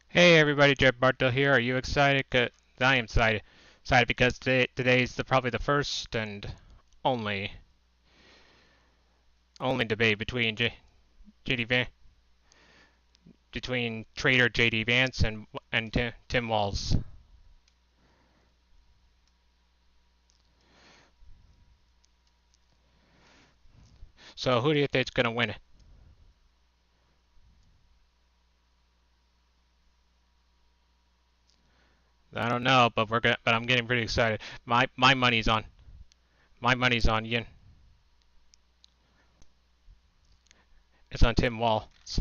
Hey everybody, Jeff Bartel here. Are you excited? 'Cause I am excited. Excited because today's probably the first and only only debate between JD Van between Trader JD Vance and Tim Walz. So who do you think's gonna win it? I don't know, but I'm getting pretty excited. My money's on Yin. It's on Tim Walz.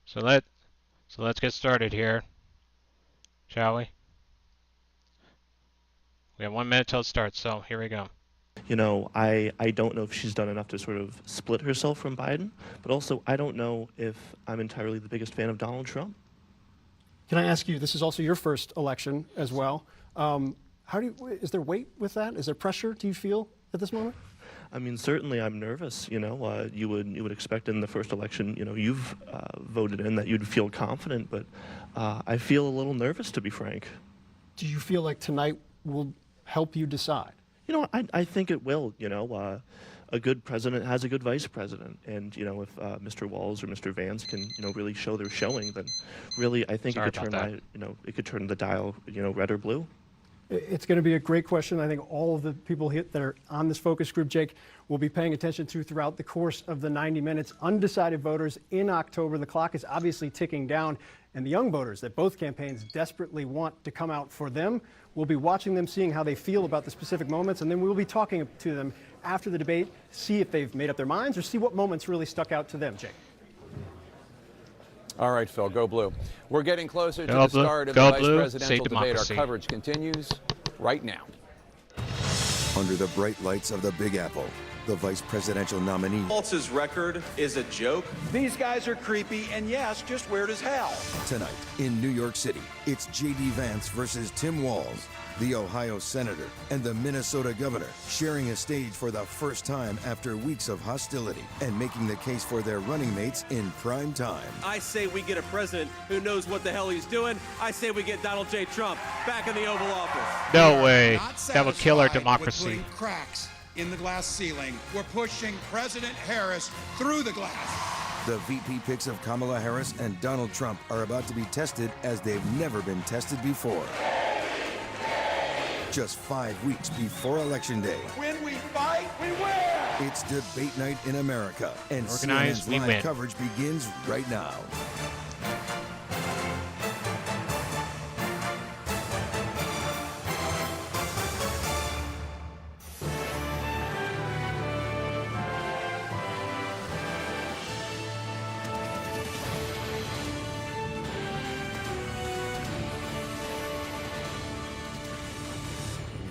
So let's get started here, shall we? We have 1 minute till it starts, so here we go. I don't know if she's done enough to sort of split herself from Biden, but also I don't know if I'm entirely the biggest fan of Donald Trump. Can I ask you, this is also your first election as well. Is there weight with that? Is there pressure, do you feel, at this moment? I mean, certainly I'm nervous. You would expect in the first election, you've voted in that you'd feel confident, but I feel a little nervous, to be frank. Do you feel like tonight will help you decide? I think it will. A good president has a good vice president, and if Mr. Walz or Mr. Vance can really show their showing, then really I think it could turn the dial red or blue. It's going to be a great question. I think all of the people that are on this focus group, Jake, will be paying attention to throughout the course of the 90 minutes. Undecided voters in October. The clock is obviously ticking down, and the young voters that both campaigns desperately want to come out for them. We'll be watching them, seeing how they feel about the specific moments, and then we'll be talking to them after the debate, see if they've made up their minds or see what moments really stuck out to them, Jake. All right, Phil, go blue. We're getting closer to the start of the vice presidential debate. Our coverage continues right now. Under the bright lights of the Big Apple, the vice presidential nominee. Walz's record is a joke. These guys are creepy and yes, just weird as hell. Tonight in New York City, it's J.D. Vance versus Tim Walz, the Ohio senator and the Minnesota governor, sharing a stage for the first time after weeks of hostility and making the case for their running mates in prime time. I say we get a president who knows what the hell he's doing. I say we get Donald J. Trump back in the Oval Office. No way. That would kill our democracy. Cracks in the glass ceiling. We're pushing President Harris through the glass. The VP picks of Kamala Harris and Donald Trump are about to be tested as they've never been tested before. Just 5 weeks before Election Day. When we fight, we win! It's debate night in America, and Organized, CNN's live coverage begins right now.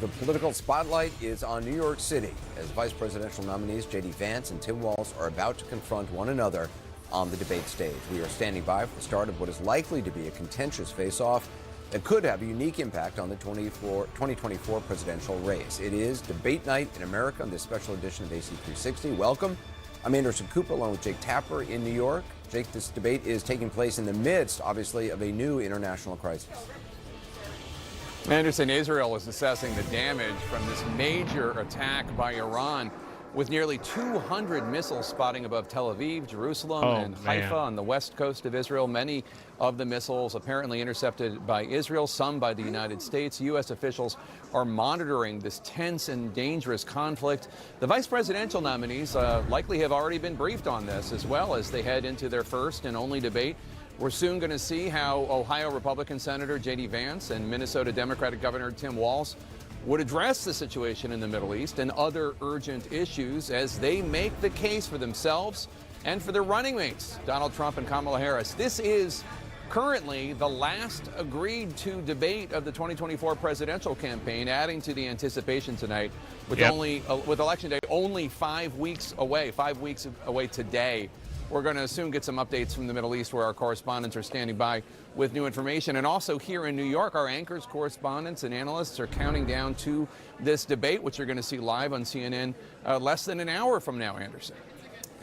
The political spotlight is on New York City as vice presidential nominees J.D. Vance and Tim Walz are about to confront one another on the debate stage. We are standing by for the start of what is likely to be a contentious face-off that could have a unique impact on the 2024 presidential race. It is debate night in America on this special edition of AC 360. Welcome. I'm Anderson Cooper along with Jake Tapper in New York. Jake, this debate is taking place in the midst, obviously, of a new international crisis. Anderson, Israel is assessing the damage from this major attack by Iran, with nearly 200 missiles spotting above Tel Aviv, Jerusalem, and Haifa on the west coast of Israel. Many of the missiles apparently intercepted by Israel, some by the United States. U.S. officials are monitoring this tense and dangerous conflict. The vice presidential nominees likely have already been briefed on this, as well as they head into their first and only debate. We're soon going to see how Ohio Republican Senator J.D. Vance and Minnesota Democratic Governor Tim Walz would address the situation in the Middle East and other urgent issues as they make the case for themselves and for their running mates, Donald Trump and Kamala Harris. This is currently the last agreed to debate of the 2024 presidential campaign, adding to the anticipation tonight with with Election Day only 5 weeks away today. we're going to soon get some updates from the Middle East, where our correspondents are standing by with new information. And also here in New York, our anchors, correspondents, and analysts are counting down to this debate, which you're going to see live on CNN less than an hour from now, Anderson.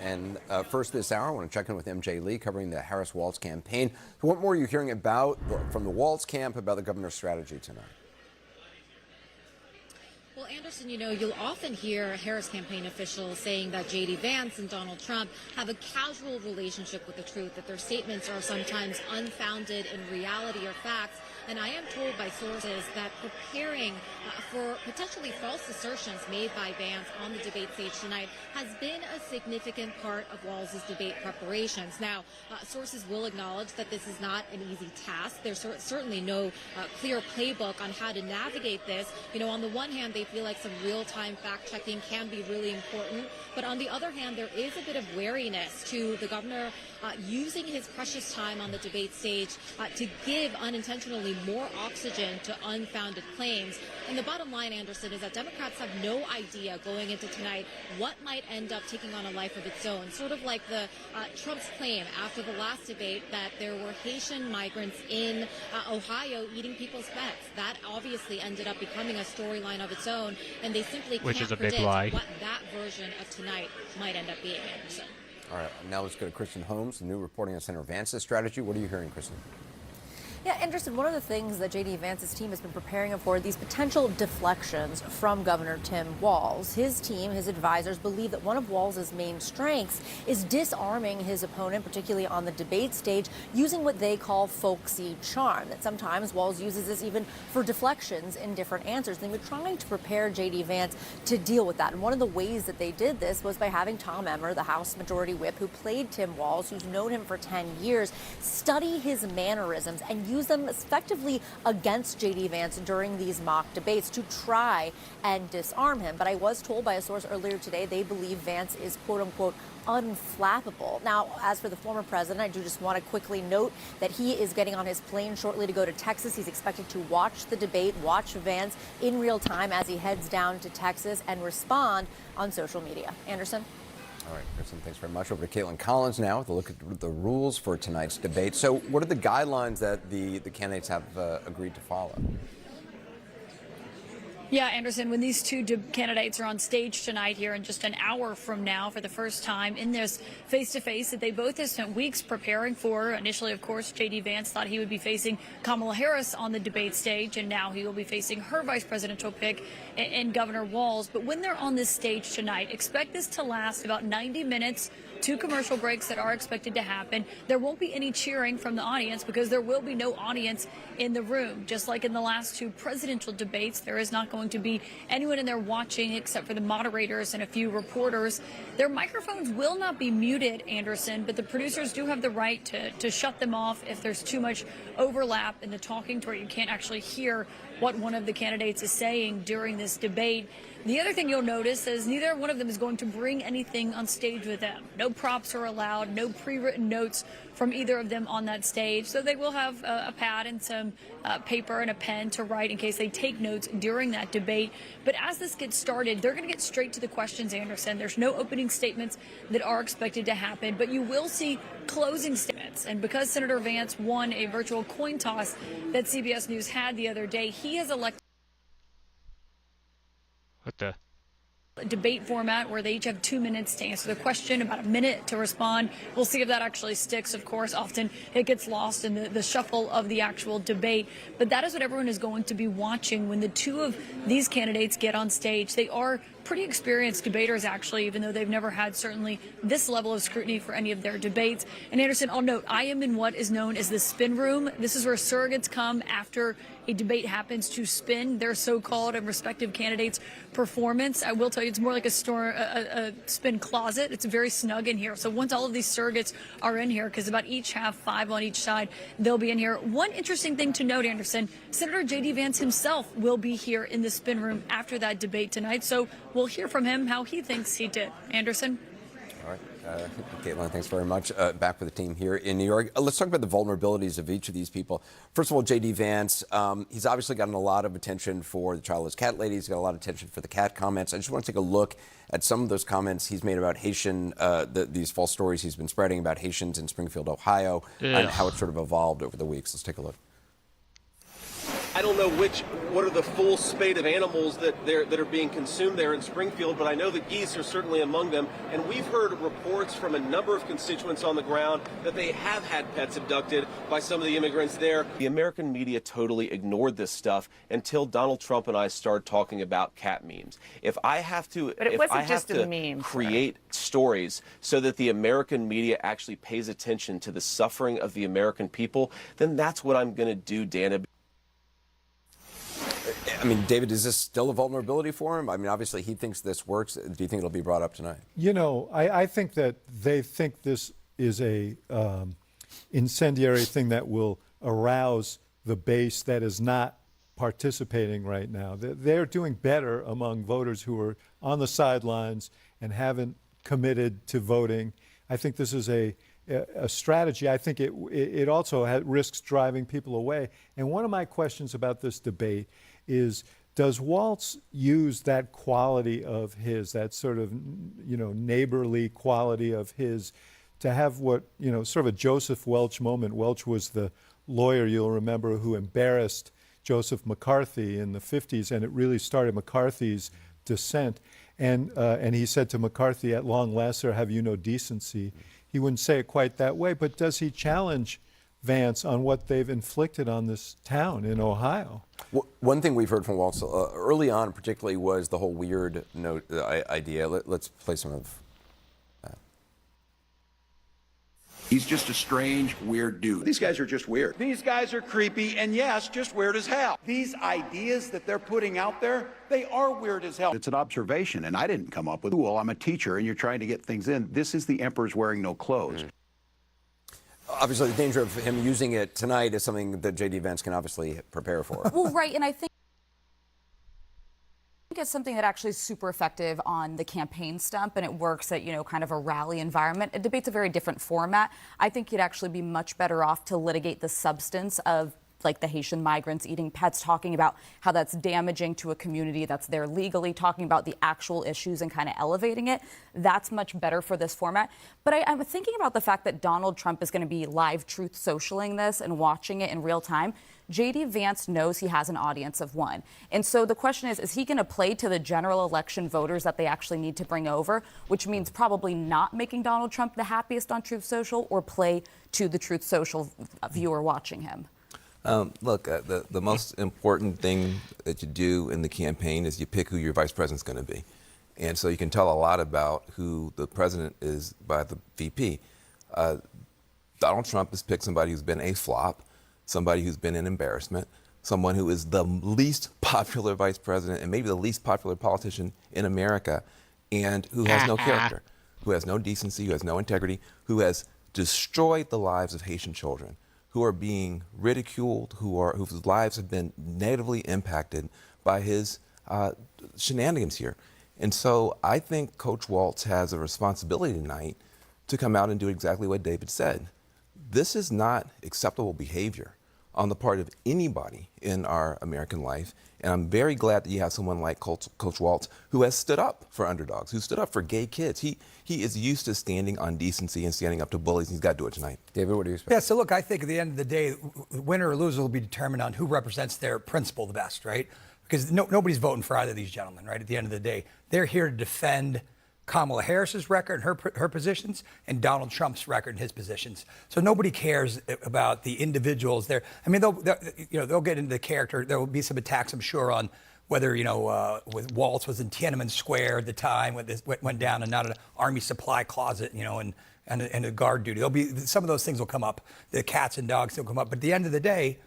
And first this hour, I want to check in with MJ Lee covering the Harris-Walz campaign. What more are you hearing about from the Walz camp about the governor's strategy tonight? Well, Anderson, you know, you'll often hear Harris campaign officials saying that J.D. Vance and Donald Trump have a casual relationship with the truth, that their statements are sometimes unfounded in reality or facts. And I am told by sources that preparing for potentially false assertions made by Vance on the debate stage tonight has been a significant part of Walz's debate preparations. Now, sources will acknowledge that this is not an easy task. There's certainly no clear playbook on how to navigate this. You know, on the one hand, they feel like some real-time fact-checking can be really important. But on the other hand, there is a bit of wariness to the governor using his precious time on the debate stage to give unintentionally more oxygen to unfounded claims. And the bottom line, Anderson, is that Democrats have no idea going into tonight what might end up taking on a life of its own. Sort of like the Trump's claim after the last debate that there were Haitian migrants in Ohio eating people's pets. That obviously ended up becoming a storyline of its own, and they simply can't predict what that version of tonight might end up being, Anderson. All right, now let's go to Kristen Holmes, the new reporting on Senator Vance's strategy. What are you hearing, Kristen? Yeah, Anderson, one of the things that J.D. Vance's team has been preparing him for, these potential deflections from Governor Tim Walz. His team, his advisors, believe that one of Walz's main strengths is disarming his opponent, particularly on the debate stage, using what they call folksy charm. That sometimes Walz uses this even for deflections in different answers. They've been trying to prepare J.D. Vance to deal with that. And one of the ways that they did this was by having Tom Emmer, the House Majority Whip, who played Tim Walz, who's known him for 10 years, study his mannerisms and use them effectively against J.D. Vance during these mock debates to try and disarm him. But I was told by a source earlier today they believe Vance is, quote unquote, unflappable. Now, as for the former president, I do just want to quickly note that he is getting on his plane shortly to go to Texas. He's expected to watch the debate, watch Vance in real time as he heads down to Texas and respond on social media. Anderson? All right, Kristen, thanks very much. Over to Caitlin Collins now with a look at the rules for tonight's debate. So what are the guidelines that the candidates have agreed to follow? Yeah, Anderson, when these two candidates are on stage tonight here in just an hour from now for the first time in this face-to-face that they both have spent weeks preparing for. Initially, of course, J.D. Vance thought he would be facing Kamala Harris on the debate stage, and now he will be facing her vice presidential pick in Governor Walz. But when they're on this stage tonight, expect this to last about 90 minutes. 2 commercial breaks that are expected to happen. There won't be any cheering from the audience because there will be no audience in the room. Just like in the last 2 presidential debates, there is not going to be anyone in there watching except for the moderators and a few reporters. Their microphones will not be muted, Anderson, but the producers do have the right to shut them off if there's too much overlap in the talking to where you can't actually hear what one of the candidates is saying during this debate. The other thing you'll notice is neither one of them is going to bring anything on stage with them. No props are allowed, no pre-written notes from either of them on that stage. So they will have a pad and some paper and a pen to write in case they take notes during that debate. But as this gets started, they're going to get straight to the questions, Anderson. There's no opening statements that are expected to happen, but you will see closing statements. And because Senator Vance won a virtual coin toss that CBS News had the other day, he has elected a debate format where they each have 2 minutes to answer the question, about a minute to respond. We'll see if that actually sticks. Of course, often it gets lost in the shuffle of the actual debate. But that is what everyone is going to be watching when the 2 of these candidates get on stage. They are pretty experienced debaters, actually, even though they've never had certainly this level of scrutiny for any of their debates. And Anderson, I'll note, I am in what is known as the spin room. This is where surrogates come after a debate happens to spin their so-called and respective candidates' performance. I will tell you, it's more like a spin closet. It's very snug in here. So once all of these surrogates are in here, because about each have 5 on each side, they'll be in here. One interesting thing to note, Anderson, Senator J.D. Vance himself will be here in the spin room after that debate tonight. So we'll hear from him how he thinks he did. Anderson? All right. Caitlin, thanks very much. Back with the team here in New York. Let's talk about the vulnerabilities of each of these people. First of all, J.D. Vance, he's obviously gotten a lot of attention for the childless cat lady. He's got a lot of attention for the cat comments. I just want to take a look at some of those comments he's made about Haitian, these false stories he's been spreading about Haitians in Springfield, Ohio, and how it sort of evolved over the weeks. Let's take a look. I don't know what are the full spate of animals that are being consumed there in Springfield, but I know that geese are certainly among them. And we've heard reports from a number of constituents on the ground that they have had pets abducted by some of the immigrants there. The American media totally ignored this stuff until Donald Trump and I started talking about cat memes. If I have to, create stories so that the American media actually pays attention to the suffering of the American people, then that's what I'm going to do, Dana. I mean, David, is this still a vulnerability for him? I mean, obviously he thinks this works. Do you think it'll be brought up tonight? You know, I think that they think this is a incendiary thing that will arouse the base that is not participating right now. They're doing better among voters who are on the sidelines and haven't committed to voting. I think this is a strategy. I think it also risks driving people away. And one of my questions about this debate is, does Walz use that quality of his, that sort of, neighborly quality of his, to have what, sort of a Joseph Welch moment? Welch was the lawyer, you'll remember, who embarrassed Joseph McCarthy in the 50s, and it really started McCarthy's descent. And he said to McCarthy, "At long last, sir, have you no decency?" He wouldn't say it quite that way, but does he challenge Vance on what they've inflicted on this town in Ohio? Well, one thing we've heard from Walz early on, particularly, was the whole weird note idea. Let's play some of that. He's just a strange, weird dude. These guys are just weird. These guys are creepy and, yes, just weird as hell. These ideas that they're putting out there, they are weird as hell. It's an observation, and I didn't come up with it. Well, I'm a teacher, and you're trying to get things in. This is the emperor's wearing no clothes. Obviously, the danger of him using it tonight is something that J.D. Vance can obviously prepare for. Well, right, and I think it's something that actually is super effective on the campaign stump, and it works at, kind of a rally environment. A debate's a very different format. I think you'd actually be much better off to litigate the substance of, like, the Haitian migrants eating pets, talking about how that's damaging to a community that's there legally, talking about the actual issues and kind of elevating it. That's much better for this format. But I'm thinking about the fact that Donald Trump is going to be live truth socialing this and watching it in real time. J.D. Vance knows he has an audience of one. And so the question is he going to play to the general election voters that they actually need to bring over, which means probably not making Donald Trump the happiest on Truth Social, or play to the Truth Social viewer watching him? Look, the most important thing that you do in the campaign is you pick who your vice president's going to be. And so you can tell a lot about who the president is by the VP. Donald Trump has picked somebody who's been a flop, somebody who's been an embarrassment, someone who is the least popular vice president and maybe the least popular politician in America, and who has no character, who has no decency, who has no integrity, who has destroyed the lives of Haitian children, who are being ridiculed, whose lives have been negatively impacted by his shenanigans here. And so I think Coach Walz has a responsibility tonight to come out and do exactly what David said. This is not acceptable behavior on the part of anybody in our American life. And I'm very glad that you have someone like Coach Walz, who has stood up for underdogs, who stood up for gay kids. He is used to standing on decency and standing up to bullies, and he's got to do it tonight. David, what do you expect? Yeah, so look, I think at the end of the day, winner or loser will be determined on who represents their principle the best, right? Because nobody's voting for either of these gentlemen, right? At the end of the day, they're here to defend Kamala Harris's record and her positions, and Donald Trump's record and his positions. So nobody cares about the individuals there. I mean, they'll get into the character. There will be some attacks, I'm sure, on whether, with Walz was in Tiananmen Square at the time when this went down, and not an army supply closet, and a guard duty. There'll be some of those things will come up. The cats and dogs will come up. But at the end of the day,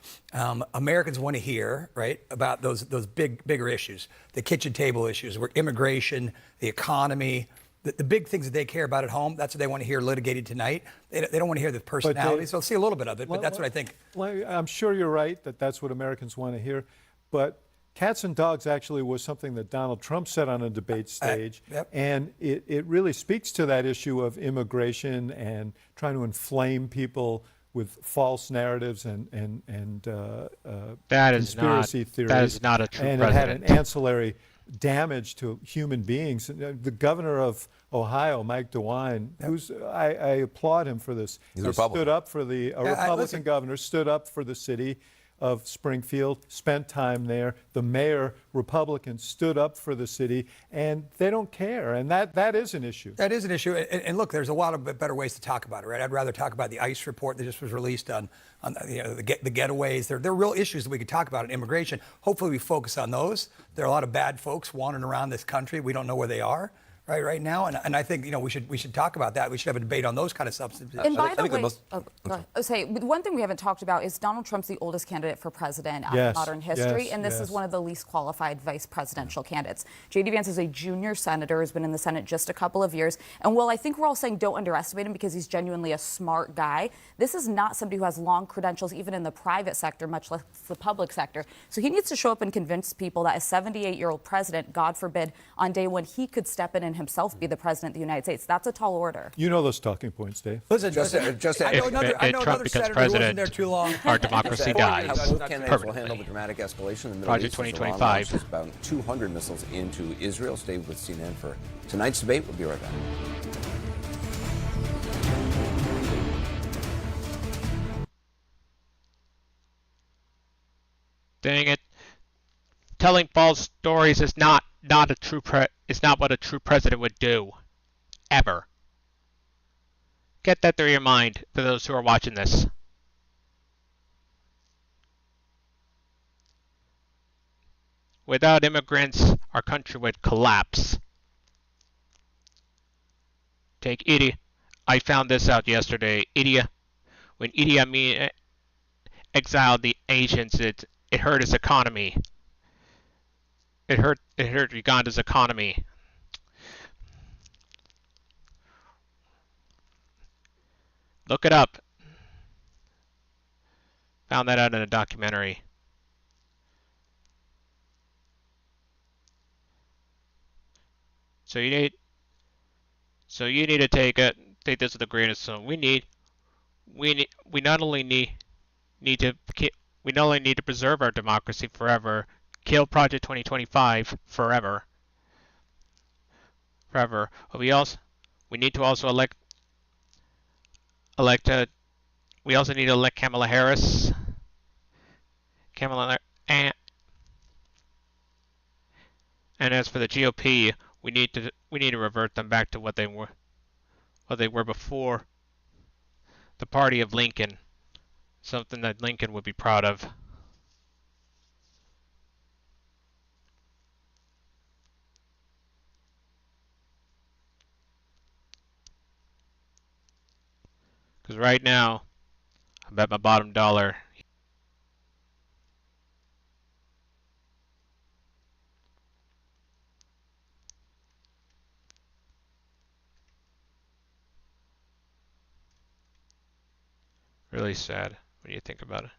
Americans want to hear, right, about those bigger issues, the kitchen table issues, where immigration, the economy, the big things that they care about at home. That's what they want to hear litigated tonight. They don't want to hear the personalities. They'll see a little bit of it, but that's what I think. Well, I'm sure you're right that that's what Americans want to hear. But cats and dogs actually was something that Donald Trump said on a debate stage. Yep. And it really speaks to that issue of immigration and trying to inflame people with false narratives and conspiracy theories. That is not a true and president. It had an ancillary damage to human beings. The governor of Ohio, Mike DeWine, I applaud him for this. He's a Republican. Stood up for a Republican governor, stood up for the city of Springfield, spent time there. The mayor, Republican, stood up for the city, and they don't care. And that is an issue. That is an issue. And look, there's a lot of better ways to talk about it, right? I'd rather talk about the ICE report that just was released on the getaways. There are real issues that we could talk about in immigration. Hopefully we focus on those. There are a lot of bad folks wandering around this country. We don't know where they are. Right now, and I think we should talk about that. We should have a debate on those kind of substances. And by the way, one thing we haven't talked about is Donald Trump's the oldest candidate for president in modern history, and this is one of the least qualified vice presidential candidates. J.D. Vance is a junior senator, has been in the Senate just a couple of years, and while I think we're all saying don't underestimate him because he's genuinely a smart guy, this is not somebody who has long credentials even in the private sector, much less the public sector. So he needs to show up and convince people that a 78-year-old president, God forbid, on day one he could step in and himself be the president of the United States. That's a tall order. You know those talking points, Dave. Listen, if Trump becomes president, there too long. our democracy dies. Both candidates will handle the dramatic escalation in the Middle Project East. 2025. About 200 missiles into Israel. Stay with CNN for tonight's debate. We'll be right back. Dang it! Telling false stories is not what a true president would do, ever. Get that through your mind for those who are watching this. Without immigrants, our country would collapse. Take Idi. I found this out yesterday. When Idi Amin exiled the Asians, it hurt his economy. It hurt Uganda's economy. Look it up. Found that out in a documentary. So you need to take this with a grain of salt. We not only need to preserve our democracy forever, kill Project 2025 forever. We also need to elect Kamala Harris. And as for the GOP, we need to revert them back to what they were before the party of Lincoln. Something that Lincoln would be proud of. Because right now, I bet my bottom dollar. Really sad when you think about it.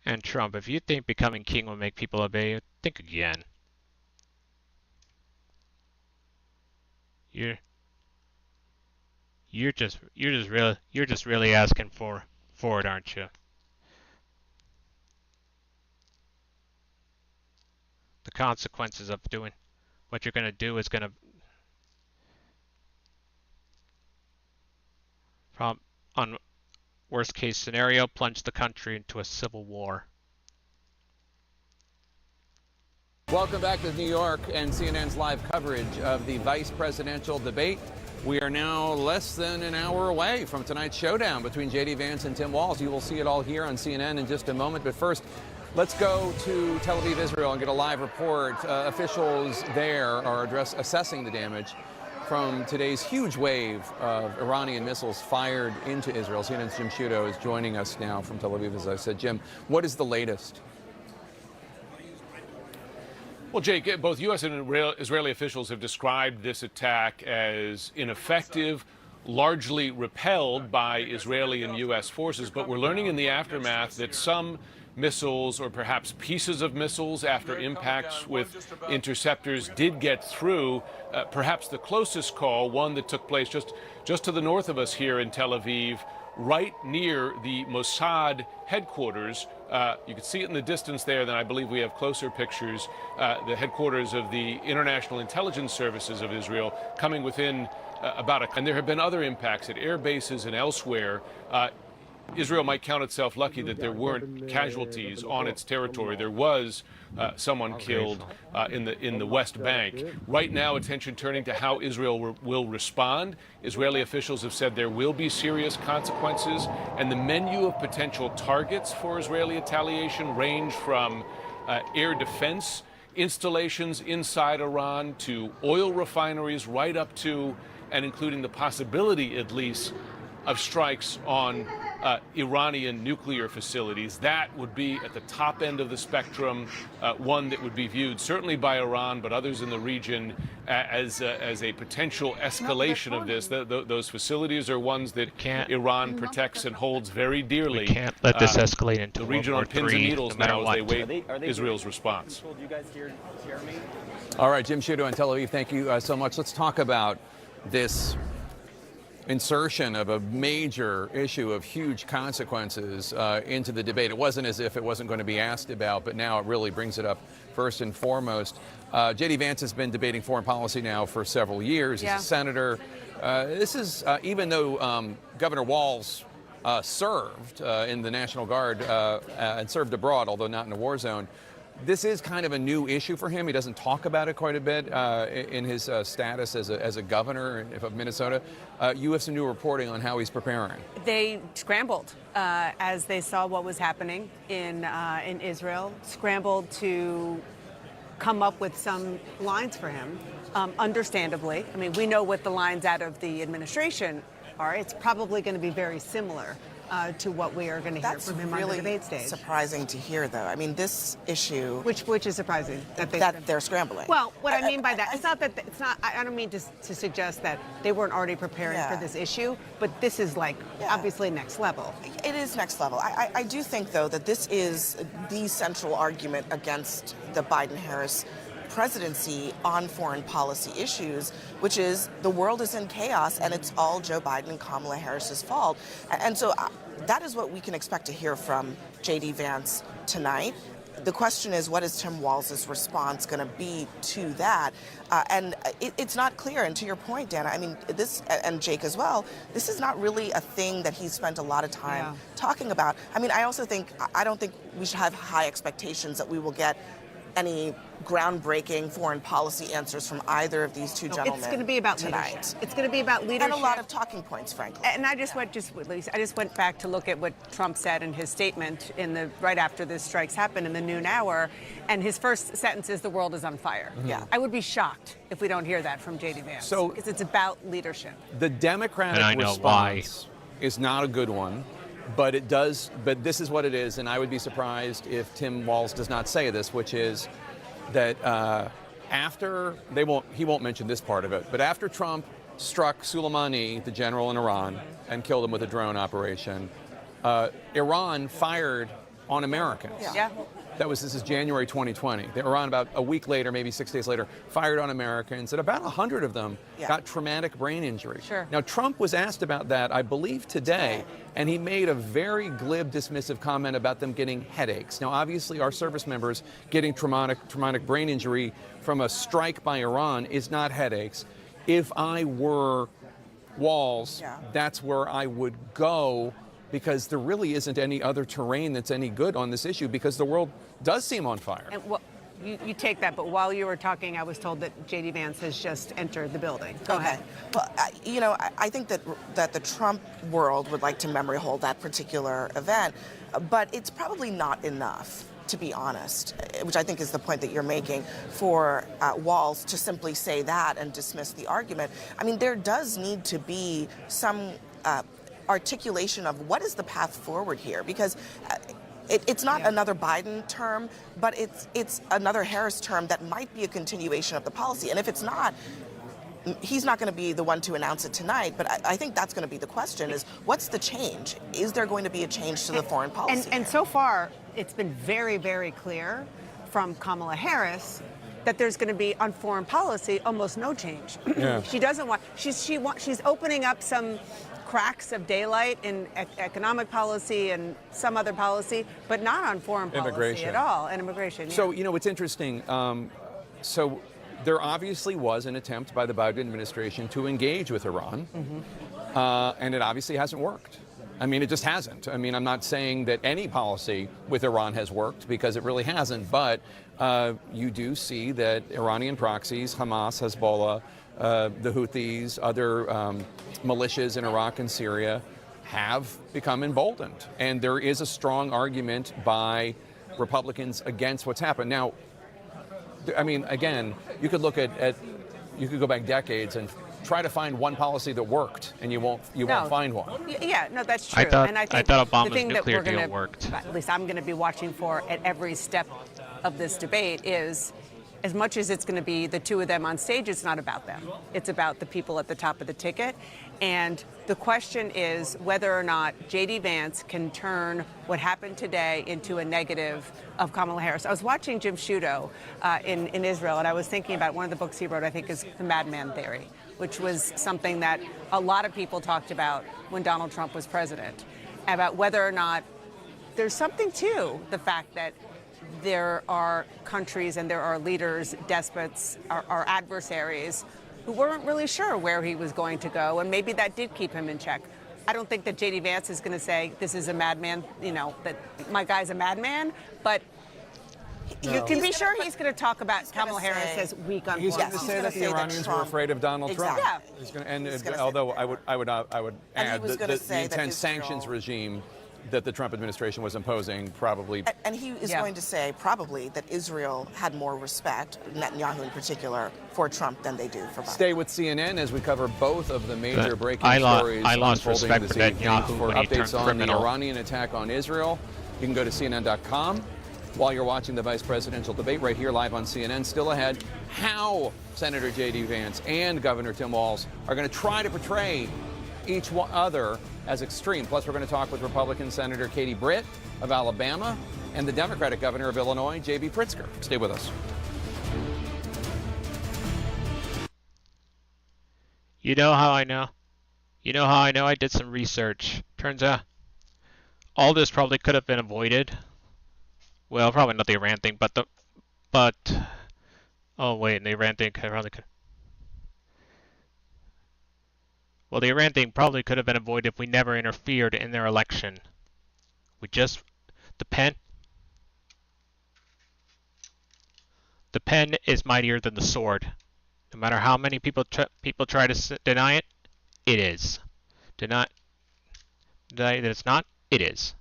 And Trump, if you think becoming king will make people obey you, think again. You're just really asking for it, aren't you? The consequences of doing what you're going to do is going to on worst case scenario plunge the country into a civil war. Welcome back to New York and CNN's live coverage of the vice presidential debate. We are now less than an hour away from tonight's showdown between J.D. Vance and Tim Walz. You will see it all here on CNN in just a moment. But first, let's go to Tel Aviv, Israel, and get a live report. Officials there are assessing the damage from today's huge wave of Iranian missiles fired into Israel. CNN's Jim Sciutto is joining us now from Tel Aviv, as I said. Jim, what is the latest? Well, Jake, both U.S. and Israeli officials have described this attack as ineffective, largely repelled by Israeli and U.S. forces. But we're learning in the aftermath that some missiles, or perhaps pieces of missiles after impacts with interceptors, did get through. Perhaps the closest call, one that took place just to the north of us here in Tel Aviv, right near the Mossad headquarters. You can see it in the distance there. Then I believe we have closer pictures. The headquarters of the International Intelligence Services of Israel coming within and there have been other impacts at air bases and elsewhere. Israel might count itself lucky that there weren't casualties on its territory. There was someone killed in the West Bank. Right now, attention turning to how Israel will respond. Israeli officials have said there will be serious consequences, and the menu of potential targets for Israeli retaliation range from air defense installations inside Iran to oil refineries, right up to and including the possibility, at least, of strikes on Iranian nuclear facilities. That would be at the top end of the spectrum, one that would be viewed certainly by Iran, but others in the region as a potential escalation of this. Those facilities are ones that Iran protects and holds very dearly. We can't let this escalate into the region on pins and needles now as they wait Israel's response. Do you guys hear me? All right, Jim Sciutto in Tel Aviv, thank you so much. Let's talk about this insertion of a major issue of huge consequences into the debate. It wasn't as if it wasn't going to be asked about, but now it really brings it up first and foremost. J.D. Vance has been debating foreign policy now for several years. He's a senator. This is, even though Governor Walz served in the National Guard and served abroad, although not in a war zone, this is kind of a new issue for him. He doesn't talk about it quite a bit in his status as a governor of Minnesota. You have some new reporting on how he's preparing. They scrambled as they saw what was happening in Israel, scrambled to come up with some lines for him, understandably. I mean, we know what the lines out of the administration are. It's probably going to be very similar to what we are going to hear from him on the debate stage. That's really surprising to hear, though. I mean, this issue... Which is surprising? That they're scrambling. Well, what I mean by that, it's not that, I don't mean to suggest that they weren't already preparing for this issue, but this is obviously next level. It is next level. I do think, though, that this is the central argument against the Biden-Harris presidency on foreign policy issues, which is the world is in chaos and it's all Joe Biden and Kamala Harris's fault. And so that is what we can expect to hear from J.D. Vance tonight. The question is, what is Tim Walz's response going to be to that? And it's not clear. And to your point, Dana, I mean, this, and Jake as well, this is not really a thing that he's spent a lot of time talking about. I mean, I don't think we should have high expectations that we will get any groundbreaking foreign policy answers from either of these two gentlemen. It's going to be about tonight. Leadership. It's going to be about leadership. And a lot of talking points, frankly. And I just went back to look at what Trump said in his statement right after the strikes happened in the noon hour, and his first sentence is, "The world is on fire." Mm-hmm. Yeah, I would be shocked if we don't hear that from J.D. Vance. Because it's about leadership. The Democratic response is not a good one. But this is what it is, and I would be surprised if Tim Walz does not say this, which is that he won't mention this part of it, but after Trump struck Soleimani, the general in Iran, and killed him with a drone operation, Iran fired on Americans. Yeah. This is January 2020. Iran, about a week later, maybe 6 days later, fired on Americans, and about 100 of them got traumatic brain injury. Sure. Now, Trump was asked about that, I believe, today, and he made a very glib, dismissive comment about them getting headaches. Now, obviously, our service members getting traumatic brain injury from a strike by Iran is not headaches. If I were Walz, that's where I would go, because there really isn't any other terrain that's any good on this issue, because the world does seem on fire. And you take that, but while you were talking, I was told that J.D. Vance has just entered the building. Go ahead. Well, I think that the Trump world would like to memory hold that particular event, but it's probably not enough, to be honest, which I think is the point that you're making, for Walz to simply say that and dismiss the argument. I mean, there does need to be some articulation of what is the path forward here, because it's not another Biden term, but it's another Harris term that might be a continuation of the policy. And if it's not, he's not going to be the one to announce it tonight, but I think that's going to be the question, is what's the change? Is there going to be a change to the foreign policy? And so far, it's been very, very clear from Kamala Harris that there's going to be, on foreign policy, almost no change. Yeah. She doesn't want, she's opening up some cracks of daylight in economic policy and some other policy, but not on foreign policy at all, and immigration. Yeah. So, it's interesting. So there obviously was an attempt by the Biden administration to engage with Iran, and it obviously hasn't worked. I mean, it just hasn't. I mean, I'm not saying that any policy with Iran has worked, because it really hasn't, but you do see that Iranian proxies, Hamas, Hezbollah, the Houthis, other militias in Iraq and Syria have become emboldened. And there is a strong argument by Republicans against what's happened. Now, I mean, again, you could look at you could go back decades and try to find one policy that worked, and you won't find one. Yeah, no, that's true. I thought the thing Obama's that nuclear we're deal gonna, worked. at least I'm going to be watching for at every step of this debate is, as much as it's going to be the two of them on stage, it's not about them. It's about the people at the top of the ticket. And the question is whether or not J.D. Vance can turn what happened today into a negative of Kamala Harris. I was watching Jim Sciutto in Israel, and I was thinking about one of the books he wrote, I think, is The Madman Theory, which was something that a lot of people talked about when Donald Trump was president, about whether or not there's something to the fact that there are countries and there are leaders, despots, our adversaries, who weren't really sure where he was going to go, and maybe that did keep him in check. I don't think that J.D. Vance is going to say this is a madman, that my guy's a madman, but you can be sure he's going to talk about Kamala Harris as weak on foreign policy. He's going to say that the Iranians were afraid of Donald Trump. Yeah. Although I would add the intense sanctions regime that the Trump administration was imposing probably. And he is going to say probably that Israel had more respect, Netanyahu in particular, for Trump than they do for Biden. Stay with CNN as we cover both of the major breaking stories I lost unfolding respect this for evening. Netanyahu For when he updates turned on criminal. the Iranian attack on Israel, you can go to CNN.com. While you're watching the vice presidential debate right here live on CNN, still ahead, how Senator J.D. Vance and Governor Tim Walz are going to try to portray each other as extreme. Plus, we're going to talk with Republican Senator Katie Britt of Alabama and the Democratic Governor of Illinois, J.B. Pritzker. Stay with us. You know how I know? You know how I know? I did some research. Turns out all this probably could have been avoided. Well, probably not the Iran thing, but oh wait, the Iran thing probably could. Well, the Iran thing probably could have been avoided if we never interfered in their election. We just the pen is mightier than the sword. No matter how many people try to deny it, it is. Deny that it's not, it is.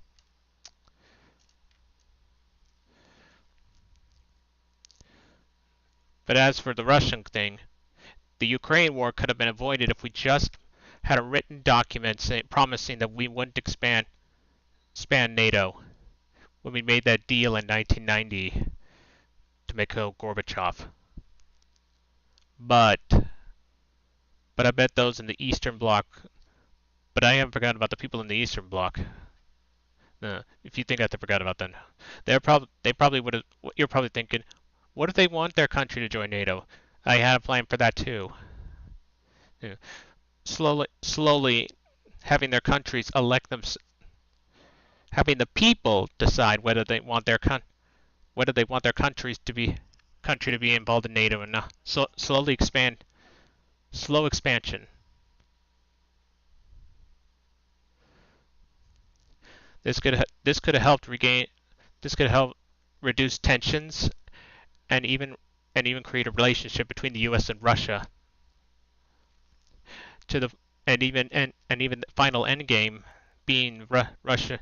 But as for the Russian thing, the Ukraine war could have been avoided if we just had a written document promising that we wouldn't expand NATO when we made that deal in 1990 to make Gorbachev. But I bet those in the Eastern Bloc. But I haven't forgotten about the people in the Eastern Bloc. If you think I forgot about them, they probably would have. You're probably thinking, what if they want their country to join NATO? I had a plan for that too. Slowly having their countries elect them, having the people decide whether they want their countries to be involved in NATO and not. Slow expansion. This could have helped reduce tensions and even create a relationship between the U.S. and Russia. To the and even the final end game being Russia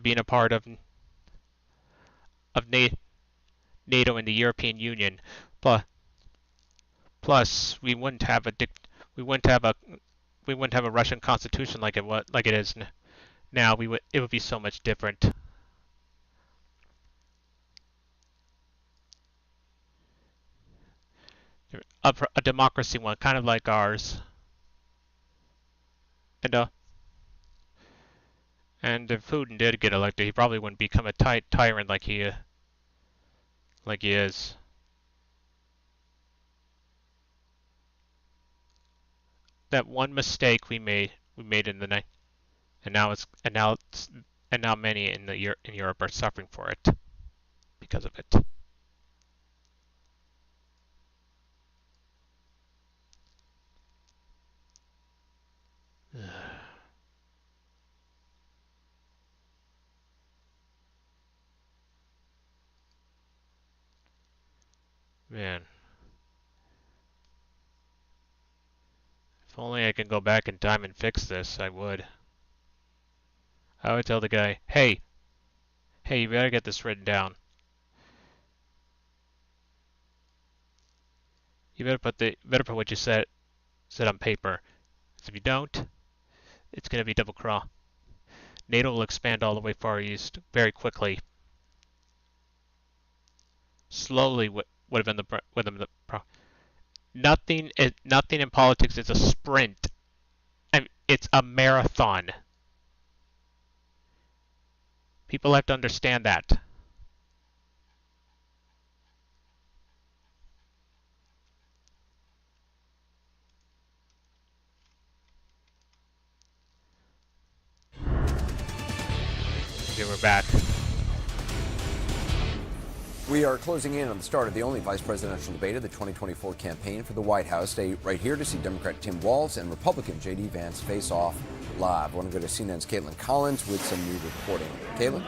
being a part of NATO and the European Union. Plus we wouldn't have a Russian constitution like it is now. It would be so much different. A democracy one, kind of like ours. And if Putin did get elected, he probably wouldn't become a tyrant like he is. That one mistake we made in the night, and now many in Europe are suffering for it because of it. Man. If only I could go back in time and fix this, I would. I would tell the guy, hey, you better get this written down. You better put what you said on paper. Because if you don't, it's going to be double cross. NATO will expand all the way far east very quickly. Slowly would have been the nothing in politics is a sprint. It's a marathon. People have to understand that. Okay, we're back. We are closing in on the start of the only vice presidential debate of the 2024 campaign for the White House. Stay right here to see Democrat Tim Walz and Republican J.D. Vance face off live. I want to go to CNN's Caitlin Collins with some new reporting. Caitlin?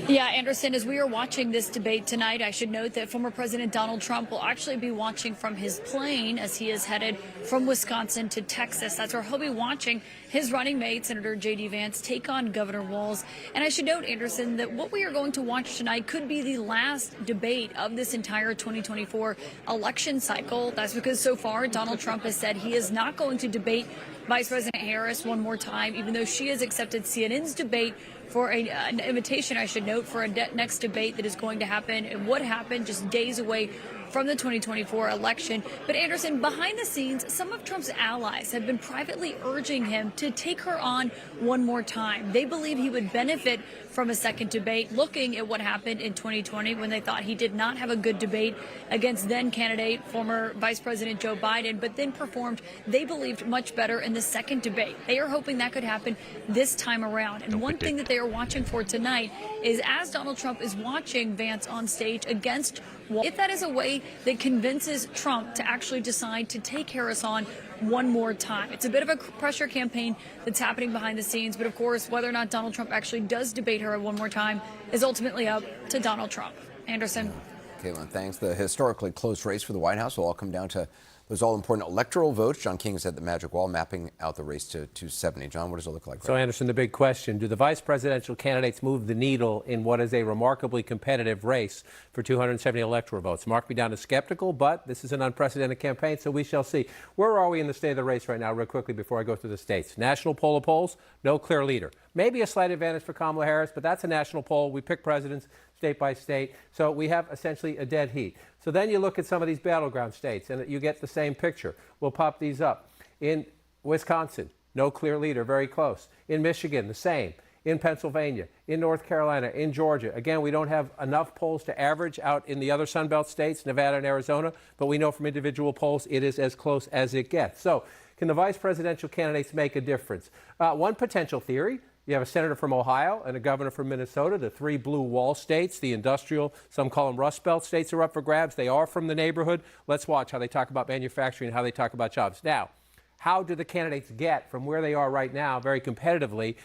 Yeah, Anderson, as we are watching this debate tonight, I should note that former President Donald Trump will actually be watching from his plane as he is headed from Wisconsin to Texas. That's where he'll be watching his running mate, Senator J.D. Vance, take on Governor Walz. And I should note, Anderson, that what we are going to watch tonight could be the last debate of this entire 2024 election cycle. That's because so far Donald Trump has said he is not going to debate Vice President Harris one more time, even though she has accepted CNN's debate for an invitation, I should note, for a next debate that is going to happen and would happen just days away from the 2024 election. But Anderson, behind the scenes, some of Trump's allies have been privately urging him to take her on one more time. They believe he would benefit from a second debate, looking at what happened in 2020 when they thought he did not have a good debate against then candidate, former Vice President Joe Biden, but then performed, they believed, much better in the second debate. They are hoping that could happen this time around. And one thing that they are watching for tonight is, as Donald Trump is watching Vance on stage against Walz, if that is a way that convinces Trump to actually decide to take Harris on one more time. It's a bit of a pressure campaign that's happening behind the scenes, but of course, whether or not Donald Trump actually does debate her one more time is ultimately up to Donald Trump. Anderson. Caitlin, thanks. The historically close race for the White House will all come down to those all-important electoral votes. John King has had the magic wall mapping out the race to 270. John, what does it look like? So, Anderson, the big question, do the vice presidential candidates move the needle in what is a remarkably competitive race for 270 electoral votes? Mark me down as skeptical, but this is an unprecedented campaign, so we shall see. Where are we in the state of the race right now, real quickly, before I go through the states? National poll of polls, no clear leader. Maybe a slight advantage for Kamala Harris, but that's a national poll. We pick presidents state by state, so we have essentially a dead heat. So then you look at some of these battleground states, and you get the same picture. We'll pop these up. In Wisconsin, no clear leader, very close. In Michigan, the same. In Pennsylvania, in North Carolina, in Georgia. Again, we don't have enough polls to average out in the other Sunbelt states, Nevada and Arizona, but we know from individual polls it is as close as it gets. So can the vice presidential candidates make a difference? One potential theory, you have a senator from Ohio and a governor from Minnesota, the three blue wall states, the industrial, some call them Rust Belt states, are up for grabs. They are from the neighborhood. Let's watch how they talk about manufacturing and how they talk about jobs. Now, how do the candidates get from where they are right now, very competitively,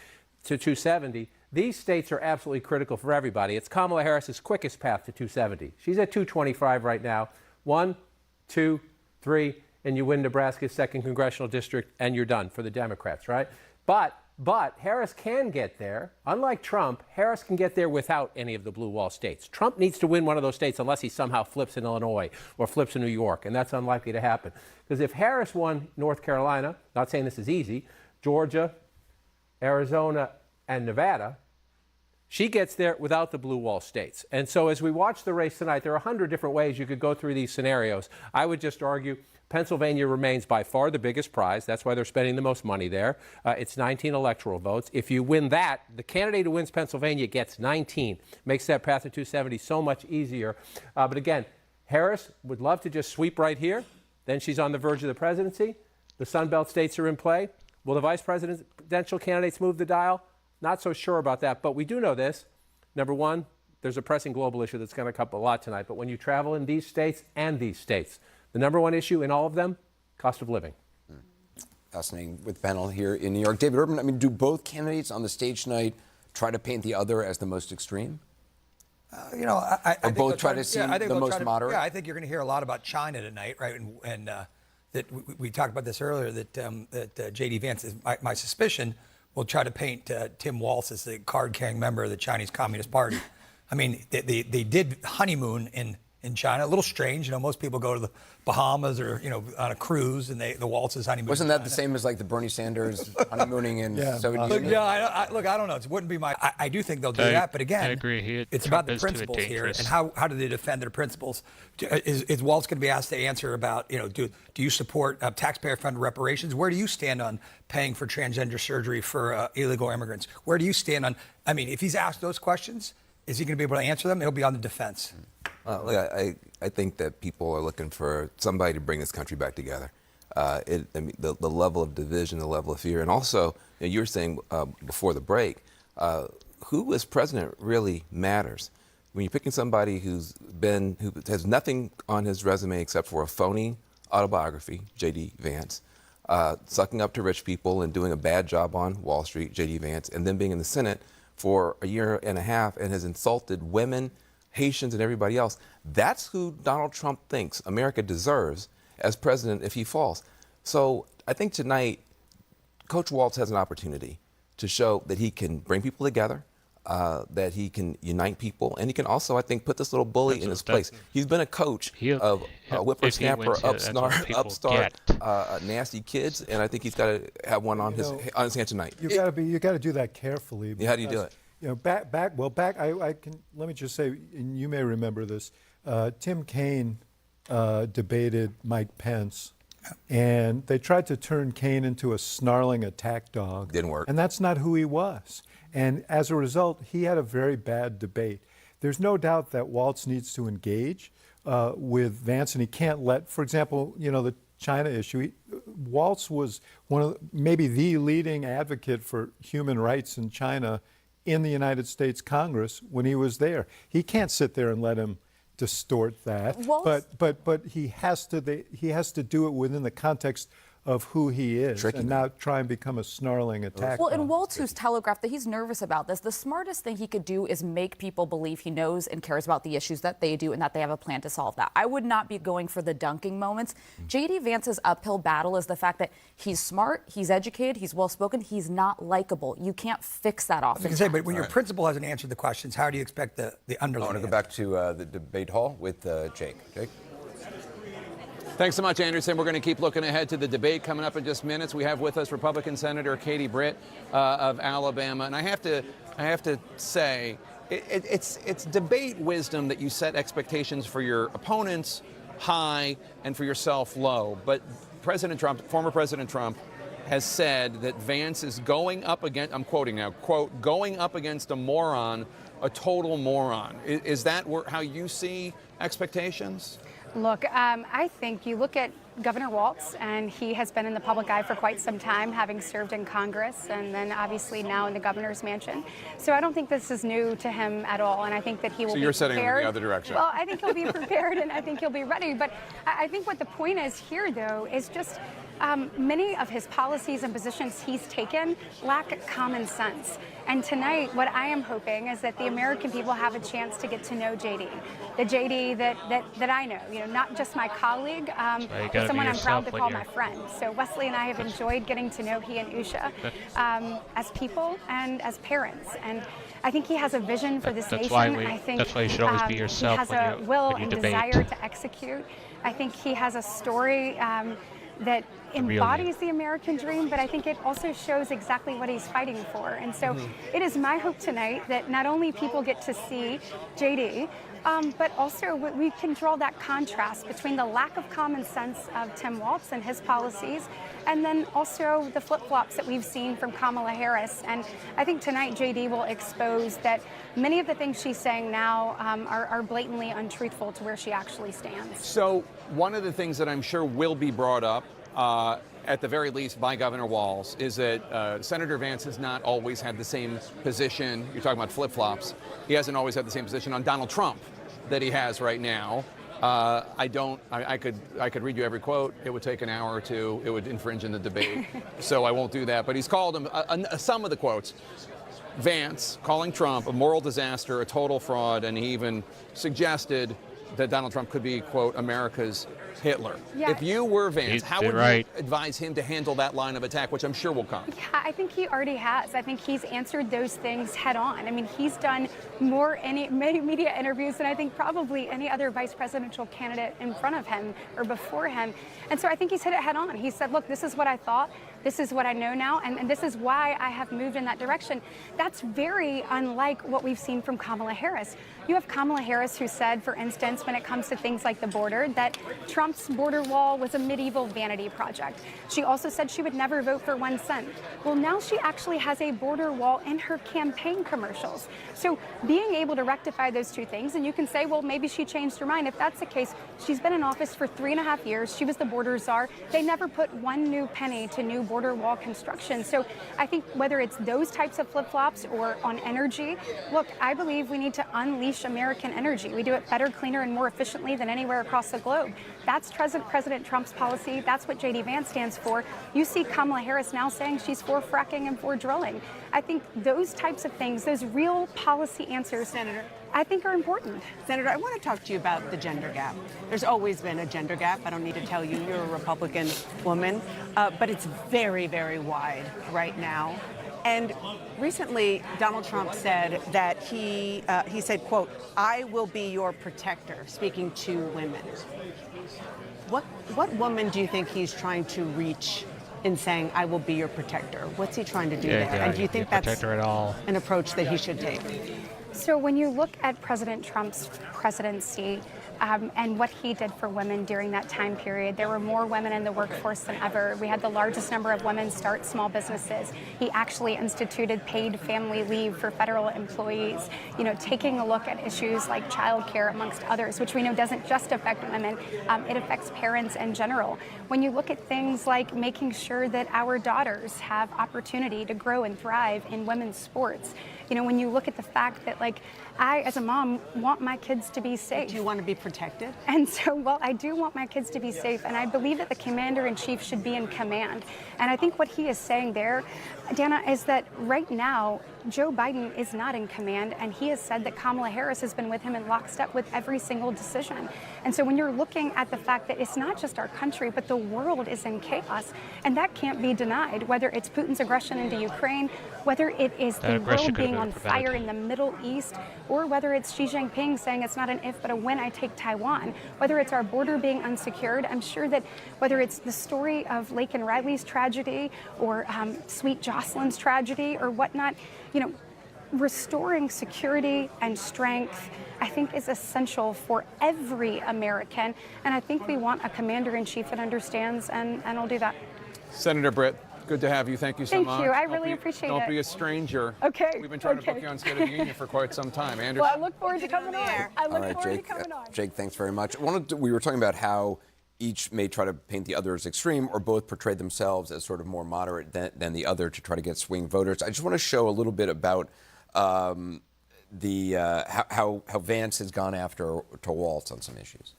to 270? These states are absolutely critical for everybody. It's Kamala Harris's quickest path to 270. She's at 225 right now. 1, 2, 3, and you win Nebraska's 2nd congressional district, and you're done for the Democrats, right? But Harris can get there. Unlike Trump, Harris can get there without any of the blue wall states. Trump needs to win one of those states unless he somehow flips in Illinois or flips in New York, and that's unlikely to happen. Because if Harris won North Carolina, not saying this is easy, Georgia, Arizona, and Nevada, she gets there without the blue wall states. And so as we watch the race tonight, there are 100 different ways you could go through these scenarios. I would just argue Pennsylvania remains by far the biggest prize. That's why they're spending the most money there. It's 19 electoral votes. If you win that, the candidate who wins Pennsylvania gets 19. Makes that path to 270 so much easier. But again, Harris would love to just sweep right here. Then she's on the verge of the presidency. The Sun Belt states are in play. Will the vice presidential candidates move the dial? Not so sure about that, but we do know this. Number one, there's a pressing global issue that's going to come up a lot tonight. But when you travel in these states and these states, the number one issue in all of them, cost of living. Fascinating with the panel here in New York. David Urban, I mean, do both candidates on the stage tonight try to paint the other as the most extreme? I think both try to seem the most moderate? Yeah, I think you're going to hear a lot about China tonight, right? And that we talked about this earlier, that J.D. Vance, is my suspicion, will try to paint Tim Walz as the card-carrying member of the Chinese Communist Party. I mean, they did honeymoon in China. A little strange, most people go to the Bahamas or on a cruise, and the Waltz's honeymoon. Wasn't that the same as like the Bernie Sanders honeymooning in Soviet Union? Look, I don't know. It wouldn't be my. I do think they'll do that, but again, I agree. It's about the principles here and how do they defend their principles? Is Walz going to be asked to answer about do you support taxpayer-funded reparations? Where do you stand on paying for transgender surgery for illegal immigrants? Where do you stand on? I mean, if he's asked those questions, is he going to be able to answer them? He'll be on the defense. Look, I think that people are looking for somebody to bring this country back together. The level of division, the level of fear, and also you were saying before the break, who as president really matters. When you're picking somebody who has nothing on his resume except for a phony autobiography, J.D. Vance, sucking up to rich people and doing a bad job on Wall Street, J.D. Vance, and then being in the Senate for a year and a half and has insulted women, Haitians, and everybody else. That's who Donald Trump thinks America deserves as president if he falls. So I think tonight, Coach Walz has an opportunity to show that he can bring people together, that he can unite people, and he can also, I think, put this little bully in his place. He's been a coach of whippersnapper, upstart, nasty kids, and I think he's got to have one on his hand tonight. You got to do that carefully. How do you do it? Let me just say, and you may remember this, Tim Kaine debated Mike Pence, and they tried to turn Kaine into a snarling attack dog. Didn't work. And that's not who he was. And as a result, he had a very bad debate. There's no doubt that Walz needs to engage with Vance, and he can't let, for example, the China issue. Walz was maybe the leading advocate for human rights in China in the United States Congress when he was there. He can't sit there and let him distort that. But he has to do it within the context of who he is and not try and become a snarling attack. Well, and Walz, who's telegraphed that he's nervous about this, the smartest thing he could do is make people believe he knows and cares about the issues that they do and that they have a plan to solve that. I would not be going for the dunking moments. J.D. Vance's uphill battle is the fact that he's smart, he's educated, he's well-spoken, he's not likable. You can't fix that off. I was going to say, but when your principal hasn't answered the questions, how do you expect the underlying? I want to go back to the debate hall with Jake. Jake? Thanks so much, Anderson. We're going to keep looking ahead to the debate coming up in just minutes. We have with us Republican Senator Katie Britt of Alabama. And I have to say, it's debate wisdom that you set expectations for your opponents high and for yourself low. But President Trump, former President Trump, has said that Vance is going up against, I'm quoting now, quote, going up against a moron, a total moron. Is that how you see expectations? Look, I think you look at Governor Walz, and he has been in the public eye for quite some time, having served in Congress and then obviously now in the governor's mansion. So I don't think this is new to him at all, and I think that he will be prepared. So you're setting him in the other direction. Well, I think he'll be prepared, and I think he'll be ready. But I think what the point is here, though, is just many of his policies and positions he's taken lack common sense. And tonight, what I am hoping is that the American people have a chance to get to know JD, the JD that I know, not just my colleague, but someone I'm proud to call my friend. So Wesley and I have enjoyed getting to know he and Usha as people and as parents. And I think he has a vision for this nation. I think that's why you should always be yourself. He has a will and debate. desire to execute. I think he has a story that embodies the American dream, but I think it also shows exactly what he's fighting for. And so it is my hope tonight that not only people get to see JD, but also we can draw that contrast between the lack of common sense of Tim Walz and his policies, and then also the flip-flops that we've seen from Kamala Harris. And I think tonight JD will expose that many of the things she's saying now are blatantly untruthful to where she actually stands. So one of the things that I'm sure will be brought up, at the very least by Governor Walz, is that Senator Vance has not always had the same position. You're talking about flip-flops. He hasn't always had the same position on Donald Trump that he has right now. I could read you every quote. It would take an hour or two. It would infringe in the debate. So I won't do that. But he's called him, some of the quotes, Vance calling Trump a moral disaster, a total fraud, and he even suggested that Donald Trump could be, quote, America's Hitler. Yeah. If you were Vance, how would you advise him to handle that line of attack, which I'm sure will come? Yeah, I think he already has. I think he's answered those things head on. I mean, he's done more media interviews than I think probably any other vice presidential candidate in front of him or before him. And so I think he's hit it head on. He said, look, this is what I thought. This is what I know now, and this is why I have moved in that direction. That's very unlike what we've seen from Kamala Harris. You have Kamala Harris who said, for instance, when it comes to things like the border, that Trump's border wall was a medieval vanity project. She also said she would never vote for 1 cent. Well, now she actually has a border wall in her campaign commercials. So being able to rectify those two things, and you can say, well, maybe she changed her mind. If that's the case, she's been in office for 3.5 years. She was the border czar. They never put one new penny to new border wall construction. So I think whether it's those types of flip-flops or on energy, look, I believe we need to unleash American energy. We do it better, cleaner, and more efficiently than anywhere across the globe. That's President Trump's policy. That's what JD Vance stands for. You see Kamala Harris now saying she's for fracking and for drilling. I think those types of things, those real policy answers, Senator, I think are important. Senator, I want to talk to you about the gender gap. There's always been a gender gap. I don't need to tell you, you're a Republican woman, but it's very, very wide right now. And recently, Donald Trump said that he said, quote, I will be your protector, speaking to women. What woman do you think he's trying to reach in saying, I will be your protector? What's he trying to do there? And do you think that's an approach that he should take? So when you look at President Trump's presidency and what he did for women during that time period, there were more women in the workforce than ever. We had the largest number of women start small businesses. He actually instituted paid family leave for federal employees, taking a look at issues like childcare, amongst others, which we know doesn't just affect women, it affects parents in general. When you look at things like making sure that our daughters have opportunity to grow and thrive in women's sports, when you look at the fact that, I, as a mom, want my kids to be safe. Do you want to be protected? And so, well, I do want my kids to be safe, and I believe that the commander-in-chief should be in command. And I think what he is saying there, Dana, is that right now, Joe Biden is not in command, and he has said that Kamala Harris has been with him in lockstep with every single decision. And so when you're looking at the fact that it's not just our country, but the world is in chaos, and that can't be denied, whether it's Putin's aggression into Ukraine, whether it is the world being on fire in the Middle East, or whether it's Xi Jinping saying it's not an if but a when I take Taiwan, whether it's our border being unsecured. I'm sure that whether it's the story of Lake and Riley's tragedy or Sweet Jocelyn's tragedy or whatnot, restoring security and strength, I think, is essential for every American. And I think we want a commander-in-chief that understands, and will do that. Senator Britt, good to have you. Thank you so much. Thank you. I really appreciate it. Don't be a stranger. Okay. We've been trying to book you on State of the Union for quite some time. Anderson. Well, I look forward to coming on. I look forward to coming on. Jake, thanks very much. We were talking about how each may try to paint the other as extreme, or both portray themselves as sort of more moderate than the other to try to get swing voters. I just want to show a little bit about how Vance has gone after to Walz on some issues.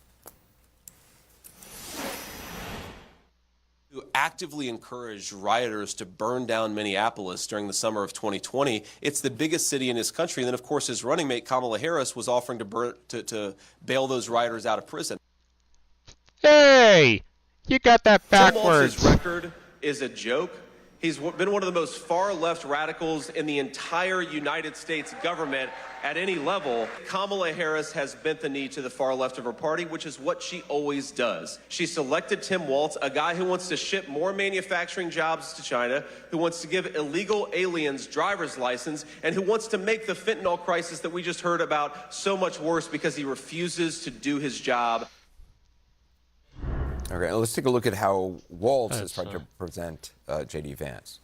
Who actively encouraged rioters to burn down Minneapolis during the summer of 2020. It's the biggest city in his country. And then, of course, his running mate, Kamala Harris, was offering to bail those rioters out of prison. Hey, you got that backwards. Tim Walz's record is a joke. He's been one of the most far-left radicals in the entire United States government at any level. Kamala Harris has bent the knee to the far left of her party, which is what she always does. She selected Tim Walz, a guy who wants to ship more manufacturing jobs to China, who wants to give illegal aliens driver's license, and who wants to make the fentanyl crisis that we just heard about so much worse because he refuses to do his job. Okay, let's take a look at how Walz has tried to present J.D. Vance.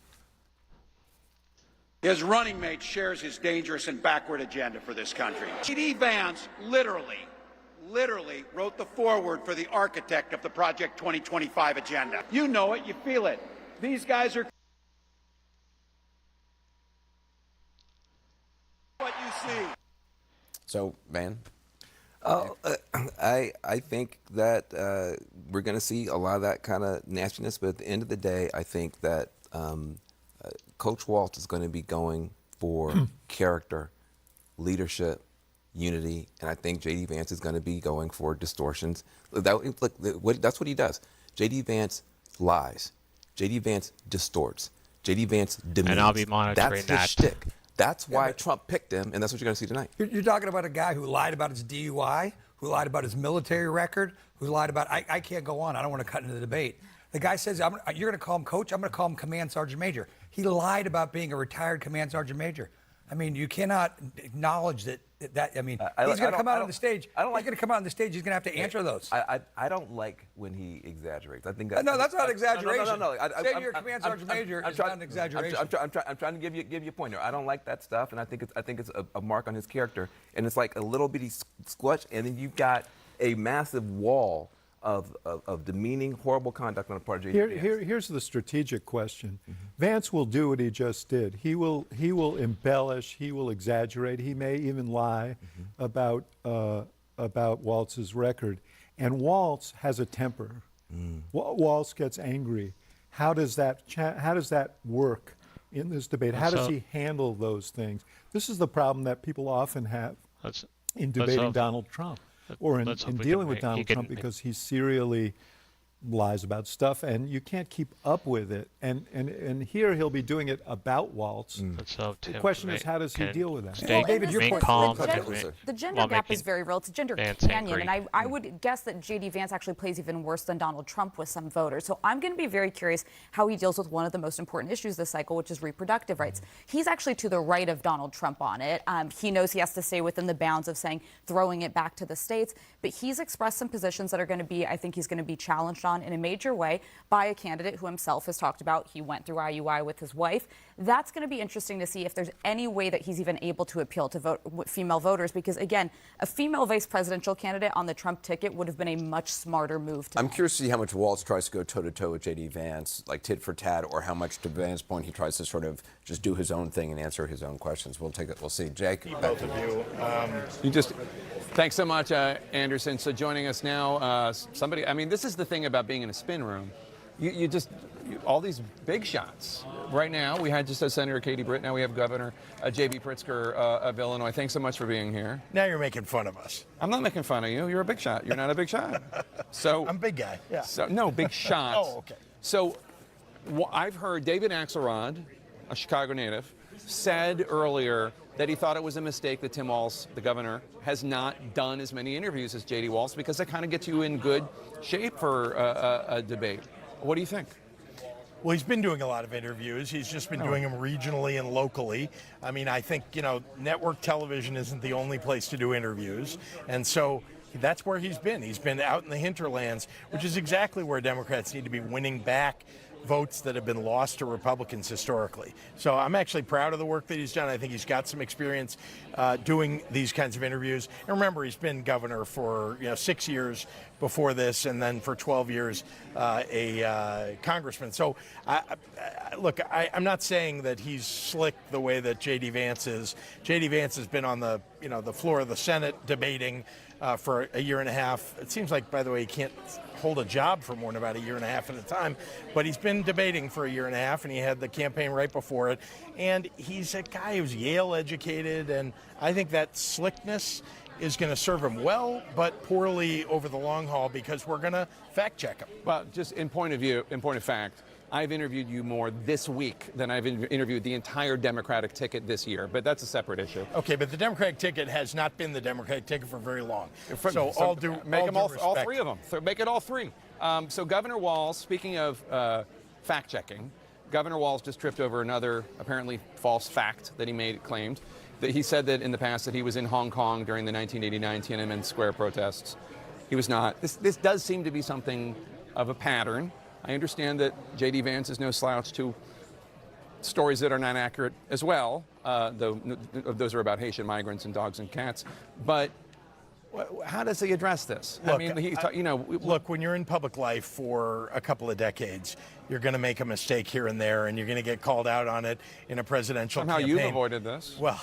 His running mate shares his dangerous and backward agenda for this country. J.D. Vance literally wrote the foreword for the architect of the Project 2025 agenda. You know it, you feel it. These guys are what you see. So, Van? I think that we're going to see a lot of that kind of nastiness, but at the end of the day, I think that Coach Walz is going to be going for character, leadership, unity, and I think J.D. Vance is going to be going for distortions. That's what he does. J.D. Vance lies. J.D. Vance distorts. J.D. Vance demeans. And I'll be monitoring that's his shtick. That's why Trump picked him, and that's what you're going to see tonight. You're talking about a guy who lied about his DUI, who lied about his military record, who lied about, I can't go on, I don't want to cut into the debate. The guy says, you're going to call him coach, I'm going to call him command sergeant major. He lied about being a retired command sergeant major. I mean, you cannot acknowledge that. He's going to come out on the stage. He's going to come out on the stage. He's going to have to answer those. I don't like when he exaggerates. I think that's, no, that's not exaggeration. No. Saying you're a command sergeant major is not an exaggeration. I'm trying to give you a point here. I don't like that stuff, and I think it's a mark on his character. And it's like a little bitty squelch, and then you've got a massive wall of demeaning, horrible conduct on the part of J.D. Vance. Here's the strategic question. Vance will do what he just did. He will embellish. He will exaggerate. He may even lie about Walz's record. And Walz has a temper. Walz gets angry. How does that work in this debate? How does he handle those things? This is the problem that people often have in debating Donald Trump. Or in dealing with Donald Trump, because he serially lies about stuff, and you can't keep up with it. And here he'll be doing it about Walz. The question is, how does he deal with that? Well, David, your point. The gender gap is very real. It's a gender canyon, and I would guess that J.D. Vance actually plays even worse than Donald Trump with some voters. So I'm going to be very curious how he deals with one of the most important issues this cycle, which is reproductive rights. He's actually to the right of Donald Trump on it. He knows he has to stay within the bounds of saying throwing it back to the states, but he's expressed some positions that are going to be, I think he's going to be challenged on in a major way by a candidate who himself has talked about he went through IUI with his wife. That's going to be interesting to see if there's any way that he's even able to appeal to female voters, because again, a female vice presidential candidate on the Trump ticket would have been a much smarter move to I'm curious to see how much Walz tries to go toe-to-toe with J.D. Vance, like tit for tat, or how much, to Vance's point, he tries to sort of just do his own thing and answer his own questions. We'll take it. We'll see. Jake? Both of you. Thanks so much, Anderson. So joining us now, I mean, this is the thing about being in a spin room. All these big shots. Right now, we had just Senator Katie Britt. Now we have Governor J.B. Pritzker of Illinois. Thanks so much for being here. Now you're making fun of us. I'm not making fun of you. You're a big shot. You're not a big shot. So I'm a big guy. Yeah. So no big shots. Oh, okay. So I've heard David Axelrod, a Chicago native, said earlier that he thought it was a mistake that Tim Walz, the governor, has not done as many interviews as J.D. Walz, because that kind of gets you in good shape for a debate. What do you think? Well, he's been doing a lot of interviews. He's just been doing them regionally and locally. I mean, I think, network television isn't the only place to do interviews. And so that's where he's been. He's been out in the hinterlands, which is exactly where Democrats need to be winning back votes that have been lost to Republicans historically. So I'm actually proud of the work that he's done. I think he's got some experience doing these kinds of interviews. And remember, he's been governor for 6 years before this, and then for 12 years a congressman. So I'm not saying that he's slick the way that J.D. Vance is. J.D. Vance has been on the the floor of the Senate debating for a year and a half. It seems like, by the way, he can't hold a job for more than about a year and a half at a time, but he's been debating for a year and a half, and he had the campaign right before it. And he's a guy who's Yale educated, and I think that slickness is going to serve him well, but poorly over the long haul, because we're going to fact check him. Well, just in point of fact, I've interviewed you more this week than I've interviewed the entire Democratic ticket this year, but that's a separate issue. Okay, but the Democratic ticket has not been the Democratic ticket for very long. So make them all three of them. Make it all three. So Governor Walz, speaking of fact-checking, Governor Walz just tripped over another apparently false fact that he claimed. That he said that in the past that he was in Hong Kong during the 1989 Tiananmen Square protests. He was not. This does seem to be something of a pattern. I understand that J.D. Vance is no slouch to stories that are not accurate as well, though those are about Haitian migrants and dogs and cats. But how does he address this? Look, I mean, look, when you're in public life for a couple of decades, you're going to make a mistake here and there, and you're going to get called out on it in a presidential campaign. Somehow you've avoided this. Well,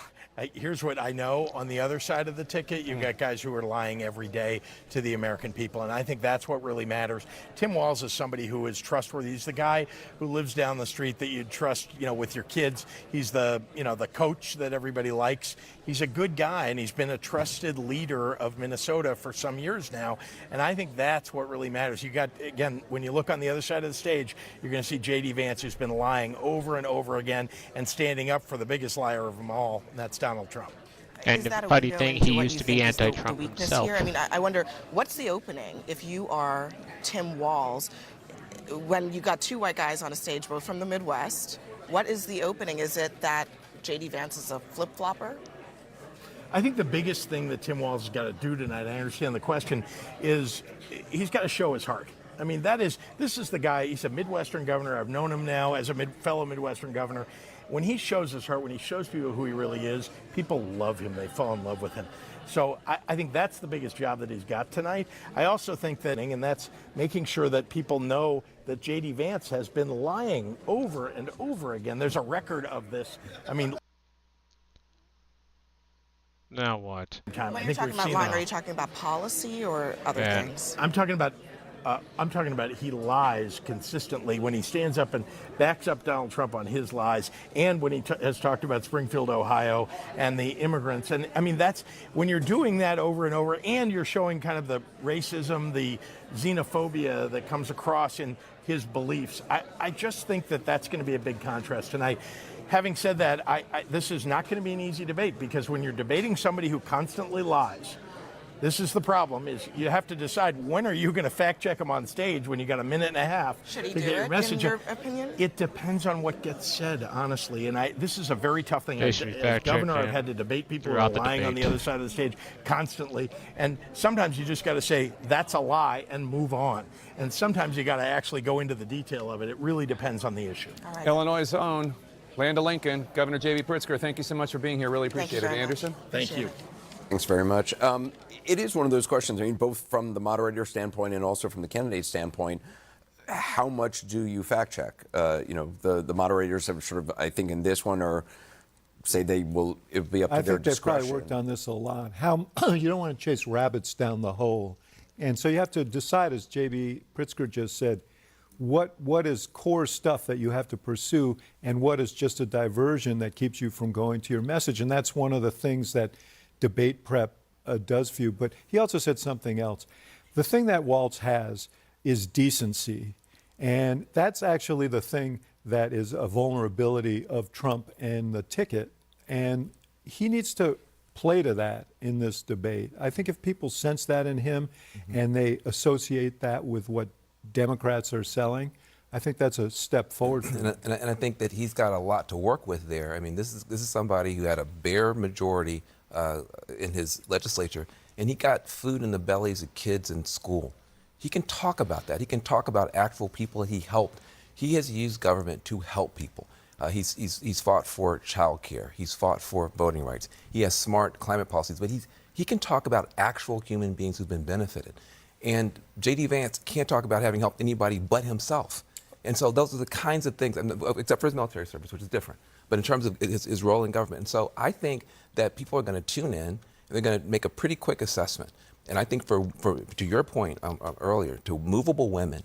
here's what I know. On the other side of the ticket, you've got guys who are lying every day to the American people, and I think that's what really matters. Tim Walz is somebody who is trustworthy. He's the guy who lives down the street that you'd trust, with your kids. He's the coach that everybody likes. He's a good guy, and he's been a trusted leader of Minnesota for some years now, and I think that's what really matters. You got, again, when you look on the other side of the stage, you're going to see J.D. Vance, who's been lying over and over again and standing up for the biggest liar of them all, and that's Donald Trump. And the funny thing, he used to be anti-Trump himself. Here? I mean, I wonder, what's the opening if you are Tim Walz, when you got two white guys on a stage, both from the Midwest? What is the opening? Is it that J.D. Vance is a flip-flopper? I think the biggest thing that Tim Walz has got to do tonight, I understand the question, is he's got to show his heart. I mean, this is the guy, he's a Midwestern governor. I've known him now as a fellow Midwestern governor. When he shows his heart, when he shows people who he really is, people love him. They fall in love with him. So I think that's the biggest job that he's got tonight. I also think that, and that's making sure that people know that J.D. Vance has been lying over and over again. There's a record of this. I mean, now what? When you're talking about lying, are you talking about policy or other things? I'm talking about he lies consistently when he stands up and backs up Donald Trump on his lies, and when he has talked about Springfield, Ohio, and the immigrants. And I mean, that's when you're doing that over and over, and you're showing kind of the racism, the xenophobia that comes across in his beliefs. I just think that that's going to be a big contrast tonight. Having said that, this is not going to be an easy debate, because when you're debating somebody who constantly lies, this is the problem, is you have to decide, when are you going to fact check him on stage when you got a minute and a half Should he to do get your it, message? in your opinion? It depends on what gets said, honestly. And this is a very tough thing. As governor, I've had to debate people who are lying on the other side of the stage constantly. And sometimes you just got to say, that's a lie, and move on. And sometimes you got to actually go into the detail of it. It really depends on the issue. Right. Illinois' own Land of Lincoln, Governor J.B. Pritzker, thank you so much for being here. Really appreciate it. Anderson? Thank you. Thanks very much. It is one of those questions, I mean, both from the moderator standpoint and also from the candidate standpoint, how much do you fact check? The moderators have sort of, I think in this one, or say it'll be up to their discretion. I think they've probably worked on this a lot. You don't want to chase rabbits down the hole. And so you have to decide, as J.B. Pritzker just said, what is core stuff that you have to pursue, and what is just a diversion that keeps you from going to your message. And that's one of the things that debate prep does for you. But he also said something else. The thing that Walz has is decency. And that's actually the thing that is a vulnerability of Trump and the ticket. And he needs to play to that in this debate. I think if people sense that in him and they associate that with what Democrats are selling, I think that's a step forward for him. And I think that he's got a lot to work with there. I mean, this is somebody who had a bare majority in his legislature, and he got food in the bellies of kids in school. He can talk about that. He can talk about actual people he helped. He has used government to help people. He's fought for child care. He's fought for voting rights. He has smart climate policies, but he can talk about actual human beings who've been benefited. And J.D. Vance can't talk about having helped anybody but himself. And so those are the kinds of things, except for his military service, which is different, but in terms of his role in government. And so I think that people are going to tune in, They're going to make a pretty quick assessment. And I think to your point earlier, to movable women,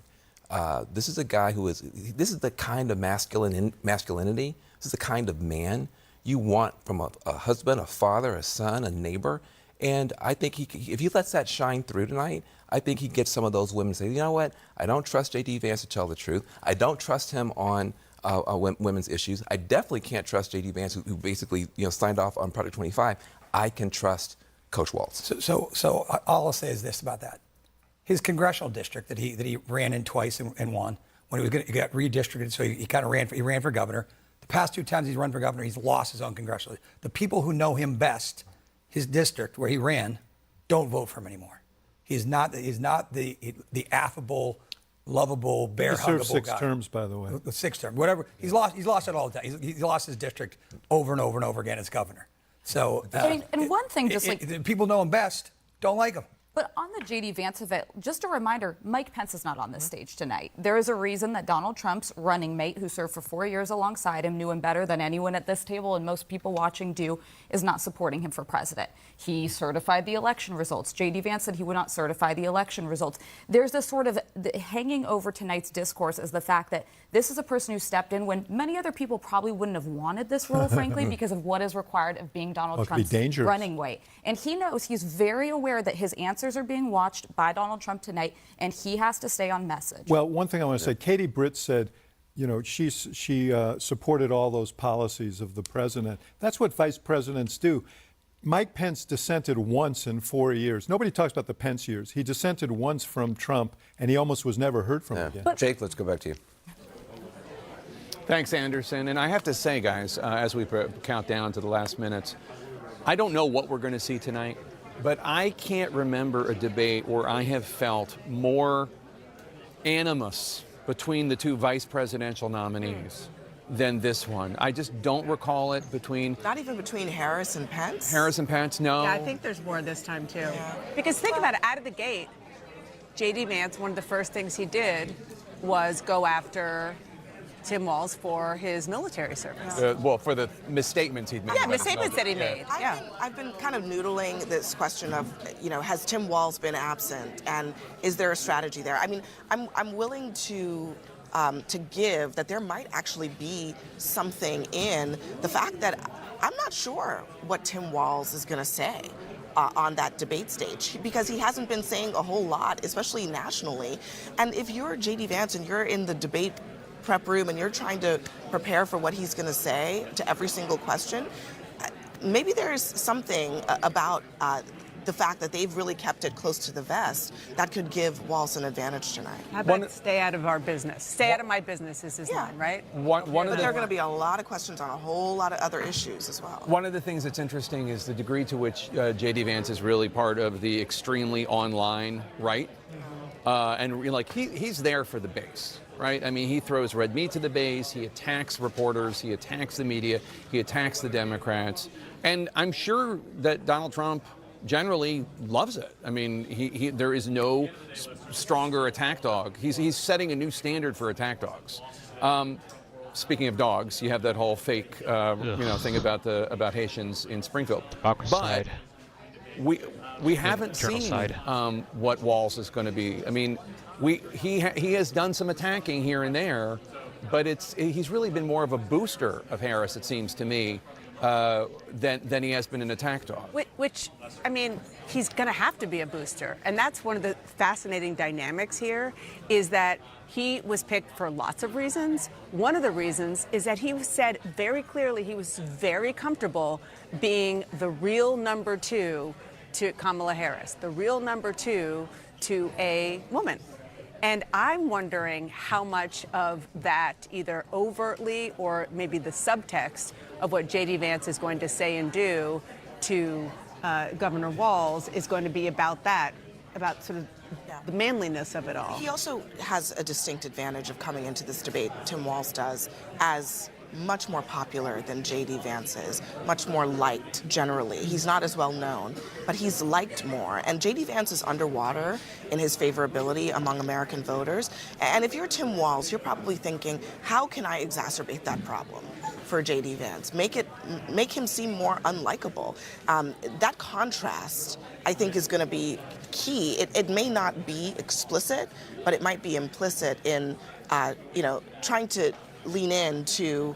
this is a guy this is the kind of masculinity, this is the kind of man you want from a husband, a father, a son, a neighbor. And I think if he lets that shine through tonight, I think he gets some of those women to say, you know what, I don't trust J.D. Vance to tell the truth. I don't trust him on women's issues. I definitely can't trust J.D. Vance, who basically signed off on Project 25. I can trust Coach Walz. So all I'll say is this about that. His congressional district that he ran in twice and won, when he got redistricted, so he kind of ran for governor. The past 2 times he's run for governor, he's lost his own congressional. The people who know him best, his district where he ran, don't vote for him anymore. He's not the affable, lovable, bear huggable guy. He served 6 terms, by the way. 6 terms, whatever. He's lost it all the time. He's lost his district over and over and over again as governor. So, and one thing, people know him best, don't like him. But on the J.D. Vance event, just a reminder, Mike Pence is not on this stage tonight. There is a reason that Donald Trump's running mate, who served for 4 years alongside him, knew him better than anyone at this table and most people watching do, is not supporting him for president. He certified the election results. J.D. Vance said he would not certify the election results. There's this sort of hanging over tonight's discourse as the fact that this is a person who stepped in when many other people probably wouldn't have wanted this role, frankly, because of what is required of being Donald Trump's running mate. And he knows, he's very aware that his answers are being watched by Donald Trump tonight, and he has to stay on message. Well, one thing I want to say, Katie Britt said, she supported all those policies of the president. That's what vice presidents do. Mike Pence dissented once in 4 years. Nobody talks about the Pence years. He dissented once from Trump, and he almost was never heard from again. Jake, let's go back to you. Thanks, Anderson. And I have to say, guys, as we count down to the last minutes, I don't know what we're going to see tonight, but I can't remember a debate where I have felt more animus between the 2 vice presidential nominees than this one. I just don't recall it between... Not even between Harris and Pence? Harris and Pence, no. Yeah, I think there's more this time, too. Yeah. Because think about it, out of the gate, J.D. Vance, one of the first things he did was go after Tim Walz for his military service. Well, for the misstatements he'd made. Yeah, misstatements that he made. I've been kind of noodling this question of, has Tim Walz been absent, and is there a strategy there? I mean, I'm willing to give that there might actually be something in the fact that I'm not sure what Tim Walz is going to say on that debate stage, because he hasn't been saying a whole lot, especially nationally. And if you're J.D. Vance and you're in the debate prep room and you're trying to prepare for what he's going to say to every single question, maybe there's something about the fact that they've really kept it close to the vest that could give Walz an advantage tonight. How about stay out of our business? Stay out of my business is his line, right? But there are going to be a lot of questions on a whole lot of other issues as well. One of the things that's interesting is the degree to which J.D. Vance is really part of the extremely online right. And he's there for the base. Right? I mean, he throws red meat to the base, he attacks reporters, he attacks the media, he attacks the Democrats. And I'm sure that Donald Trump generally loves it. I mean, there is no stronger attack dog. He's setting a new standard for attack dogs. Speaking of dogs, you have that whole fake thing about Haitians in Springfield. But we haven't seen what Walz is going to be. I mean, he has done some attacking here and there, but he's really been more of a booster of Harris, it seems to me, than he has been an attack dog. Which, I mean, he's going to have to be a booster. And that's one of the fascinating dynamics here, is that he was picked for lots of reasons. One of the reasons is that he said very clearly he was very comfortable being the real number 2 to Kamala Harris, the real number 2 to a woman. And I'm wondering how much of that, either overtly or maybe the subtext of what J.D. Vance is going to say and do to Governor Walz is going to be about that, about sort of the manliness of it all. He also has a distinct advantage of coming into this debate, Tim Walz does, as much more popular than J.D. Vance is, much more liked generally. He's not as well known, but he's liked more. And J.D. Vance is underwater in his favorability among American voters. And if you're Tim Walz, you're probably thinking, how can I exacerbate that problem? for J.D. Vance. Make him seem more unlikable. That contrast, I think, is going to be key. It may not be explicit, but it might be implicit in, trying to lean into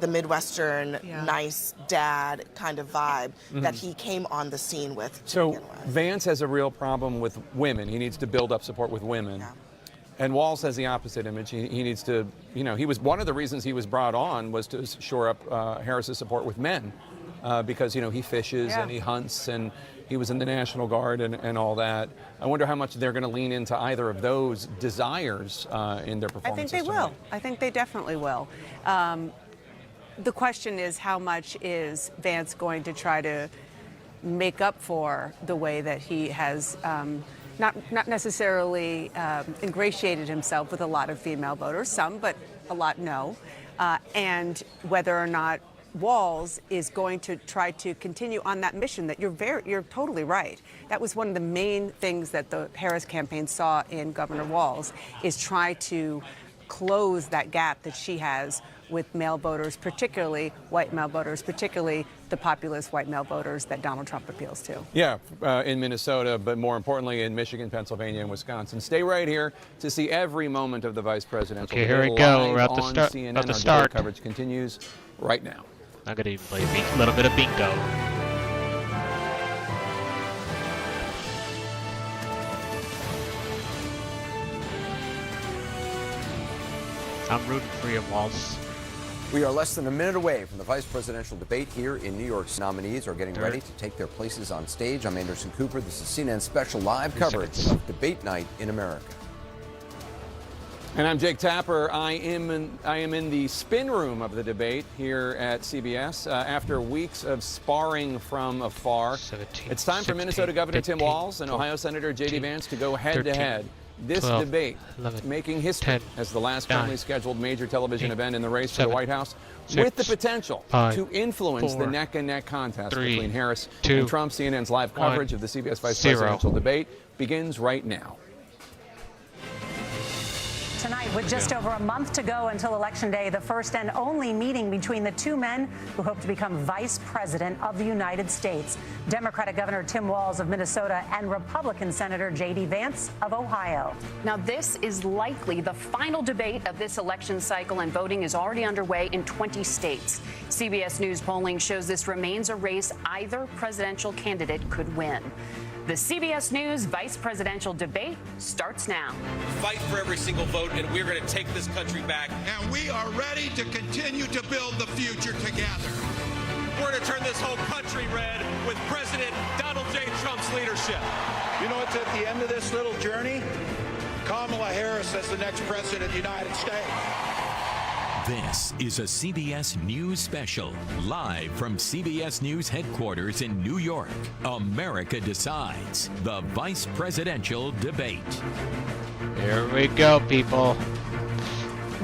the Midwestern, nice dad kind of vibe that he came on the scene with. So Vance has a real problem with women. He needs to build up support with women. Yeah. And Walz has the opposite image. He needs to, he was one of the reasons he was brought on was to shore up Harris's support with men because, he fishes and he hunts and he was in the National Guard and all that. I wonder how much they're going to lean into either of those desires in their performances. I think they will. I think they definitely will. The question is, how much is Vance going to try to make up for the way that he has not necessarily ingratiated himself with a lot of female voters, some, but a lot no, and whether or not Walz is going to try to continue on that mission that you're totally right. That was one of the main things that the Harris campaign saw in Governor Walz, is try to close that gap that she has with male voters, particularly white male voters, particularly the populist white male voters that Donald Trump appeals to. Yeah, in Minnesota, but more importantly in Michigan, Pennsylvania, and Wisconsin. Stay right here to see every moment of the vice presidential debate. Okay, here we go. We're at the start. CNN. About to Our start. coverage continues right now. I'm gonna even play a little bit of bingo. I'm rooting for you, Walz. We are less than a minute away from the vice presidential debate here in New York. Nominees are getting ready to take their places on stage. I'm Anderson Cooper. This is CNN's special live coverage of Debate Night in America. And I'm Jake Tapper. I am in the spin room of the debate here at CBS. After weeks of sparring from afar, it's time for Minnesota Governor Tim Walz and Ohio Senator J.D. Vance to go head-to-head. This 12, debate 11, making history 10, as the last 9, currently scheduled major television 8, event in the race 7, for the White House, 6, with the potential 5, to influence 4, the neck-and-neck contest 3, between Harris 2, and Trump. CNN's live 1, coverage of the CBS vice 0. presidential debate begins right now. Tonight, with just over a month to go until Election Day, the first and only meeting between the two men who hope to become vice president of the United States, Democratic Governor Tim Walz of Minnesota and Republican Senator J.D. Vance of Ohio. Now, this is likely the final debate of this election cycle, and voting is already underway in 20 states. CBS News polling shows this remains a race either presidential candidate could win. The CBS News vice presidential debate starts now. Fight for every single vote, and we're going to take this country back. And we are ready to continue to build the future together. We're going to turn this whole country red with President Donald J. Trump's leadership. You know what's at the end of this little journey? Kamala Harris as the next president of the United States. This is a CBS News special, live from CBS News headquarters in New York. America Decides, the vice presidential debate. Here we go, people.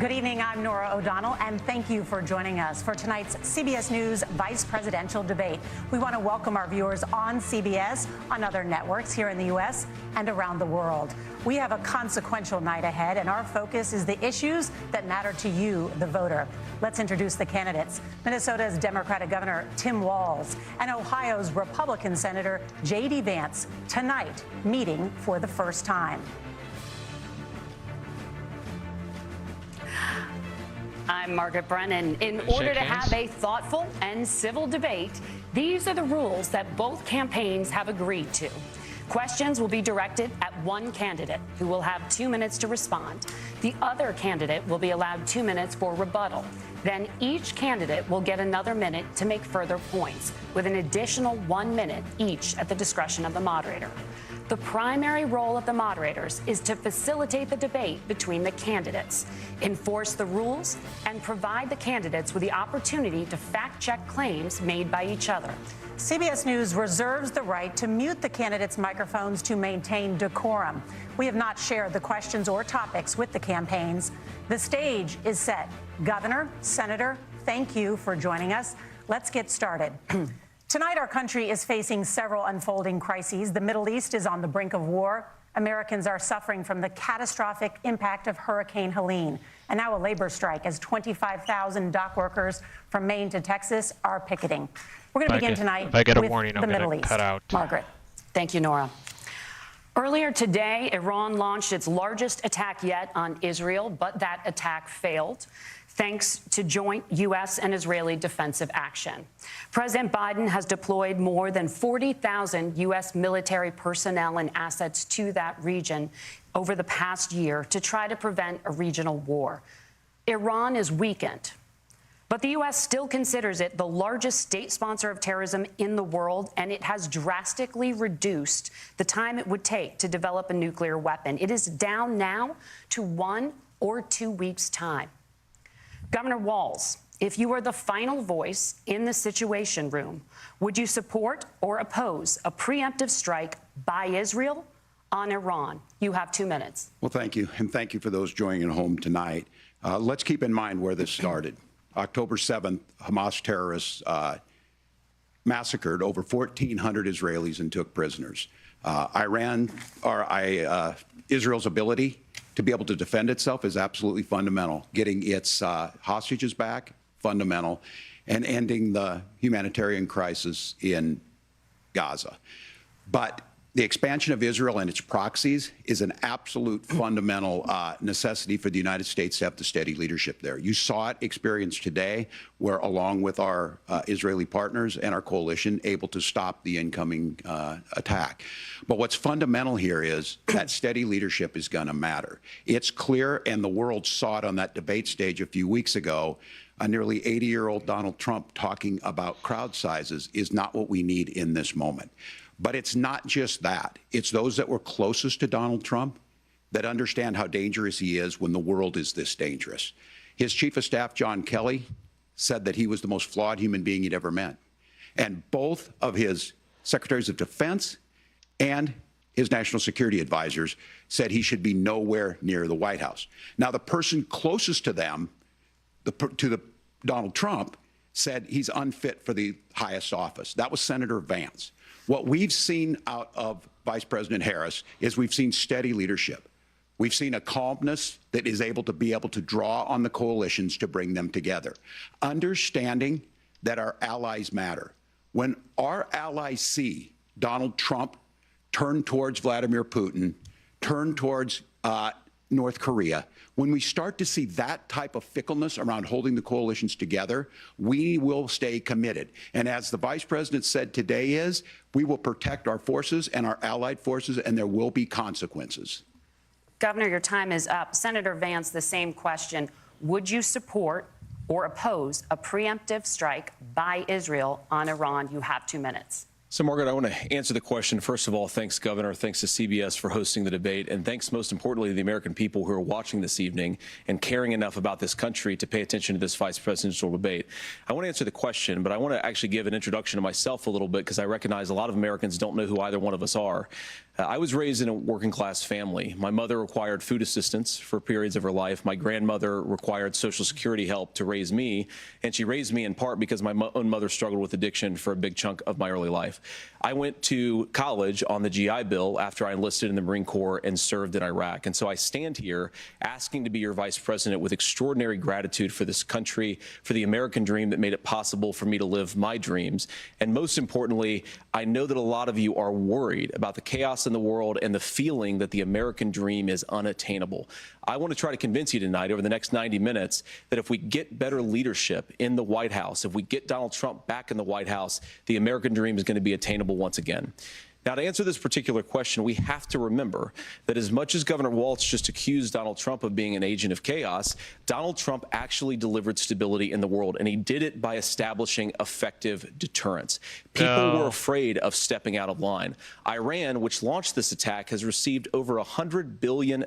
Good evening, I'm Nora O'Donnell, and thank you for joining us for tonight's CBS News vice presidential debate. We want to welcome our viewers on CBS, on other networks here in the U.S. and around the world. We have a consequential night ahead, and our focus is the issues that matter to you, the voter. Let's introduce the candidates. Minnesota's Democratic Governor Tim Walz and Ohio's Republican Senator J.D. Vance, tonight meeting for the first time. I'm Margaret Brennan. In order to have a thoughtful and civil debate, these are the rules that both campaigns have agreed to. Questions will be directed at one candidate, who will have 2 minutes to respond. The other candidate will be allowed 2 minutes for rebuttal. Then each candidate will get another minute to make further points, with an additional 1 minute each at the discretion of the moderator. The primary role of the moderators is to facilitate the debate between the candidates, enforce the rules, and provide the candidates with the opportunity to fact-check claims made by each other. CBS News reserves the right to mute the candidates' microphones to maintain decorum. We have not shared the questions or topics with the campaigns. The stage is set. Governor, Senator, thank you for joining us. Let's get started. Tonight, our country is facing several unfolding crises. The Middle East is on the brink of war. Americans are suffering from the catastrophic impact of Hurricane Helene. And now a labor strike as 25,000 dock workers from Maine to Texas are picketing. We're going to begin tonight with the Middle East. Margaret. Thank you, Nora. Earlier today, Iran launched its largest attack yet on Israel, but that attack failed, thanks to joint U.S. and Israeli defensive action. President Biden has deployed more than 40,000 U.S. military personnel and assets to that region over the past year to try to prevent a regional war. Iran is weakened, but the U.S. still considers it the largest state sponsor of terrorism in the world, and it has drastically reduced the time it would take to develop a nuclear weapon. It is down now to 1 or 2 weeks' time. Governor Walz, if you were the final voice in the Situation Room, would you support or oppose a preemptive strike by Israel on Iran? You have 2 minutes. Well, thank you, and thank you for those joining at home tonight. Let's keep in mind where this started. October 7th, Hamas terrorists massacred over 1,400 Israelis and took prisoners. Israel's ability to be able to defend itself is absolutely fundamental. Getting its hostages back, fundamental, and ending the humanitarian crisis in Gaza. But the expansion of Israel and its proxies is an absolute fundamental necessity for the United States to have the steady leadership there. You saw it experienced today, where along with our Israeli partners and our coalition, able to stop the incoming attack. But what's fundamental here is that steady leadership is going to matter. It's clear, and the world saw it on that debate stage a few weeks ago, a nearly 80-year-old Donald Trump talking about crowd sizes is not what we need in this moment. But it's not just that. It's those that were closest to Donald Trump that understand how dangerous he is when the world is this dangerous. His chief of staff, John Kelly, said that he was the most flawed human being he'd ever met. And both of his secretaries of defense and his national security advisors said he should be nowhere near the White House. Now, the person closest to them, Donald Trump, said he's unfit for the highest office. That was Senator Vance. What we've seen out of Vice President Harris is we've seen steady leadership. We've seen a calmness that is able to draw on the coalitions to bring them together. Understanding that our allies matter. When our allies see Donald Trump turn towards Vladimir Putin, turn towards North Korea, when we start to see that type of fickleness around holding the coalitions together, we will stay committed. And as the Vice President said today we will protect our forces and our allied forces, and there will be consequences. Governor, your time is up. Senator Vance, the same question. Would you support or oppose a preemptive strike by Israel on Iran? You have 2 minutes. So, Margaret, I want to answer the question. First of all, thanks, Governor. Thanks to CBS for hosting the debate. And thanks, most importantly, to the American people who are watching this evening and caring enough about this country to pay attention to this vice presidential debate. I want to answer the question, but I want to actually give an introduction to myself a little bit, because I recognize a lot of Americans don't know who either one of us are. I was raised in a working-class family. My mother required food assistance for periods of her life. My grandmother required Social Security help to raise me, and she raised me in part because my own mother struggled with addiction for a big chunk of my early life. I went to college on the GI Bill after I enlisted in the Marine Corps and served in Iraq. And so I stand here asking to be your vice president with extraordinary gratitude for this country, for the American dream that made it possible for me to live my dreams. And most importantly, I know that a lot of you are worried about the chaos in the world and the feeling that the American dream is unattainable. I want to try to convince you tonight over the next 90 minutes that if we get better leadership in the White House, if we get Donald Trump back in the White House, the American dream is going to be attainable once again. Now, to answer this particular question, we have to remember that as much as Governor Walz just accused Donald Trump of being an agent of chaos, Donald Trump actually delivered stability in the world, and he did it by establishing effective deterrence. People were afraid of stepping out of line. Iran, which launched this attack, has received over $100 billion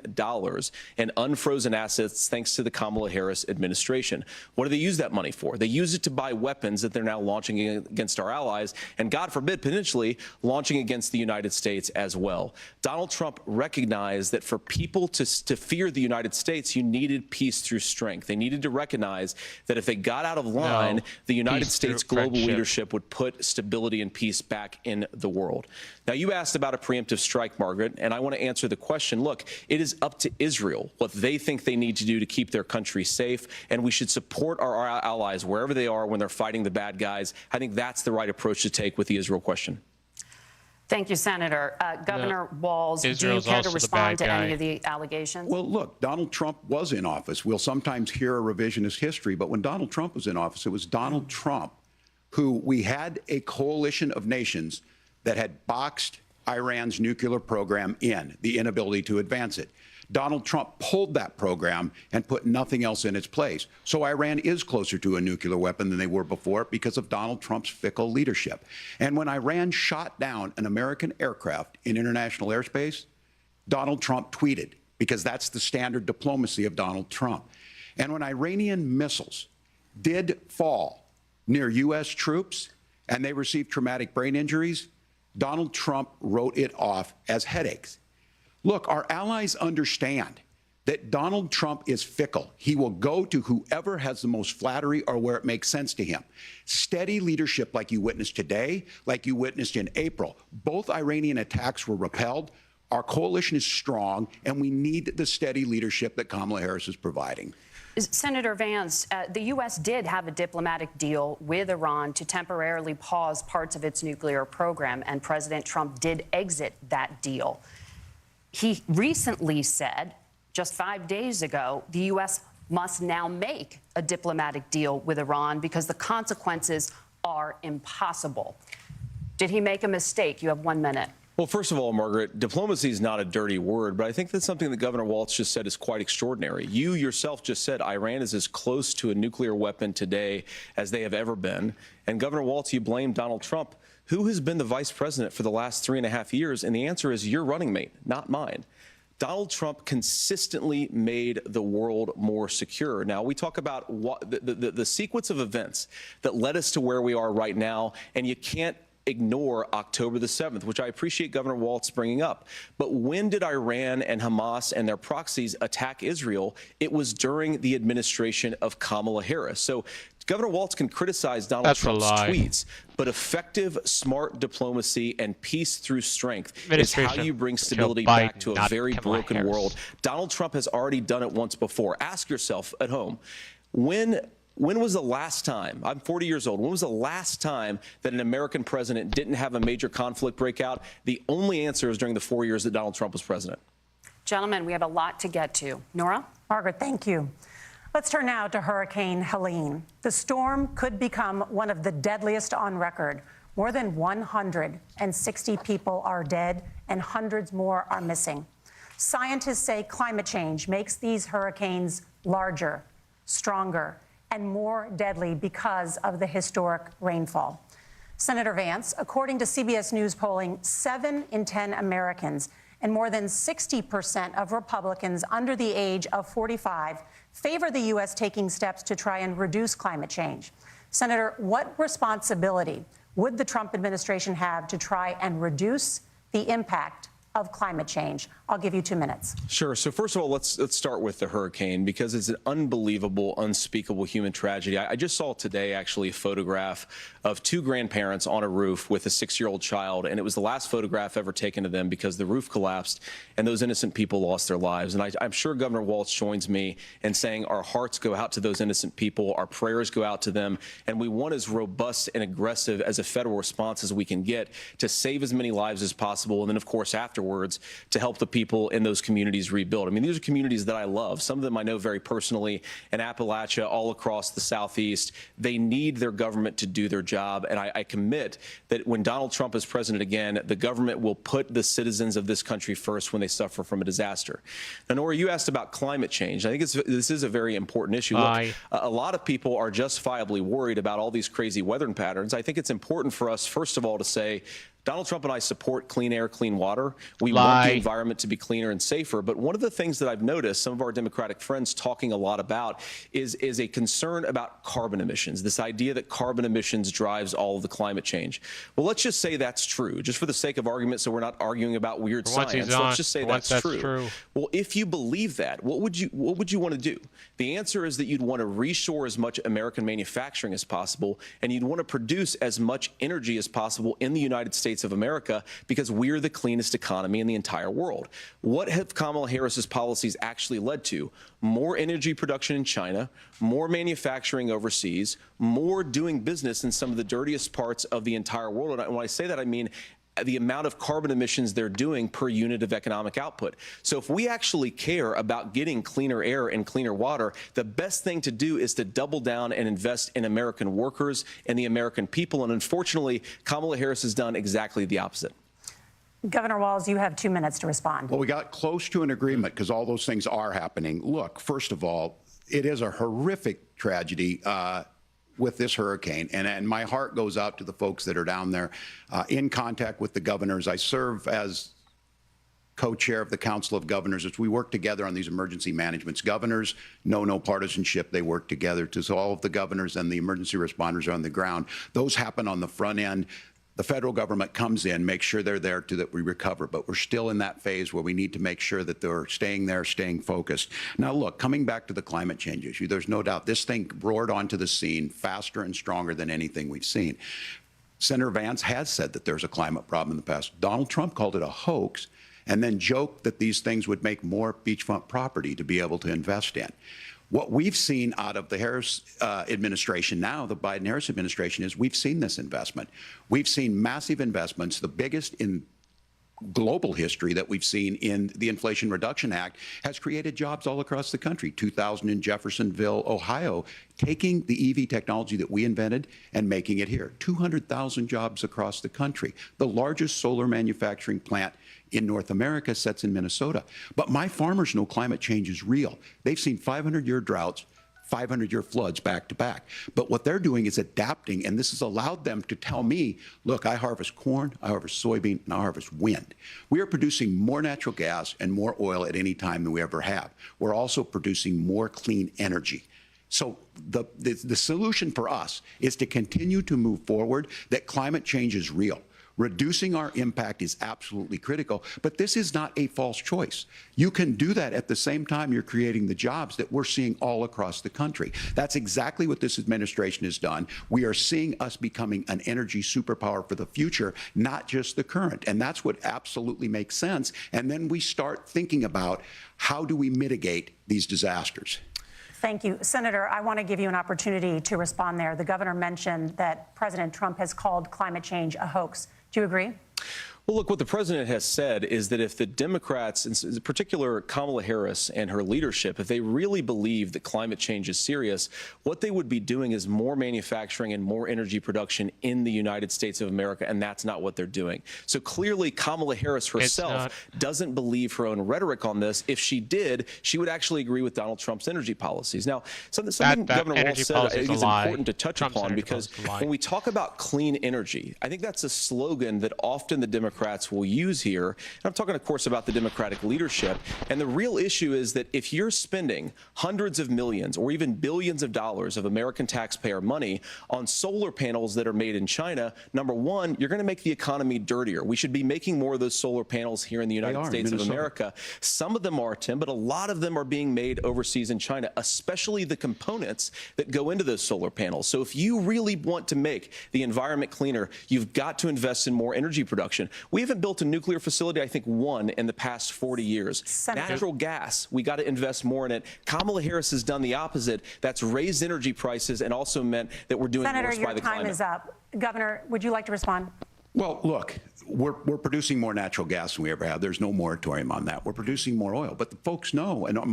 in unfrozen assets thanks to the Kamala Harris administration. What do they use that money for? They use it to buy weapons that they're now launching against our allies, and God forbid, potentially launching against against the United States as well. Donald Trump recognized that for people to fear the United States, you needed peace through strength. They needed to recognize that if they got out of line, the United States global leadership would put stability and peace back in the world. Now, you asked about a preemptive strike, Margaret, and I want to answer the question. Look, it is up to Israel what they think they need to do to keep their country safe, and we should support our allies wherever they are when they're fighting the bad guys. I think that's the right approach to take with the Israel question. Thank you, Senator. Governor Walz, do you care to respond to any of the allegations? Well, look, Donald Trump was in office. We'll sometimes hear a revisionist history, but when Donald Trump was in office, it was Donald Trump who we had a coalition of nations that had boxed Iran's nuclear program in, the inability to advance it. Donald Trump pulled that program and put nothing else in its place. So Iran is closer to a nuclear weapon than they were before because of Donald Trump's fickle leadership. And when Iran shot down an American aircraft in international airspace, Donald Trump tweeted, because that's the standard diplomacy of Donald Trump. And when Iranian missiles did fall near U.S. troops and they received traumatic brain injuries, Donald Trump wrote it off as headaches. Look, our allies understand that Donald Trump is fickle. He will go to whoever has the most flattery or where it makes sense to him. Steady leadership like you witnessed today, like you witnessed in April. Both Iranian attacks were repelled. Our coalition is strong, and we need the steady leadership that Kamala Harris is providing. Senator Vance, the U.S. did have a diplomatic deal with Iran to temporarily pause parts of its nuclear program, and President Trump did exit that deal. He recently said, just 5 days ago, the U.S. must now make a diplomatic deal with Iran because the consequences are impossible. Did he make a mistake? You have 1 minute. Well, first of all, Margaret, diplomacy is not a dirty word, but I think that's something that Governor Walz just said is quite extraordinary. You yourself just said Iran is as close to a nuclear weapon today as they have ever been. And Governor Walz, you blame Donald Trump. Who has been the vice president for the last 3.5 years? And the answer is your running mate, not mine. Donald Trump consistently made the world more secure. Now, we talk about the sequence of events that led us to where we are right now, and you can't ignore October the 7th, which I appreciate Governor Walz bringing up. But when did Iran and Hamas and their proxies attack Israel? It was during the administration of Kamala Harris. So Governor Walz can criticize Donald Trump's tweets, but effective, smart diplomacy and peace through strength is how you bring stability back to a very broken world. Donald Trump has already done it once before. Ask yourself at home, when was the last time, I'm 40 years old, when was the last time that an American president didn't have a major conflict break out? The only answer is during the 4 years that Donald Trump was president. Gentlemen, we have a lot to get to. Nora? Margaret, thank you. Let's turn now to Hurricane Helene. The storm could become one of the deadliest on record. More than 160 people are dead and hundreds more are missing. Scientists say climate change makes these hurricanes larger, stronger, and more deadly because of the historic rainfall. Senator Vance, according to CBS News polling, 7 in 10 Americans and more than 60% of Republicans under the age of 45 favor the U.S. taking steps to try and reduce climate change. Senator, what responsibility would the Trump administration have to try and reduce the impact of climate change? I'll give you 2 minutes. Sure. So first of all, let's start with the hurricane, because it's an unbelievable, unspeakable human tragedy. I just saw today, actually, a photograph of 2 grandparents on a roof with a 6-year-old child, and it was the last photograph ever taken of them because the roof collapsed and those innocent people lost their lives. And I'm sure Governor Walz joins me in saying our hearts go out to those innocent people, our prayers go out to them, and we want as robust and aggressive as a federal response as we can get to save as many lives as possible, and then, of course, afterwards, to help the people in those communities rebuild. I mean, these are communities that I love. Some of them I know very personally in Appalachia, all across the Southeast. They need their government to do their job, and I commit that when Donald Trump is president again, the government will put the citizens of this country first when they suffer from a disaster. Now, Nora, you asked about climate change. I think this is a very important issue. Look, a lot of people are justifiably worried about all these crazy weather patterns. I think it's important for us, first of all, to say Donald Trump and I support clean air, clean water. We Lie. want the environment to be cleaner and safer. But one of the things that I've noticed some of our Democratic friends talking a lot about is a concern about carbon emissions, this idea that carbon emissions drives all of the climate change. Well, let's just say that's true, just for the sake of argument, so we're not arguing about weird science. Let's just say that's true. Well, if you believe that, what would you want to do? The answer is that you'd want to reshore as much American manufacturing as possible, and you'd want to produce as much energy as possible in the United States of America, because we're the cleanest economy in the entire world. What have Kamala Harris's policies actually led to? More energy production in China, more manufacturing overseas, more doing business in some of the dirtiest parts of the entire world. And when I say that, I mean the amount of carbon emissions they're doing per unit of economic output. So if we actually care about getting cleaner air and cleaner water, the best thing to do is to double down and invest in American workers and the American people. And unfortunately, Kamala Harris has done exactly the opposite. Governor Walz, you have 2 minutes to respond. Well, we got close to an agreement because all those things are happening. Look, first of all, it is a horrific tragedy with this hurricane, and my heart goes out to the folks that are down there in contact with the governors. I serve as co-chair of the Council of Governors as we work together on these emergency managements. Governors know no partisanship. They work together. So all of the governors and the emergency responders are on the ground. Those happen on the front end. The federal government comes in, makes sure they're there to that we recover, but we're still in that phase where we need to make sure that they're staying there, staying focused. Now, look, coming back to the climate change issue, there's no doubt this thing roared onto the scene faster and stronger than anything we've seen. Senator Vance has said that there's a climate problem in the past. Donald Trump called it a hoax and then joked that these things would make more beachfront property to be able to invest in. What we've seen out of the Harris administration now, the Biden-Harris administration, is we've seen this investment. We've seen massive investments, the biggest in global history that we've seen in the Inflation Reduction Act, has created jobs all across the country. 2,000 in Jeffersonville, Ohio, taking the EV technology that we invented and making it here. 200,000 jobs across the country. The largest solar manufacturing plant in North America sits in Minnesota. But my farmers know climate change is real. They've seen 500-year droughts, 500-year floods back to back. But what they're doing is adapting, and this has allowed them to tell me, look, I harvest corn, I harvest soybean, and I harvest wind. We are producing more natural gas and more oil at any time than we ever have. We're also producing more clean energy. So the solution for us is to continue to move forward, that climate change is real. Reducing our impact is absolutely critical, but this is not a false choice. You can do that at the same time you're creating the jobs that we're seeing all across the country. That's exactly what this administration has done. We are seeing us becoming an energy superpower for the future, not just the current. And that's what absolutely makes sense. And then we start thinking about how do we mitigate these disasters. Thank you. Senator, I want to give you an opportunity to respond there. The governor mentioned that President Trump has called climate change a hoax. Do you agree? Well, look, what the president has said is that if the Democrats, in particular Kamala Harris and her leadership, if they really believe that climate change is serious, what they would be doing is more manufacturing and more energy production in the United States of America, and that's not what they're doing. So clearly Kamala Harris herself doesn't believe her own rhetoric on this. If she did, she would actually agree with Donald Trump's energy policies. Now, something Governor Walz said I think is important to touch upon, because when we talk about clean energy, I think that's a slogan that often the Democrats will use here. And I'm talking, of course, about the Democratic leadership. And the real issue is that if you're spending hundreds of millions or even billions of dollars of American taxpayer money on solar panels that are made in China, number one, you're going to make the economy dirtier. We should be making more of those solar panels here in the United States of America. Some of them are, Tim, but a lot of them are being made overseas in China, especially the components that go into those solar panels. So if you really want to make the environment cleaner, you've got to invest in more energy production. We haven't built a nuclear facility, I think, one in the past 40 years. Natural gas, we got to invest more in it. Kamala Harris has done the opposite. That's raised energy prices and also meant that we're doing worse by the climate. Senator, your time is up. Governor, would you like to respond? Well, look, we're producing more natural gas than we ever have. There's no moratorium on that. We're producing more oil. But the folks know, and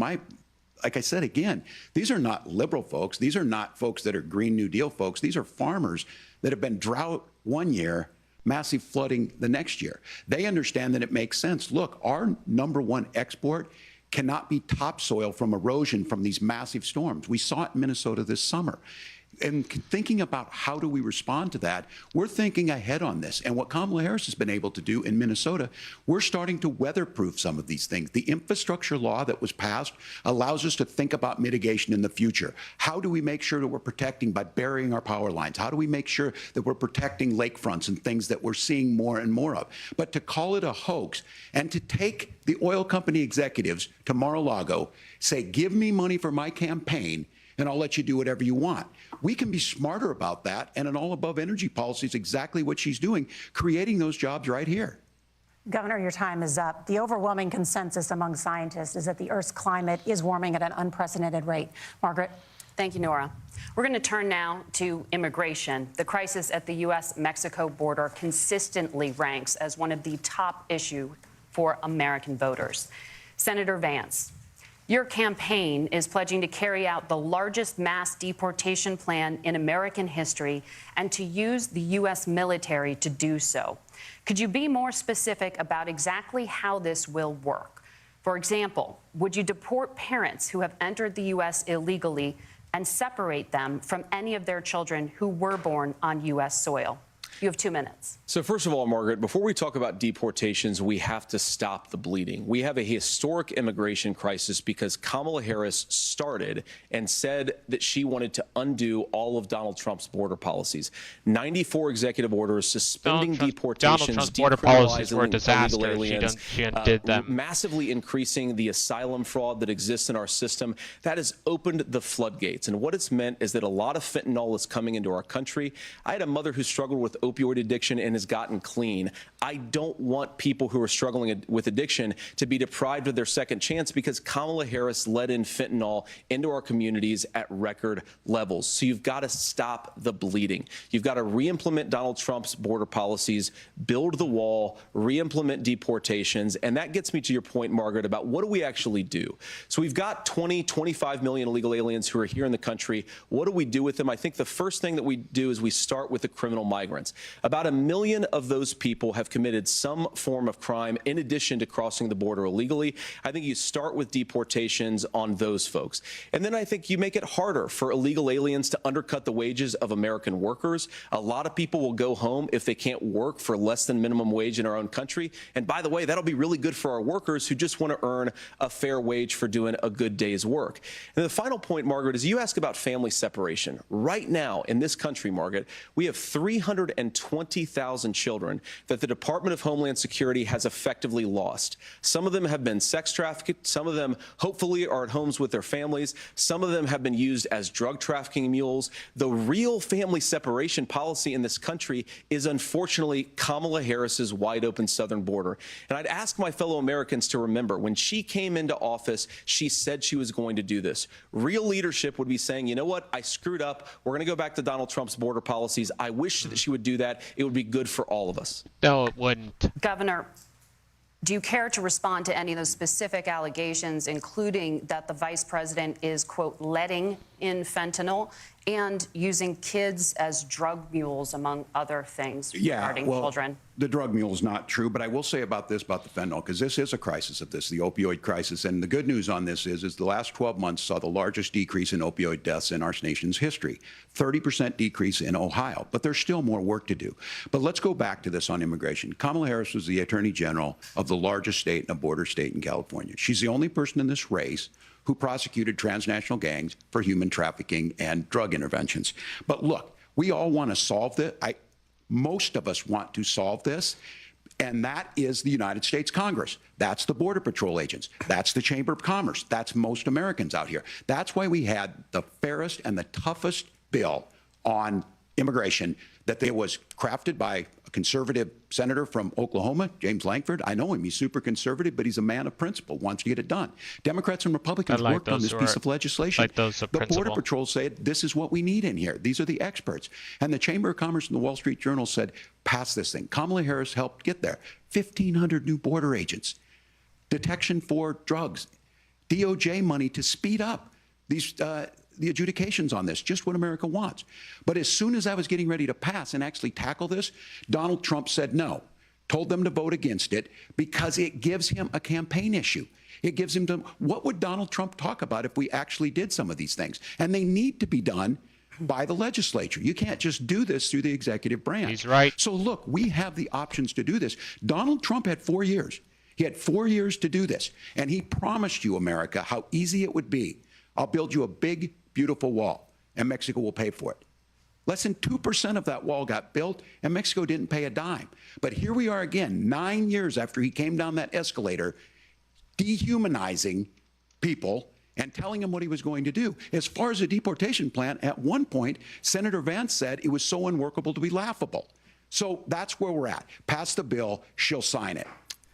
like I said again, these are not liberal folks. These are not folks that are Green New Deal folks. These are farmers that have been drought one year, massive flooding the next year. They understand that it makes sense. Look, our #1 export cannot be topsoil from erosion from these massive storms. We saw it in Minnesota this summer. and thinking about how do we respond to that, we're thinking ahead on this. And what Kamala Harris has been able to do in Minnesota, we're starting to weatherproof some of these things. The infrastructure law that was passed allows us to think about mitigation in the future. How do we make sure that we're protecting by burying our power lines? How do we make sure that we're protecting lakefronts and things that we're seeing more and more of? But to call it a hoax and to take the oil company executives to Mar-a-Lago, say, give me money for my campaign, and I'll let you do whatever you want. We can be smarter about that, and an all-above energy policy is exactly what she's doing, creating those jobs right here. Governor, your time is up. The overwhelming consensus among scientists is that the Earth's climate is warming at an unprecedented rate. Margaret? Thank you, Nora. We're going to turn now to immigration. The crisis at the U.S.-Mexico border consistently ranks as one of the top issues for American voters. Senator Vance, your campaign is pledging to carry out the largest mass deportation plan in American history and to use the U.S. military to do so. Could you be more specific about exactly how this will work? For example, would you deport parents who have entered the U.S. illegally and separate them from any of their children who were born on U.S. soil? You have 2 minutes. So first of all, Margaret, before we talk about deportations, we have to stop the bleeding. We have a historic immigration crisis because Kamala Harris started and said that she wanted to undo all of Donald Trump's border policies. 94 executive orders suspending deportations, Donald Trump's border policies were a disaster. She undid them. Massively increasing the asylum fraud that exists in our system. That has opened the floodgates. And what it's meant is that a lot of fentanyl is coming into our country. I had a mother who struggled with opioid addiction and has gotten clean. I don't want people who are struggling with addiction to be deprived of their second chance because Kamala Harris let in fentanyl into our communities at record levels. So you've got to stop the bleeding. You've got to re-implement Donald Trump's border policies, build the wall, re-implement deportations. And that gets me to your point, Margaret, about what do we actually do? So we've got 25 million illegal aliens who are here in the country. What do we do with them? I think the first thing that we do is we start with the criminal migrants. About 1 million of those people have committed some form of crime in addition to crossing the border illegally. I think you start with deportations on those folks. And then I think you make it harder for illegal aliens to undercut the wages of American workers. A lot of people will go home if they can't work for less than minimum wage in our own country. And by the way, that'll be really good for our workers who just want to earn a fair wage for doing a good day's work. And the final point, Margaret, is you ask about family separation. Right now in this country, Margaret, we have 320,000 children that the Department of Homeland Security has effectively lost. Some of them have been sex trafficked. Some of them hopefully are at homes with their families. Some of them have been used as drug trafficking mules. The real family separation policy in this country is unfortunately Kamala Harris's wide open southern border. And I'd ask my fellow Americans to remember when she came into office, she said she was going to do this. Real leadership would be saying, you know what, I screwed up. We're going to go back to Donald Trump's border policies. I wish that she would do that. It would be good for all of us. No, it wouldn't. Governor, do you care to respond to any of those specific allegations, including that the vice president is, quote, letting in fentanyl and using kids as drug mules, among other things regarding children? The drug mule is not true, but I will say about this, about the fentanyl, because this is a crisis of this, the opioid crisis. And the good news on this is the last 12 months saw the largest decrease in opioid deaths in our nation's history, 30% decrease in Ohio. But there's still more work to do. But let's go back to this on immigration. Kamala Harris was the attorney general of the largest state and a border state in California. She's the only person in this race who prosecuted transnational gangs for human trafficking and drug interventions. But look, we all want to solve this. Most of us want to solve this, and that is the United States Congress. That's the Border Patrol agents. That's the Chamber of Commerce. That's most Americans out here. That's why we had the fairest and the toughest bill on immigration that was crafted by a conservative senator from Oklahoma, James Lankford. I know him. He's super conservative, but he's a man of principle, wants to get it done. Democrats and Republicans worked on this piece of legislation. The Border Patrol said, this is what we need in here. These are the experts. And the Chamber of Commerce and the Wall Street Journal said, pass this thing. Kamala Harris helped get there. 1,500 new border agents, detection for drugs, DOJ money to speed up these the adjudications on this, just what America wants. But as soon as I was getting ready to pass and actually tackle this, Donald Trump said no, told them to vote against it because it gives him a campaign issue. It gives him what would Donald Trump talk about if we actually did some of these things? And they need to be done by the legislature. You can't just do this through the executive branch. He's right. So look, we have the options to do this. Donald Trump had 4 years. He had 4 years to do this. And he promised you, America, how easy it would be. I'll build you a big, beautiful wall, and Mexico will pay for it. Less than 2% of that wall got built, and Mexico didn't pay a dime. But here we are again, 9 years after he came down that escalator, dehumanizing people and telling them what he was going to do. As far as the deportation plan, at one point, Senator Vance said it was so unworkable to be laughable. So that's where we're at. Pass the bill, she'll sign it.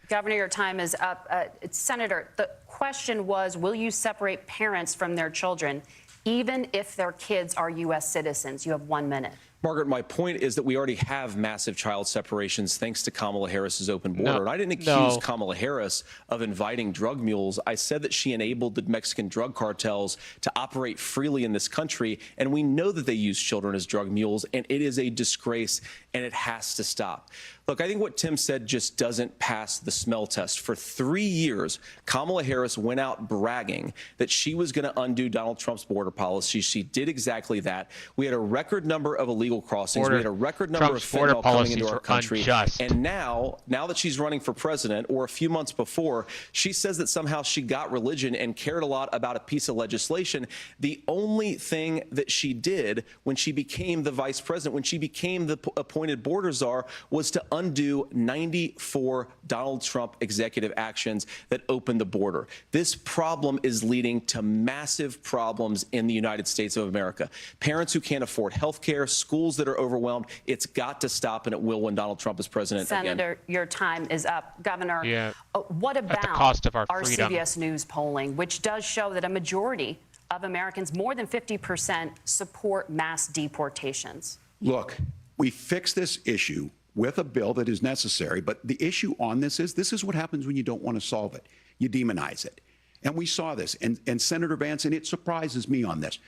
Governor, your time is up. Senator, the question was, will you separate parents from their children, even if their kids are U.S. citizens? You have 1 minute. Margaret, my point is that we already have massive child separations thanks to Kamala Harris's open border. And I didn't accuse Kamala Harris of inviting drug mules. I said that she enabled the Mexican drug cartels to operate freely in this country. And we know that they use children as drug mules. And it is a disgrace, and it has to stop. Look, I think what Tim said just doesn't pass the smell test. For 3 years, Kamala Harris went out bragging that she was going to undo Donald Trump's border policy. She did exactly that. We had a record number of illegal crossings. We had a record number of fentanyl coming into our country. Unjust. And now that she's running for president, or a few months before, she says that somehow she got religion and cared a lot about a piece of legislation. The only thing that she did when she became the vice president, when she became the appointed border czar, was to undo 94 Donald Trump executive actions that opened the border. This problem is leading to massive problems in the United States of America. Parents who can't afford health care, schools that are overwhelmed. It's got to stop, and it will when Donald Trump is president again. Senator, your time is up. Governor, what about at the cost of our freedom? CBS News polling, which does show that a majority of Americans, more than 50%, support mass deportations? Look, we fix this issue with a bill that is necessary, but the issue on this is what happens when you don't want to solve it. You demonize it. And we saw this, and Senator Vance, and it surprises me on this,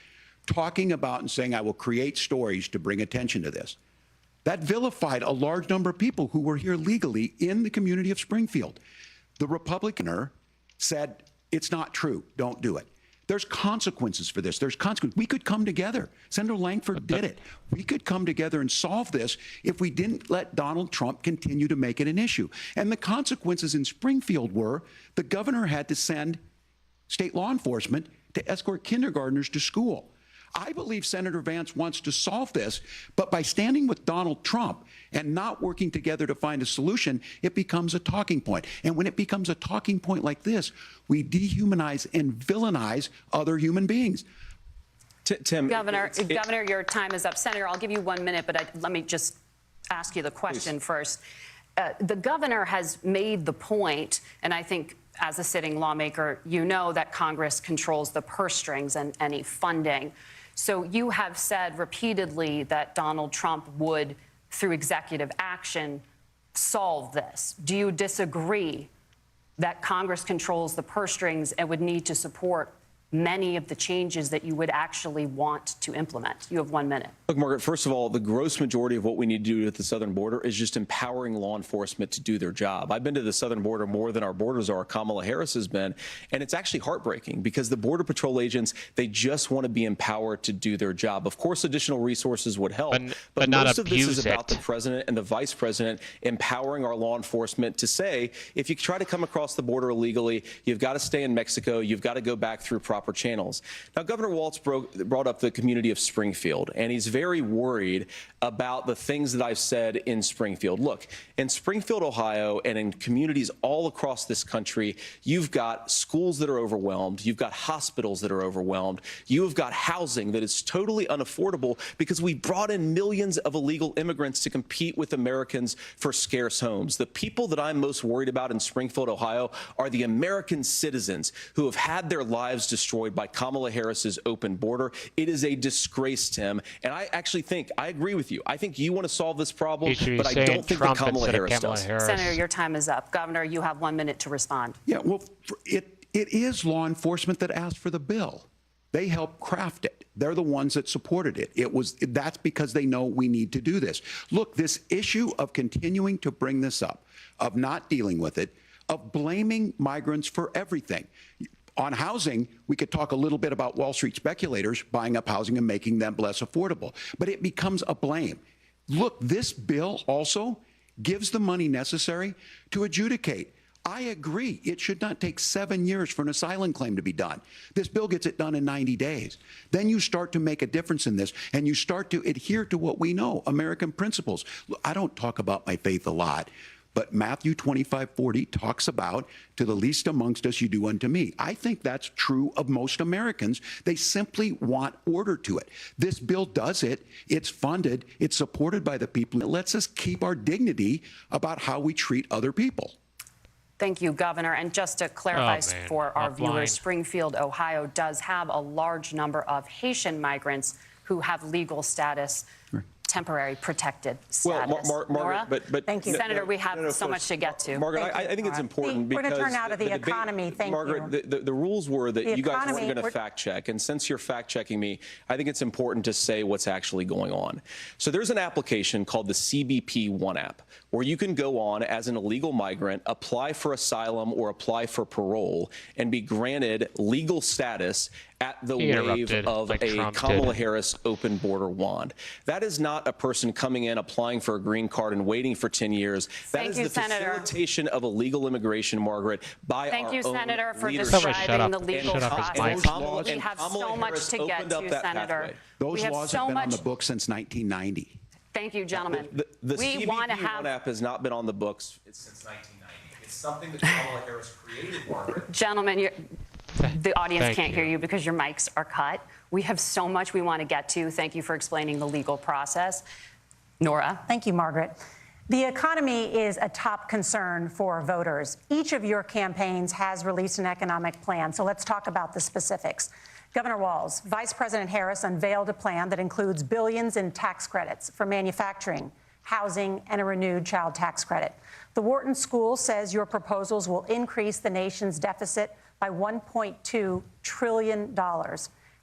talking about and saying, I will create stories to bring attention to this. That vilified a large number of people who were here legally in the community of Springfield. The Republicaner said, it's not true, don't do it. There's consequences for this. There's consequences. We could come together. Senator Langford did it. We could come together and solve this if we didn't let Donald Trump continue to make it an issue. And the consequences in Springfield were the governor had to send state law enforcement to escort kindergartners to school. I believe Senator Vance wants to solve this, but by standing with Donald Trump and not working together to find a solution, it becomes a talking point. And when it becomes a talking point like this, we dehumanize and villainize other human beings. Tim, Governor, your time is up. Senator, I'll give you 1 minute, but let me just ask you the question first. The governor has made the point, and I think as a sitting lawmaker, you know that Congress controls the purse strings and any funding. So you have said repeatedly that Donald Trump would, through executive action, solve this. Do you disagree that Congress controls the purse strings and would need to support many of the changes that you would actually want to implement? You have 1 minute. Look, Margaret, first of all, the gross majority of what we need to do at the southern border is just empowering law enforcement to do their job. I've been to the southern border more than our border czar, Kamala Harris, has been, and it's actually heartbreaking because the Border Patrol agents, they just want to be empowered to do their job. Of course, additional resources would help, but not most of this is about it. the president and the vice president empowering our law enforcement to say, if you try to come across the border illegally, you've got to stay in Mexico, you've got to go back through proper channels. Now, Governor Walz brought up the community of Springfield, and he's very worried about the things that I've said in Springfield. Look, in Springfield, Ohio, and in communities all across this country, you've got schools that are overwhelmed, you've got hospitals that are overwhelmed, you've got housing that is totally unaffordable because we brought in millions of illegal immigrants to compete with Americans for scarce homes. The people that I'm most worried about in Springfield, Ohio, are the American citizens who have had their lives destroyed by Kamala Harris's open border. It is a disgrace, Tim. And I actually think, I agree with you. I think you want to solve this problem, but I don't think that Kamala Harris does. Senator, your time is up. Governor, you have 1 minute to respond. Yeah, well, it is law enforcement that asked for the bill. They helped craft it. They're the ones that supported it. That's because they know we need to do this. Look, this issue of continuing to bring this up, of not dealing with it, of blaming migrants for everything. On housing, we could talk a little bit about Wall Street speculators buying up housing and making them less affordable, but it becomes a blame. Look, this bill also gives the money necessary to adjudicate. I agree. It should not take 7 years for an asylum claim to be done. This bill gets it done in 90 days. Then you start to make a difference in this, and you start to adhere to what we know, American principles. Look, I don't talk about my faith a lot, but Matthew 25:40 talks about, to the least amongst us you do unto me. I think that's true of most Americans. They simply want order to it. This bill does it. It's funded. It's supported by the people. It lets us keep our dignity about how we treat other people. Thank you, Governor. And just to clarify for our viewers, Springfield, Ohio does have a large number of Haitian migrants who have legal status, temporary protected status. Well, Margaret, but thank you, Senator. We have so much to get to. Margaret, I think it's important because we're going to turn now to the economy. Thank Margaret, you. the rules were that you guys weren't going to we're fact check, and since you're fact checking me, I think it's important to say what's actually going on. So there's an application called the CBP One app, where you can go on as an illegal migrant, apply for asylum or apply for parole, and be granted legal status at the wave of a Kamala Harris open border wand. That is not a person coming in, applying for a green card and waiting for 10 years. That is the facilitation of illegal immigration, Margaret, by our own Senator, for leadership. describing the legal process. We have Kamala so much Harris to get opened up to, that Senator. pathway. Those laws have been on the books since 1990. Thank you, gentlemen. The we CBP want to have One app has not been on the books since 1990. It's something that Kamala Harris created, Margaret. Gentlemen, the audience can't hear you because your mics are cut. We have so much we want to get to. Thank you for explaining the legal process. Nora. Thank you, Margaret. The economy is a top concern for voters. Each of your campaigns has released an economic plan, so let's talk about the specifics. Governor Walz, Vice President Harris unveiled a plan that includes billions in tax credits for manufacturing, housing, and a renewed child tax credit. The Wharton School says your proposals will increase the nation's deficit by $1.2 trillion.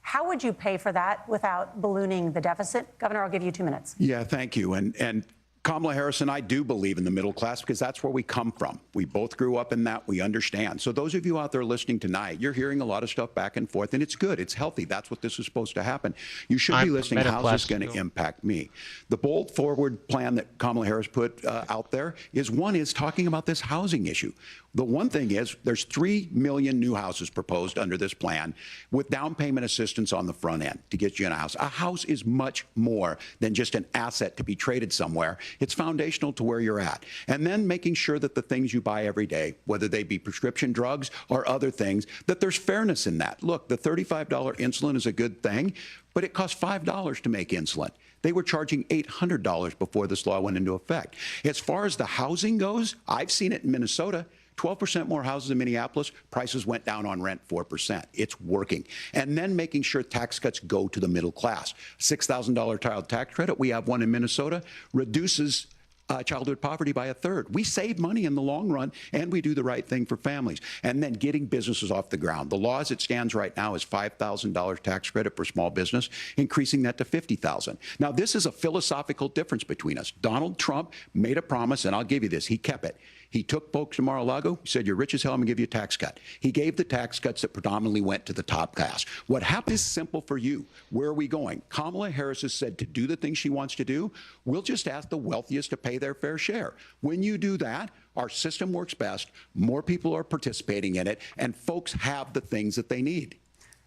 How would you pay for that without ballooning the deficit? Governor, I'll give you 2 minutes. Yeah, thank you. And Kamala Harris and I do believe in the middle class because that's where we come from. We both grew up in that. We understand. So those of you out there listening tonight, you're hearing a lot of stuff back and forth, and it's good. It's healthy. That's what this is supposed to happen. You should be listening. How's this going to impact me? The bold forward plan that Kamala Harris put out there is talking about this housing issue. The one thing is there's 3 million new houses proposed under this plan with down payment assistance on the front end to get you in a house. A house is much more than just an asset to be traded somewhere. It's foundational to where you're at. And then making sure that the things you buy every day, whether they be prescription drugs or other things, that there's fairness in that. Look, the $35 insulin is a good thing, but it costs $5 to make insulin. They were charging $800 before this law went into effect. As far as the housing goes, I've seen it in Minnesota. 12% more houses in Minneapolis, prices went down on rent 4%. It's working. And then making sure tax cuts go to the middle class. $6,000 child tax credit, we have one in Minnesota, reduces childhood poverty by 1/3. We save money in the long run, and we do the right thing for families. And then getting businesses off the ground. The law as it stands right now is $5,000 tax credit for small business, increasing that to $50,000. Now, this is a philosophical difference between us. Donald Trump made a promise, and I'll give you this. He kept it. He took folks to Mar-a-Lago. He said, you're rich as hell, I'm going to give you a tax cut. He gave the tax cuts that predominantly went to the top class. What happened is simple for you. Where are we going? Kamala Harris has said to do the things she wants to do. We'll just ask the wealthiest to pay their fair share. When you do that, our system works best, more people are participating in it, and folks have the things that they need.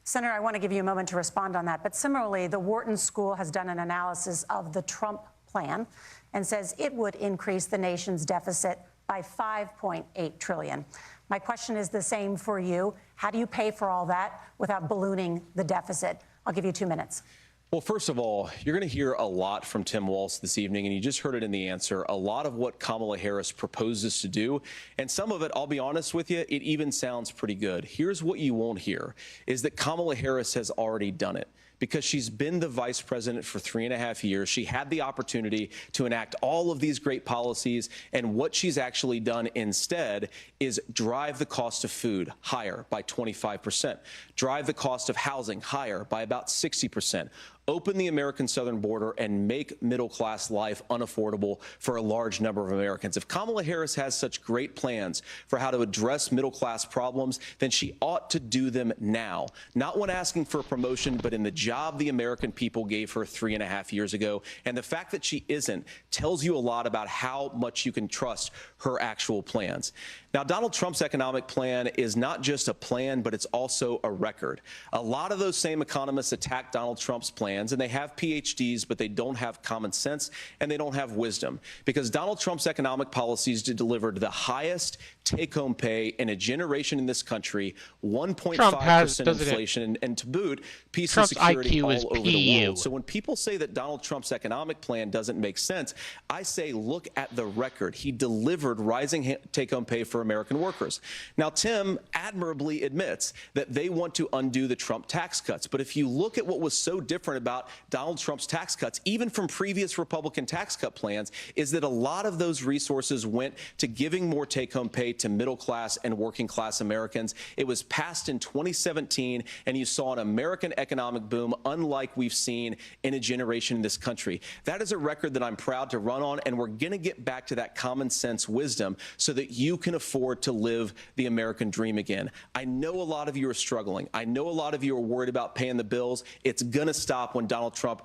Senator, I want to give you a moment to respond on that. But similarly, the Wharton School has done an analysis of the Trump plan and says it would increase the nation's deficit by $5.8 trillion. My question is the same for you. How do you pay for all that without ballooning the deficit? I'll give you 2 minutes. Well, first of all, you're going to hear a lot from Tim Walz this evening, and you just heard it in the answer, a lot of what Kamala Harris proposes to do. And some of it, I'll be honest with you, it even sounds pretty good. Here's what you won't hear, is that Kamala Harris has already done it. Because she's been the vice president for 3.5 years. She had the opportunity to enact all of these great policies, and what she's actually done instead is drive the cost of food higher by 25%, drive the cost of housing higher by about 60%, open the American southern border, and make middle-class life unaffordable for a large number of Americans. If Kamala Harris has such great plans for how to address middle-class problems, then she ought to do them now. Not when asking for a promotion, but in the job the American people gave her 3.5 years ago. And the fact that she isn't tells you a lot about how much you can trust her actual plans. Now, Donald Trump's economic plan is not just a plan, but it's also a record. A lot of those same economists attack Donald Trump's plans, and they have PhDs, but they don't have common sense and they don't have wisdom, because Donald Trump's economic policies delivered the highest take-home pay in a generation in this country, 1.5% inflation, and to boot, peace and security all over the world. So when people say that Donald Trump's economic plan doesn't make sense, I say look at the record. He delivered rising take-home pay for American workers. Now, Tim admirably admits that they want to undo the Trump tax cuts. But if you look at what was so different about Donald Trump's tax cuts, even from previous Republican tax cut plans, is that a lot of those resources went to giving more take-home pay to middle-class and working-class Americans. It was passed in 2017, and you saw an American economic boom unlike we've seen in a generation in this country. That is a record that I'm proud to run on, and we're going to get back to that common sense wisdom so that you can afford to live the American dream again. I know a lot of you are struggling. I know a lot of you are worried about paying the bills. It's going to stop when Donald Trump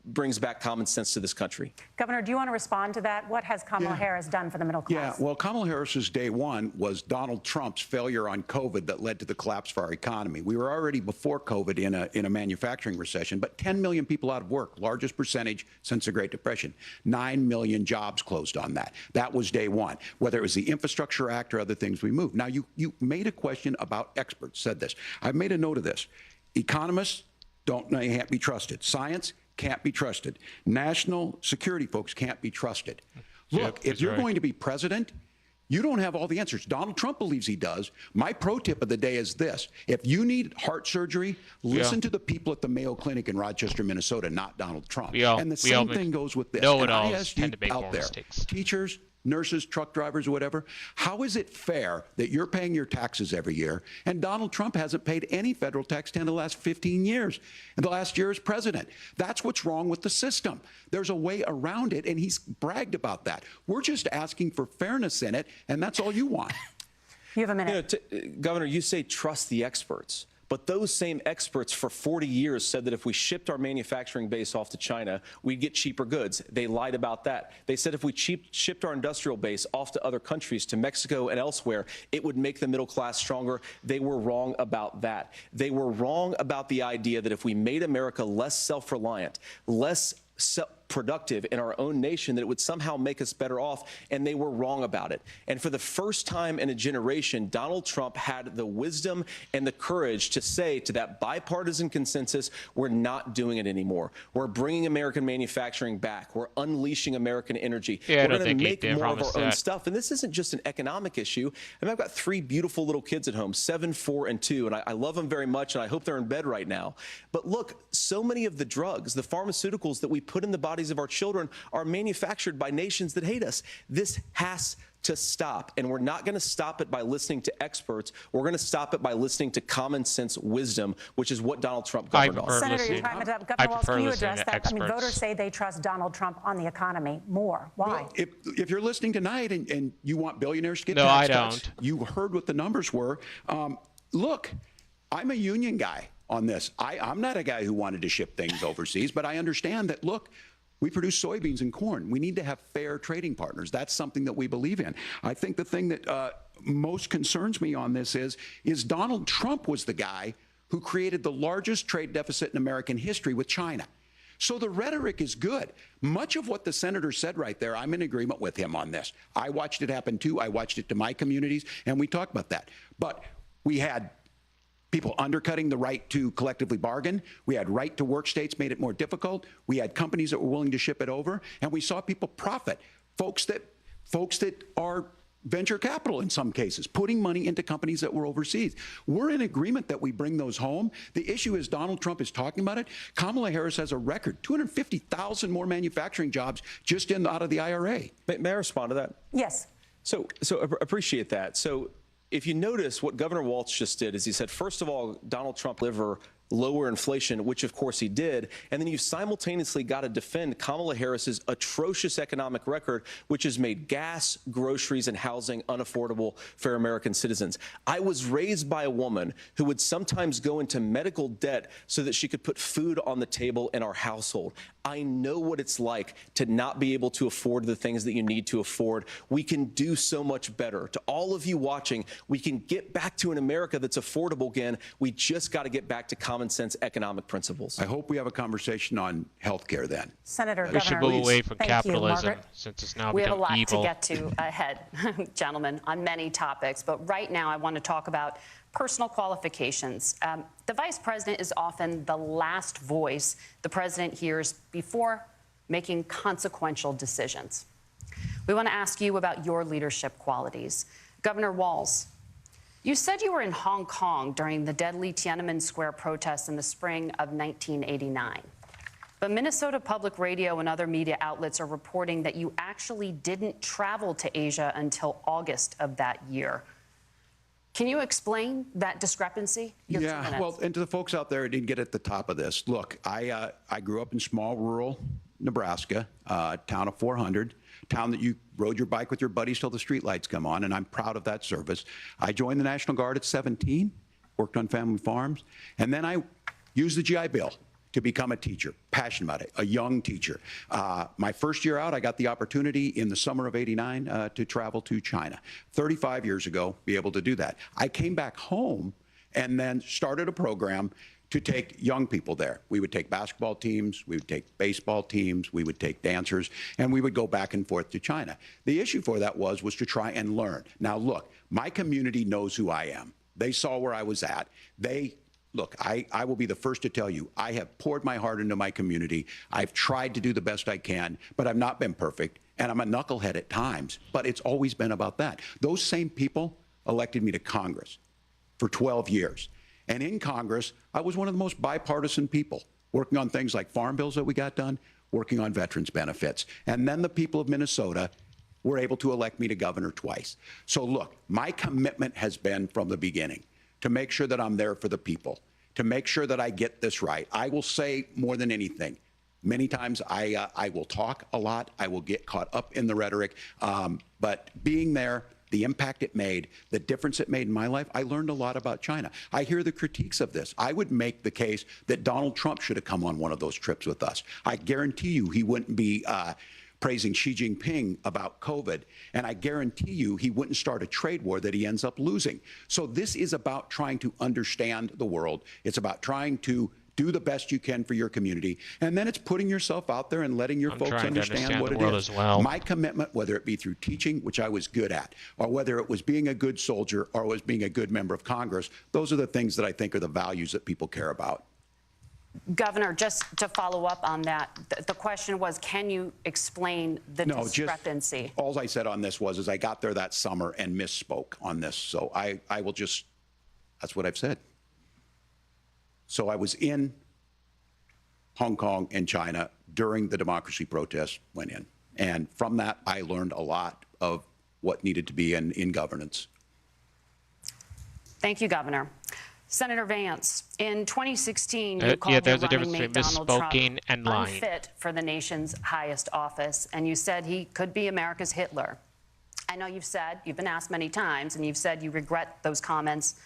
brings back common sense to this country. Governor, do you want to respond to that? What has Kamala Harris done for the middle class? Yeah, well, Kamala Harris's day one was Donald Trump's failure on COVID that led to the collapse of our economy. We were already before COVID in a manufacturing recession, but 10 million people out of work, largest percentage since the Great Depression. 9 million jobs closed on that. That was day one, whether it was the Infrastructure Act or other things we moved. Now, you made a question about experts, said this. I've made a note of this. Economists can't be trusted. Science can't be trusted. National security folks can't be trusted. Look, if you're going to be president, you don't have all the answers. Donald Trump believes he does. My pro tip of the day is this. If you need heart surgery, listen to the people at the Mayo Clinic in Rochester, Minnesota, not Donald Trump. And the same thing goes with this. And I ask you out there, teachers, nurses, truck drivers, whatever, how is it fair that you're paying your taxes every year and Donald Trump hasn't paid any federal tax in the last 15 years, and the last year as president? That's what's wrong with the system. There's a way around it, and he's bragged about that. We're just asking for fairness in it, and that's all you want. You have a minute. Governor, you say trust the experts. But those same experts for 40 years said that if we shipped our manufacturing base off to China, we'd get cheaper goods. They lied about that. They said if we shipped our industrial base off to other countries, to Mexico and elsewhere, it would make the middle class stronger. They were wrong about that. They were wrong about the idea that if we made America less self-reliant, less productive in our own nation, that it would somehow make us better off, and they were wrong about it. And for the first time in a generation, Donald Trump had the wisdom and the courage to say to that bipartisan consensus, we're not doing it anymore. We're bringing American manufacturing back. We're unleashing American energy. We're going to make more of our own stuff. And this isn't just an economic issue. I mean, I've got 3 beautiful little kids at home, 7, 4, and 2, and I love them very much, and I hope they're in bed right now. But look, so many of the drugs, the pharmaceuticals that we put in the bodies of our children are manufactured by nations that hate us. This has to stop, and we're not going to stop it by listening to experts. We're going to stop it by listening to common sense wisdom, which is what Donald Trump governed on. Senator, your time is up. Governor Walz, can you address that? I mean, voters say they trust Donald Trump on the economy more. Why? Well, if you're listening tonight and you want billionaires to get tax cuts, you heard what the numbers were. Look, I'm a union guy on this. I'm not a guy who wanted to ship things overseas, but I understand that, look, we produce soybeans and corn. We need to have fair trading partners. That's something that we believe in. I think the thing that most concerns me on this is Donald Trump was the guy who created the largest trade deficit in American history with China. So the rhetoric is good. Much of what the senator said right there, I'm in agreement with him on this. I watched it happen too. I watched it to my communities, and we talked about that. But we had people undercutting the right to collectively bargain. We had right to work states made it more difficult. We had companies that were willing to ship it over, and we saw people profit. Folks that are venture capital in some cases, putting money into companies that were overseas. We're in agreement that we bring those home. The issue is Donald Trump is talking about it. Kamala Harris has a record, 250,000 more manufacturing jobs just out of the IRA. May I respond to that? Yes. So appreciate that. So if you notice, what Governor Walz just did is he said, first of all, Donald Trump deliver lower inflation, which of course he did. And then you've simultaneously got to defend Kamala Harris's atrocious economic record, which has made gas, groceries, and housing unaffordable for American citizens. I was raised by a woman who would sometimes go into medical debt so that she could put food on the table in our household. I know what it's like to not be able to afford the things that you need to afford. We can do so much better. To all of you watching, we can get back to an America that's affordable again. We just got to get back to common sense economic principles. I hope we have a conversation on health care then. Senator, we should move away from capitalism since it's now we have a become lot evil. to get to ahead, gentlemen, on many topics. But right now, I want to talk about personal qualifications. The vice president is often the last voice the president hears before making consequential decisions. We want to ask you about your leadership qualities. Governor Walz, you said you were in Hong Kong during the deadly Tiananmen Square protests in the spring of 1989. But Minnesota Public Radio and other media outlets are reporting that you actually didn't travel to Asia until August of that year. Can you explain that discrepancy? Yeah, well, and to the folks out there who didn't get at the top of this, look, I grew up in small rural Nebraska, town of 400, town that you rode your bike with your buddies till the streetlights come on, and I'm proud of that service. I joined the National Guard at 17, worked on family farms, and then I used the GI Bill to become a teacher, passionate about it, a young teacher. My first year out, I got the opportunity in the summer of '89 to travel to China. 35 years ago, be able to do that. I came back home and then started a program to take young people there. We would take basketball teams, we would take baseball teams, we would take dancers, and we would go back and forth to China. The issue for that was to try and learn. Now look, my community knows who I am. They saw where I was at. Look, I will be the first to tell you, I have poured my heart into my community. I've tried to do the best I can, but I've not been perfect, and I'm a knucklehead at times, but it's always been about that. Those same people elected me to Congress for 12 years. And in Congress, I was one of the most bipartisan people, working on things like farm bills that we got done, working on veterans benefits. And then the people of Minnesota were able to elect me to governor twice. So look, my commitment has been from the beginning to make sure that I'm there for the people, to make sure that I get this right. I will say more than anything, many times I will talk a lot, I will get caught up in the rhetoric, but being there, the impact it made, the difference it made in my life, I learned a lot about China. I hear the critiques of this. I would make the case that Donald Trump should have come on one of those trips with us. I guarantee you he wouldn't be praising Xi Jinping about COVID, and I guarantee you he wouldn't start a trade war that he ends up losing. So this is about trying to understand the world. It's about trying to do the best you can for your community, and then it's putting yourself out there and letting your folks understand what it is. My commitment, whether it be through teaching, which I was good at, or whether it was being a good soldier or was being a good member of Congress, those are the things that I think are the values that people care about. Governor, just to follow up on that, the question was, can you explain the discrepancy? All I said on this was I got there that summer and misspoke on this. So I will just, that's what I've said. So I was in Hong Kong and China during the democracy protests went in. And from that, I learned a lot of what needed to be in governance. Thank you, Governor. Senator Vance, in 2016, you called your running mate Donald Trump unfit for the nation's highest office, and you said he could be America's Hitler. I know you've been asked many times, and you've said you regret those comments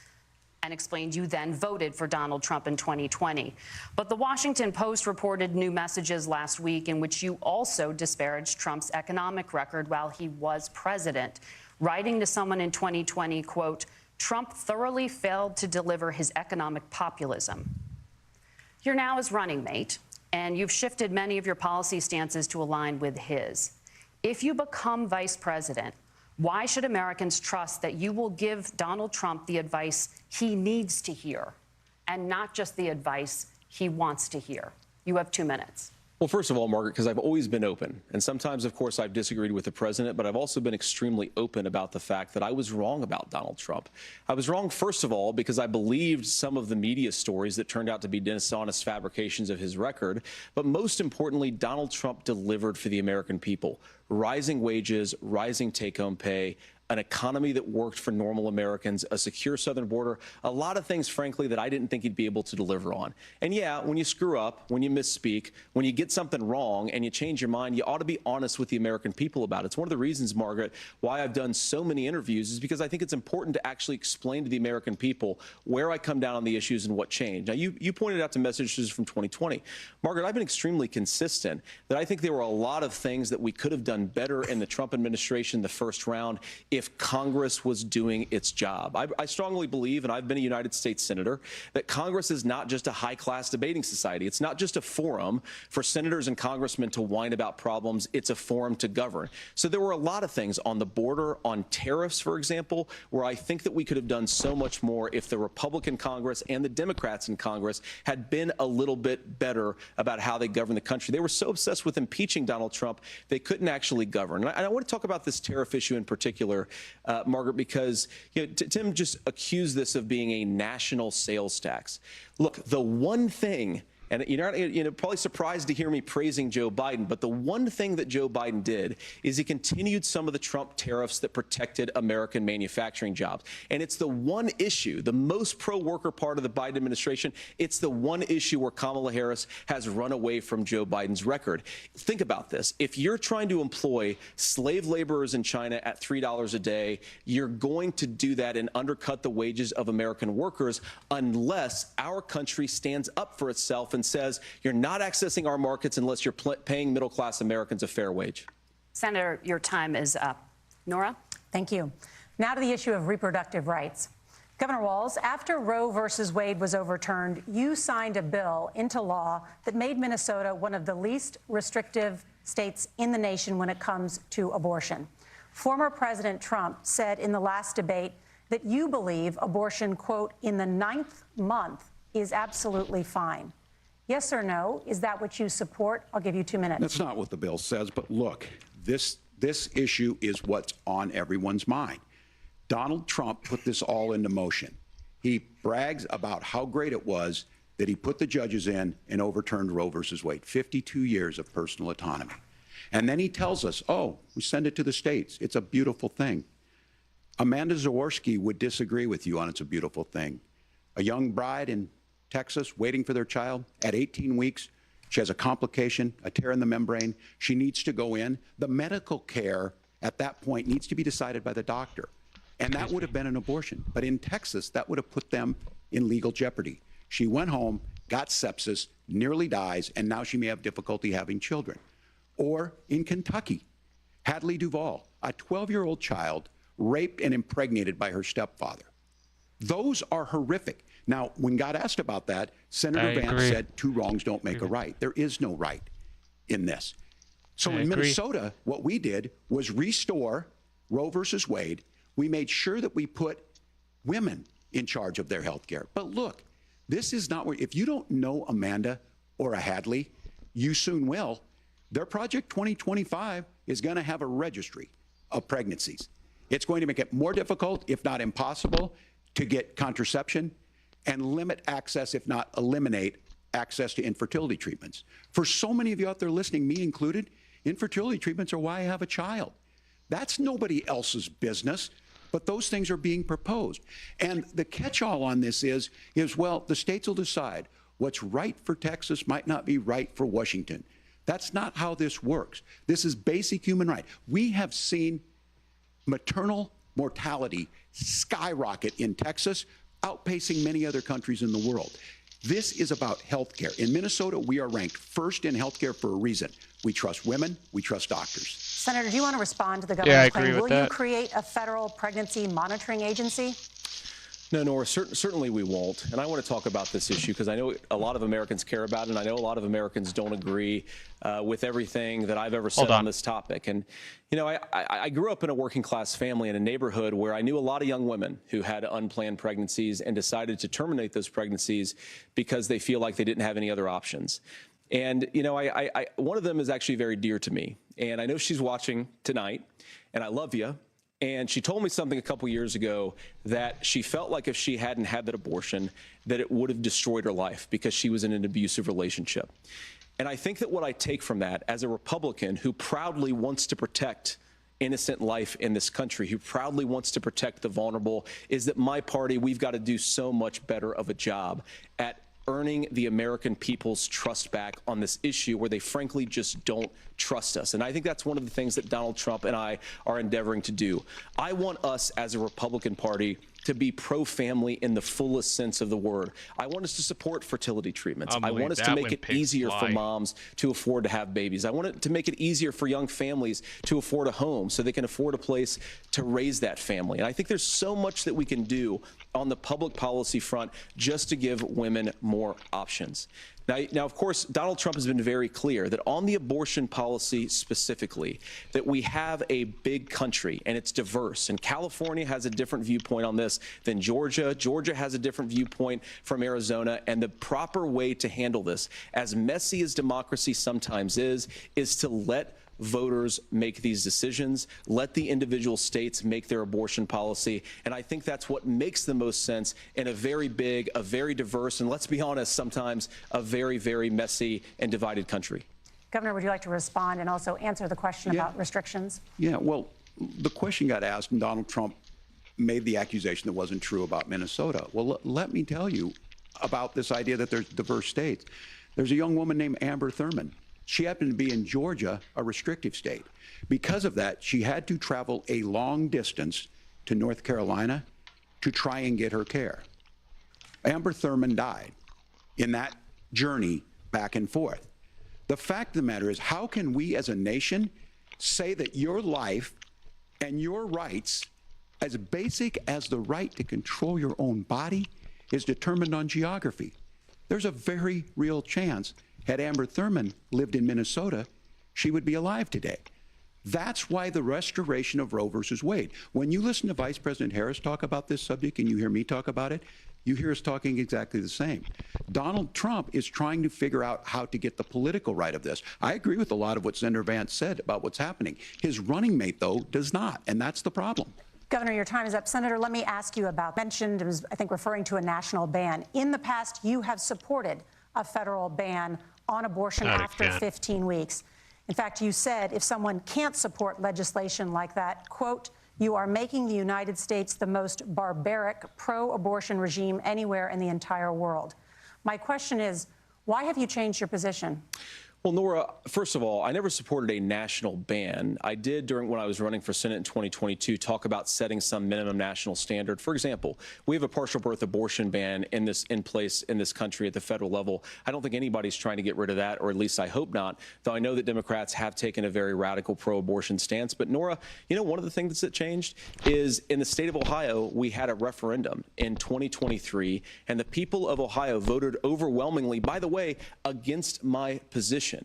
and explained you then voted for Donald Trump in 2020. But the Washington Post reported new messages last week in which you also disparaged Trump's economic record while he was president, writing to someone in 2020, quote, Trump thoroughly failed to deliver his economic populism. You're now his running mate, and you've shifted many of your policy stances to align with his. If you become vice president, why should Americans trust that you will give Donald Trump the advice he needs to hear and not just the advice he wants to hear? You have 2 minutes. Well, first of all, Margaret, because I've always been open. And sometimes, of course, I've disagreed with the president, but I've also been extremely open about the fact that I was wrong about Donald Trump. I was wrong, first of all, because I believed some of the media stories that turned out to be dishonest fabrications of his record. But most importantly, Donald Trump delivered for the American people. Rising wages, rising take-home pay, an economy that worked for normal Americans, a secure southern border, a lot of things, frankly, that I didn't think he'd be able to deliver on. And yeah, when you screw up, when you misspeak, when you get something wrong and you change your mind, you ought to be honest with the American people about it. It's one of the reasons, Margaret, why I've done so many interviews is because I think it's important to actually explain to the American people where I come down on the issues and what changed. Now, you pointed out to messages from 2020. Margaret, I've been extremely consistent that I think there were a lot of things that we could have done better in the Trump administration the first round if Congress was doing its job. I strongly believe, and I've been a United States Senator, that Congress is not just a high-class debating society. It's not just a forum for senators and congressmen to whine about problems. It's a forum to govern. So there were a lot of things on the border, on tariffs, for example, where I think that we could have done so much more if the Republican Congress and the Democrats in Congress had been a little bit better about how they govern the country. They were so obsessed with impeaching Donald Trump, they couldn't actually govern. And I want to talk about this tariff issue in particular, Margaret, because Tim just accused this of being a national sales tax. Look, the one thing, and you're probably surprised to hear me praising Joe Biden, but the one thing that Joe Biden did is he continued some of the Trump tariffs that protected American manufacturing jobs. And it's the one issue, the most pro-worker part of the Biden administration, it's the one issue where Kamala Harris has run away from Joe Biden's record. Think about this. If you're trying to employ slave laborers in China at $3 a day, you're going to do that and undercut the wages of American workers unless our country stands up for itself and says you're not accessing our markets unless you're paying middle-class Americans a fair wage. Senator, your time is up. Nora? Thank you. Now to the issue of reproductive rights. Governor Walz, after Roe versus Wade was overturned, you signed a bill into law that made Minnesota one of the least restrictive states in the nation when it comes to abortion. Former President Trump said in the last debate that you believe abortion, quote, in the 9th month is absolutely fine. Yes or no? Is that what you support? I'll give you 2 minutes. That's not what the bill says, but look, this issue is what's on everyone's mind. Donald Trump put this all into motion. He brags about how great it was that he put the judges in and overturned Roe versus Wade, 52 years of personal autonomy. And then he tells us, oh, we send it to the states. It's a beautiful thing. Amanda Zaworski would disagree with you on it's a beautiful thing. A young bride in Texas waiting for their child at 18 weeks. She has a complication, a tear in the membrane. She needs to go in. The medical care at that point needs to be decided by the doctor. And that would have been an abortion. But in Texas, that would have put them in legal jeopardy. She went home, got sepsis, nearly dies, and now she may have difficulty having children. Or in Kentucky, Hadley Duvall, a 12-year-old child raped and impregnated by her stepfather. Those are horrific. Now, when God asked about that, Senator Vance said 2 wrongs don't make a right. There is no right in this. So in Minnesota, what we did was restore Roe versus Wade. We made sure that we put women in charge of their health care. But look, this is not where, if you don't know Amanda or a Hadley, you soon will. Their Project 2025 is going to have a registry of pregnancies. It's going to make it more difficult, if not impossible, to get contraception and limit access, if not eliminate access to infertility treatments. For so many of you out there listening, me included, infertility treatments are why I have a child. That's nobody else's business, but those things are being proposed. And the catch-all on this is, well, the states will decide what's right for Texas might not be right for Washington. That's not how this works. This is basic human right. We have seen maternal mortality skyrocket in Texas, outpacing many other countries in the world. This is about health care. In Minnesota, we are ranked first in health care for a reason. We trust women, we trust doctors. Senator, do you want to respond to the governor's claim? Will you create a federal pregnancy monitoring agency? No, Nora, certainly we won't. And I want to talk about this issue because I know a lot of Americans care about it, and I know a lot of Americans don't agree with everything that I've ever said on this topic. And, you know, I grew up in a working class family in a neighborhood where I knew a lot of young women who had unplanned pregnancies and decided to terminate those pregnancies because they feel like they didn't have any other options. And, you know, one of them is actually very dear to me. And I know she's watching tonight, and I love you. And she told me something a couple years ago that she felt like if she hadn't had that abortion, that it would have destroyed her life because she was in an abusive relationship. And I think that what I take from that as a Republican who proudly wants to protect innocent life in this country, who proudly wants to protect the vulnerable, is that my party, we've got to do so much better of a job at earning the American people's trust back on this issue where they frankly just don't trust us. And I think that's one of the things that Donald Trump and I are endeavoring to do. I want us as a Republican Party to be pro-family in the fullest sense of the word. I want us to support fertility treatments. I want us to make it easier for moms to afford to have babies. I want it to make it easier for young families to afford a home so they can afford a place to raise that family. And I think there's so much that we can do on the public policy front just to give women more options. Now, of course, Donald Trump has been very clear that on the abortion policy specifically, that we have a big country and it's diverse. And California has a different viewpoint on this than Georgia. Georgia has a different viewpoint from Arizona. And the proper way to handle this, as messy as democracy sometimes is to let voters make these decisions, let the individual states make their abortion policy. And I think that's what makes the most sense in a very big, a very diverse, and let's be honest, sometimes a very, very messy and divided country. Governor, would you like to respond and also answer the question about restrictions? Yeah, well, the question got asked and Donald Trump made the accusation that wasn't true about Minnesota. Well, let me tell you about this idea that there's diverse states. There's a young woman named Amber Thurman. She happened to be in Georgia, a restrictive state. Because of that, she had to travel a long distance to North Carolina to try and get her care. Amber Thurman died in that journey back and forth. The fact of the matter is, how can we as a nation say that your life and your rights, as basic as the right to control your own body, is determined on geography? There's a very real chance had Amber Thurman lived in Minnesota, she would be alive today. That's why the restoration of Roe versus Wade. When you listen to Vice President Harris talk about this subject and you hear me talk about it, you hear us talking exactly the same. Donald Trump is trying to figure out how to get the political right of this. I agree with a lot of what Senator Vance said about what's happening. His running mate, though, does not, and that's the problem. Governor, your time is up. Senator, let me ask you about, mentioned, was, I think, referring to a national ban. In the past, you have supported a federal ban on abortion after 15 weeks. In fact, you said if someone can't support legislation like that, quote, you are making the United States the most barbaric pro-abortion regime anywhere in the entire world. My question is, why have you changed your position? Well, Nora, first of all, I never supported a national ban. I did when I was running for Senate in 2022 talk about setting some minimum national standard. For example, we have a partial birth abortion ban in place in this country at the federal level. I don't think anybody's trying to get rid of that, or at least I hope not, though I know that Democrats have taken a very radical pro-abortion stance. But Nora, you know, one of the things that changed is in the state of Ohio, we had a referendum in 2023, and the people of Ohio voted overwhelmingly, by the way, against my position.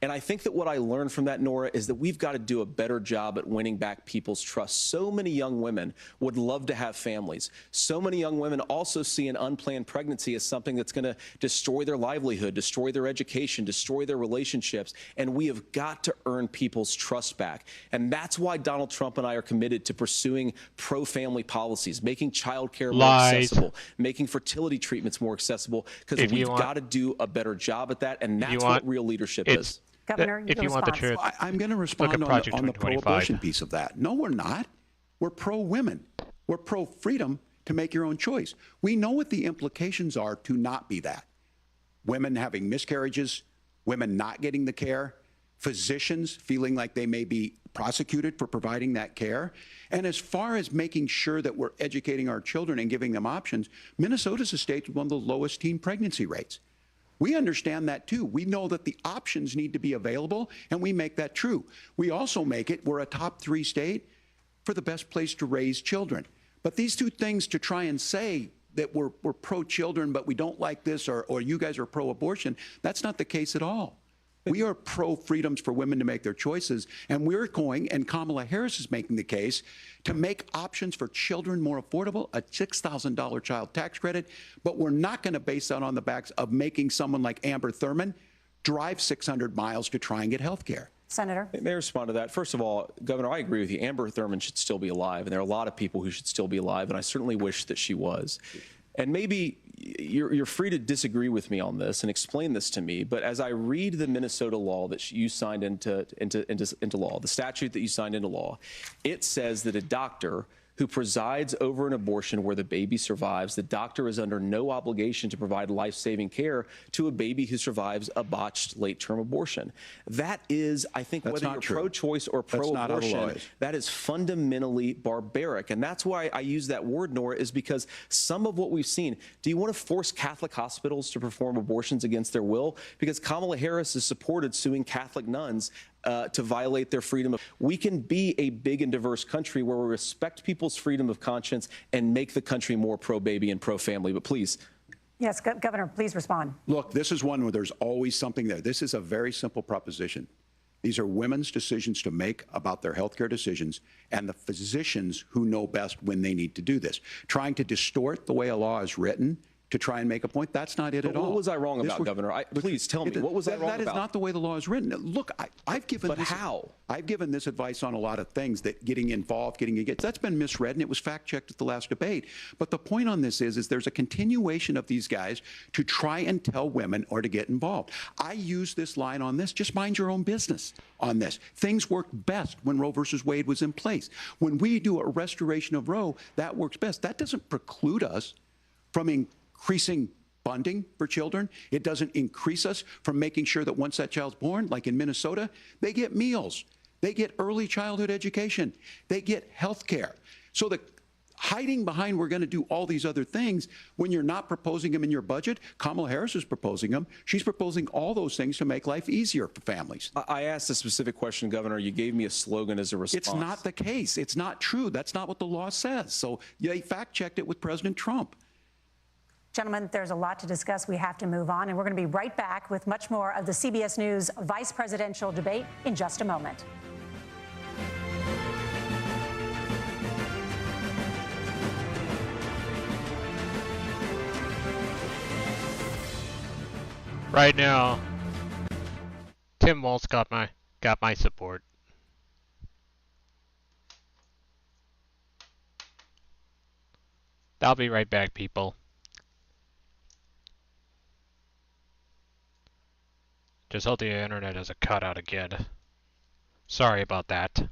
And I think that what I learned from that, Nora, is that we've got to do a better job at winning back people's trust. So many young women would love to have families. So many young women also see an unplanned pregnancy as something that's going to destroy their livelihood, destroy their education, destroy their relationships. And we have got to earn people's trust back. And that's why Donald Trump and I are committed to pursuing pro-family policies, making child care more accessible, making fertility treatments more accessible, because we've got to do a better job at that. And that's what real leadership is. Governor, if you want the truth, I'm going to respond on the pro-abortion piece of that. No, we're not. We're pro-women. We're pro-freedom to make your own choice. We know what the implications are to not be that. Women having miscarriages, women not getting the care, physicians feeling like they may be prosecuted for providing that care. And as far as making sure that we're educating our children and giving them options, Minnesota's a state with one of the lowest teen pregnancy rates. We understand that too. We know that the options need to be available, and we make that true. We also make it, we're a top 3 state for the best place to raise children. But these two things, to try and say that we're pro-children, but we don't like this, or you guys are pro-abortion, that's not the case at all. We are pro-freedoms for women to make their choices, and we're going, and Kamala Harris is making the case, to make options for children more affordable, a $6,000 child tax credit, but we're not going to base that on the backs of making someone like Amber Thurman drive 600 miles to try and get health care. Senator. May I respond to that? First of all, Governor, I agree with you. Amber Thurman should still be alive, and there are a lot of people who should still be alive, and I certainly wish that she was. And maybe you're free to disagree with me on this and explain this to me, but as I read the Minnesota law that you signed into law, the statute that you signed into law, it says that a doctor who presides over an abortion where the baby survives, the doctor is under no obligation to provide life-saving care to a baby who survives a botched late-term abortion. That is, I think, whether you're pro-choice or pro-abortion, that is fundamentally barbaric. And that's why I use that word, Nora, is because some of what we've seen, do you want to force Catholic hospitals to perform abortions against their will? Because Kamala Harris has supported suing Catholic nuns to violate their freedom. We can be a big and diverse country where we respect people's freedom of conscience and make the country more pro-baby and pro-family. But please. Yes, Governor, please respond. Look, this is one where there's always something there. This is a very simple proposition. These are women's decisions to make about their health care decisions, and the physicians who know best when they need to do this. Trying to distort the way a law is written to try and make a point, that's not it at all. What was I wrong about, Governor? Please tell me, what was I wrong about? That is not the way the law is written. Look, I've given But this, how? I've given this advice on a lot of things, that getting involved, getting engaged, that's been misread, and it was fact-checked at the last debate. But the point on this is there's a continuation of these guys to try and tell women or to get involved. I use this line on this, just mind your own business on this. Things worked best when Roe versus Wade was in place. When we do a restoration of Roe, that works best. That doesn't preclude us from increasing funding for children. It doesn't increase us from making sure that once that child's born, like in Minnesota, they get meals, they get early childhood education, they get health care. So the hiding behind we're going to do all these other things when you're not proposing them in your budget, Kamala Harris is proposing them. She's proposing all those things to make life easier for families. I asked a specific question, Governor. You gave me a slogan as a response. It's not the case. It's not true. That's not what the law says. So they fact-checked it with President Trump. Gentlemen, there's a lot to discuss. We have to move on, and we're going to be right back with much more of the CBS News vice presidential debate in just a moment. Right now, Tim Walz got my support. I'll be right back, people. Just hope the internet doesn't cut out again. Sorry about that.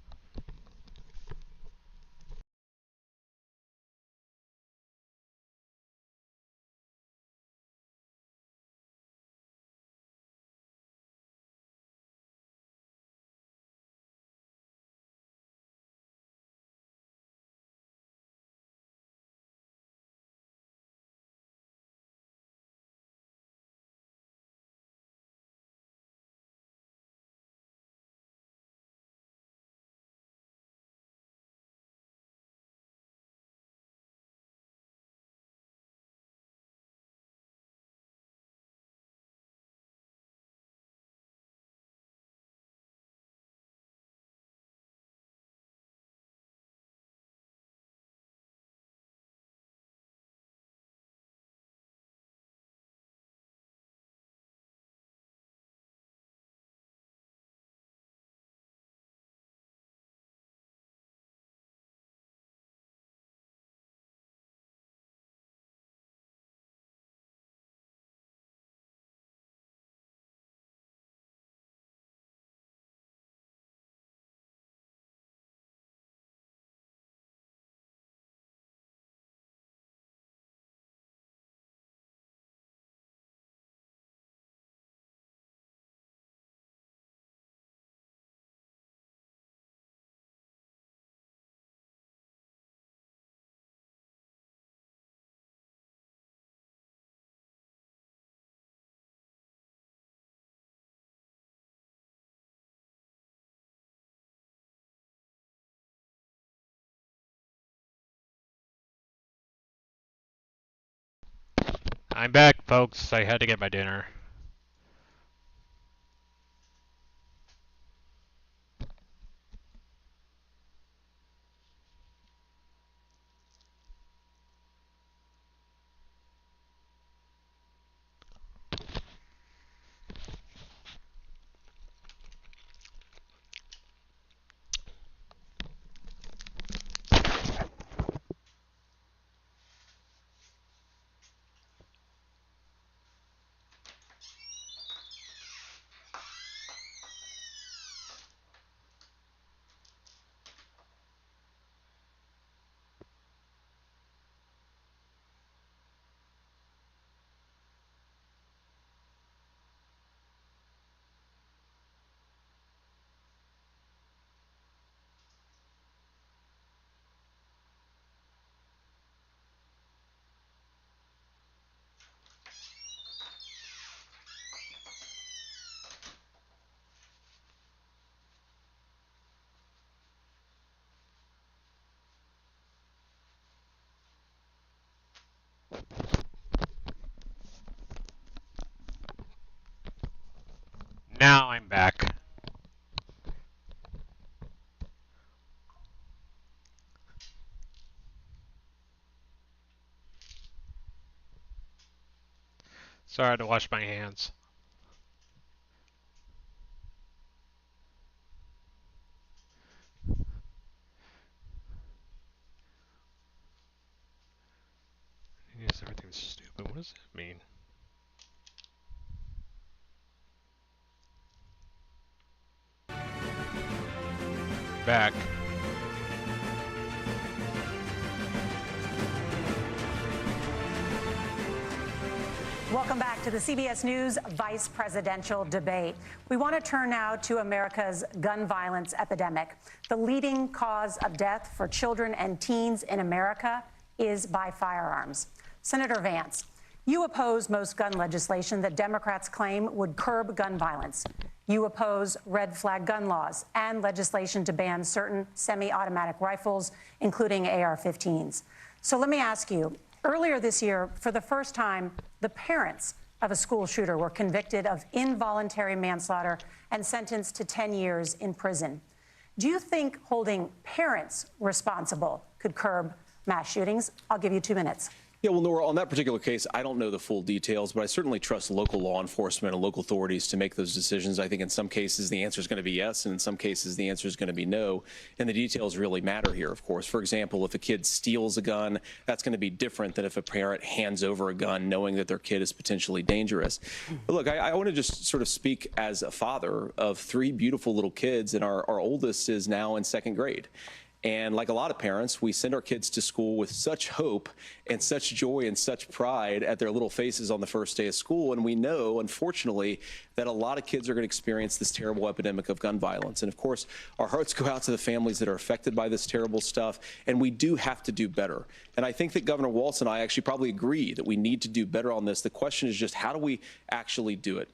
I'm back, folks. I had to get my dinner. Now I'm back. Sorry, I had to wash my hands. Yes, everything's stupid. What does that mean? Back. Welcome back to the CBS News Vice Presidential Debate. We want to turn now to America's gun violence epidemic. The leading cause of death for children and teens in America is by firearms. Senator Vance, you oppose most gun legislation that Democrats claim would curb gun violence. You oppose red flag gun laws and legislation to ban certain semi-automatic rifles, including AR-15s. So let me ask you, earlier this year, for the first time, the parents of a school shooter were convicted of involuntary manslaughter and sentenced to 10 years in prison. Do you think holding parents responsible could curb mass shootings? I'll give you 2 minutes. Yeah, well, Nora, on that particular case, I don't know the full details, but I certainly trust local law enforcement and local authorities to make those decisions. I think in some cases the answer is going to be yes, and in some cases the answer is going to be no. And the details really matter here, of course. For example, if a kid steals a gun, that's going to be different than if a parent hands over a gun knowing that their kid is potentially dangerous. But look, I want to just sort of speak as a father of 3 beautiful little kids, and our oldest is now in 2nd grade. And like a lot of parents, we send our kids to school with such hope and such joy and such pride at their little faces on the first day of school. And we know, unfortunately, that a lot of kids are going to experience this terrible epidemic of gun violence. And of course, our hearts go out to the families that are affected by this terrible stuff. And we do have to do better. And I think that Governor Walz and I actually probably agree that we need to do better on this. The question is just, how do we actually do it?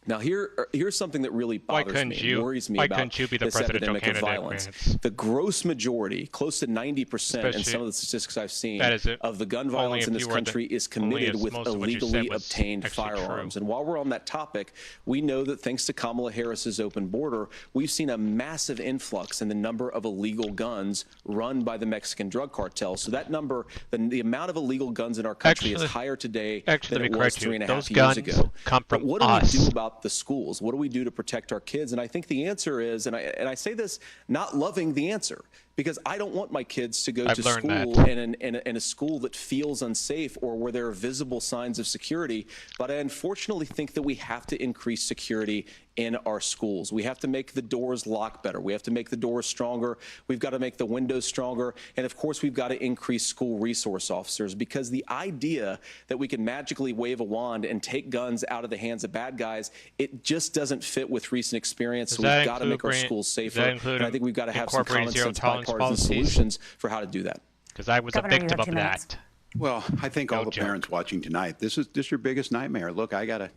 Now, here's something that really bothers me and worries me about this epidemic of violence. The gross majority, close to 90% in some of the statistics I've seen, of the gun violence in this country is committed with illegally obtained firearms. And while we're on that topic, we know that thanks to Kamala Harris's open border, we've seen a massive influx in the number of illegal guns run by the Mexican drug cartels. So that number, the amount of illegal guns in our country is higher today than it was 3.5 years ago. But what do we do about the schools? What do we do to protect our kids? And I think the answer is, and I say this not loving the answer, because I don't want my kids to go to school in a school that feels unsafe or where there are visible signs of security. But I unfortunately think that we have to increase security in our schools. We have to make the doors lock better. We have to make the doors stronger. We've got to make the windows stronger. And of course, we've got to increase school resource officers, because the idea that we can magically wave a wand and take guns out of the hands of bad guys, it just doesn't fit with recent experience. So we've got to make our schools safer. And I think we've got to have some common sense bipartisan solutions for how to do that. Because I was a victim of that. Well, I think all the parents watching tonight, this is your biggest nightmare. Look, I got a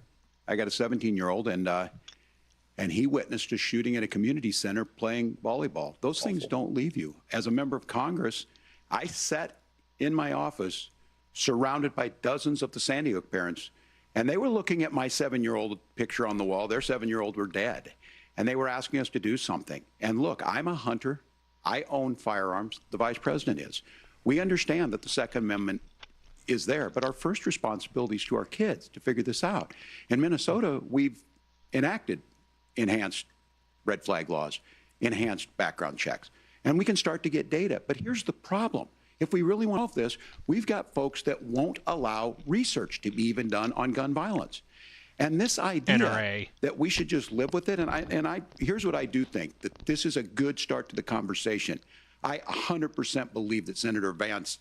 17-year-old, and he witnessed a shooting at a community center playing volleyball. Those things don't leave you. As a member of Congress, I sat in my office surrounded by dozens of the Sandy Hook parents, and they were looking at my 7-year-old picture on the wall. Their 7-year-old were dead, and they were asking us to do something. And look, I'm a hunter. I own firearms. The vice president is. We understand that the Second Amendment is there, but our first responsibility is to our kids to figure this out. In Minnesota, we've enacted enhanced red flag laws, enhanced background checks, and we can start to get data. But here's the problem. If we really want this, we've got folks that won't allow research to be even done on gun violence. And this idea that we should just live with it, and here's what I do think, that this is a good start to the conversation. I 100% believe that Senator Vance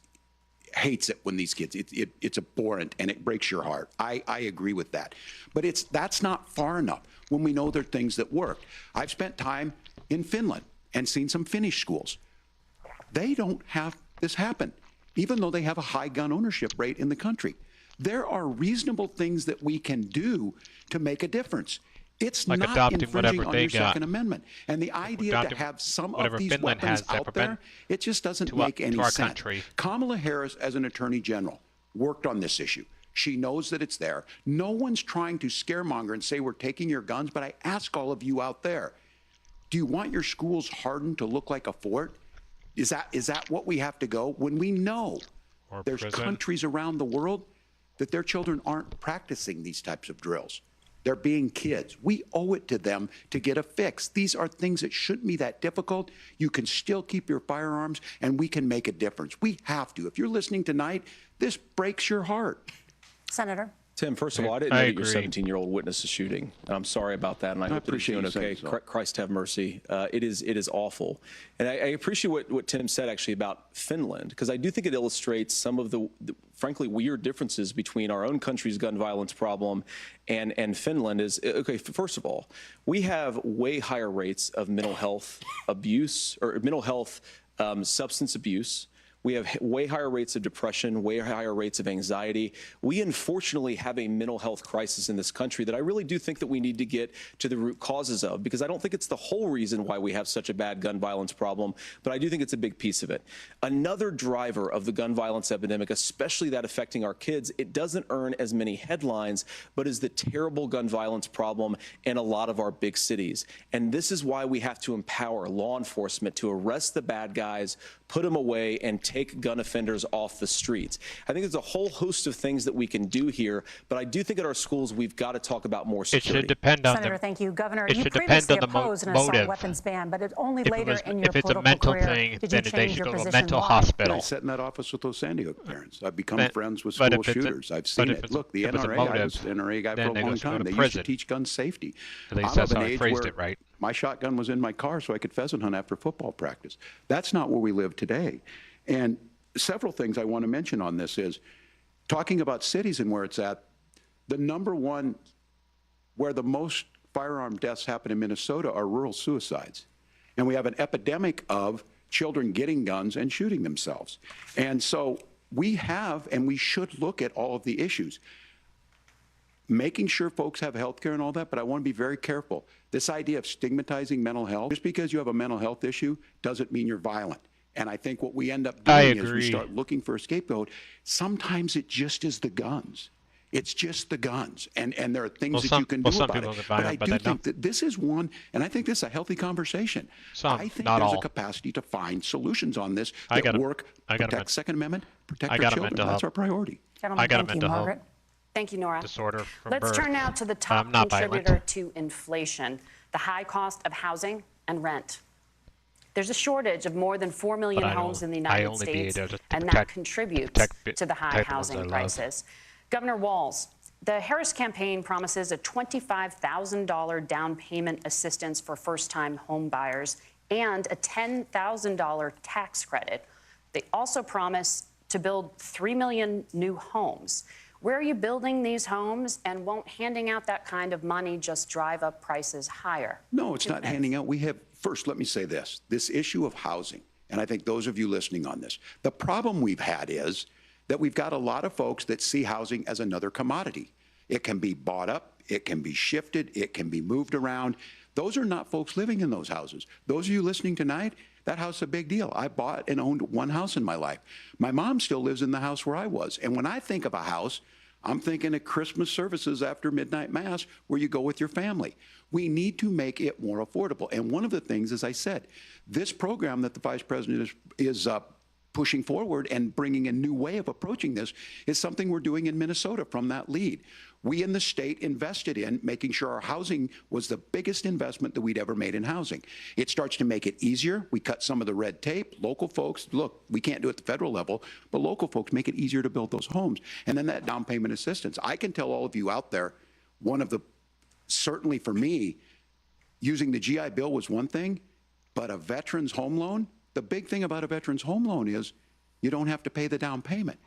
hates it when these kids, it's abhorrent and it breaks your heart. I agree with that. But that's not far enough when we know there are things that work. I've spent time in Finland and seen some Finnish schools. They don't have this happen, even though they have a high gun ownership rate in the country. There are reasonable things that we can do to make a difference. It's like not infringing on your Second Amendment. And the idea to have some of these weapons out there, it just doesn't make any sense. Kamala Harris, as an attorney general, worked on this issue. She knows that it's there. No one's trying to scaremonger and say we're taking your guns, but I ask all of you out there, do you want your schools hardened to look like a fort? Is that what we have to go when we know there's countries around the world that their children aren't practicing these types of drills? They're being kids. We owe it to them to get a fix. These are things that shouldn't be that difficult. You can still keep your firearms, and we can make a difference. We have to. If you're listening tonight, this breaks your heart. Senator. Tim, first of all, I didn't know that your 17-year-old witnessed a shooting. I'm sorry about that, and I hope that he's doing okay. Christ have mercy. It is awful. And I appreciate what Tim said, actually, about Finland, because I do think it illustrates some of the frankly, weird differences between our own country's gun violence problem and Finland. Is, okay, first of all, we have way higher rates of mental health abuse, or mental health substance abuse. We have way higher rates of depression, way higher rates of anxiety. We unfortunately have a mental health crisis in this country that I really do think that we need to get to the root causes of, because I don't think it's the whole reason why we have such a bad gun violence problem, but I do think it's a big piece of it. Another driver of the gun violence epidemic, especially that affecting our kids, it doesn't earn as many headlines, but is the terrible gun violence problem in a lot of our big cities. And this is why we have to empower law enforcement to arrest the bad guys, put them away, and take gun offenders off the streets. I think there's a whole host of things that we can do here, but I do think at our schools we've got to talk about more security. It should depend on Senator, thank you. Governor, it you should previously depend on the opposed an assault motive. weapons ban, but it only later in your if it's political a mental career thing, did you then they change should your go to a position. mental Why? hospital. I sat in that office with those Sandy Hook parents. I've become friends with but school if it's a- shooters. I've seen but if it. it's- Look, the if it's a NRA, I was motive, an NRA guy then for a they long go to time. They used prison. to teach gun safety. At least I'm that's of how an I age phrased where it, right? my shotgun was in my car so I could pheasant hunt after football practice. That's not where we live today. And several things I want to mention on this is, talking about cities and where it's at, the number one where the most firearm deaths happen in Minnesota are rural suicides. And we have an epidemic of children getting guns and shooting themselves. And so we have, and we should look at all of the issues. Making sure folks have health care and all that, but I want to be very careful. This idea of stigmatizing mental health, just because you have a mental health issue doesn't mean you're violent. And I think what we end up doing is we start looking for a scapegoat. Sometimes it just is the guns. It's just the guns. And there are things that you can do about it. But I do think that this is one, and I think this is a healthy conversation. I think there's a capacity to find solutions on this that work, protect Second Amendment, protect our children. That's our priority. Gentlemen, thank you. Margaret? Thank you, Nora. Disorder from Let's birth. turn now to the top not contributor violent. to inflation, the high cost of housing and rent. There's a shortage of more than 4 million homes in the United States, and that contributes to the high housing crisis. Governor Walz, the Harris campaign promises a $25,000 down payment assistance for first-time home buyers and a $10,000 tax credit. They also promise to build 3 million new homes. Where are you building these homes, and won't handing out that kind of money just drive up prices higher? No, it's not handing out. We have, first, let me say this issue of housing, and I think those of you listening on this, the problem we've had is that we've got a lot of folks that see housing as another commodity. It can be bought up, it can be shifted, it can be moved around. Those are not folks living in those houses. Those of you listening tonight, that house is a big deal. I bought and owned one house in my life. My mom still lives in the house where I was. And when I think of a house, I'm thinking of Christmas services after midnight mass where you go with your family. We need to make it more affordable. And one of the things, as I said, this program that the Vice President is pushing forward and bringing a new way of approaching this is something we're doing in Minnesota from that lead. We in the state invested in making sure our housing was the biggest investment that we'd ever made in housing. It starts to make it easier. We cut some of the red tape. Local folks, look, we can't do it at the federal level, but local folks make it easier to build those homes. And then that down payment assistance. I can tell all of you out there, one of the, certainly for me, using the GI Bill was one thing, but a veteran's home loan, the big thing about a veteran's home loan is you don't have to pay the down payment.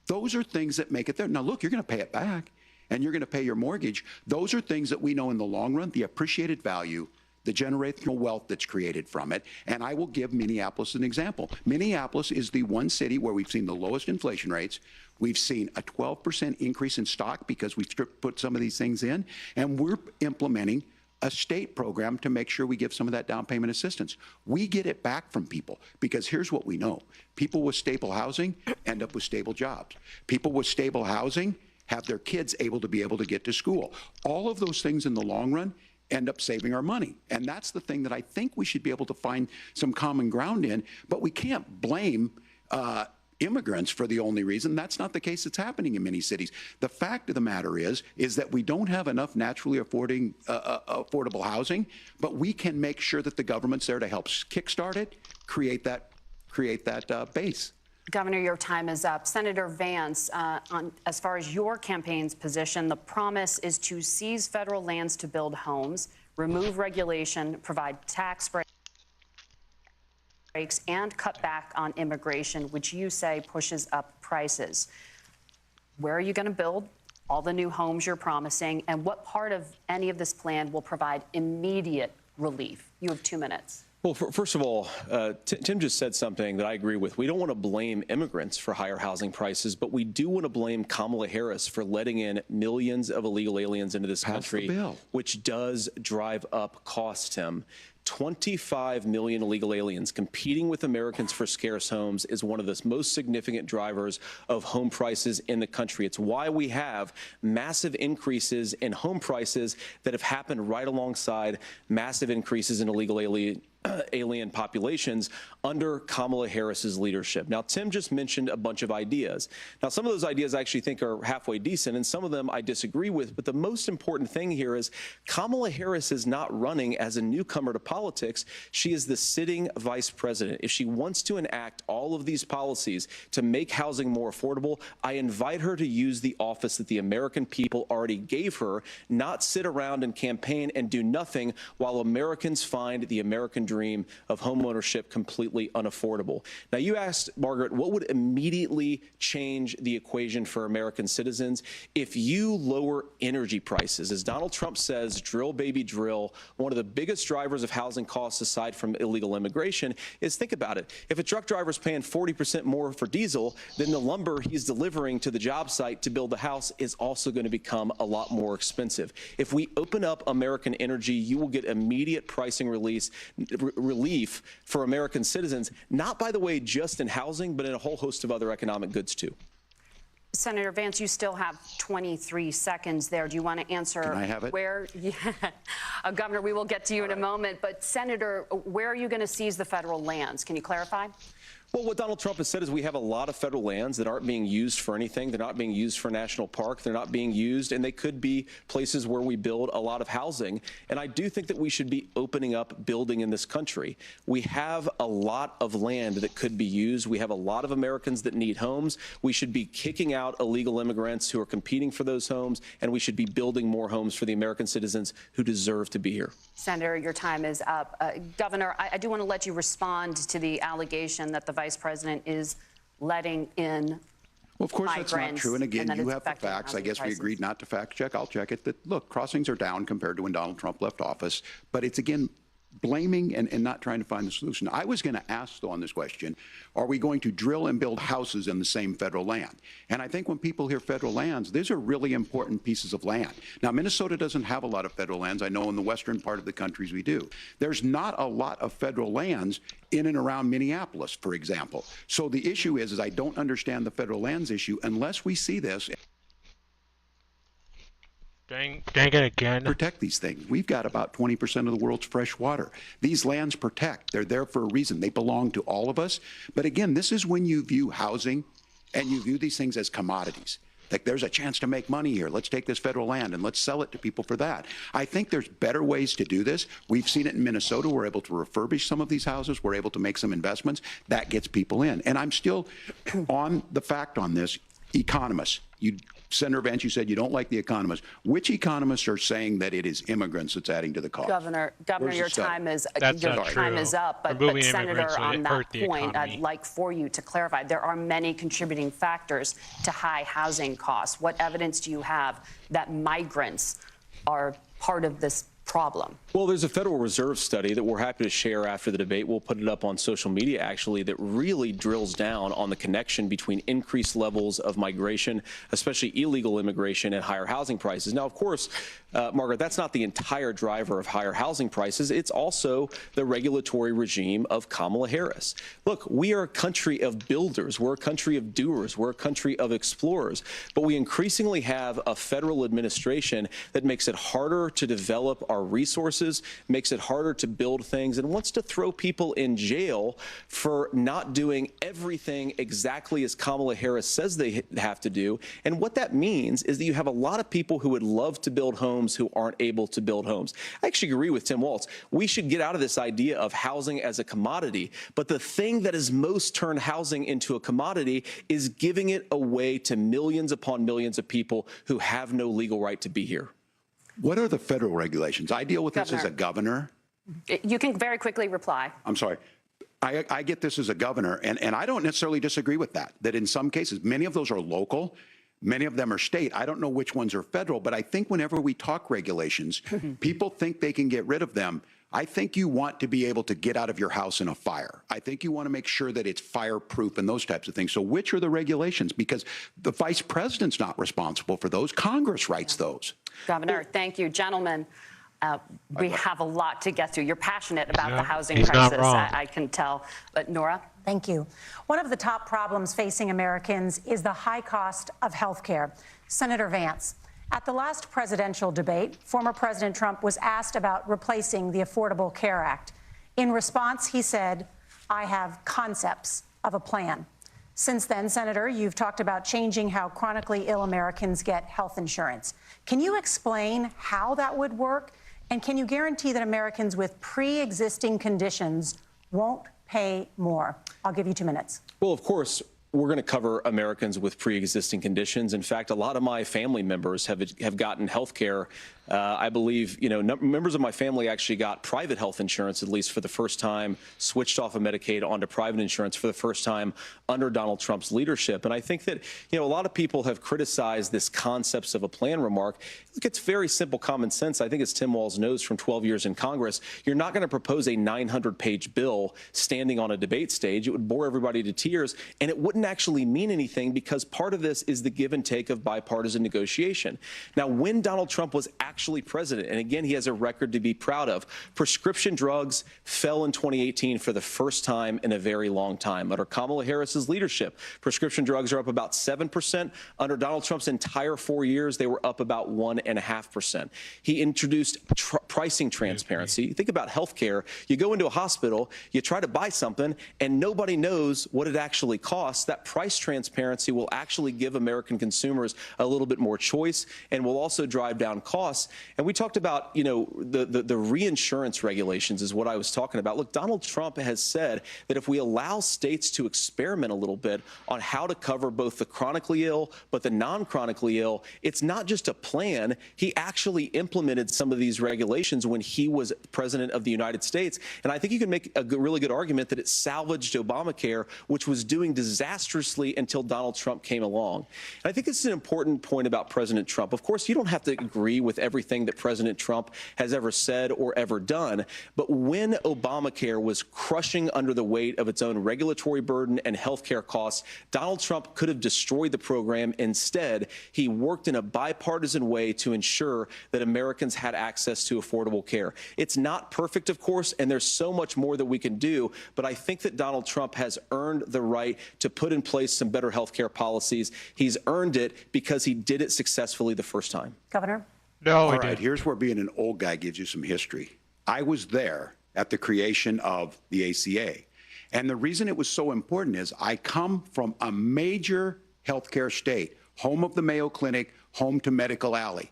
Those are things that make it there. Now, look, you're going to pay it back, and you're going to pay your mortgage. Those are things that we know in the long run, the appreciated value, the generational wealth that's created from it. And I will give Minneapolis an example. Minneapolis is the one city where we've seen the lowest inflation rates. We've seen a 12% increase in stock because we've put some of these things in, and we're implementing a state program to make sure we give some of that down payment assistance. We get it back from people because here's what we know. People with stable housing end up with stable jobs. People with stable housing have their kids able to get to school. All of those things in the long run end up saving our money. And that's the thing that I think we should be able to find some common ground in, but we can't blame immigrants for the only reason. That's not the case that's happening in many cities. The fact of the matter is that we don't have enough naturally affordable housing, but we can make sure that the government's there to help kickstart it, create that base. Governor, your time is up. Senator Vance, as far as your campaign's position, the promise is to seize federal lands to build homes, remove regulation, provide tax breaks, and cut back on immigration, which you say pushes up prices. Where are you going to build all the new homes you're promising, and what part of any of this plan will provide immediate relief? You have 2 minutes. Well, first of all, Tim just said something that I agree with. We don't want to blame immigrants for higher housing prices, but we do want to blame Kamala Harris for letting in millions of illegal aliens into this country, which does drive up costs, Tim. 25 million illegal aliens competing with Americans for scarce homes is one of the most significant drivers of home prices in the country. It's why we have massive increases in home prices that have happened right alongside massive increases in illegal alien populations under Kamala Harris's leadership. Now, Tim just mentioned a bunch of ideas. Now, some of those ideas I actually think are halfway decent, and some of them I disagree with. But the most important thing here is Kamala Harris is not running as a newcomer to politics. She is the sitting vice president. If she wants to enact all of these policies to make housing more affordable, I invite her to use the office that the American people already gave her, not sit around and campaign and do nothing while Americans find the American dream of homeownership completely unaffordable. Now, you asked, Margaret, what would immediately change the equation for American citizens? If you lower energy prices, as Donald Trump says, drill, baby, drill, one of the biggest drivers of housing costs aside from illegal immigration is, think about it, if a truck driver is paying 40% more for diesel, then the lumber he's delivering to the job site to build the house is also going to become a lot more expensive. If we open up American energy, you will get immediate pricing relief for American citizens, not, by the way, just in housing, but in a whole host of other economic goods, too. Senator Vance, you still have 23 seconds there. Do you want to answer? Can I have it? Where, yeah. Governor, we will get to you in a moment. But, Senator, where are you going to seize the federal lands? Can you clarify? Well, what Donald Trump has said is we have a lot of federal lands that aren't being used for anything. They're not being used for national park. They're not being used, and they could be places where we build a lot of housing. And I do think that we should be opening up building in this country. We have a lot of land that could be used. We have a lot of Americans that need homes. We should be kicking out illegal immigrants who are competing for those homes, and we should be building more homes for the American citizens who deserve to be here. Senator, your time is up. Governor, I do want to let you respond to the allegation that the Vice President is letting in Well, of course, that's not true. And again, you have the facts. I guess we agreed not to fact check. I'll check it. That, look, crossings are down compared to when Donald Trump left office. But it's, again, blaming and not trying to find the solution. I was going to ask, though, on this question, are we going to drill and build houses in the same federal land? And I think when people hear federal lands, these are really important pieces of land. Now, Minnesota doesn't have a lot of federal lands. I know in the western part of the countries we do. There's not a lot of federal lands in and around Minneapolis, for example. So the issue is I don't understand the federal lands issue unless we see this. Dang it again. Protect these things. We've got about 20% of the world's fresh water. These lands protect. They're there for a reason. They belong to all of us. But again, this is when you view housing and you view these things as commodities. Like, there's a chance to make money here. Let's take this federal land and let's sell it to people for that. I think there's better ways to do this. We've seen it in Minnesota. We're able to refurbish some of these houses. We're able to make some investments. That gets people in. And I'm still on the fact on this. Economists. Senator Vance, you said you don't like the economists. Which economists are saying that it is immigrants that's adding to the cost? Governor, your time is up. But Senator, on that point, I'd like for you to clarify. There are many contributing factors to high housing costs. What evidence do you have that migrants are part of this problem? problem? Well, there's a Federal Reserve study that we're happy to share after the debate. We'll put it up on social media, actually, that really drills down on the connection between increased levels of migration, especially illegal immigration, and higher housing prices. Now, of course, Margaret, that's not the entire driver of higher housing prices. It's also the regulatory regime of Kamala Harris. Look, we are a country of builders. We're a country of doers. We're a country of explorers. But we increasingly have a federal administration that makes it harder to develop our resources, makes it harder to build things, and wants to throw people in jail for not doing everything exactly as Kamala Harris says they have to do. And what that means is that you have a lot of people who would love to build homes who aren't able to build homes. I actually agree with Tim Walz. We should get out of this idea of housing as a commodity. But the thing that has most turned housing into a commodity is giving it away to millions upon millions of people who have no legal right to be here. What are the federal regulations? I deal with this as a governor. You can very quickly reply. I'm sorry. I get this as a governor, and I don't necessarily disagree with that in some cases, many of those are local, many of them are state. I don't know which ones are federal, but I think whenever we talk regulations, people think they can get rid of them. I think you want to be able to get out of your house in a fire. I think you want to make sure that it's fireproof and those types of things. So which are the regulations? Because the vice president's not responsible for those. Congress writes those. Governor, thank you. Gentlemen, we have a lot to get through. You're passionate about the housing he's crisis, not wrong. I can tell. But Nora? Thank you. One of the top problems facing Americans is the high cost of health care. Senator Vance, at the last presidential debate, former President Trump was asked about replacing the Affordable Care Act. In response, he said, "I have concepts of a plan." Since then, Senator, you've talked about changing how chronically ill Americans get health insurance. Can you explain how that would work? And can you guarantee that Americans with pre-existing conditions won't pay more? I'll give you 2 minutes. Well, of course, we're going to cover Americans with pre-existing conditions. In fact, a lot of my family members have gotten health care. I believe, members of my family actually got private health insurance, at least for the first time, switched off of Medicaid onto private insurance for the first time under Donald Trump's leadership. And I think that, a lot of people have criticized this concepts of a plan remark. Look, it's very simple common sense. I think as Tim Walz knows from 12 years in Congress, you're not going to propose a 900-page bill standing on a debate stage. It would bore everybody to tears, and it wouldn't actually mean anything because part of this is the give and take of bipartisan negotiation. Now, when Donald Trump was actually president, and again, he has a record to be proud of, prescription drugs fell in 2018 for the first time in a very long time. Under Kamala Harris's leadership, prescription drugs are up about 7%. Under Donald Trump's entire 4 years, they were up about 1.5%. He introduced pricing transparency. Think about healthcare. You go into a hospital, you try to buy something, and nobody knows what it actually costs. That price transparency will actually give American consumers a little bit more choice and will also drive down costs. And we talked about, the reinsurance regulations is what I was talking about. Look, Donald Trump has said that if we allow states to experiment a little bit on how to cover both the chronically ill but the non-chronically ill, it's not just a plan. He actually implemented some of these regulations when he was president of the United States. And I think you can make a really good argument that it salvaged Obamacare, which was doing disastrously until Donald Trump came along. And I think this is an important point about President Trump. Of course, you don't have to agree with everything that President Trump has ever said or ever done. But when Obamacare was crushing under the weight of its own regulatory burden and health care costs, Donald Trump could have destroyed the program. Instead, he worked in a bipartisan way to ensure that Americans had access to affordable care. It's not perfect, of course, and there's so much more that we can do. But I think that Donald Trump has earned the right to put in place some better health care policies. He's earned it because he did it successfully the first time. Governor? No, all right, here's where being an old guy gives you some history. I was there at the creation of the ACA. And the reason it was so important is I come from a major healthcare state, home of the Mayo Clinic, home to Medical Alley,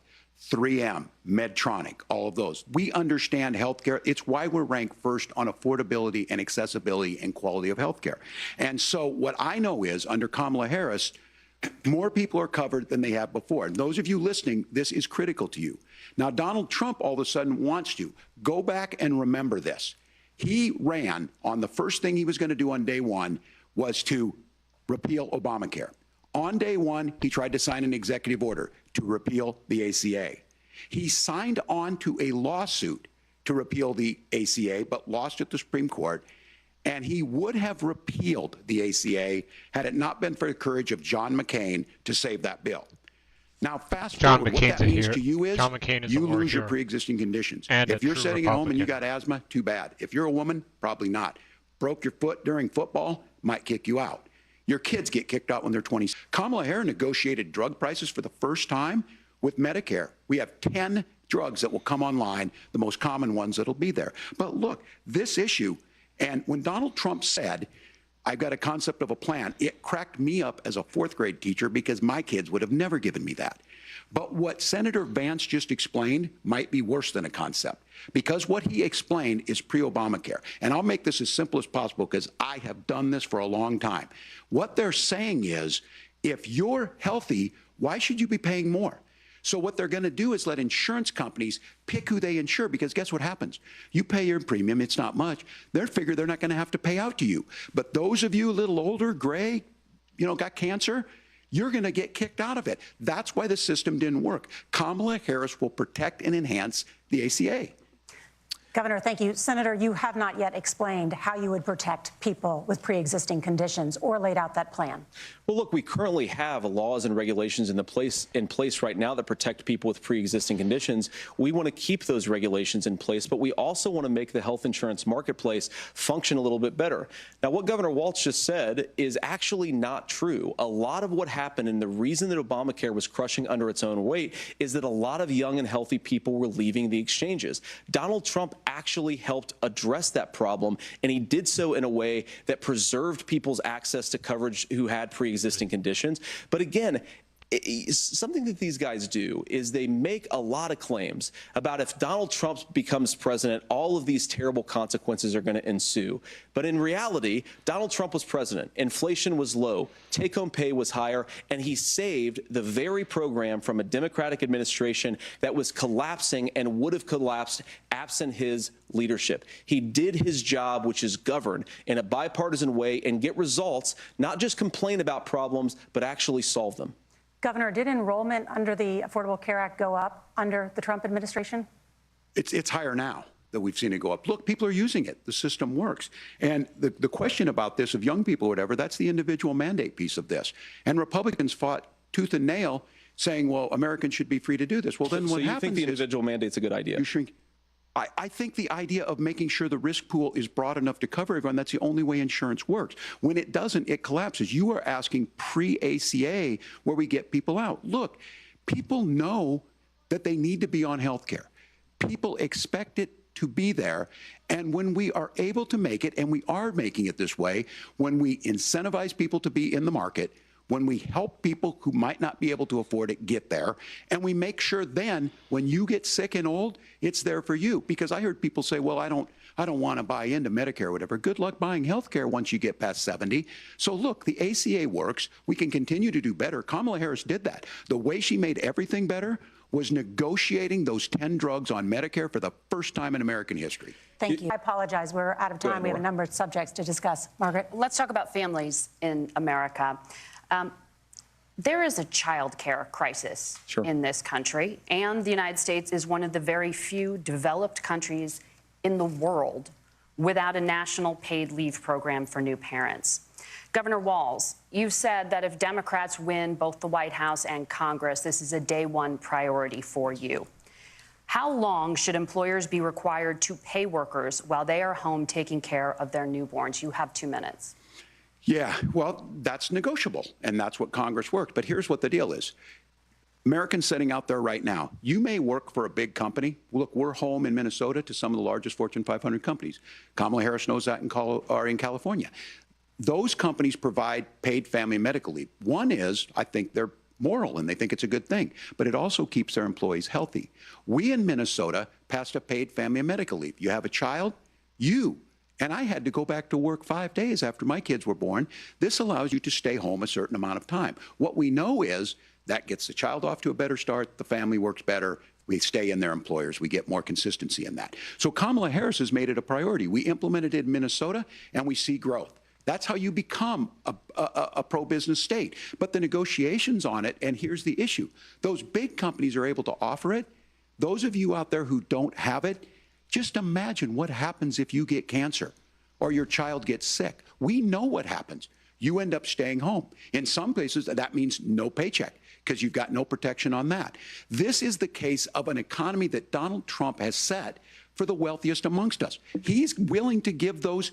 3M, Medtronic, all of those. We understand healthcare. It's why we're ranked first on affordability and accessibility and quality of healthcare. And so what I know is under Kamala Harris, more people are covered than they have before. And those of you listening, this is critical to you. Now, Donald Trump all of a sudden wants to go back and remember this. He ran on the first thing he was going to do on day one was to repeal Obamacare. On day one, he tried to sign an executive order to repeal the ACA. He signed on to a lawsuit to repeal the ACA, but lost at the Supreme Court. And he would have repealed the ACA had it not been for the courage of John McCain to save that bill. Now, fast forward, what that means to you is you lose your pre-existing conditions. If you're sitting at home and you got asthma, too bad. If you're a woman, probably not. Broke your foot during football, might kick you out. Your kids get kicked out when they're 20. Kamala Harris negotiated drug prices for the first time with Medicare. We have 10 drugs that will come online, the most common ones that'll be there. But look, this issue, and when Donald Trump said, I've got a concept of a plan, it cracked me up as a fourth grade teacher because my kids would have never given me that. But what Senator Vance just explained might be worse than a concept, because what he explained is pre-Obamacare. And I'll make this as simple as possible because I have done this for a long time. What they're saying is, if you're healthy, why should you be paying more? So what they're going to do is let insurance companies pick who they insure, because guess what happens? You pay your premium, it's not much. They figure they're not going to have to pay out to you. But those of you a little older, gray, got cancer, you're going to get kicked out of it. That's why the system didn't work. Kamala Harris will protect and enhance the ACA. Governor, thank you. Senator, you have not yet explained how you would protect people with pre-existing conditions or laid out that plan. Well, look, we currently have laws and regulations in place right now that protect people with pre-existing conditions. We want to keep those regulations in place, but we also want to make the health insurance marketplace function a little bit better. Now, what Governor Walz just said is actually not true. A lot of what happened, and the reason that Obamacare was crushing under its own weight, is that a lot of young and healthy people were leaving the exchanges. Donald Trump actually helped address that problem, and he did so in a way that preserved people's access to coverage who had pre-existing conditions. But again, something that these guys do is they make a lot of claims about if Donald Trump becomes president, all of these terrible consequences are going to ensue. But in reality, Donald Trump was president. Inflation was low. Take-home pay was higher. And he saved the very program from a Democratic administration that was collapsing and would have collapsed absent his leadership. He did his job, which is govern in a bipartisan way and get results, not just complain about problems, but actually solve them. Governor, did enrollment under the Affordable Care Act go up under the Trump administration? It's higher now that we've seen it go up. Look, people are using it. The system works. And the question about this of young people or whatever, that's the individual mandate piece of this. And Republicans fought tooth and nail saying, well, Americans should be free to do this. Well, then what happens is... So you think the individual mandate's a good idea? You shrink. I think the idea of making sure the risk pool is broad enough to cover everyone, that's the only way insurance works. When it doesn't, it collapses. You are asking pre-ACA where we get people out. Look, people know that they need to be on health care. People expect it to be there. And when we are able to make it, and we are making it this way, when we incentivize people to be in the market, when we help people who might not be able to afford it get there, and we make sure then when you get sick and old, it's there for you. Because I heard people say, well, I don't want to buy into Medicare or whatever. Good luck buying health care once you get past 70. So look, the ACA works. We can continue to do better. Kamala Harris did that. The way she made everything better was negotiating those 10 drugs on Medicare for the first time in American history. Thank you. I apologize. We're out of time. We have a number of subjects to discuss. Margaret? Let's talk about families in America. There is a child care crisis in this country, and the United States is one of the very few developed countries in the world without a national paid leave program for new parents. Governor Walz, you've said that if Democrats win both the White House and Congress, this is a day one priority for you. How long should employers be required to pay workers while they are home taking care of their newborns? You have 2 minutes. Yeah, well, that's negotiable, and that's what Congress worked. But here's what the deal is. Americans sitting out there right now, you may work for a big company. Look, we're home in Minnesota to some of the largest Fortune 500 companies. Kamala Harris knows that in California. Those companies provide paid family medical leave. One is, I think they're moral and they think it's a good thing, but it also keeps their employees healthy. We in Minnesota passed a paid family medical leave. You have a child, and I had to go back to work 5 days after my kids were born. This allows you to stay home a certain amount of time. What we know is that gets the child off to a better start, the family works better, we stay in their employers, we get more consistency in that. So Kamala Harris has made it a priority. We implemented it in Minnesota, and we see growth. That's how you become a pro-business state. But the negotiations on it, and here's the issue, those big companies are able to offer it, Those of you out there who don't have it, just imagine what happens if you get cancer or your child gets sick. We know what happens. You end up staying home. In some cases, that means no paycheck because you've got no protection on that. This is the case of an economy that Donald Trump has set for the wealthiest amongst us. He's willing to give those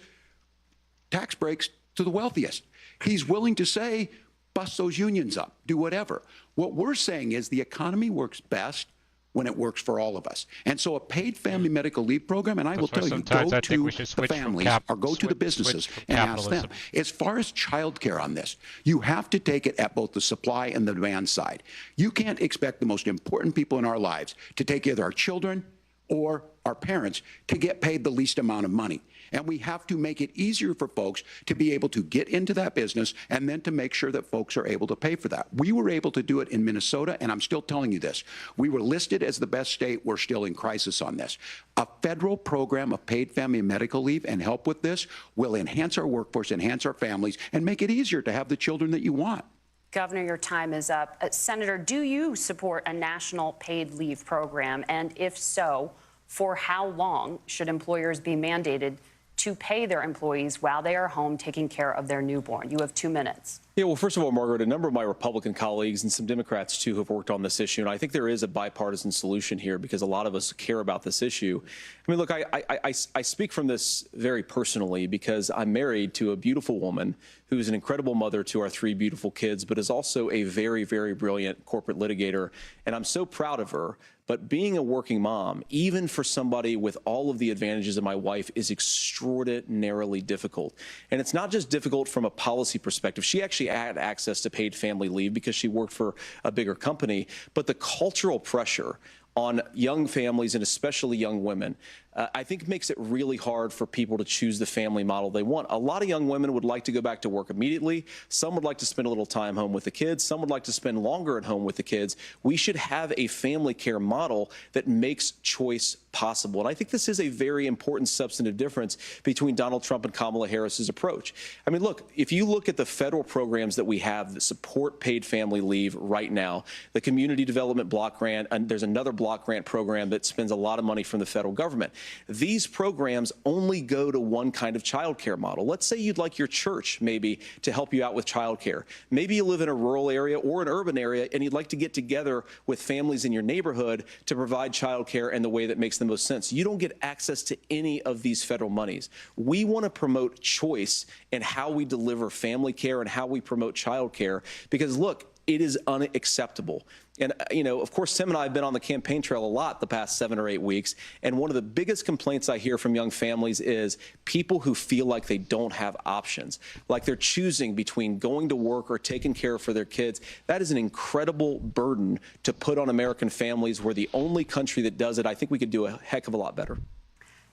tax breaks to the wealthiest. He's willing to say, bust those unions up, do whatever. What we're saying is the economy works best when it works for all of us. And so a paid family medical leave program, and I will tell you, go to the families or go to the businesses and ask them. As far as child care on this, you have to take it at both the supply and the demand side. You can't expect the most important people in our lives to take either our children or our parents to get paid the least amount of money. And we have to make it easier for folks to be able to get into that business and then to make sure that folks are able to pay for that. We were able to do it in Minnesota, and I'm still telling you this. We were listed as the best state. We're still in crisis on this. A federal program of paid family medical leave and help with this will enhance our workforce, enhance our families, and make it easier to have the children that you want. Governor, your time is up. Senator, do you support a national paid leave program? And if so, for how long should employers be mandated to pay their employees while they are home taking care of their newborn? You have 2 minutes. Yeah, well, first of all, Margaret, a number of my Republican colleagues and some Democrats, too, have worked on this issue. And I think there is a bipartisan solution here because a lot of us care about this issue. I mean, look, I speak from this very personally because I'm married to a beautiful woman who is an incredible mother to our 3 beautiful kids, but is also a very, very brilliant corporate litigator. And I'm so proud of her. But being a working mom, even for somebody with all of the advantages of my wife, is extraordinarily difficult. And it's not just difficult from a policy perspective. She actually had access to paid family leave because she worked for a bigger company. But the cultural pressure on young families and especially young women, I think makes it really hard for people to choose the family model they want. A lot of young women would like to go back to work immediately. Some would like to spend a little time home with the kids. Some would like to spend longer at home with the kids. We should have a family care model that makes choice possible. And I think this is a very important substantive difference between Donald Trump and Kamala Harris's approach. I mean, look, if you look at the federal programs that we have that support paid family leave right now, the Community Development Block Grant, and there's another block grant program that spends a lot of money from the federal government. These programs only go to one kind of child care model. Let's say you'd like your church maybe to help you out with child care. Maybe you live in a rural area or an urban area and you'd like to get together with families in your neighborhood to provide child care in the way that makes the most sense. You don't get access to any of these federal monies. We want to promote choice in how we deliver family care and how we promote child care because, look, it is unacceptable. And, you know, of course, Tim and I have been on the campaign trail a lot the past 7 or 8 weeks. And one of the biggest complaints I hear from young families is people who feel like they don't have options, like they're choosing between going to work or taking care for their kids. That is an incredible burden to put on American families. We're the only country that does it. I think we could do a heck of a lot better.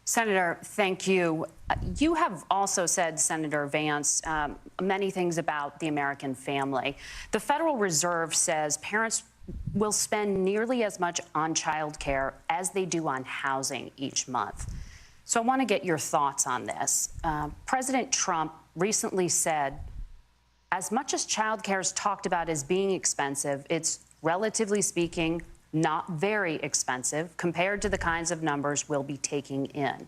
Senator, thank you. You have also said, Senator Vance, many things about the American family. The Federal Reserve says parents will spend nearly as much on child care as they do on housing each month. So I want to get your thoughts on this. President Trump recently said, as much as child care is talked about as being expensive, it's relatively speaking not very expensive compared to the kinds of numbers we'll be taking in.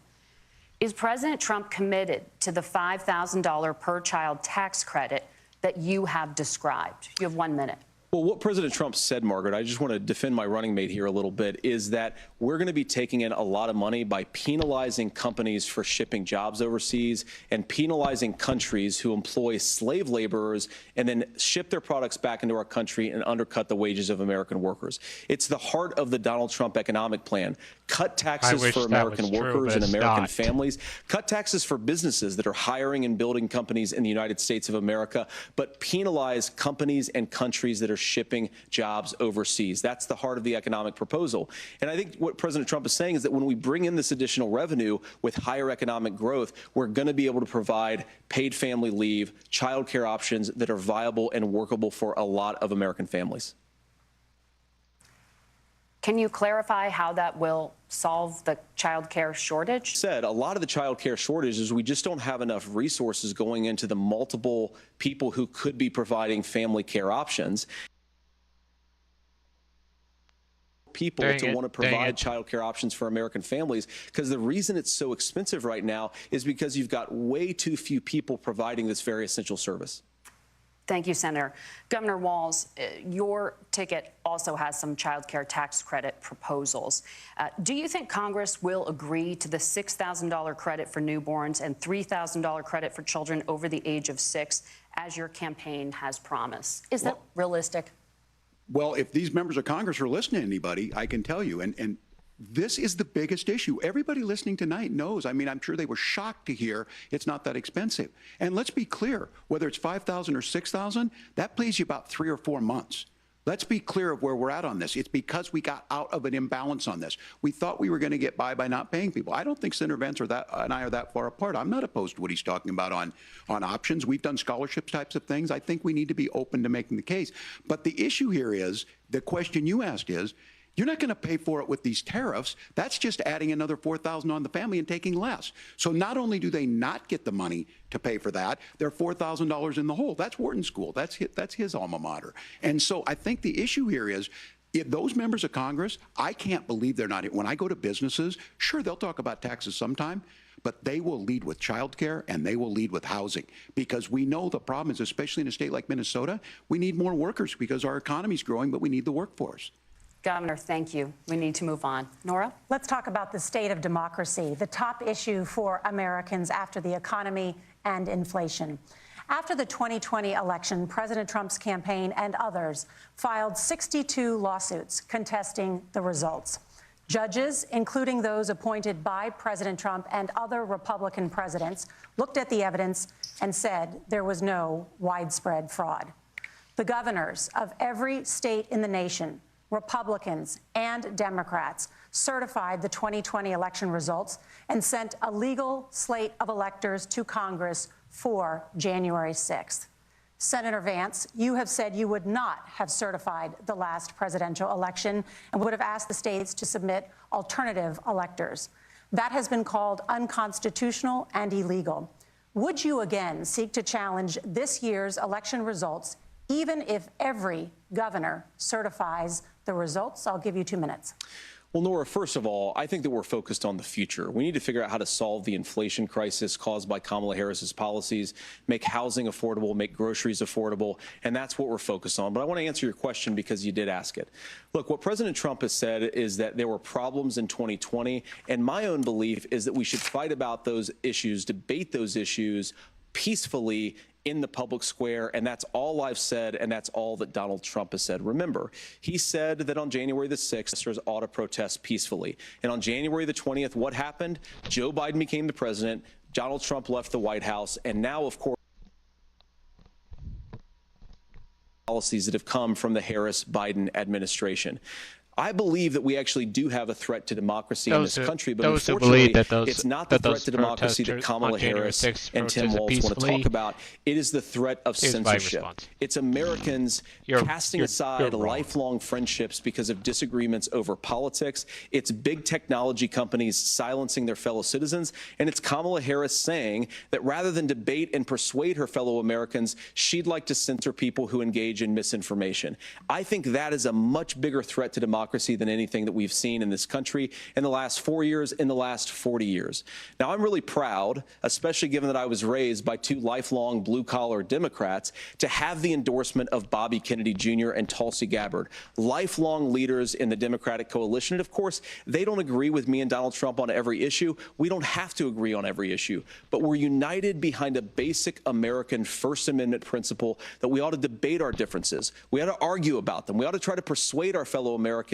Is President Trump committed to the $5,000 per child tax credit that you have described? You have 1 minute. Well, what President Trump said, Margaret, I just want to defend my running mate here a little bit, is that we're going to be taking in a lot of money by penalizing companies for shipping jobs overseas and penalizing countries who employ slave laborers and then ship their products back into our country and undercut the wages of American workers. It's the heart of the Donald Trump economic plan. Cut taxes for American workers and American families. Cut taxes for businesses that are hiring and building companies in the United States of America, but penalize companies and countries that are shipping jobs overseas. That's the heart of the economic proposal. And I think what President Trump is saying is that when we bring in this additional revenue with higher economic growth, we're going to be able to provide paid family leave, child care options that are viable and workable for a lot of American families. Can you clarify how that will solve the child care shortage? Said a lot of the child care shortage is we just don't have enough resources going into the multiple people who could be providing family care options. people to want to provide child care options for American families, because the reason it's so expensive right now is because you've got way too few people providing this very essential service. Thank you, Senator. Governor Walz, your ticket also has some child care tax credit proposals. Do you think Congress will agree to the $6,000 credit for newborns and $3,000 credit for children over the age of 6, as your campaign has promised? Is that realistic? Well, if these members of Congress are listening to anybody, I can tell you, and this is the biggest issue. Everybody listening tonight knows. I mean, I'm sure they were shocked to hear it's not that expensive. And let's be clear, whether it's $5,000 or $6,000, that pays you about 3 or 4 months. Let's be clear of where we're at on this. It's because we got out of an imbalance on this. We thought we were going to get by not paying people. I don't think Senator Vance and I are that far apart. I'm not opposed to what he's talking about on options. We've done scholarships types of things. I think we need to be open to making the case. But the issue here is, the question you asked is, you're not going to pay for it with these tariffs. That's just adding another $4,000 on the family and taking less. So not only do they not get the money to pay for that, they're $4,000 in the hole. That's Wharton School. That's his alma mater. And so I think the issue here is, if those members of Congress, I can't believe they're not. When I go to businesses, sure, they'll talk about taxes sometime, but they will lead with child care and they will lead with housing, because we know the problem is, especially in a state like Minnesota, we need more workers because our economy's growing, but we need the workforce. Governor, thank you. We need to move on. Nora? Let's talk about the state of democracy, the top issue for Americans after the economy and inflation. After the 2020 election, President Trump's campaign and others filed 62 lawsuits contesting the results. Judges, including those appointed by President Trump and other Republican presidents, looked at the evidence and said there was no widespread fraud. The governors of every state in the nation, Republicans and Democrats, certified the 2020 election results and sent a legal slate of electors to Congress for January 6th. Senator Vance, you have said you would not have certified the last presidential election and would have asked the states to submit alternative electors. That has been called unconstitutional and illegal. Would you again seek to challenge this year's election results, even if every governor certifies the results? I'll give you 2 minutes. Well, Nora, first of all, I think that we're focused on the future. We need to figure out how to solve the inflation crisis caused by Kamala Harris's policies, make housing affordable, make groceries affordable, and that's what we're focused on. But I want to answer your question because you did ask it. Look, what President Trump has said is that there were problems in 2020, and my own belief is that we should fight about those issues, debate those issues peacefully in the public square, and that's all I've said, and that's all that Donald Trump has said. Remember, he said that on January the 6th, protesters ought to protest peacefully. And on January the 20th, what happened? Joe Biden became the president, Donald Trump left the White House, and now, of course, policies that have come from the Harris-Biden administration. I believe that we actually do have a threat to democracy in this country, but unfortunately, it's not the threat to democracy that Kamala Harris and Tim Walz want to talk about. It is the threat of censorship. It's Americans casting aside lifelong friendships because of disagreements over politics. It's big technology companies silencing their fellow citizens, and it's Kamala Harris saying that rather than debate and persuade her fellow Americans, she'd like to censor people who engage in misinformation. I think that is a much bigger threat to democracy than anything that we've seen in this country in the last 4 years, in the last 40 years. Now, I'm really proud, especially given that I was raised by 2 lifelong blue-collar Democrats, to have the endorsement of Bobby Kennedy Jr. and Tulsi Gabbard, lifelong leaders in the Democratic coalition. And of course, they don't agree with me and Donald Trump on every issue. We don't have to agree on every issue, but we're united behind a basic American First Amendment principle that we ought to debate our differences. We ought to argue about them. We ought to try to persuade our fellow Americans.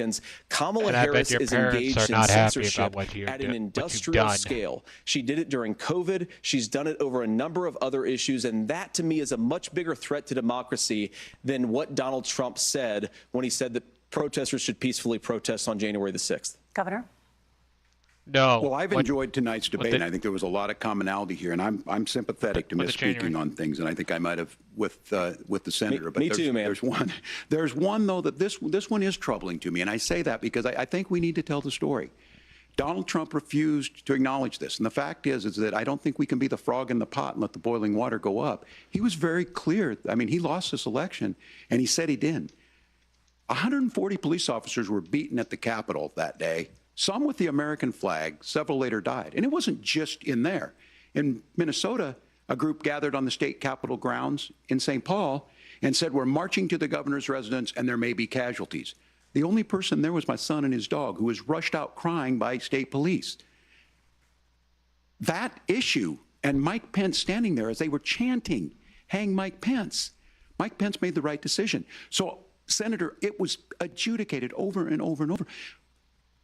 Kamala Harris is engaged in censorship at an industrial scale. She did it during COVID. She's done it over a number of other issues. And that, to me, is a much bigger threat to democracy than what Donald Trump said when he said that protesters should peacefully protest on January the 6th. Governor? No. Well, I've enjoyed tonight's debate, and I think there was a lot of commonality here, and I'm sympathetic to misspeaking on things, and I think I might have with the senator. Me too, man. There's one though that this one is troubling to me, and I say that because I think we need to tell the story. Donald Trump refused to acknowledge this, and the fact is that I don't think we can be the frog in the pot and let the boiling water go up. He was very clear. I mean, he lost this election, and he said he didn't. 140 police officers were beaten at the Capitol that day, some with the American flag, several later died. And it wasn't just in there. In Minnesota, a group gathered on the state capitol grounds in St. Paul and said, we're marching to the governor's residence and there may be casualties. The only person there was my son and his dog, who was rushed out crying by state police. That issue, and Mike Pence standing there as they were chanting, hang Mike Pence. Mike Pence made the right decision. So, Senator, it was adjudicated over and over and over.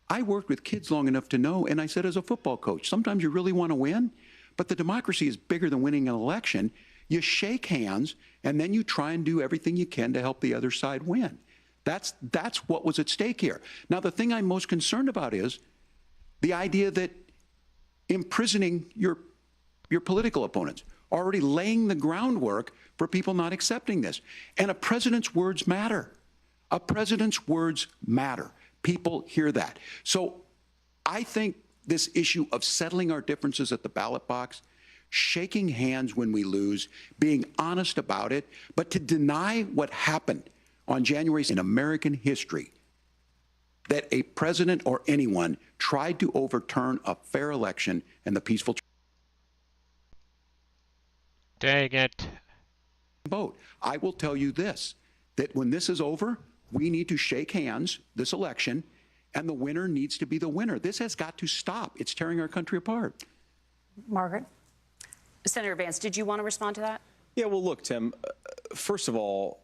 I worked with kids long enough to know, and I said as a football coach, sometimes you really want to win, but the democracy is bigger than winning an election. You shake hands, and then you try and do everything you can to help the other side win. That's what was at stake here. Now, the thing I'm most concerned about is the idea that imprisoning your political opponents, already laying the groundwork for people not accepting this. And a president's words matter. A president's words matter. People hear that. So I think this issue of settling our differences at the ballot box, shaking hands when we lose, being honest about it, but to deny what happened on January in American history, that a president or anyone tried to overturn a fair election and the peaceful Dang it. vote. I will tell you this, that when this is over, we need to shake hands this election, and the winner needs to be the winner. This has got to stop. It's tearing our country apart. Margaret? Senator Vance, did you want to respond to that? Yeah, well, look, Tim, first of all,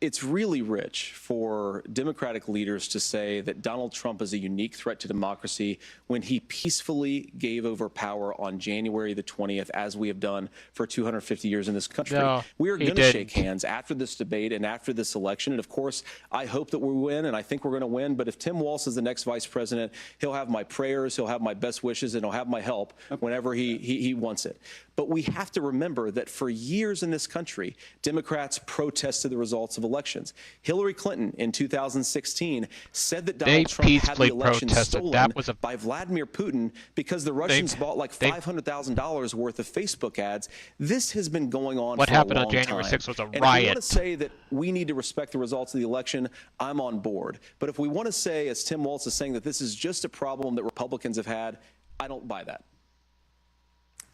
it's really rich for Democratic leaders to say that Donald Trump is a unique threat to democracy when he peacefully gave over power on January the 20th, as we have done for 250 years in this country. No, we are he going to didn't. shake hands after this debate and after this election. And of course, I hope that we win, and I think we're going to win. But if Tim Walz is the next vice president, he'll have my prayers, he'll have my best wishes, and he'll have my help whenever he wants it. But we have to remember that for years in this country, Democrats protested the results of elections. Hillary Clinton in 2016 said that Donald Trump had the election stolen by Vladimir Putin because the Russians bought like $500,000 worth of Facebook ads. This has been going on What for a happened long on January time. 6th was a And if we riot. want to say that we need to respect the results of the election, I'm on board. But if we want to say, as Tim Walz is saying, that this is just a problem that Republicans have had, I don't buy that.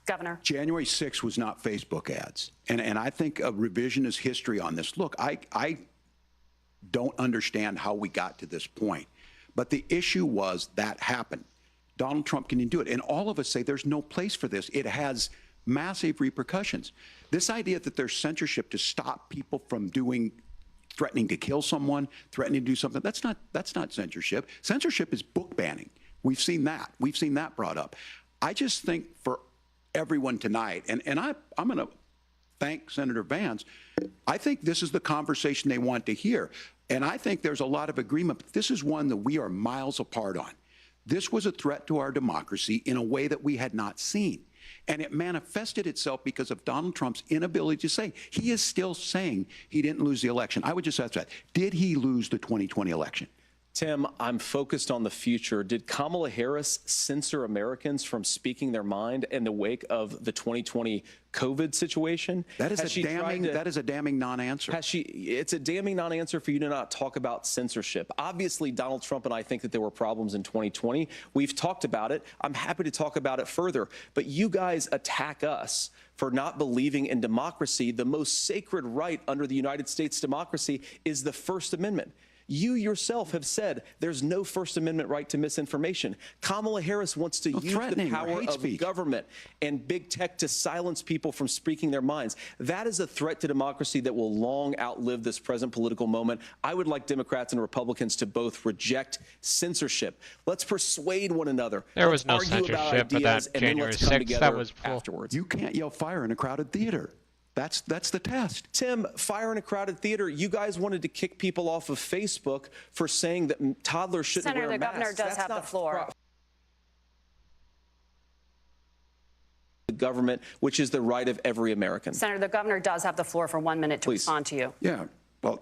Governor. January 6th was not Facebook ads. And I think a revisionist history on this. Look, I don't understand how we got to this point. But the issue was that happened. Donald Trump can do it. And all of us say there's no place for this. It has massive repercussions. This idea that there's censorship to stop people from threatening to kill someone, threatening to do something, that's not censorship. Censorship is book banning. We've seen that. We've seen that brought up. I just think for everyone tonight, and I'm going to thank Senator Vance. I think this is the conversation they want to hear. And I think there's a lot of agreement, but this is one that we are miles apart on. This was a threat to our democracy in a way that we had not seen. And it manifested itself because of Donald Trump's inability to say. He is still saying he didn't lose the election. I would just ask that. Did he lose the 2020 election? Tim, I'm focused on the future. Did Kamala Harris censor Americans from speaking their mind in the wake of the 2020 COVID situation? That is a damning non-answer. It's a damning non-answer for you to not talk about censorship. Obviously, Donald Trump and I think that there were problems in 2020. We've talked about it. I'm happy to talk about it further. But you guys attack us for not believing in democracy. The most sacred right under the United States democracy is the First Amendment. You yourself have said there's no First Amendment right to misinformation. Kamala Harris wants to use the power of government and big tech to silence people from speaking their minds. That is a threat to democracy that will long outlive this present political moment. I would like Democrats and Republicans to both reject censorship. Let's persuade one another. There was Let's no argue about censorship at ideas, that and then January let's come 6th. together That was afterwards. You can't yell fire in a crowded theater. That's the test. Tim, fire in a crowded theater. You guys wanted to kick people off of Facebook for saying that toddlers shouldn't Senator, wear the masks. governor does have the floor. The government, which is the right of every American. Senator, the governor does have the floor for 1 minute to respond to you. Yeah, well,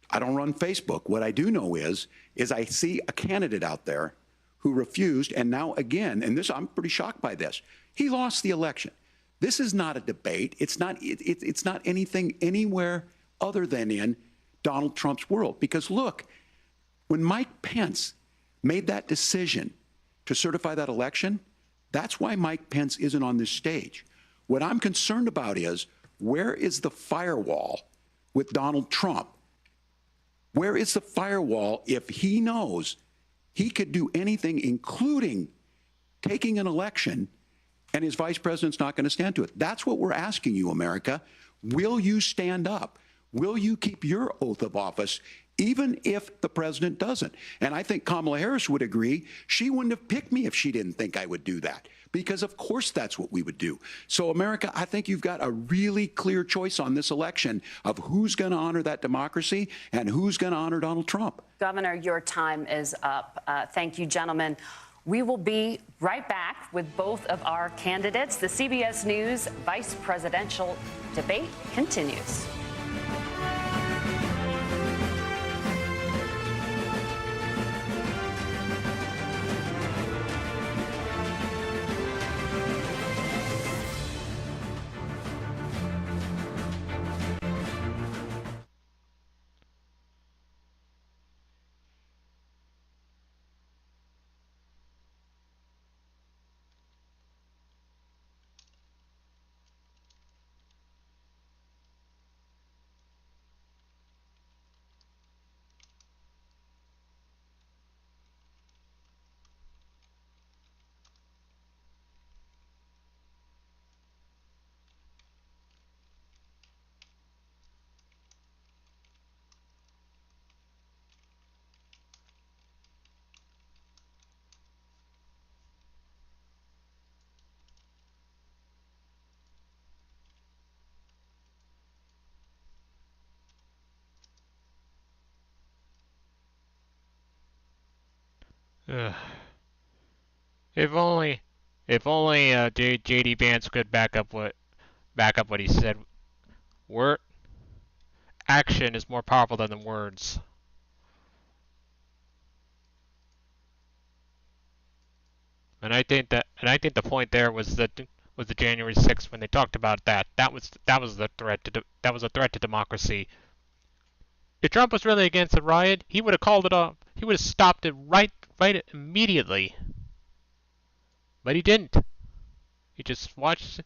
I don't run Facebook. What I do know is I see a candidate out there who refused, and now again, and this, I'm pretty shocked by this. He lost the election. This is not a debate. It's not anything anywhere other than in Donald Trump's world. Because look, when Mike Pence made that decision to certify that election, that's why Mike Pence isn't on this stage. What I'm concerned about is, where is the firewall with Donald Trump? Where is the firewall if he knows he could do anything, including taking an election, and his vice president's not going to stand to it? That's what we're asking you, America. Will you stand up? Will you keep your oath of office, even if the president doesn't? And I think Kamala Harris would agree. She wouldn't have picked me if she didn't think I would do that, because of course that's what we would do. So America, I think you've got a really clear choice on this election of who's going to honor that democracy and who's going to honor Donald Trump. Governor, your time is up. Thank you, gentlemen. We will be right back with both of our candidates. The CBS News vice presidential debate continues. Ugh. If only JD Vance could back up what he said. Word action is more powerful than the words. And I think the point there was the January 6th when they talked about that. That was a threat to democracy. If Trump was really against the riot, he would have called it off. He would have stopped it right immediately. But he didn't. He just watched.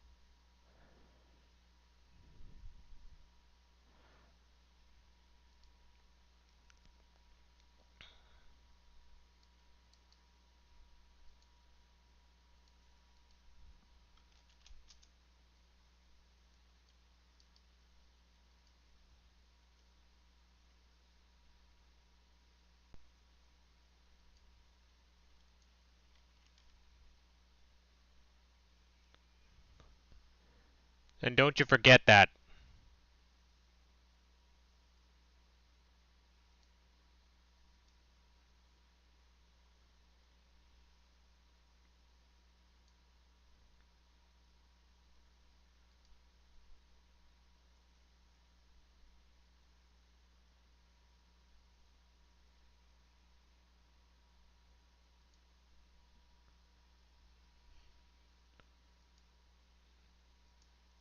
And don't you forget that.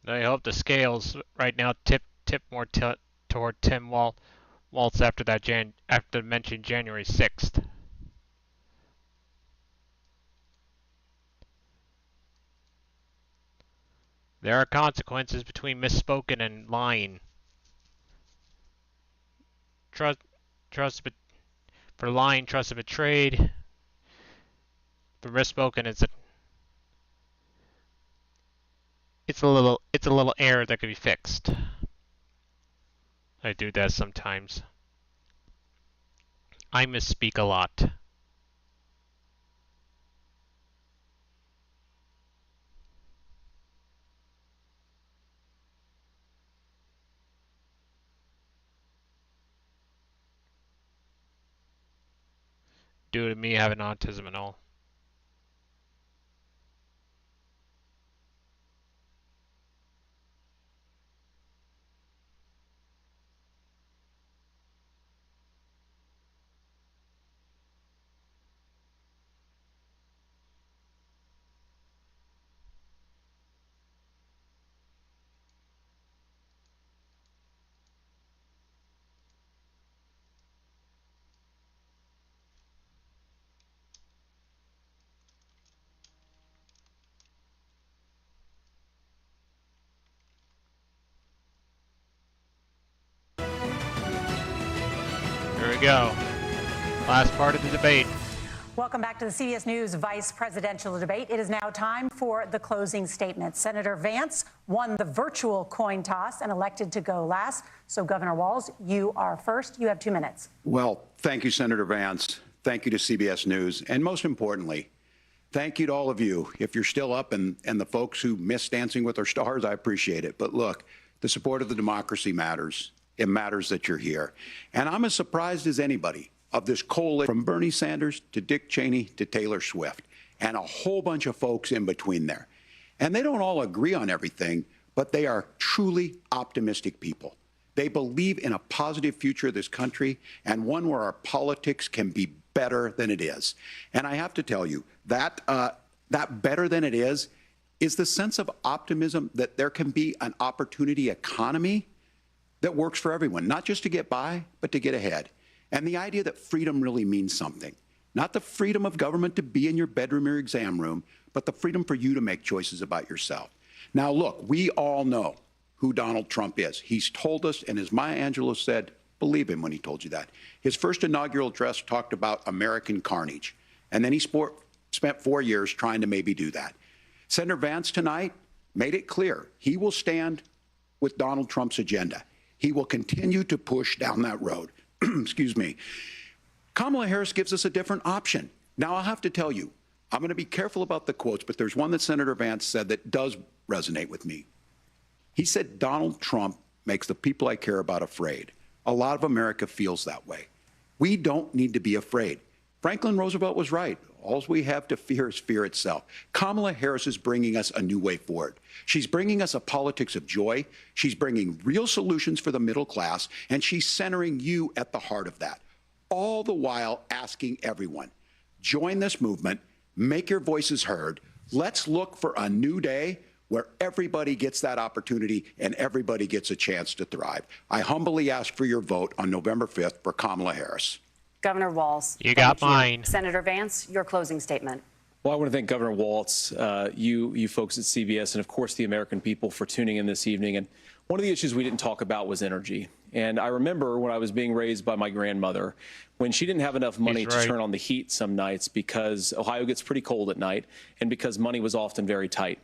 I hope the scales right now tip more toward Tim Walz after mentioned January 6th. There are consequences between misspoken and lying. Trust for lying, trust is betrayed. For misspoken, it's a little error that could be fixed. I do that sometimes. I misspeak a lot. Due to me having autism and all. Here we go. Last part of the debate. Welcome back to the CBS News Vice Presidential Debate. It is now time for the closing statement. Senator Vance won the virtual coin toss and elected to go last. So, Governor Walz, you are first. You have 2 minutes. Well, thank you, Senator Vance. Thank you to CBS News. And most importantly, thank you to all of you. If you're still up and the folks who miss Dancing with Our Stars, I appreciate it. But look, the support of the democracy matters. It matters that you're here. And I'm as surprised as anybody of this coalition from Bernie Sanders to Dick Cheney to Taylor Swift and a whole bunch of folks in between there. And they don't all agree on everything, but they are truly optimistic people. They believe in a positive future of this country and one where our politics can be better than it is. And I have to tell you, that better than it is the sense of optimism that there can be an opportunity economy that works for everyone, not just to get by, but to get ahead. And the idea that freedom really means something. Not the freedom of government to be in your bedroom or exam room, but the freedom for you to make choices about yourself. Now, look, we all know who Donald Trump is. He's told us, and as Maya Angelou said, believe him when he told you that. His first inaugural address talked about American carnage. And then he spent 4 years trying to maybe do that. Senator Vance tonight made it clear he will stand with Donald Trump's agenda. He will continue to push down that road. Excuse me. Kamala Harris gives us a different option. Now, I'll have to tell you, I'm going to be careful about the quotes, but there's one that Senator Vance said that does resonate with me. He said, Donald Trump makes the people I care about afraid. A lot of America feels that way. We don't need to be afraid. Franklin Roosevelt was right. All we have to fear is fear itself. Kamala Harris is bringing us a new way forward. She's bringing us a politics of joy. She's bringing real solutions for the middle class, and she's centering you at the heart of that. All the while asking everyone, join this movement, make your voices heard. Let's look for a new day where everybody gets that opportunity and everybody gets a chance to thrive. I humbly ask for your vote on November 5th for Kamala Harris. Governor Walz. You got mine. Senator Vance, your closing statement. Well, I want to thank Governor Walz, you folks at CBS, and of course the American people for tuning in this evening. And one of the issues we didn't talk about was energy. And I remember when I was being raised by my grandmother, when she didn't have enough money to turn on the heat some nights because Ohio gets pretty cold at night and because money was often very tight.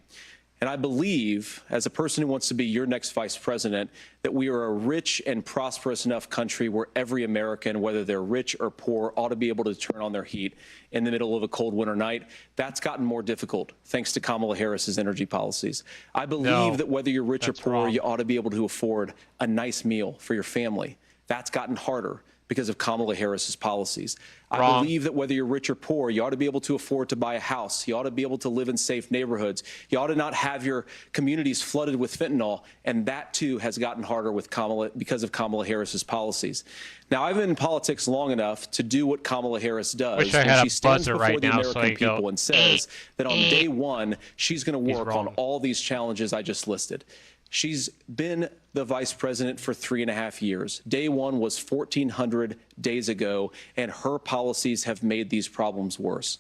And I believe, as a person who wants to be your next vice president, that we are a rich and prosperous enough country where every American, whether they're rich or poor, ought to be able to turn on their heat in the middle of a cold winter night. That's gotten more difficult thanks to Kamala Harris's energy policies. I believe that whether you're rich or poor, you ought to be able to afford a nice meal for your family. That's gotten harder because of Kamala Harris's policies. I believe that whether you're rich or poor, you ought to be able to afford to buy a house. You ought to be able to live in safe neighborhoods. You ought to not have your communities flooded with fentanyl. And that, too, has gotten harder with because of Kamala Harris's policies. Now, I've been in politics long enough to do what Kamala Harris does. And she stands before the American people and says that on day one, she's going to work on all these challenges I just listed. She's been the vice president for 3.5 years. Day one was 1,400 days ago, and her policies have made these problems worse.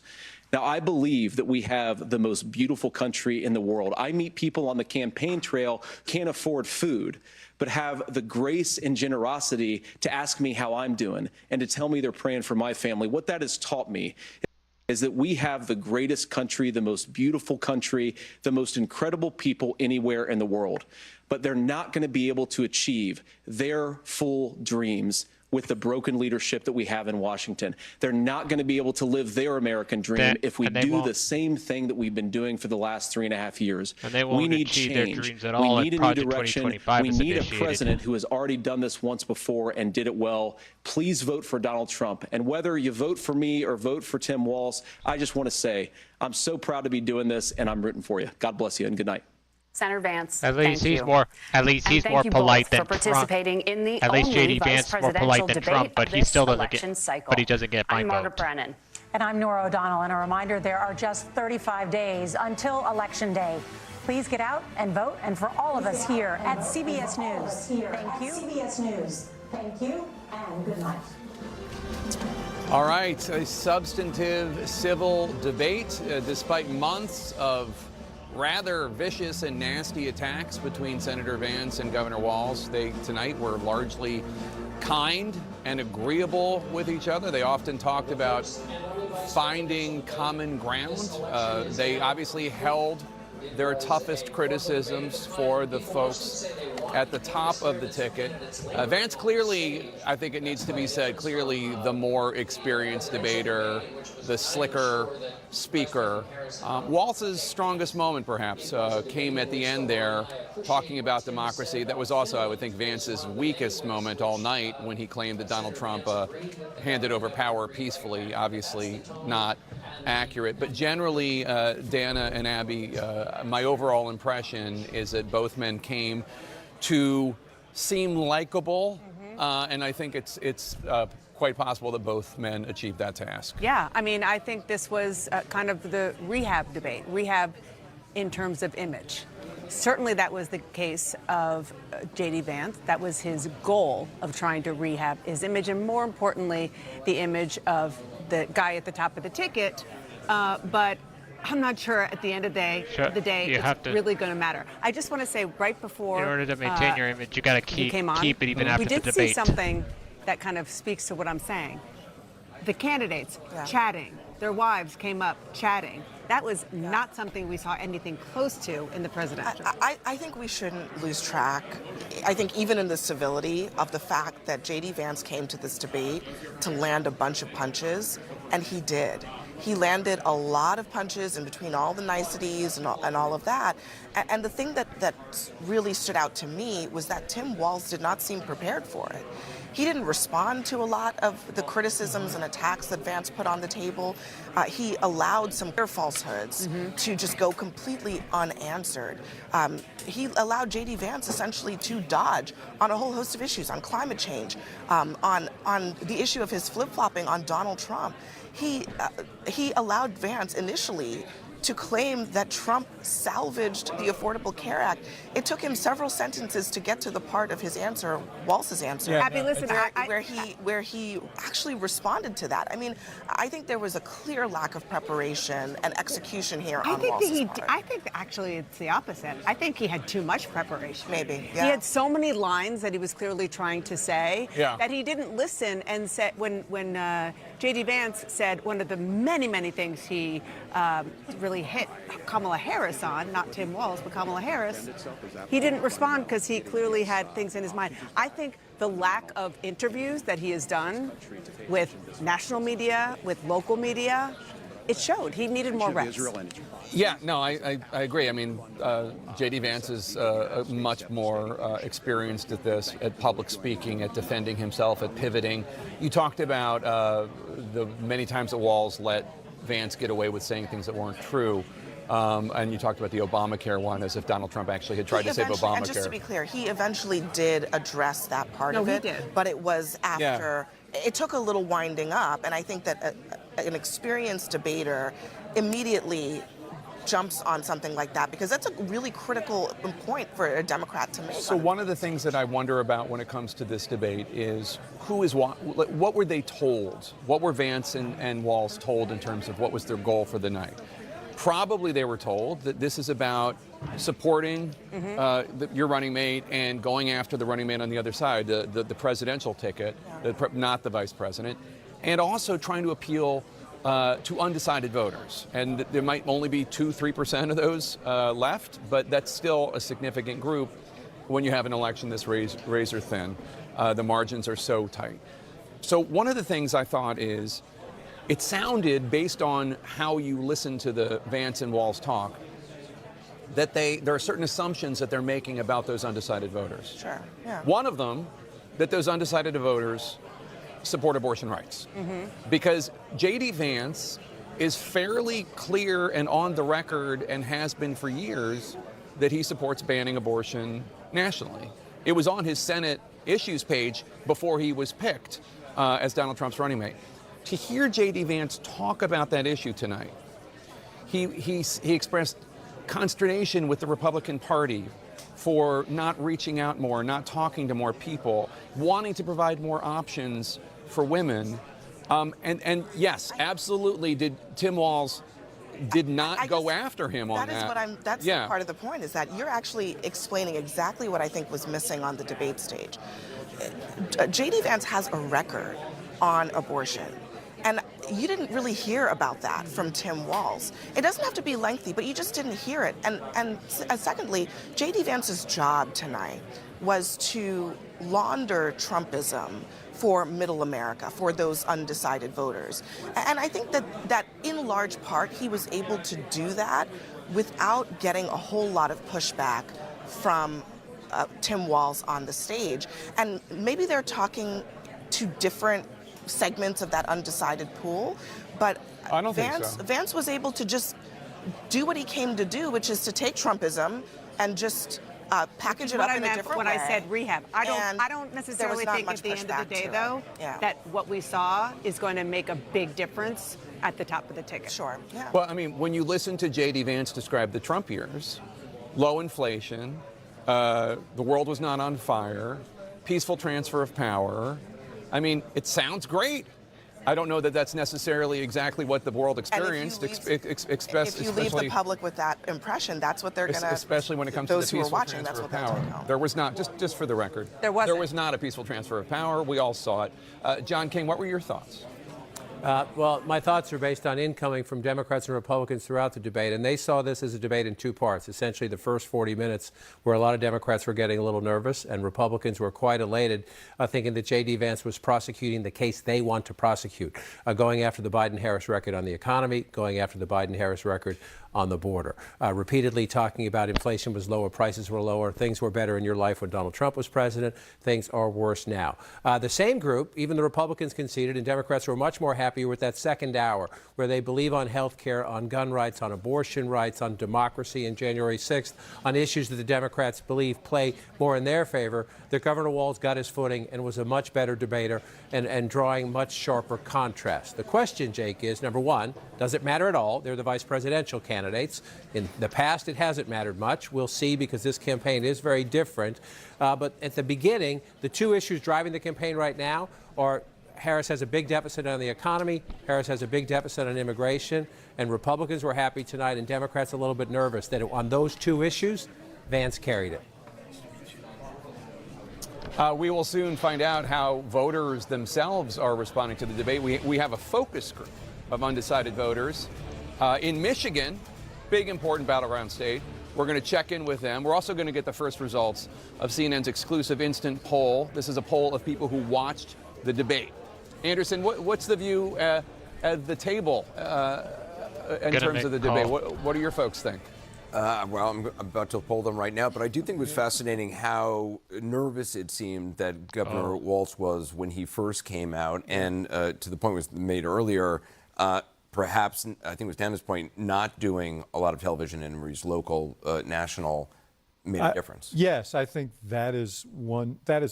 Now, I believe that we have the most beautiful country in the world. I meet people on the campaign trail who can't afford food, but have the grace and generosity to ask me how I'm doing and to tell me they're praying for my family. What that has taught me is that we have the greatest country, the most beautiful country, the most incredible people anywhere in the world. But they're not going to be able to achieve their full dreams with the broken leadership that we have in Washington. They're not going to be able to live their American dream if we do the same thing that we've been doing for the last 3.5 years. And they won't we need achieve change. Their dreams at all. We need a new direction. We need initiated. a president who has already done this once before and did it well. Please vote for Donald Trump. And whether you vote for me or vote for Tim Walz, I just want to say I'm so proud to be doing this, and I'm rooting for you. God bless you, and good night. Senator Vance, at least he's more polite than Trump. Participating in the at least only JD Vance more polite than Trump, but he still doesn't get. But he doesn't get my vote. I'm Margaret Brennan. And I'm Nora O'Donnell. And a reminder, there are just 35 days until Election Day. Please get out and vote. And for all of us here at CBS News, thank you. CBS News, thank you, and good night. All right, a substantive civil debate, despite months of rather vicious and nasty attacks between Senator Vance and Governor Walz. They tonight were largely kind and agreeable with each other. They often talked about finding common ground. They obviously held their toughest criticisms for the folks at the top of the ticket. Vance clearly, I think it needs to be said, clearly the more experienced debater, the slicker speaker. Walz's strongest moment, perhaps, came at the end there, talking about democracy. That was also, I would think, Vance's weakest moment all night when he claimed that Donald Trump handed over power peacefully. Obviously not accurate. But generally, Dana and Abby, my overall impression is that both men came to seem likable, and I think it's quite possible that both men achieved that task. Yeah, I mean, I think this was kind of the rehab debate, rehab in terms of image. Certainly that was the case of J.D. Vance. That was his goal of trying to rehab his image, and more importantly, the image of the guy at the top of the ticket. But I'm not sure at the end of the day it's really going to matter. I just want to say right before, in order to maintain your image, you got to keep it even after the debate. We did see something that kind of speaks to what I'm saying. The candidates chatting, their wives came up chatting. That was not something we saw anything close to in the presidential. I think we shouldn't lose track, I think even in the civility, of the fact that J.D. Vance came to this debate to land a bunch of punches, and he did. He landed a lot of punches in between all the niceties and all of that. And the thing that really stood out to me was that Tim Walz did not seem prepared for it. He didn't respond to a lot of the criticisms and attacks that Vance put on the table. He allowed some clear falsehoods to just go completely unanswered. He allowed J.D. Vance essentially to dodge on a whole host of issues, on climate change, on the issue of his flip-flopping on Donald Trump. He allowed Vance initially to claim that Trump salvaged the Affordable Care Act. It took him several sentences to get to the part of his answer, Walz's answer, where he actually responded to that. I mean, I think there was a clear lack of preparation and execution here on Walz's part. I think actually it's the opposite. I think he had too much preparation. Maybe, He had so many lines that he was clearly trying to say that he didn't listen and said when J.D. Vance said one of the many, many things he really hit Kamala Harris on, not Tim Walz, but Kamala Harris, he didn't respond because he clearly had things in his mind. I think the lack of interviews that he has done with national media, with local media, it showed. He needed more reps. Yeah, no, I agree. I mean, J.D. Vance is much more experienced at this, at public speaking, at defending himself, at pivoting. You talked about the many times that Walz let Vance get away with saying things that weren't true. And you talked about the Obamacare one as if Donald Trump actually had tried to save Obamacare. And just to be clear, he eventually did address that part of it. No, he did. But it was after, it took a little winding up. And I think that an experienced debater immediately jumps on something like that, because that's a really critical point for a Democrat to make. So one of the things that I wonder about when it comes to this debate is what were they told? What were Vance and Walz told in terms of what was their goal for the night? Probably they were told that this is about supporting your running mate and going after the running mate on the other side, the presidential ticket, not the vice president, and also trying to appeal to undecided voters. And there might only be 2-3% of those left, but that's still a significant group when you have an election this razor thin. The margins are so tight. So one of the things I thought is, it sounded, based on how you listen to the Vance and Walz talk, that there are certain assumptions that they're making about those undecided voters. Sure, yeah. One of them, that those undecided voters support abortion rights. Because J.D. Vance is fairly clear and on the record, and has been for years, that he supports banning abortion nationally. It was on his Senate issues page before he was picked as Donald Trump's running mate. To hear J.D. Vance talk about that issue tonight, he expressed consternation with the Republican Party for not reaching out more, not talking to more people, wanting to provide more options for women. And yes, absolutely, Tim Walz did not go after him on that. That's part of the point, is that you're actually explaining exactly what I think was missing on the debate stage. J.D. Vance has a record on abortion. And you didn't really hear about that from Tim Walz. It doesn't have to be lengthy, but you just didn't hear it. And secondly, J.D. Vance's job tonight was to launder Trumpism for middle America, for those undecided voters. And I think that in large part, he was able to do that without getting a whole lot of pushback from Tim Walz on the stage. And maybe they're talking to different segments of that undecided pool, but I don't think so. Vance was able to just do what he came to do, which is to take Trumpism and just package it up in a different when way. I said rehab. I don't necessarily think at the end of the day, though, that what we saw is going to make a big difference at the top of the ticket. Sure. Yeah. Well, I mean, when you listen to J.D. Vance describe the Trump years, low inflation, the world was not on fire, peaceful transfer of power. I mean, it sounds great. I don't know that that's necessarily exactly what the world experienced. If you leave the public with that impression, that's what they're going to. Especially when it comes to the peaceful transfer of power. There was not, just for the record, there was not a peaceful transfer of power. We all saw it. John King, what were your thoughts? Well, my thoughts are based on incoming from Democrats and Republicans throughout the debate, and they saw this as a debate in two parts. Essentially, the first 40 minutes where a lot of Democrats were getting a little nervous and Republicans were quite elated, thinking that J.D. Vance was prosecuting the case they want to prosecute, going after the Biden-Harris record on the economy, going after the Biden-Harris record on the border, repeatedly talking about inflation was lower, prices were lower, things were better in your life when Donald Trump was president, things are worse now. The same group, even the Republicans conceded, and Democrats were much more happy with that second hour, where they believe on health care, on gun rights, on abortion rights, on democracy, and January 6th, on issues that the Democrats believe play more in their favor, that Governor Walz got his footing and was a much better debater and drawing much sharper contrast. The question, Jake, is, number one, does it matter at all? They're the vice presidential candidates. In the past, it hasn't mattered much. We'll see, because this campaign is very different. But at the beginning, the two issues driving the campaign right now are Harris has a big deficit on the economy, Harris has a big deficit on immigration, and Republicans were happy tonight and Democrats a little bit nervous that on those two issues, Vance carried it. We will soon find out how voters themselves are responding to the debate. We have a focus group of undecided voters in Michigan, big important battleground state. We're going to check in with them. We're also going to get the first results of CNN's exclusive instant poll. This is a poll of people who watched the debate. Anderson, what's the view at the table in terms of the debate? What do your folks think? Well, I'm about to poll them right now, but I do think it was fascinating how nervous it seemed that Governor Walz was when he first came out, and to the point was made earlier, perhaps, I think it was Dana's point, not doing a lot of television interviews, local, national, made a difference. Yes, I think that is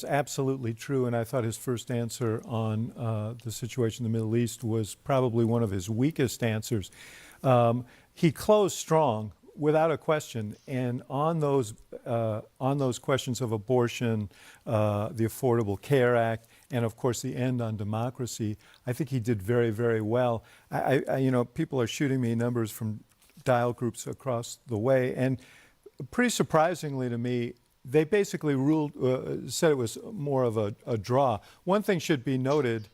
absolutely true, and I thought his first answer on the situation in the Middle East was probably one of his weakest answers. He closed strong, without a question, and on those questions of abortion, the Affordable Care Act, and of course the end on democracy, I think he did very, very well. People are shooting me numbers from dial groups across the way, and pretty surprisingly to me, they basically said it was more of a draw. One thing should be noted,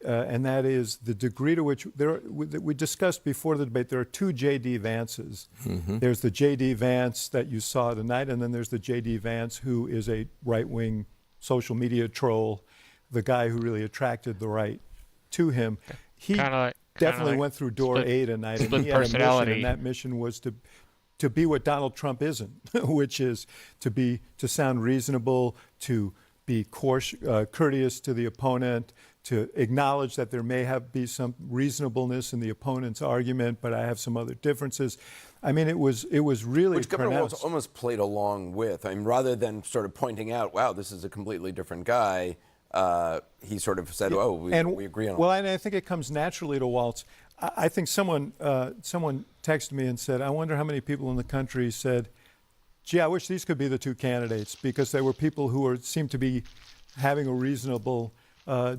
and that is the degree to which we discussed before the debate, there are two J.D. Vances. Mm-hmm. There's the J.D. Vance that you saw tonight, and then there's the J.D. Vance who is a right-wing social media troll, the guy who really attracted the right to him. He definitely went through door A tonight, and he had a mission, and that mission was to be what Donald Trump isn't, which is to sound reasonable, to be courteous to the opponent, to acknowledge that there may be some reasonableness in the opponent's argument, but I have some other differences. I mean, it was really Which Governor Walz almost played along with. I mean, rather than sort of pointing out, wow, this is a completely different guy, he sort of said, we agree on. Well, and I think it comes naturally to Walz. I think someone texted me and said, I wonder how many people in the country said, gee, I wish these could be the two candidates, because they were people who seemed to be having a reasonable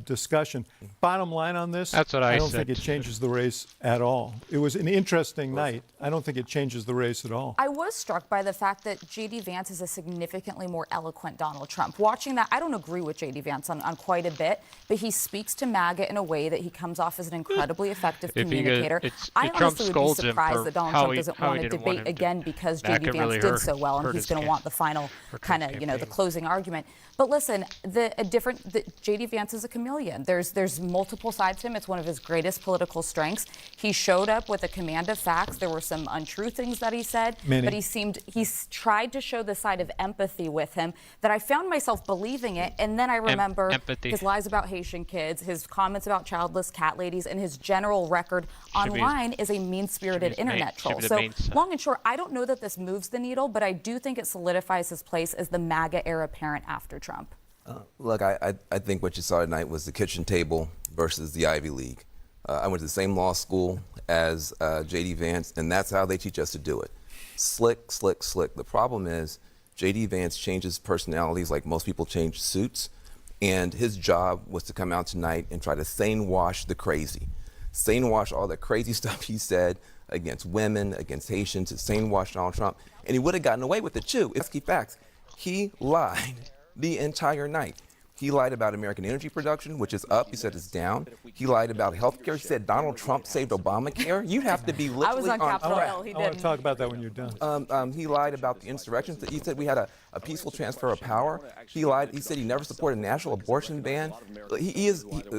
discussion. Bottom line on this, That's what I don't said. think it changes the race at all. It was an interesting night. I don't think it changes the race at all. I was struck by the fact that J.D. Vance is a significantly more eloquent Donald Trump. Watching that, I don't agree with J.D. Vance on quite a bit, but he speaks to MAGA in a way that he comes off as an incredibly effective communicator. I honestly would be surprised that Donald Trump doesn't want to debate again because J.D. Vance did so well, and he's going to want the final kind of, the closing argument. But listen, J.D. Vance is a chameleon. There's multiple sides to him. It's one of his greatest political strengths. He showed up with a command of facts. There were some untrue things that he said, but he's tried to show the side of empathy with him that I found myself believing it. And then I remember his lies about Haitian kids, his comments about childless cat ladies, and his general record online is a mean-spirited internet troll. So long and short, I don't know that this moves the needle, but I do think it solidifies his place as the MAGA heir apparent after Trump. Look, I think what you saw tonight was the kitchen table versus the Ivy League. I went to the same law school as J.D. Vance, and that's how they teach us to do it. Slick, slick, slick. The problem is J.D. Vance changes personalities like most people change suits, and his job was to come out tonight and try to sane wash the crazy. Sane wash all the crazy stuff he said against women, against Haitians, to sane wash Donald Trump, and he would have gotten away with it too. It's key facts. He lied the entire night. He lied about American energy production, which is up. He said it's down. He lied about health care. He said Donald Trump saved Obamacare. You have to be literally I was on Capitol Hill. He I want to talk about that when you're done. He lied about the insurrections. He said we had a peaceful transfer of power. He lied. He said he never supported a national abortion ban.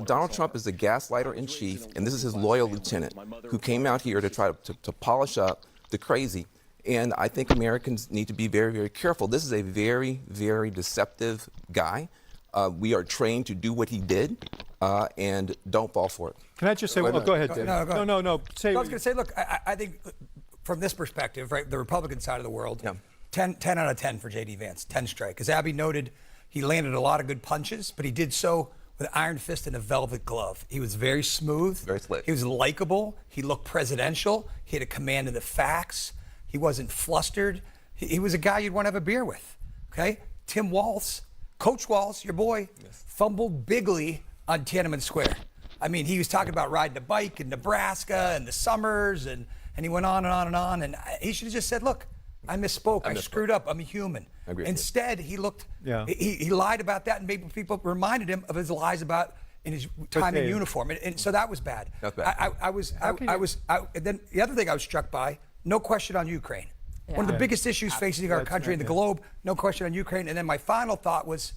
Donald Trump is the gaslighter in chief, and this is his loyal lieutenant who came out here to try to polish up the crazy. And I think Americans need to be very, very careful. This is a very, very deceptive guy. We are trained to do what he did, and don't fall for it. Can I just say, go ahead, Dave. No. No. I was going to say, look, I think from this perspective, right, the Republican side of the world, 10 out of 10 for J.D. Vance, 10 strike. As Abby noted, he landed a lot of good punches, but he did so with an iron fist and a velvet glove. He was very smooth. Very slick. He was likable. He looked presidential. He had a command of the facts. He wasn't flustered. He was a guy you'd want to have a beer with, okay? Tim Walz, Coach Walz, your boy, fumbled bigly on Tiananmen Square. I mean, he was talking about riding a bike in Nebraska and the summers, and he went on and on and on. And he should have just said, look, I misspoke. I screwed up. I'm a human. Instead, he looked, he lied about that, and maybe people reminded him of his lies about in his time in uniform. And so that was bad. That's bad. And then the other thing I was struck by, no question on Ukraine. One of the biggest issues facing our country and the globe, no question on Ukraine. And then my final thought was,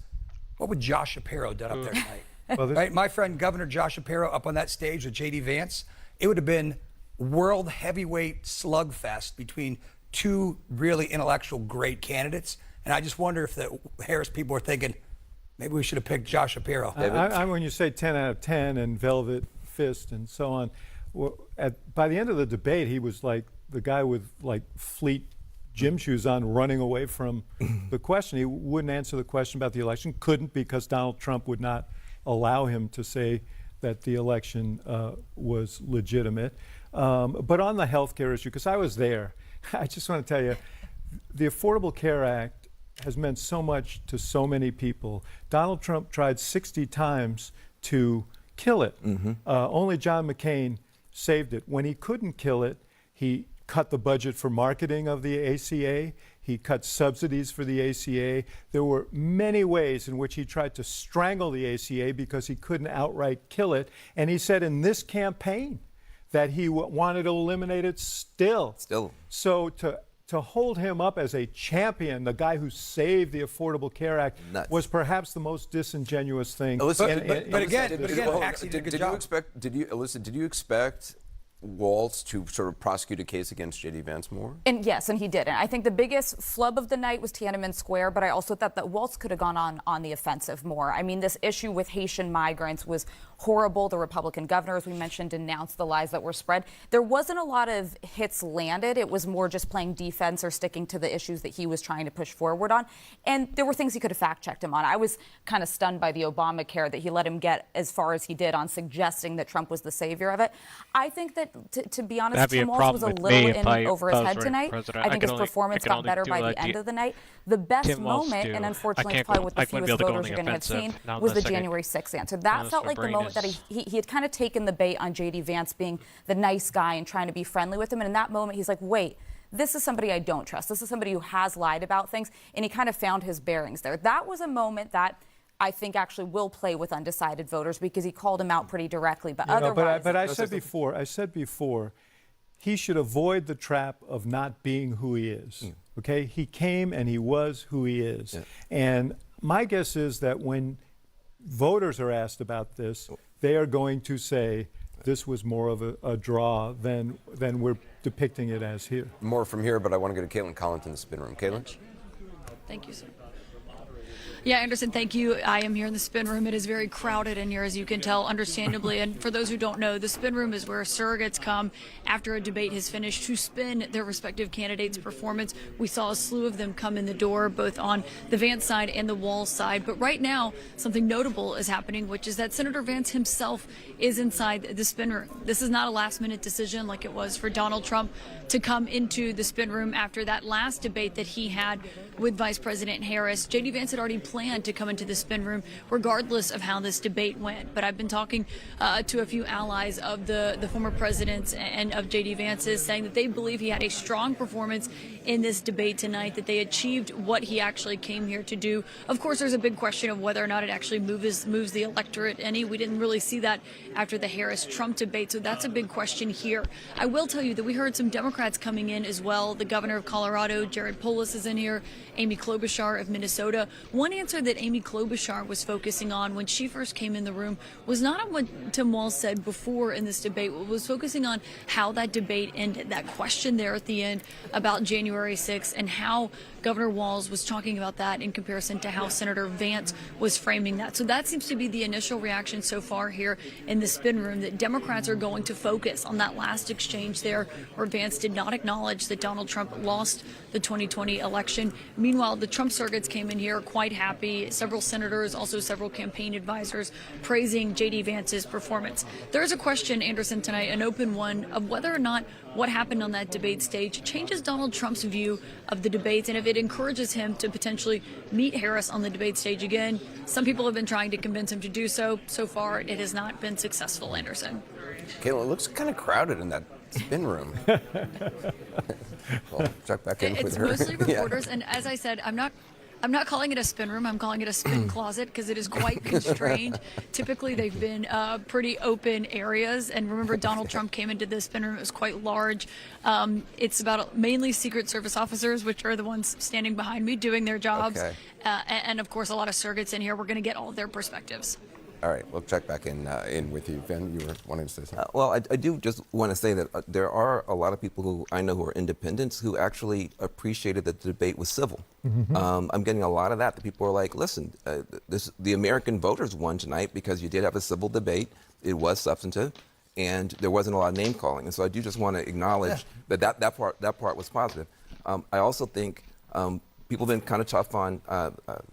what would Josh Shapiro done up there tonight? Right? My friend Governor Josh Shapiro up on that stage with J.D. Vance, it would have been world heavyweight slugfest between two really intellectual great candidates. And I just wonder if the Harris people are thinking, maybe we should have picked Josh Shapiro. When you say 10 out of 10 and velvet fist and so on, by the end of the debate, he was like the guy with like fleet gym shoes on running away from the question. He wouldn't answer the question about the election, couldn't, because Donald Trump would not allow him to say that the election was legitimate. But on the health care issue, because I was there, I just want to tell you, the Affordable Care Act has meant so much to so many people. Donald Trump tried 60 times to kill it. Only John McCain saved it. When he couldn't kill it, he cut the budget for marketing of the ACA. He cut subsidies for the ACA. There were many ways in which he tried to strangle the ACA because he couldn't outright kill it. And he said in this campaign that he wanted to eliminate it still. So to hold him up as a champion, the guy who saved the Affordable Care Act, was perhaps the most disingenuous thing. But again, Paxi did a good job. Did you expect Walz to sort of prosecute a case against J.D. Vance more? And yes, and he did. And I think the biggest flub of the night was Tiananmen Square, but I also thought that Walz could have gone on the offensive more. I mean, this issue with Haitian migrants was horrible. The Republican governor, as we mentioned, denounced the lies that were spread. There wasn't a lot of hits landed. It was more just playing defense or sticking to the issues that he was trying to push forward on. And there were things he could have fact-checked him on. I was kind of stunned by the Obamacare, that he let him get as far as he did on suggesting that Trump was the savior of it. I think that to be honest, That'd be Tim a Walz problem was a with little me in if I over his was head running tonight. president. I think his performance got better by the end of the night. The best Tim Walz moment, do. and unfortunately I it's can't probably go- what the I wouldn't be fewest able to go voters are going to have offensive seen, now was the unless I get- January 6th answer. That unless felt my like the brain moment that is- he had kind of taken the bait on J.D. Vance being the nice guy and trying to be friendly with him. And in that moment, he's like, wait, this is somebody I don't trust. This is somebody who has lied about things. And he kind of found his bearings there. That was a moment that I think actually will play with undecided voters because he called him out pretty directly. But otherwise, but I said before, he should avoid the trap of not being who he is. Okay, he came and he was who he is. And my guess is that when voters are asked about this, they are going to say this was more of a draw than we're depicting it as here. More from here, but I want to go to Caitlin Collins in the spin room. Caitlin? Thank you, sir. Yeah, Anderson, thank you. I am here in the spin room. It is very crowded in here, as you can tell, understandably. And for those who don't know, the spin room is where surrogates come after a debate has finished to spin their respective candidates' performance. We saw a slew of them come in the door, both on the Vance side and the Walz side. But right now, something notable is happening, which is that Senator Vance himself is inside the spin room. This is not a last-minute decision like it was for Donald Trump to come into the spin room after that last debate that he had with Vice President Harris. J.D. Vance had already planned to come into the spin room regardless of how this debate went. But I've been talking to a few allies of the former presidents and of J.D. Vance's, saying that they believe he had a strong performance in this debate tonight, that they achieved what he actually came here to do. Of course, there's a big question of whether or not it actually moves the electorate any. We didn't really see that after the Harris-Trump debate, so that's a big question here. I will tell you that we heard some Democrats coming in as well. The governor of Colorado, Jared Polis, is in here. Amy Klobuchar of Minnesota. One answer that Amy Klobuchar was focusing on when she first came in the room was not on what Tim Walz said before in this debate, was focusing on how that debate ended, that question there at the end about January 6th and how Governor Walz was talking about that in comparison to how Senator Vance was framing that. So that seems to be the initial reaction so far here in the spin room, that Democrats are going to focus on that last exchange there where Vance did not acknowledge that Donald Trump lost the 2020 election. Meanwhile, the Trump surrogates came in here quite happy. Several senators, also several campaign advisors, praising J.D. Vance's performance. There is a question, Anderson, tonight, an open one, of whether or not what happened on that debate stage changes Donald Trump's view of the debates, and if it encourages him to potentially meet Harris on the debate stage again. Some people have been trying to convince him to do so. So far, it has not been successful, Anderson. Caitlin, it looks kind of crowded in that spin room. Well, check back in with her. It's mostly reporters, and as I said, I'm not calling it a spin room. I'm calling it a spin closet because it is quite constrained. Typically, they've been pretty open areas. And remember, Donald Trump came into the spin room. It was quite large. It's about mainly Secret Service officers, which are the ones standing behind me doing their jobs. Okay. And of course, a lot of surrogates in here. We're going to get all of their perspectives. All right, we'll check back in with you. Ben, you were wanting to say something. Well, I do just want to say that there are a lot of people who I know who are independents who actually appreciated that the debate was civil. Mm-hmm. I'm getting a lot of that. The people are like, listen, the American voters won tonight because you did have a civil debate. It was substantive, and there wasn't a lot of name calling. And so I do just want to acknowledge that part was positive. I also think people have been kind of tough on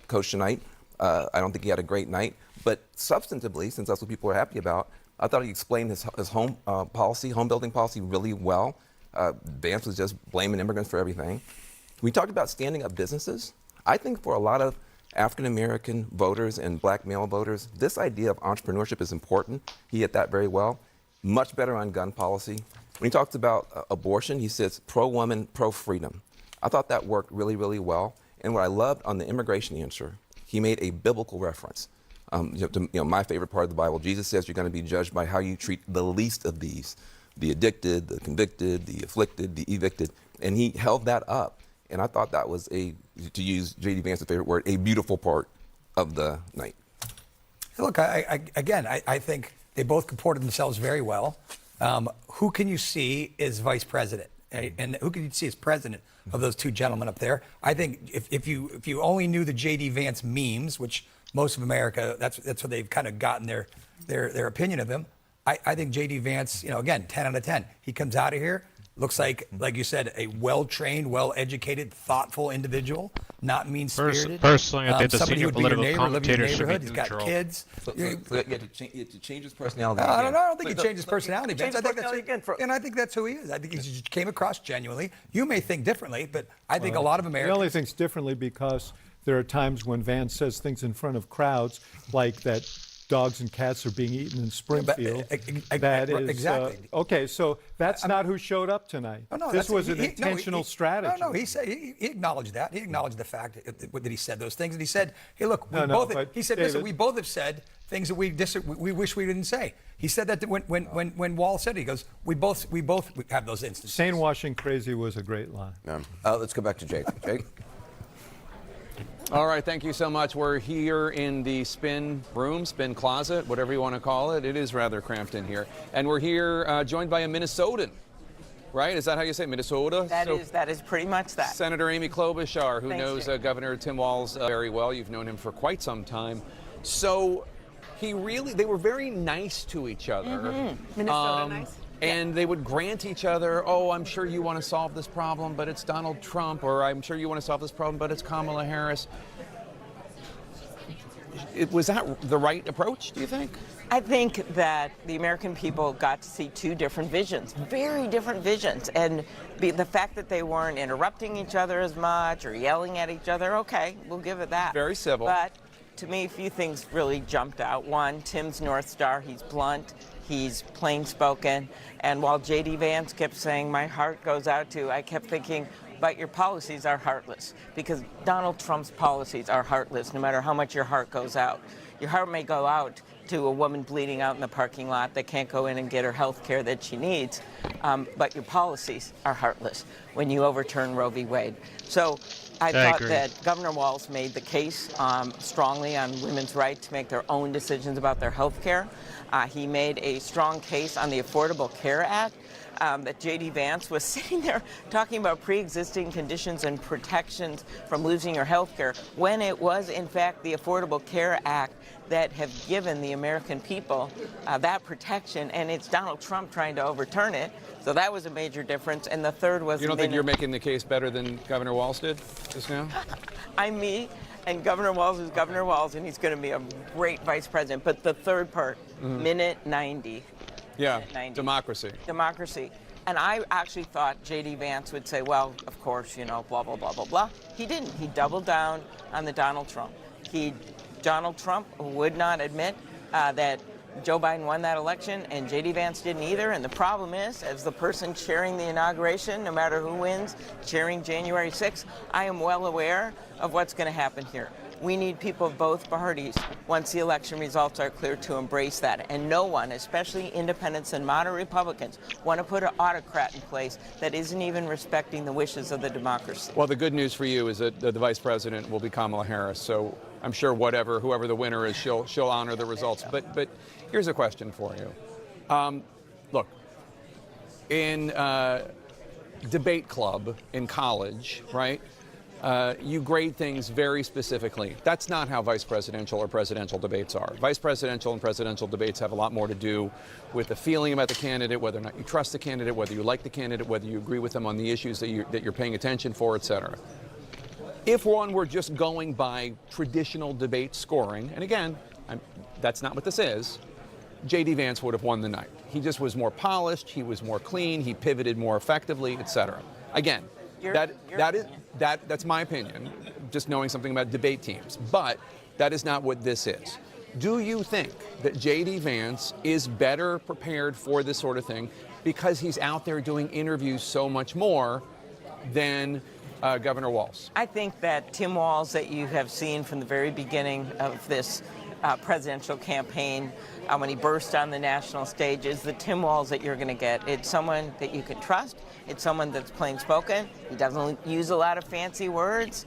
Coach tonight. I don't think he had a great night. But substantively, since that's what people are happy about, I thought he explained his home building policy really well. Vance was just blaming immigrants for everything. We talked about standing up businesses. I think for a lot of African American voters and black male voters, this idea of entrepreneurship is important. He hit that very well. Much better on gun policy. When he talks about abortion, he says pro-woman, pro-freedom. I thought that worked really, really well. And what I loved on the immigration answer, he made a biblical reference. My favorite part of the Bible, Jesus says you're going to be judged by how you treat the least of these, the addicted, the convicted, the afflicted, the evicted. And he held that up. And I thought that was, to use J.D. Vance's favorite word, a beautiful part of the night. Look, I think they both comported themselves very well. Who can you see as vice president? And who can you see as president of those two gentlemen up there? I think if you only knew the J.D. Vance memes, which most of America, that's what they've kind of gotten their opinion of him. I think J.D. Vance, again, 10 out of 10. He comes out of here, Looks like you said, a well-trained, well-educated, thoughtful individual, not mean-spirited. Personally, I think the somebody who senior would be your political neighbor, live in your commentator should be neighborhood. He's got neutral. kids. So you had to change his personality. I again. don't think he changed his personality, Change Vince. I think personality again and I think that's who he is. I think he just came across genuinely. You may think differently, but I think a lot of Americans. He only thinks differently because there are times when Vance says things in front of crowds like that dogs and cats are being eaten in Springfield. That is exactly. Okay, so that's not who showed up tonight. No, this was an intentional strategy. No, he said he acknowledged that. He acknowledged the fact that he said those things, and he said, "Hey, look, he said, listen, we both have said things that we wish we didn't say." He said that when Walz said it, he goes, "We both have those instances." Saying washing crazy was a great line. Let's go back to Jake. Jake. All right, thank you so much. We're here in the spin room, spin closet, whatever you want to call it. It is rather cramped in here. And we're here joined by a Minnesotan, right? Is that how you say it? Minnesota? That is pretty much that. Senator Amy Klobuchar, who knows Governor Tim Walz very well. You've known him for quite some time. So they were very nice to each other. Minnesota nice. And they would grant each other, oh, I'm sure you want to solve this problem, but it's Donald Trump, or I'm sure you want to solve this problem, but it's Kamala Harris. Was that the right approach, do you think? I think that the American people got to see two different visions, very different visions. And the fact that they weren't interrupting each other as much or yelling at each other, okay, we'll give it that. Very civil. But to me, a few things really jumped out. One, Tim's North Star, he's blunt. He's plain spoken. And while J.D. Vance kept saying, my heart goes out to, I kept thinking, but your policies are heartless. Because Donald Trump's policies are heartless, no matter how much your heart goes out. Your heart may go out to a woman bleeding out in the parking lot that can't go in and get her health care that she needs. But your policies are heartless when you overturn Roe v. Wade. So I thought that Governor Walz made the case strongly on women's right to make their own decisions about their health care. He made a strong case on the Affordable Care Act. That J.D. Vance was sitting there talking about pre-existing conditions and protections from losing your health care when it was, in fact, the Affordable Care Act that have given the American people that protection, and it's Donald Trump trying to overturn it. So that was a major difference. And the third was... You don't think you're making the case better than Governor Walz did just now? I'm me, and Governor Walz is Governor Walz, and he's going to be a great vice president. But the third part, minute 90. Yeah, democracy. Democracy. And I actually thought J.D. Vance would say, well, of course, you know, blah, blah, blah, blah, blah. He didn't. He doubled down on the Donald Trump. Donald Trump would not admit that Joe Biden won that election, and J.D. Vance didn't either. And the problem is, as the person chairing the inauguration, no matter who wins, chairing January 6th, I am well aware of what's going to happen here. We need people of both parties, once the election results are clear, to embrace that. And no one, especially independents and moderate Republicans, want to put an autocrat in place that isn't even respecting the wishes of the democracy. Well, the good news for you is that the vice president will be Kamala Harris. So I'm sure whoever the winner is, she'll honor the results. But here's a question for you. Look, in debate club in college, right? You grade things very specifically. That's not how vice presidential or presidential debates are. Vice presidential and presidential debates have a lot more to do with the feeling about the candidate, whether or not you trust the candidate, whether you like the candidate, whether you agree with them on the issues that you're paying attention for, et cetera. If one were just going by traditional debate scoring, and again, that's not what this is, J.D. Vance would have won the night. He just was more polished, he was more clean, he pivoted more effectively, et cetera. Again, that's my opinion, just knowing something about debate teams. But that is not what this is. Do you think that J.D. Vance is better prepared for this sort of thing because he's out there doing interviews so much more than Governor Walz? I think that Tim Walz, that you have seen from the very beginning of this presidential campaign, when he burst on the national stage, is the Tim Walz that you're going to get. It's someone that you can trust. It's someone that's plain spoken. He doesn't use a lot of fancy words.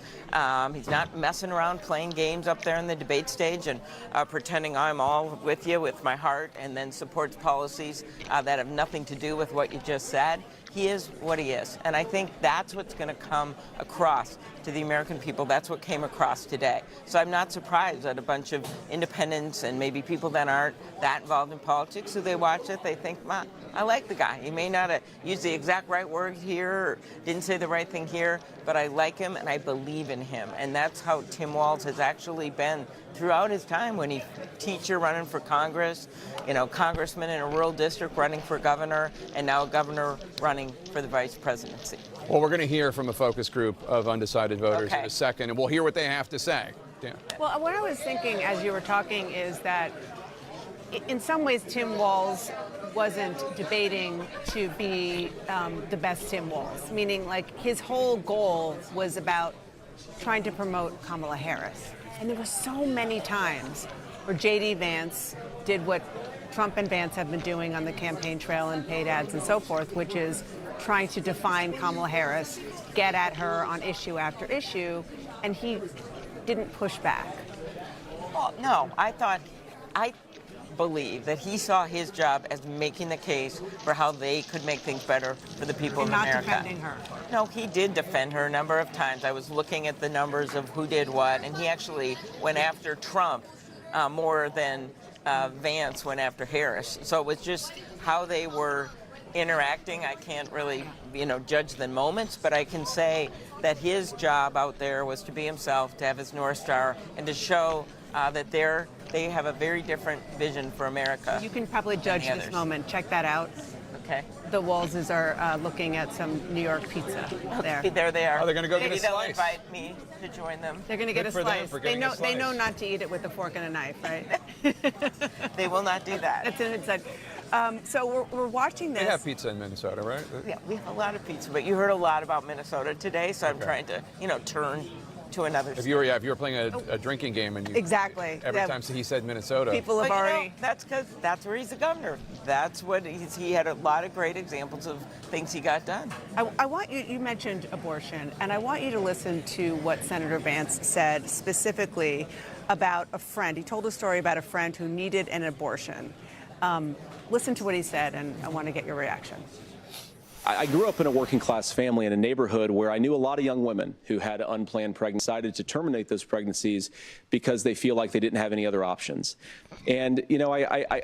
He's not messing around playing games up there in the debate stage and pretending I'm all with you with my heart, and then supports policies that have nothing to do with what you just said. He is what he is. And I think that's what's going to come across to the American people. That's what came across today. So I'm not surprised that a bunch of independents and maybe people that aren't that involved in politics, who they watch it, they think, "Ma, I like the guy. He may not have used the exact right word here or didn't say the right thing here, but I like him and I believe in him." And that's how Tim Walz has actually been throughout his time, when he teacher running for Congress, congressman in a rural district running for governor, and now a governor running for the vice presidency. Well, we're going to hear from a focus group of undecided voters in a second, and we'll hear what they have to say. Dan. Well, what I was thinking as you were talking is that in some ways Tim Walz wasn't debating to be the best Tim Walz, meaning like his whole goal was about trying to promote Kamala Harris. And there were so many times where J.D. Vance did what Trump and Vance have been doing on the campaign trail and paid ads and so forth, which is trying to define Kamala Harris, get at her on issue after issue, and he didn't push back. Well, no, I believe that he saw his job as making the case for how they could make things better for the people of America. Not defending her. No, he did defend her a number of times. I was looking at the numbers of who did what, and he actually went after Trump more than Vance went after Harris. So it was just how they were interacting. I can't really, judge the moments, but I can say that his job out there was to be himself, to have his North Star, and to show that they have a very different vision for America. You can probably judge this moment. Check that out. Okay. The Walzes are looking at some New York pizza there. There they are. Oh, they're going to go Maybe get a slice. They'll invite me to join them. They're going to get a slice. They know not to eat it with a fork and a knife, right? They will not do that. That's an inside. So we're watching this. They have pizza in Minnesota, right? Yeah, we have a lot of pizza, but you heard a lot about Minnesota today, so I'm trying to, turn to another. If you were playing a drinking game and you exactly every time he said Minnesota, people have already. That's because that's where he's a governor. That's what he had a lot of great examples of things he got done. I want you mentioned abortion, and I want you to listen to what Senator Vance said specifically about a friend. He told a story about a friend who needed an abortion. Listen to what he said, and I want to get your reaction. I grew up in a working class family in a neighborhood where I knew a lot of young women who had unplanned pregnancies, decided to terminate those pregnancies because they feel like they didn't have any other options. And,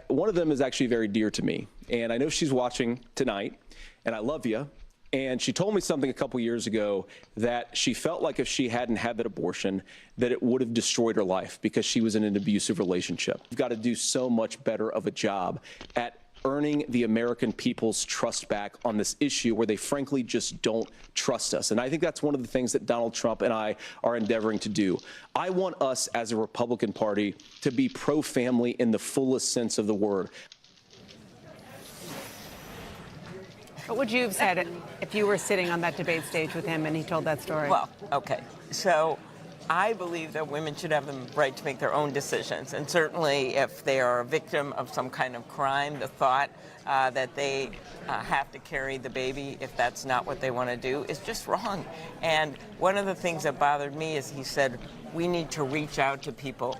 one of them is actually very dear to me. And I know she's watching tonight, and I love you. And she told me something a couple years ago that she felt like if she hadn't had that abortion, that it would have destroyed her life because she was in an abusive relationship. We've got to do so much better of a job at earning the American people's trust back on this issue where they frankly just don't trust us. And I think that's one of the things that Donald Trump and I are endeavoring to do. I want us as a Republican Party to be pro-family in the fullest sense of the word. What would you have said if you were sitting on that debate stage with him and he told that story? Well, okay. So I believe that women should have the right to make their own decisions. And certainly if they are a victim of some kind of crime, the thought that they have to carry the baby if that's not what they want to do is just wrong. And one of the things that bothered me is he said, we need to reach out to people.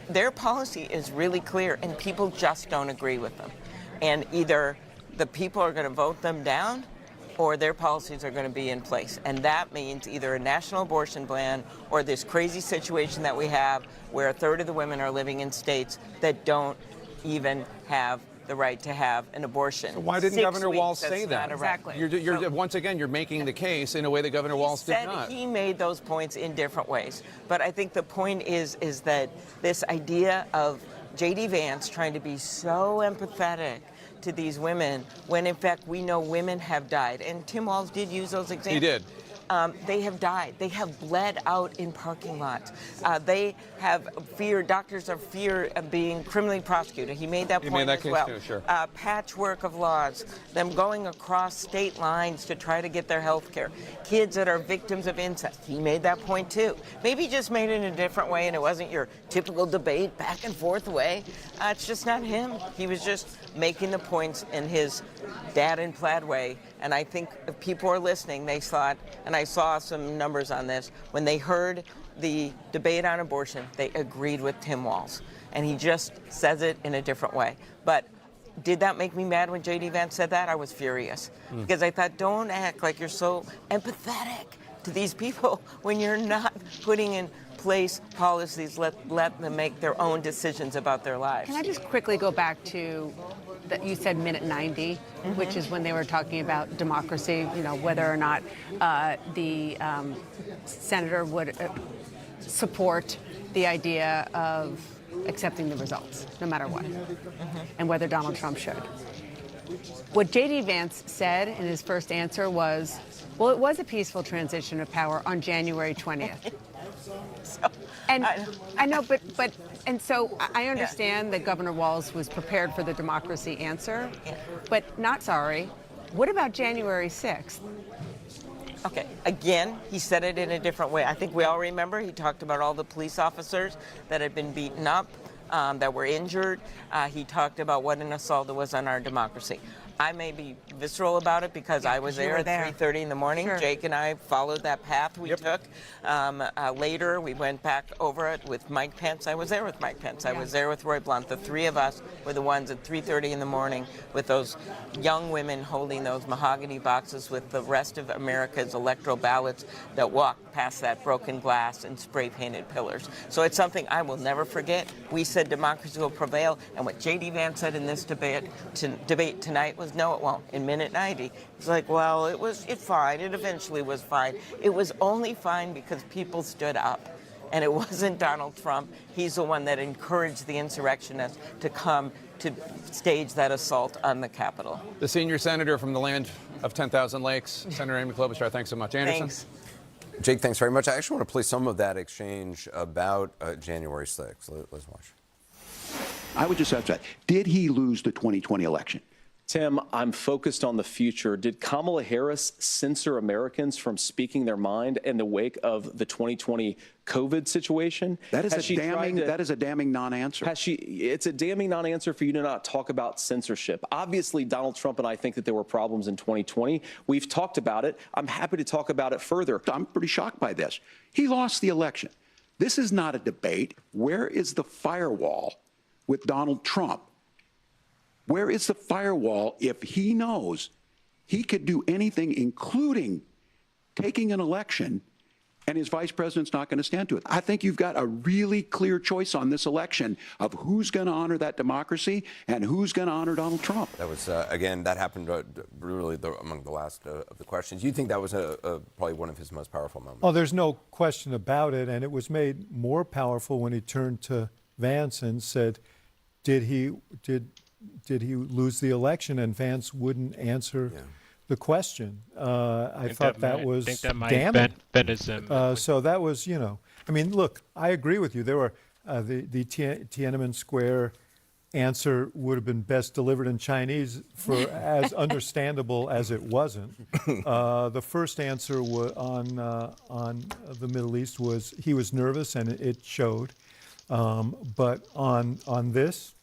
Their policy is really clear, and people just don't agree with them. And either the people are going to vote them down or their policies are going to be in place. And that means either a national abortion ban or this crazy situation that we have where a third of the women are living in states that don't even have the right to have an abortion. So why didn't Governor Walz say that? Exactly. You're once again, you're making the case in a way that Governor Walz did not. He made those points in different ways. But I think the point is that this idea of J.D. Vance trying to be so empathetic to these women when in fact we know women have died, and Tim Walz did use those examples. He did. They have died. They have bled out in parking lots. They have fear. Doctors are fear of being criminally prosecuted. He made that point as well. Too, sure. Patchwork of laws. Them going across state lines to try to get their health care. Kids that are victims of incest. He made that point too. Maybe he just made it in a different way, and it wasn't your typical debate back and forth way. It's just not him. He was just making the points in his dad in plaid way. And I think if people are listening, they thought, and I saw some numbers on this, when they heard the debate on abortion, they agreed with Tim Walz. And he just says it in a different way. But did that make me mad when J.D. Vance said that? I was furious. Because I thought, don't act like you're so empathetic to these people when you're not putting in place policies, let them make their own decisions about their lives. Can I just quickly go back to that you said minute 90, which is when they were talking about democracy, whether or not the senator would support the idea of accepting the results, no matter what, and whether Donald Trump should. What J.D. Vance said in his first answer was, well, it was a peaceful transition of power on January 20th. And I know, and so I understand that Governor Walz was prepared for the democracy answer, but not sorry. What about January 6th? Okay, again, he said it in a different way. I think we all remember he talked about all the police officers that had been beaten up, that were injured. He talked about what an assault it was on our democracy. I may be visceral about it because I was there at 3:30 in the morning. Sure. Jake and I followed that path we took. Later, we went back over it with Mike Pence. I was there with Mike Pence. I was there with Roy Blunt. The three of us were the ones at 3:30 in the morning with those young women holding those mahogany boxes with the rest of America's electoral ballots that walked past that broken glass and spray-painted pillars. So it's something I will never forget. We said democracy will prevail, and what J.D. Vance said in this debate tonight was, no, it won't. In minute 90, it's like, well, it's fine. It eventually was fine. It was only fine because people stood up. And it wasn't Donald Trump. He's the one that encouraged the insurrectionists to come to stage that assault on the Capitol. The senior senator from the land of 10,000 lakes, Senator Amy Klobuchar, thanks so much. Anderson? Thanks. Jake, thanks very much. I actually want to play some of that exchange about January 6th. Let's watch. I would just ask that. Did he lose the 2020 election? Tim, I'm focused on the future. Did Kamala Harris censor Americans from speaking their mind in the wake of the 2020 COVID situation? That is a damning non-answer. It's a damning non-answer for you to not talk about censorship. Obviously, Donald Trump and I think that there were problems in 2020. We've talked about it. I'm happy to talk about it further. I'm pretty shocked by this. He lost the election. This is not a debate. Where is the firewall with Donald Trump? Where is the firewall if he knows he could do anything, including taking an election, and his vice president's not going to stand to it? I think you've got a really clear choice on this election of who's going to honor that democracy and who's going to honor Donald Trump. That was, again, that happened really among the last of the questions. You think that was probably one of his most powerful moments? Oh, there's no question about it, and it was made more powerful when he turned to Vance and said, did he lose the election? And Vance wouldn't answer the question. I thought that was damning. So that was, I mean, look, I agree with you. There were the Tiananmen Square answer would have been best delivered in Chinese for as understandable as it wasn't. The first answer on the Middle East was he was nervous, and it showed. But on this,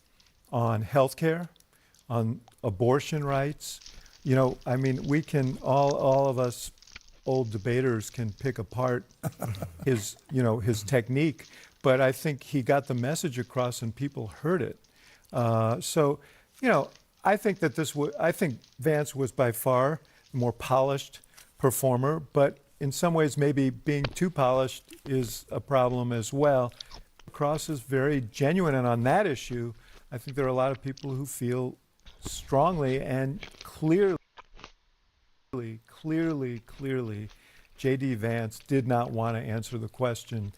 on health care, on abortion rights, I mean, we can, all of us old debaters can pick apart his technique, but I think he got the message across and people heard it. So, I think that I think Vance was by far the more polished performer, but in some ways maybe being too polished is a problem as well. Cross is very genuine, and on that issue, I think there are a lot of people who feel strongly and clearly, J.D. Vance did not want to answer the question.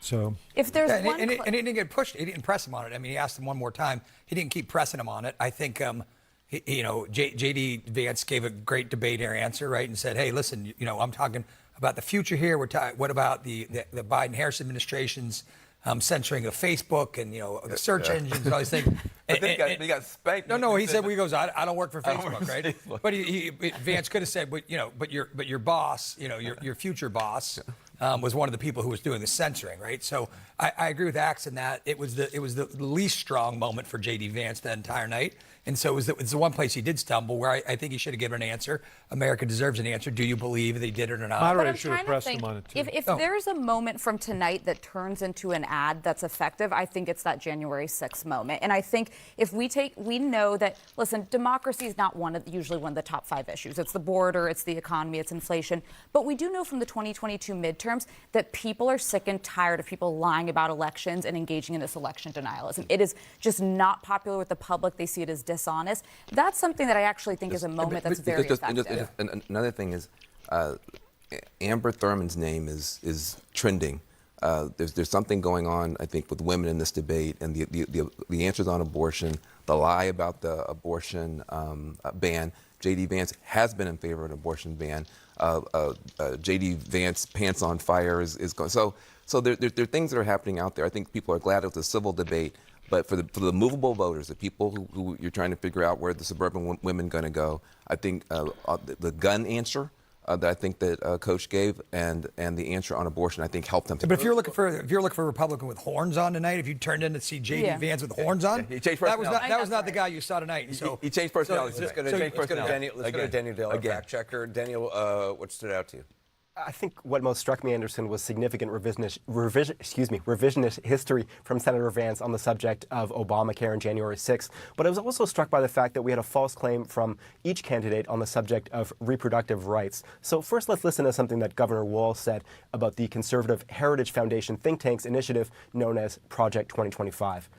So if there's and he didn't get pushed. He didn't press him on it. I mean, he asked him one more time. He didn't keep pressing him on it. I think, J.D. Vance gave a great debate answer, right, and said, "Hey, listen, I'm talking about the future here. What about the Biden-Harris administration's censoring of Facebook and the search engines and all these things?" But then he got spanked. No. He said, I don't work for Facebook, right? But Vance could have said, but your boss, your future boss, was one of the people who was doing the censoring, right? So I agree with Axe in that it was the least strong moment for J.D. Vance that entire night. And so it's the one place he did stumble where I think he should have given an answer. America deserves an answer. Do you believe that he did it or not? Moderator should have pressed him on it, too. If there's a moment from tonight that turns into an ad that's effective, I think it's that January 6th moment. And I think if we know that, listen, democracy is not usually one of the top 5 issues. It's the border, it's the economy, it's inflation. But we do know from the 2022 midterms that people are sick and tired of people lying about elections and engaging in this election denialism. It is just not popular with the public. They see it as dishonest. That's something that I actually think is a moment that's very effective. Another thing is, Amber Thurman's name is trending. There's something going on, I think, with women in this debate, and the answers on abortion, the lie about the abortion ban. J.D. Vance has been in favor of an abortion ban. J.D. Vance pants on fire is going. So there are things that are happening out there. I think people are glad it's a civil debate. But for the movable voters, the people who you're trying to figure out where the suburban women going to go, I think the gun answer that I think that Coach gave and the answer on abortion, I think helped them. But if you're looking for a Republican with horns on tonight, if you turned in to see J.D. Vance with horns on, he changed that was not the guy you saw tonight. So he changed personality. Let's go to Daniel Dale, our fact checker. Daniel, what stood out to you? I think what most struck me, Anderson, was significant revisionist history from Senator Vance on the subject of Obamacare on January 6th. But I was also struck by the fact that we had a false claim from each candidate on the subject of reproductive rights. So first, let's listen to something that Governor Walz said about the conservative Heritage Foundation think tank's initiative known as Project 2025.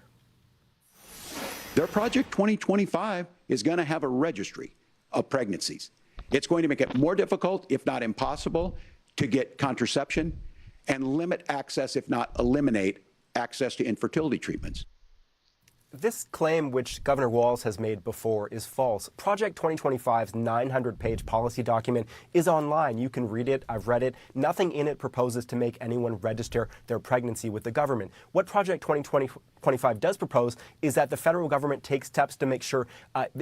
Their Project 2025 is going to have a registry of pregnancies. It's going to make it more difficult, if not impossible, to get contraception and limit access, if not eliminate access to infertility treatments. This claim, which Governor Walz has made before, is false. Project 2025's 900-page policy document is online. You can read it. I've read it. Nothing in it proposes to make anyone register their pregnancy with the government. What Project 2025 does propose is that the federal government takes steps to make sure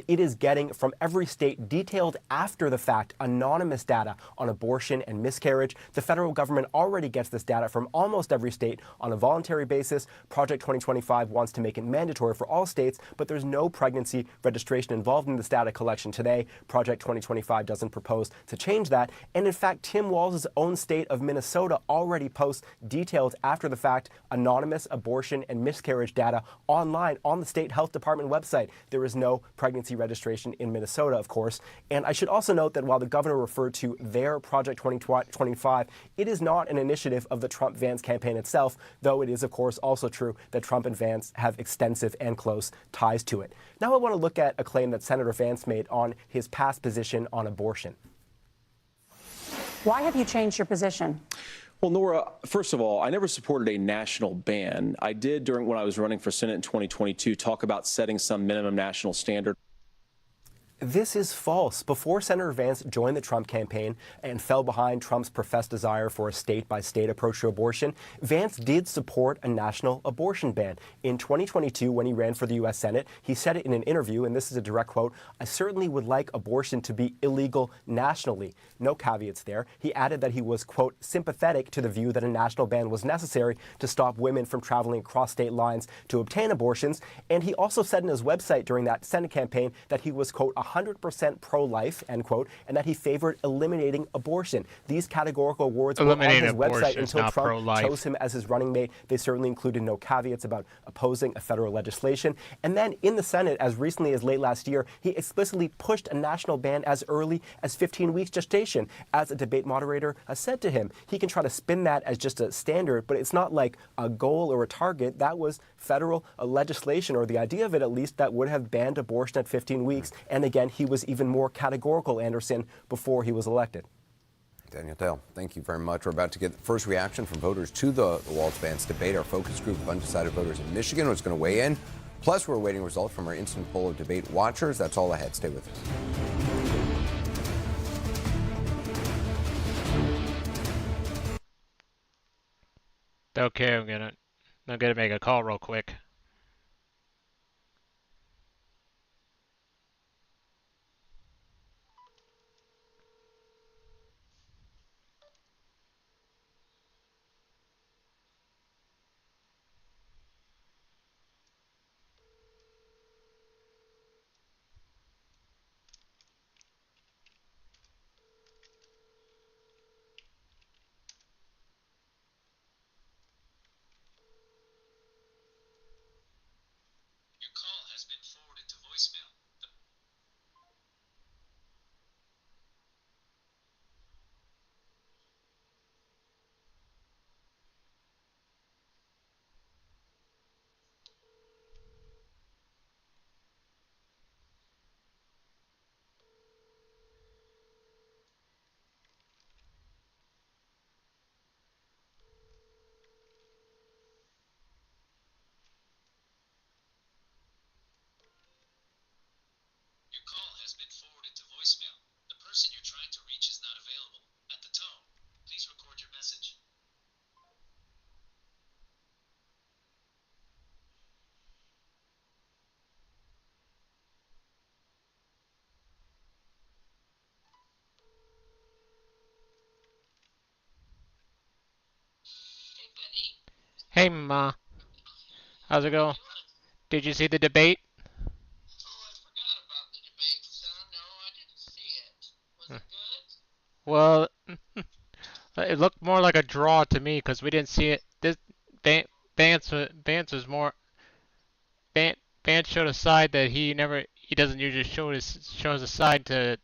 it is getting from every state detailed after the fact anonymous data on abortion and miscarriage. The federal government already gets this data from almost every state on a voluntary basis. Project 2025 wants to make it mandatory for all states, but there's no pregnancy registration involved in this data collection today. Project 2025 doesn't propose to change that. And in fact, Tim Walz's own state of Minnesota already posts detailed after the fact anonymous abortion and miscarriage data online on the state health department website. There is no pregnancy registration in Minnesota, of course. And I should also note that while the governor referred to their Project 2025, it is not an initiative of the Trump-Vance campaign itself, though it is, of course, also true that Trump and Vance have extensive and close ties to it. Now I want to look at a claim that Senator Vance made on his past position on abortion. Why have you changed your position? Well, Nora, first of all, I never supported a national ban. I did when I was running for Senate in 2022 talk about setting some minimum national standard. This is false. Before Senator Vance joined the Trump campaign and fell behind Trump's professed desire for a state-by-state approach to abortion, Vance did support a national abortion ban. In 2022, when he ran for the U.S. Senate, he said it in an interview, and this is a direct quote, "I certainly would like abortion to be illegal nationally." No caveats there. He added that he was, quote, sympathetic to the view that a national ban was necessary to stop women from traveling across state lines to obtain abortions. And he also said in his website during that Senate campaign that he was, quote, 100% pro-life, end quote, and that he favored eliminating abortion. These categorical words were on his website until Trump chose him as his running mate. They certainly included no caveats about opposing a federal legislation. And then in the Senate, as recently as late last year, he explicitly pushed a national ban as early as 15 weeks gestation. As a debate moderator said to him, he can try to spin that as just a standard, but it's not like a goal or a target. That was federal legislation, or the idea of it at least, that would have banned abortion at 15 weeks. And again, he was even more categorical, Anderson, before he was elected. Daniel Dale, thank you very much. We're about to get the first reaction from voters to the Walz-Vance debate. Our focus group of undecided voters in Michigan was going to weigh in. Plus, we're awaiting results from our instant poll of debate watchers. That's all ahead. Stay with us. Okay, I'm gonna make a call real quick. Hey, Ma. How's it going? Did you see the debate? Well, it looked more like a draw to me because we didn't see it. This Vance was more. Vance showed a side that he doesn't usually shows a side to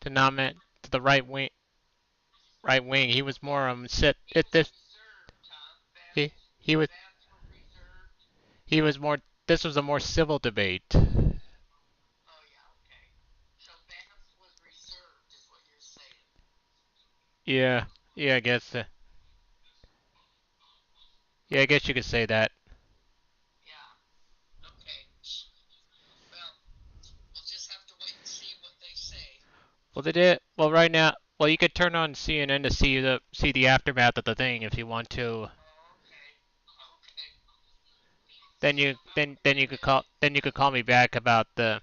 nominate to the right wing. He was more sit at this. He he was he was more. This was a more civil debate. Yeah, yeah, I guess. Yeah, I guess you could say that. Well, they did. Well, right now, well, you could turn on CNN to see the aftermath of the thing if you want to. Then you could call me back about the.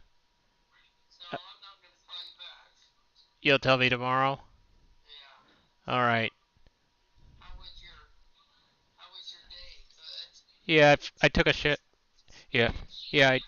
You'll tell me tomorrow. All right. Yeah, I took a shit. Yeah, yeah.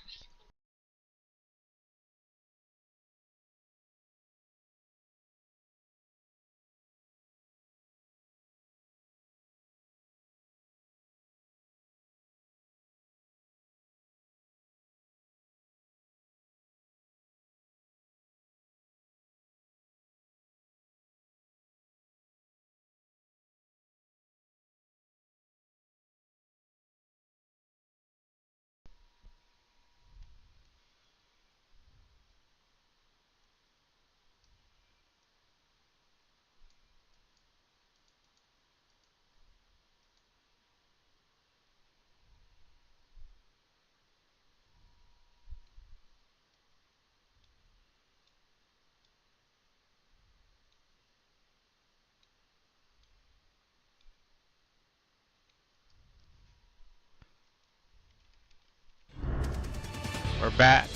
We're back.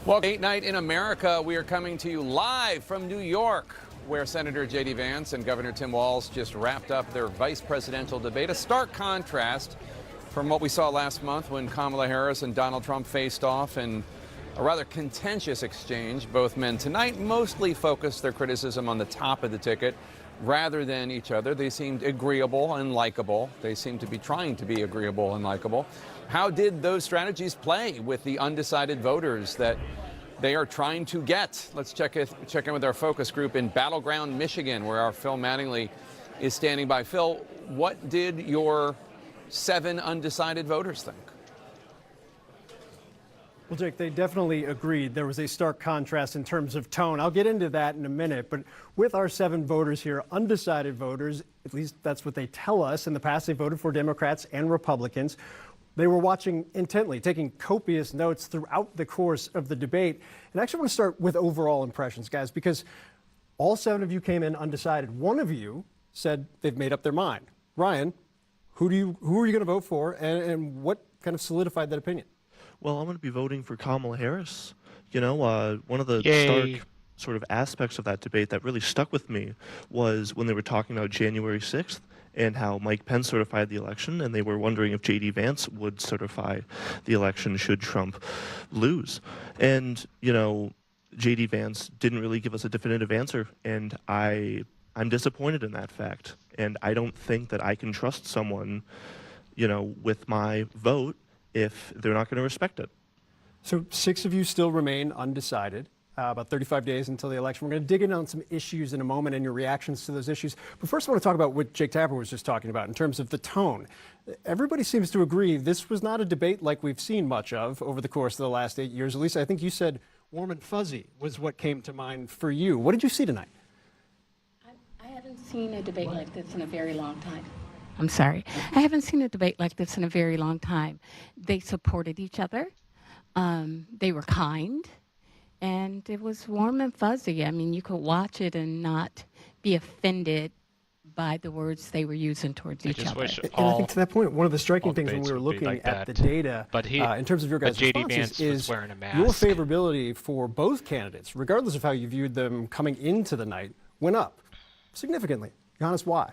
Well, date night in America, we are coming to you live from New York, where Senator J.D. Vance and Governor Tim Walz just wrapped up their vice presidential debate. A stark contrast from what we saw last month when Kamala Harris and Donald Trump faced off in a rather contentious exchange. Both men tonight mostly focused their criticism on the top of the ticket rather than each other. They seemed agreeable and likable. They seemed to be trying to be agreeable and likable. How did those strategies play with the undecided voters that they are trying to get? Let's check in with our focus group in Battleground, Michigan, where our Phil Mattingly is standing by. Phil, what did your 7 undecided voters think? Well, Jake, they definitely agreed. There was a stark contrast in terms of tone. I'll get into that in a minute. But with our 7 voters here, undecided voters, at least that's what they tell us. In the past, they voted for Democrats and Republicans. They were watching intently, taking copious notes throughout the course of the debate. And I actually want to start with overall impressions, guys, because all 7 of you came in undecided. One of you said they've made up their mind. Ryan, who are you going to vote for, and what kind of solidified that opinion? Well, I'm going to be voting for Kamala Harris. You know, one of the stark sort of aspects of that debate that really stuck with me was when they were talking about January 6th and how Mike Pence certified the election, and they were wondering if J.D. Vance would certify the election should Trump lose. And, you know, J.D. Vance didn't really give us a definitive answer, and I I'm disappointed in that fact. And I don't think that I can trust someone, with my vote if they're not going to respect it. So 6 of you still remain undecided. About 35 days until the election. We're going to dig in on some issues in a moment and your reactions to those issues. But first, I want to talk about what Jake Tapper was just talking about in terms of the tone. Everybody seems to agree this was not a debate like we've seen much of over the course of the last 8 years. At least I think you said warm and fuzzy was what came to mind for you. What did you see tonight? I haven't seen a debate like this in a very long time. I'm sorry. I haven't seen a debate like this in a very long time. They supported each other. They were kind. And it was warm and fuzzy. I mean, you could watch it and not be offended by the words they were using towards each other. And I think to that point, one of the striking things when we were looking at the data in terms of your guys' responses is your favorability for both candidates, regardless of how you viewed them coming into the night, went up significantly. Giannis, why?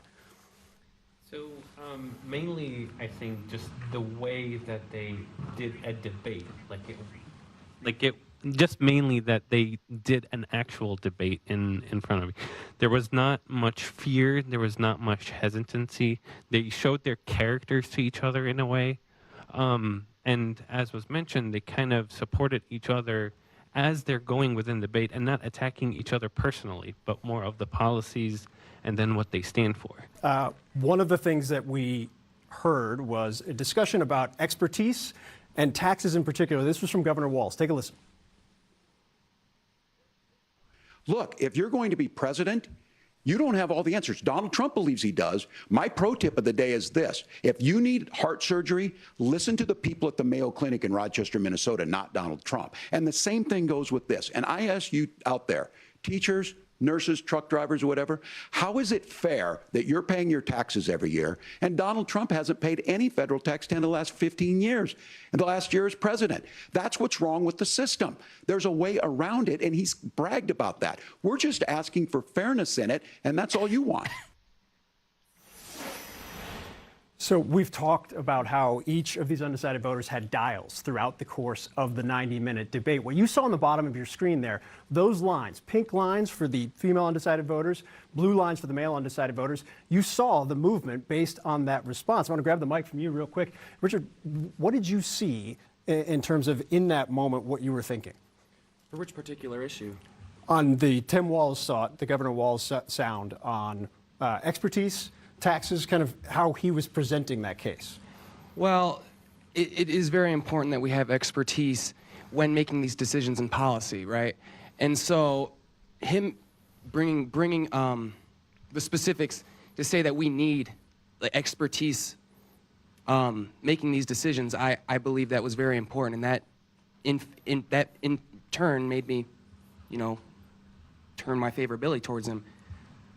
So mainly, I think just the way that they did a debate, just mainly that they did an actual debate in front of me. There was not much fear. There was not much hesitancy. They showed their characters to each other in a way. And as was mentioned, they kind of supported each other as they're going within the debate and not attacking each other personally, but more of the policies and then what they stand for. One of the things that we heard was a discussion about expertise and taxes in particular. This was from Governor Walz. Take a listen. Look, if you're going to be president, you don't have all the answers. Donald Trump believes he does. My pro tip of the day is this. If you need heart surgery, listen to the people at the Mayo Clinic in Rochester, Minnesota, not Donald Trump. And the same thing goes with this. And I ask you out there, teachers, nurses, truck drivers, whatever, how is it fair that you're paying your taxes every year and Donald Trump hasn't paid any federal tax in the last 15 years, and the last year as president? That's what's wrong with the system. There's a way around it, and he's bragged about that. We're just asking for fairness in it, and that's all you want. So we've talked about how each of these undecided voters had dials throughout the course of the 90-minute debate. What you saw on the bottom of your screen there, those lines, pink lines for the female undecided voters, blue lines for the male undecided voters, you saw the movement based on that response. I want to grab the mic from you real quick. Richard, what did you see in terms of in that moment what you were thinking? For which particular issue? On the Tim Walz the Governor Walz sound on expertise, taxes, kind of how he was presenting that case? Well, it is very important that we have expertise when making these decisions in policy, right? And so him bringing the specifics to say that we need expertise making these decisions, I believe that was very important, and that in turn made me, turn my favorability towards him.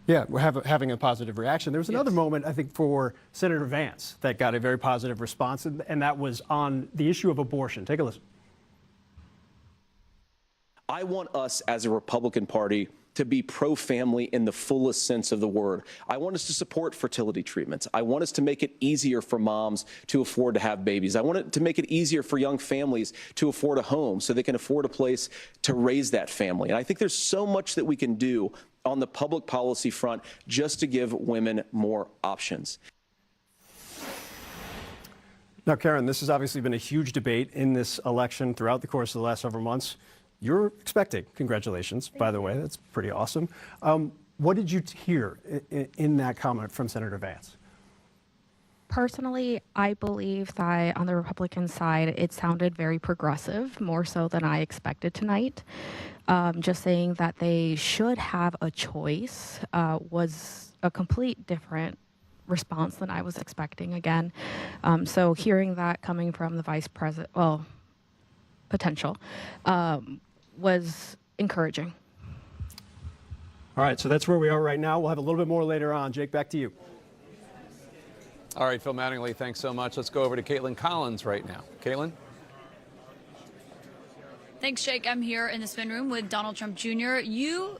Yeah, we're having a positive reaction. There was another moment, I think, for Senator Vance that got a very positive response, and that was on the issue of abortion. Take a listen. I want us as a Republican Party to be pro-family in the fullest sense of the word. I want us to support fertility treatments. I want us to make it easier for moms to afford to have babies. I want it to make it easier for young families to afford a home so they can afford a place to raise that family. And I think there's so much that we can do on the public policy front just to give women more options. Now, Karen, this has obviously been a huge debate in this election throughout the course of the last several months. You're expecting, congratulations, by the way, that's pretty awesome. What did you hear in that comment from Senator Vance? Personally, I believe that on the Republican side, it sounded very progressive, more so than I expected tonight. Just saying that they should have a choice was a complete different response than I was expecting again. So hearing that coming from the vice president, well, potential, was encouraging. All right, so that's where we are right now. We'll have a little bit more later on. Jake, back to you. All right, Phil Mattingly, thanks so much. Let's go over to Caitlin Collins right now. Caitlin? Thanks, Jake. I'm here in the spin room with Donald Trump Jr. You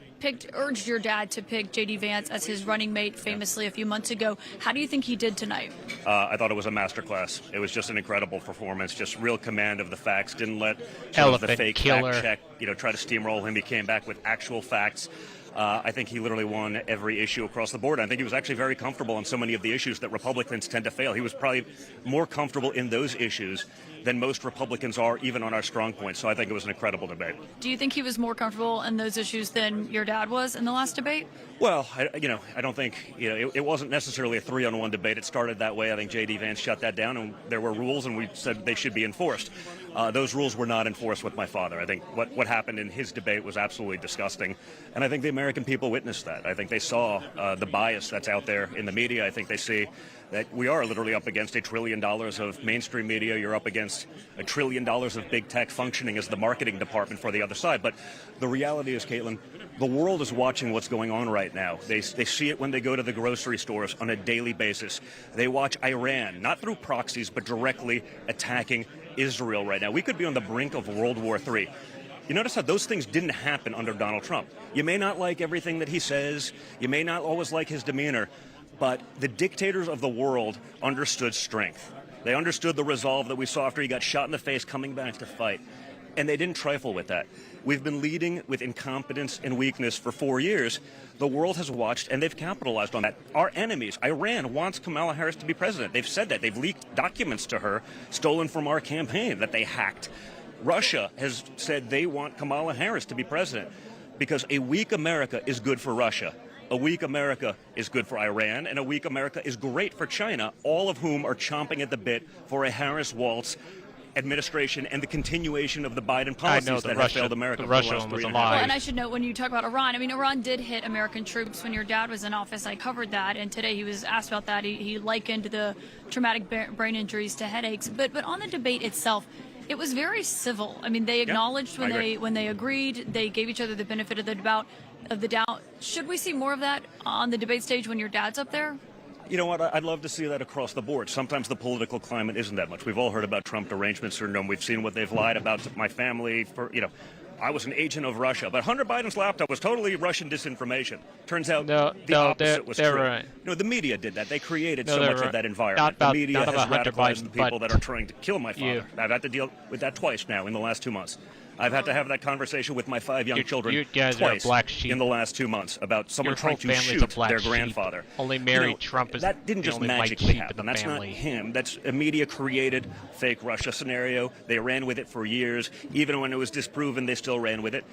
urged your dad to pick J.D. Vance as his running mate famously a few months ago. How do you think he did tonight? I thought it was a masterclass. It was just an incredible performance, just real command of the facts. Didn't let the fake fact check, try to steamroll him. He came back with actual facts. I think he literally won every issue across the board. I think he was actually very comfortable on so many of the issues that Republicans tend to fail. He was probably more comfortable in those issues than most Republicans are, even on our strong points. So I think it was an incredible debate. Do you think he was more comfortable in those issues than your dad was in the last debate? Well, I don't think, it wasn't necessarily a 3-on-1 debate. It started that way. I think J.D. Vance shut that down, and there were rules, and we said they should be enforced. Those rules were not enforced with my father. I think what happened in his debate was absolutely disgusting, and I think the American people witnessed that. I think they saw the bias that's out there in the media. I think they see that we are literally up against $1 trillion of mainstream media. You're up against $1 trillion of big tech functioning as the marketing department for the other side. But the reality is, Caitlin, the world is watching what's going on right now. They see it when they go to the grocery stores on a daily basis. They watch Iran, not through proxies, but directly attacking Israel right now. We could be on the brink of World War III. You notice how those things didn't happen under Donald Trump. You may not like everything that he says. You may not always like his demeanor. But the dictators of the world understood strength. They understood the resolve that we saw after he got shot in the face coming back to fight. And they didn't trifle with that. We've been leading with incompetence and weakness for 4 years. The world has watched, and they've capitalized on that. Our enemies, Iran, wants Kamala Harris to be president. They've said that. They've leaked documents to her, stolen from our campaign, that they hacked. Russia has said they want Kamala Harris to be president because a weak America is good for Russia. A weak America is good for Iran, and a weak America is great for China, all of whom are chomping at the bit for a Harris-Walz administration and the continuation of the Biden policies that have failed America for the last 3.5 years. Well, and I should note, when you talk about Iran, I mean, Iran did hit American troops when your dad was in office. I covered that, and today he was asked about that. He likened the traumatic brain injuries to headaches. But on the debate itself, it was very civil. I mean, they acknowledged when they agreed. They gave each other the benefit of the doubt. Should we see more of that on the debate stage when your dad's up there? You know what? I'd love to see that across the board. Sometimes the political climate isn't that much. We've all heard about Trump derangement syndrome. We've seen what they've lied about my family. I was an agent of Russia, but Hunter Biden's laptop was totally Russian disinformation. Turns out the opposite was true. Right. The media did that. They created so much of that environment. The media has radicalized the people that are trying to kill my father. I've had to deal with that twice now in the last 2 months. I've had to have that conversation with my 5 young children you guys twice are black sheep. in the last 2 months about someone Your trying whole to shoot their grandfather. Only Mary Trump is that didn't the just only magically white sheep happen. in the That's family. not him. That's a media-created fake Russia scenario. They ran with it for years. Even when it was disproven, they still ran with it.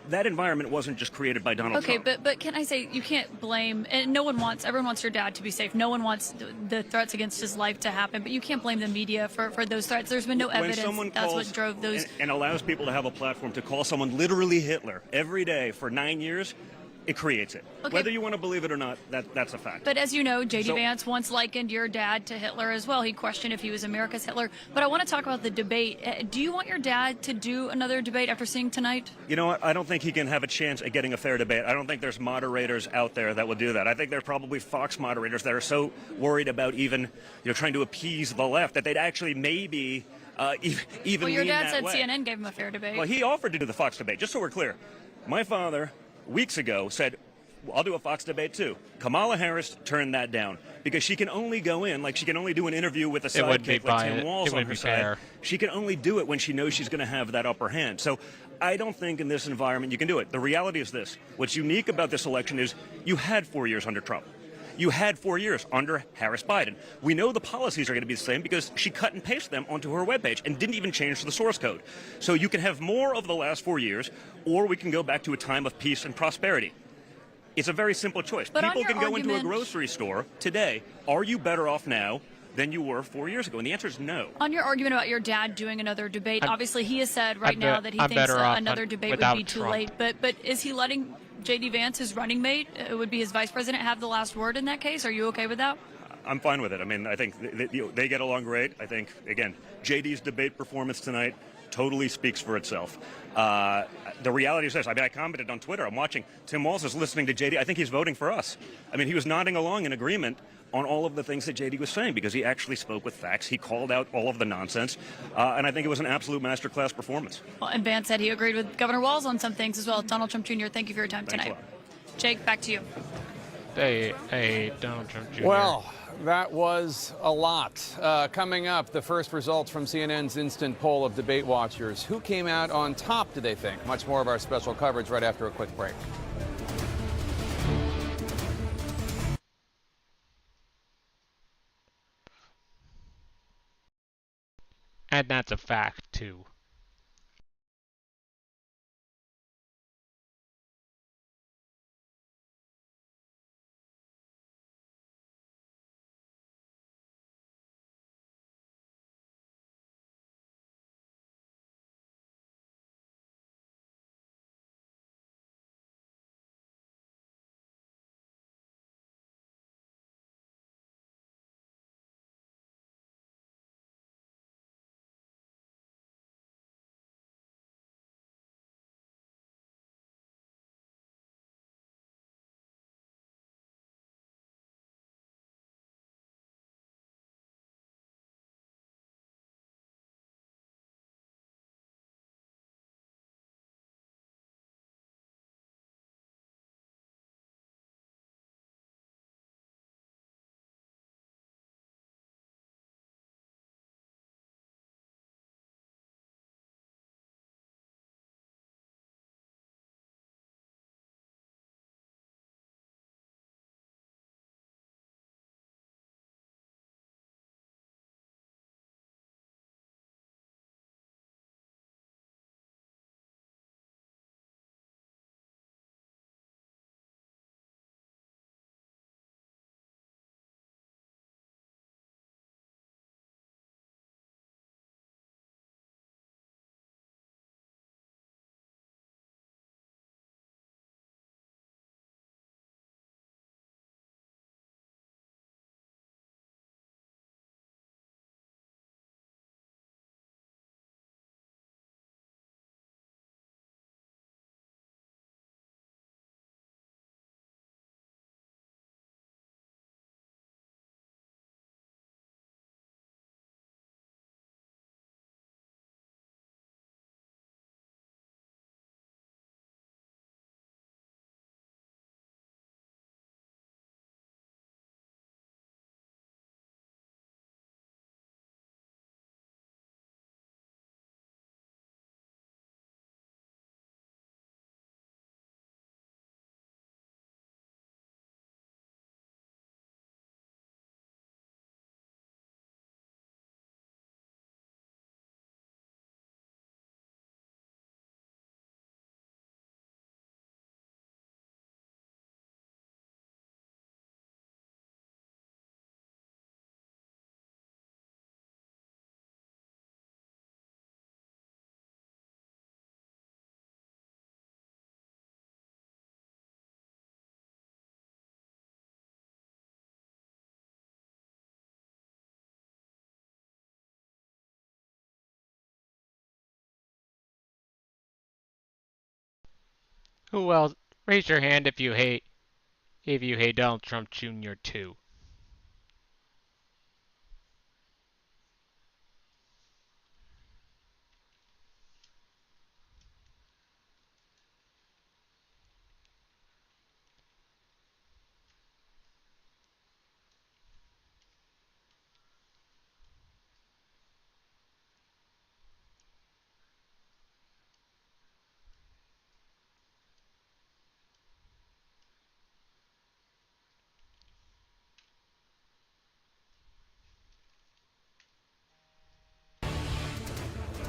That environment wasn't just created by Donald Trump. Okay, but can I say, you can't blame, and everyone wants your dad to be safe. No one wants the threats against his life to happen, but you can't blame the media for those threats. There's been no evidence that's what drove those. And allows people to have a platform to call someone literally Hitler every day for 9 years, it creates it. Okay. Whether you want to believe it or not, that's a fact. But as you know, J.D. Vance once likened your dad to Hitler as well. He questioned if he was America's Hitler. But I want to talk about the debate. Do you want your dad to do another debate after seeing tonight? You know what? I don't think he can have a chance at getting a fair debate. I don't think there's moderators out there that will do that. I think there are probably Fox moderators that are so worried about even trying to appease the left that they'd actually maybe even well, your lean dad that said way. CNN gave him a fair debate. Well, he offered to do the Fox debate, just so we're clear. My father, weeks ago, said, I'll do a Fox debate too. Kamala Harris turned that down because she can only go in, she can only do an interview with a sidekick like Tim Walz on her side. She can only do it when she knows she's going to have that upper hand. So I don't think in this environment you can do it. The reality is this. What's unique about this election is you had 4 years under Trump. You had 4 years under Harris-Biden. We know the policies are going to be the same because she cut and pasted them onto her webpage and didn't even change the source code. So you can have more of the last 4 years, or we can go back to a time of peace and prosperity. It's a very simple choice. But people can go into a grocery store today. Are you better off now than you were 4 years ago? And the answer is no. On your argument about your dad doing another debate, obviously he has said now that he thinks another debate would be too late. But is he letting J.D. Vance, his running mate, would be his vice president, have the last word in that case? Are you okay with that? I'm fine with it. I mean, I think they get along great. I think, again, J.D.'s debate performance tonight totally speaks for itself. The reality is this. I commented on Twitter. I'm watching. Tim Walz is listening to J.D. I think he's voting for us. I mean, he was nodding along in agreement on all of the things that J.D. was saying because he actually spoke with facts. He called out all of the nonsense. And I think it was an absolute masterclass performance. Well, and Vance said he agreed with Governor Walz on some things as well. Donald Trump Jr., thank you for your time tonight. Jake, back to you. Hey, Donald Trump Jr. Well, that was a lot. Coming up, the first results from CNN's instant poll of debate watchers. Who came out on top, do they think? Much more of our special coverage right after a quick break. And that's a fact, too. Who else? Raise your hand if you hate Donald Trump Jr. too.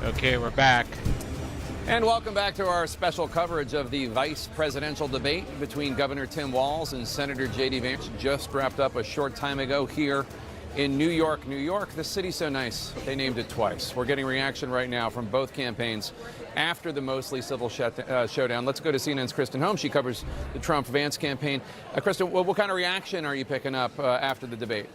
Okay, we're back. And welcome back to our special coverage of the vice presidential debate between Governor Tim Walz and Senator J.D. Vance. Just wrapped up a short time ago here in New York, New York. The city's so nice, they named it twice. We're getting reaction right now from both campaigns after the mostly civil showdown. Let's go to CNN's Kristen Holmes. She covers the Trump-Vance campaign. Kristen, what kind of reaction are you picking up after the debate?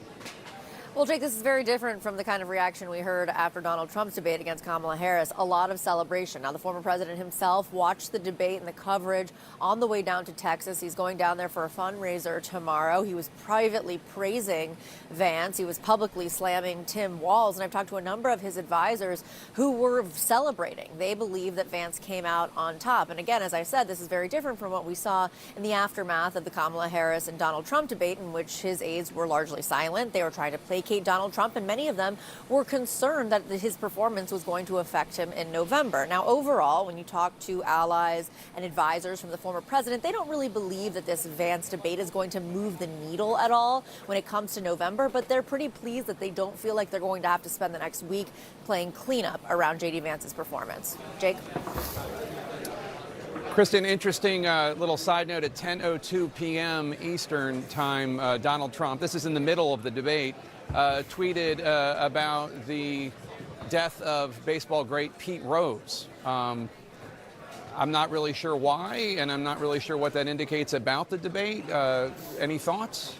Well, Jake, this is very different from the kind of reaction we heard after Donald Trump's debate against Kamala Harris. A lot of celebration. Now, the former president himself watched the debate and the coverage on the way down to Texas. He's going down there for a fundraiser tomorrow. He was privately praising Vance. He was publicly slamming Tim Walz. And I've talked to a number of his advisors who were celebrating. They believe that Vance came out on top. And again, as I said, this is very different from what we saw in the aftermath of the Kamala Harris and Donald Trump debate, in which his aides were largely silent. They were trying to placate indicate Donald Trump, and many of them were concerned that his performance was going to affect him in November. Now, overall, when you talk to allies and advisors from the former president, they don't really believe that this Vance debate is going to move the needle at all when it comes to November, but they're pretty pleased that they don't feel like they're going to have to spend the next week playing cleanup around J.D. Vance's performance. Jake? Kristen, interesting little side note. At 10:02 p.m. Eastern time, Donald Trump, this is in the middle of the debate, tweeted about the death of baseball great Pete Rose. I'm not really sure why, and I'm not really sure what that indicates about the debate. Any thoughts?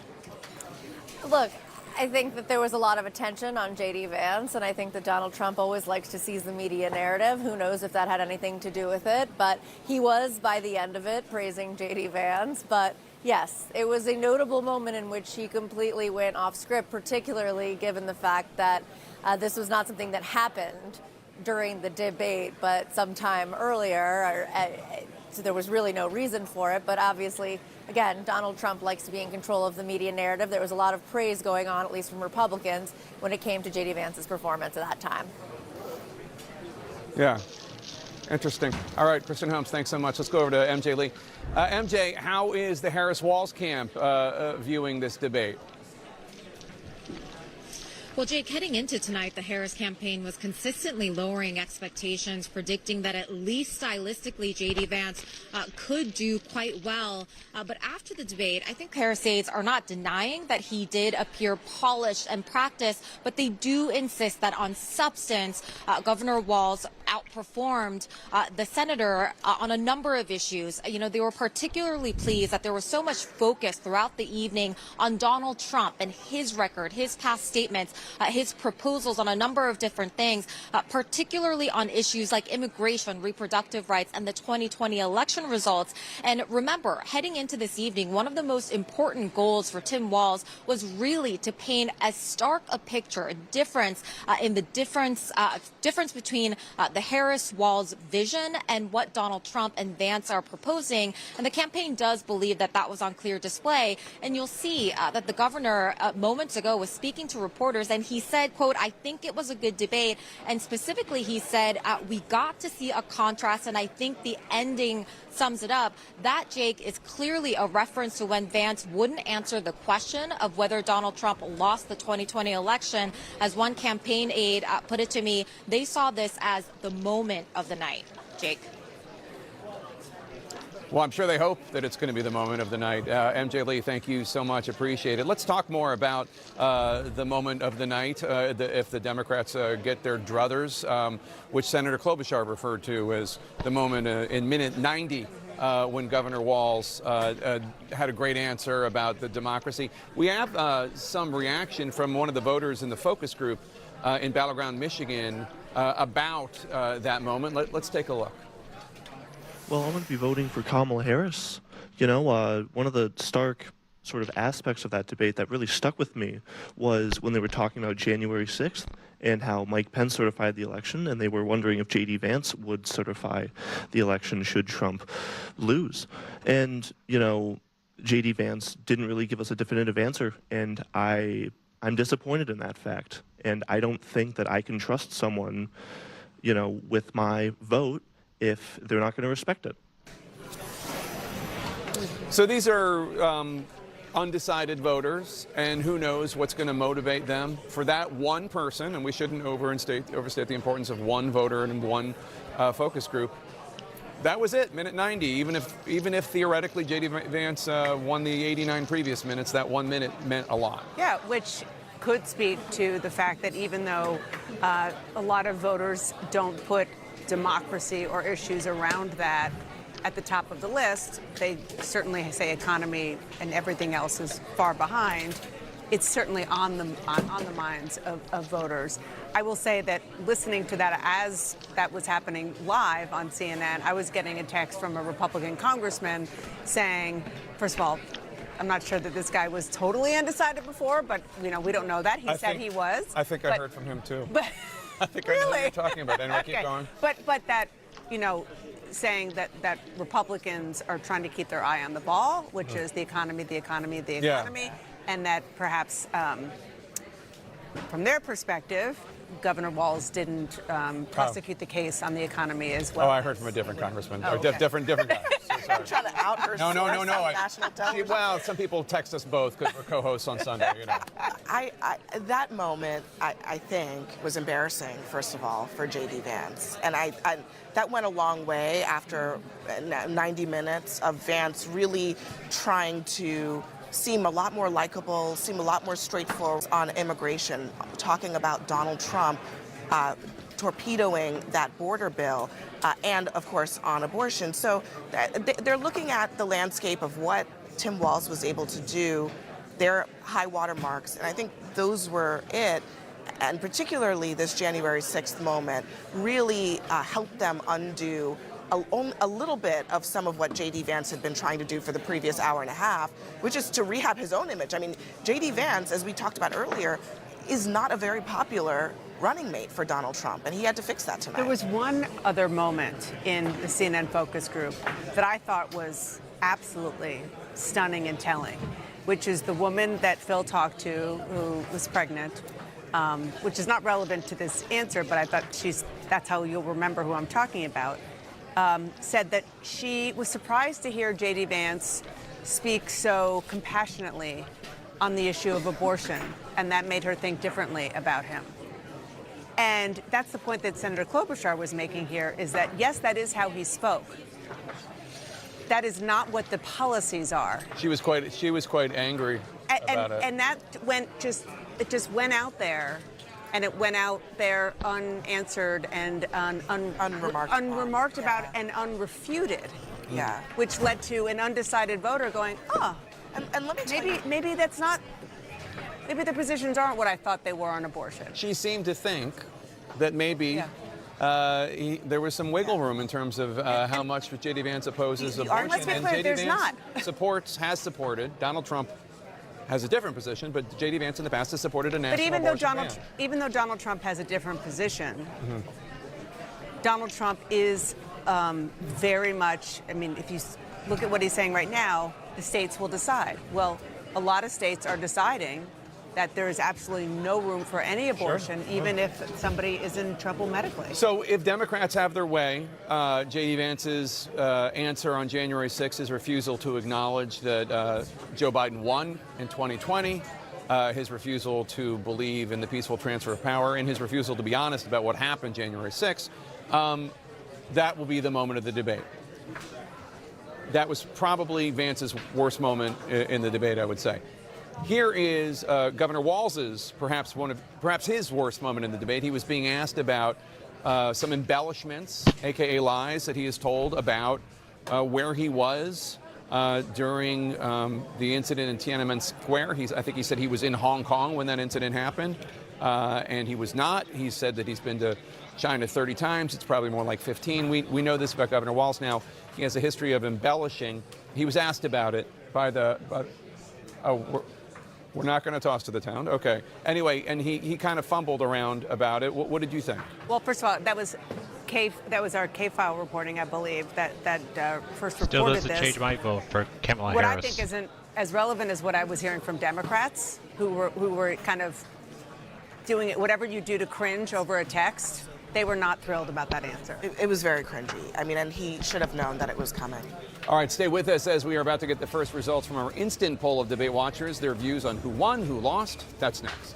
Look, I think that there was a lot of attention on J.D. Vance, and I think that Donald Trump always likes to seize the media narrative. Who knows if that had anything to do with it, but he was, by the end of it, praising J.D. Vance. But yes, it was a notable moment in which he completely went off script, particularly given the fact that this was not something that happened during the debate, but sometime earlier. So there was really no reason for it, but obviously, again, Donald Trump likes to be in control of the media narrative. There was a lot of praise going on, at least from Republicans, when it came to J.D. Vance's performance at that time. Yeah, interesting. All right, Kristen Holmes, thanks so much. Let's go over to MJ Lee. MJ, how is the Harris-Walz camp viewing this debate? Well, Jake, heading into tonight, the Harris campaign was consistently lowering expectations, predicting that at least stylistically, J.D. Vance could do quite well. But after the debate, I think Harris aides are not denying that he did appear polished and practiced, but they do insist that on substance, Governor Walz outperformed the senator on a number of issues. You know, they were particularly pleased that there was so much focus throughout the evening on Donald Trump and his record, his past statements, his proposals on a number of different things, particularly on issues like immigration, reproductive rights, and the 2020 election results. And remember, heading into this evening, one of the most important goals for Tim Walz was really to paint as stark a picture, a difference in the difference between the Harris-Walz vision and what Donald Trump and Vance are proposing. And the campaign does believe that that was on clear display. And you'll see that the governor moments ago was speaking to reporters, and he said, quote, "I think it was a good debate." And specifically, he said, we got to see a contrast, and I think the ending sums it up. That, Jake, is clearly a reference to when Vance wouldn't answer the question of whether Donald Trump lost the 2020 election. As one campaign aide put it to me, they saw this as the moment of the night. Jake. Well, I'm sure they hope that it's going to be the moment of the night. MJ Lee, thank you so much. Appreciate it. Let's talk more about the moment of the night, if the Democrats get their druthers, which Senator Klobuchar referred to as the moment in minute 90 when Governor Walz had a great answer about the democracy. We have some reaction from one of the voters in the focus group in Battleground, Michigan, about that moment. Let's take a look. Well, I'm going to be voting for Kamala Harris. You know, one of the stark sort of aspects of that debate that really stuck with me was when they were talking about January 6th and how Mike Pence certified the election, and they were wondering if J.D. Vance would certify the election should Trump lose. And, you know, J.D. Vance didn't really give us a definitive answer, and I'm disappointed in that fact. And I don't think that I can trust someone, you know, with my vote if they're not going to respect it. So these are undecided voters, and who knows what's going to motivate them. For that one person, and we shouldn't overstate the importance of one voter and one focus group, that was it, minute 90. Even if theoretically J.D. Vance won the 89 previous minutes, that 1 minute meant a lot. Yeah, which could speak to the fact that even though a lot of voters don't put democracy or issues around that at the top of the list, they certainly say economy and everything else is far behind. It's certainly on the minds of voters. I will say that listening to that as that was happening live on CNN, I was getting a text from a Republican congressman saying, first of all, I'm not sure that this guy was totally undecided before, but you know, we don't know that. He said he was. I think I heard from him too. But I think I know what you're talking about. Anyway, keep going. But that, you know, saying that Republicans are trying to keep their eye on the ball, which is the economy, Yeah. and that perhaps from their perspective, Governor Walz didn't prosecute the case on the economy as well. Oh, I heard from a different congressman. Oh, or okay. different guy. I'm trying to out her No. on national television. Well, some people text us both because we're co-hosts on Sunday. You know. That moment, I think, was embarrassing, first of all, for J.D. Vance. And that went a long way after 90 minutes of Vance really trying to seem a lot more likable, seem a lot more straightforward on immigration, talking about Donald Trump torpedoing that border bill, and, of course, on abortion. So they're looking at the landscape of what Tim Walz was able to do, their high water marks, and I think those were it. And particularly this January 6th moment really helped them undo a little bit of some of what J.D. Vance had been trying to do for the previous hour and a half, which is to rehab his own image. I mean, J.D. Vance, as we talked about earlier, is not a very popular running mate for Donald Trump, and he had to fix that tonight. There was one other moment in the CNN focus group that I thought was absolutely stunning and telling, which is the woman that Phil talked to who was pregnant, which is not relevant to this answer, but I thought that's how you'll remember who I'm talking about, said that she was surprised to hear J.D. Vance speak so compassionately on the issue of abortion, and that made her think differently about him. And that's the point that Senator Klobuchar was making here, is that, yes, that is how he spoke. That is not what the policies are. She was quite angry about it. And that it just went out there, and it went out there unanswered and unremarked about and unrefuted. Yeah. Which led to an undecided voter going, and let me tell you, maybe that's not. Maybe the positions aren't what I thought they were on abortion. She seemed to think that maybe there was some wiggle room in terms of how much J.D. Vance opposes abortion. Let's be clear, there's not. Has supported. Donald Trump has a different position, but J.D. Vance in the past has supported a national abortion ban. Even though Donald Trump has a different position, Donald Trump is very much, I mean, if you look at what he's saying right now, the states will decide. Well, a lot of states are deciding that there is absolutely no room for any abortion, even if somebody is in trouble medically. So if Democrats have their way, J.D. Vance's answer on January 6th, his refusal to acknowledge that Joe Biden won in 2020, his refusal to believe in the peaceful transfer of power, and his refusal to be honest about what happened January 6th, that will be the moment of the debate. That was probably Vance's worst moment in the debate, I would say. Here is Governor Walz's perhaps his worst moment in the debate. He was being asked about some embellishments, aka lies, that he has told about where he was during the incident in Tiananmen Square. I think he said he was in Hong Kong when that incident happened, and he was not. He said that he's been to China 30 times. It's probably more like 15. We know this about Governor Walz now. He has a history of embellishing. He was asked about it by we're not going to toss to the town. Okay. Anyway, and he kind of fumbled around about it. What did you think? Well, first of all, that was our K-File reporting, I believe, that first reported this. Still doesn't change my vote for Kamala Harris. What I think isn't as relevant as what I was hearing from Democrats, who were kind of doing it, whatever you do to cringe over a text. They were not thrilled about that answer. It was very cringy. I mean, and he should have known that it was coming. All right, stay with us as we are about to get the first results from our instant poll of debate watchers. Their views on who won, who lost. That's next.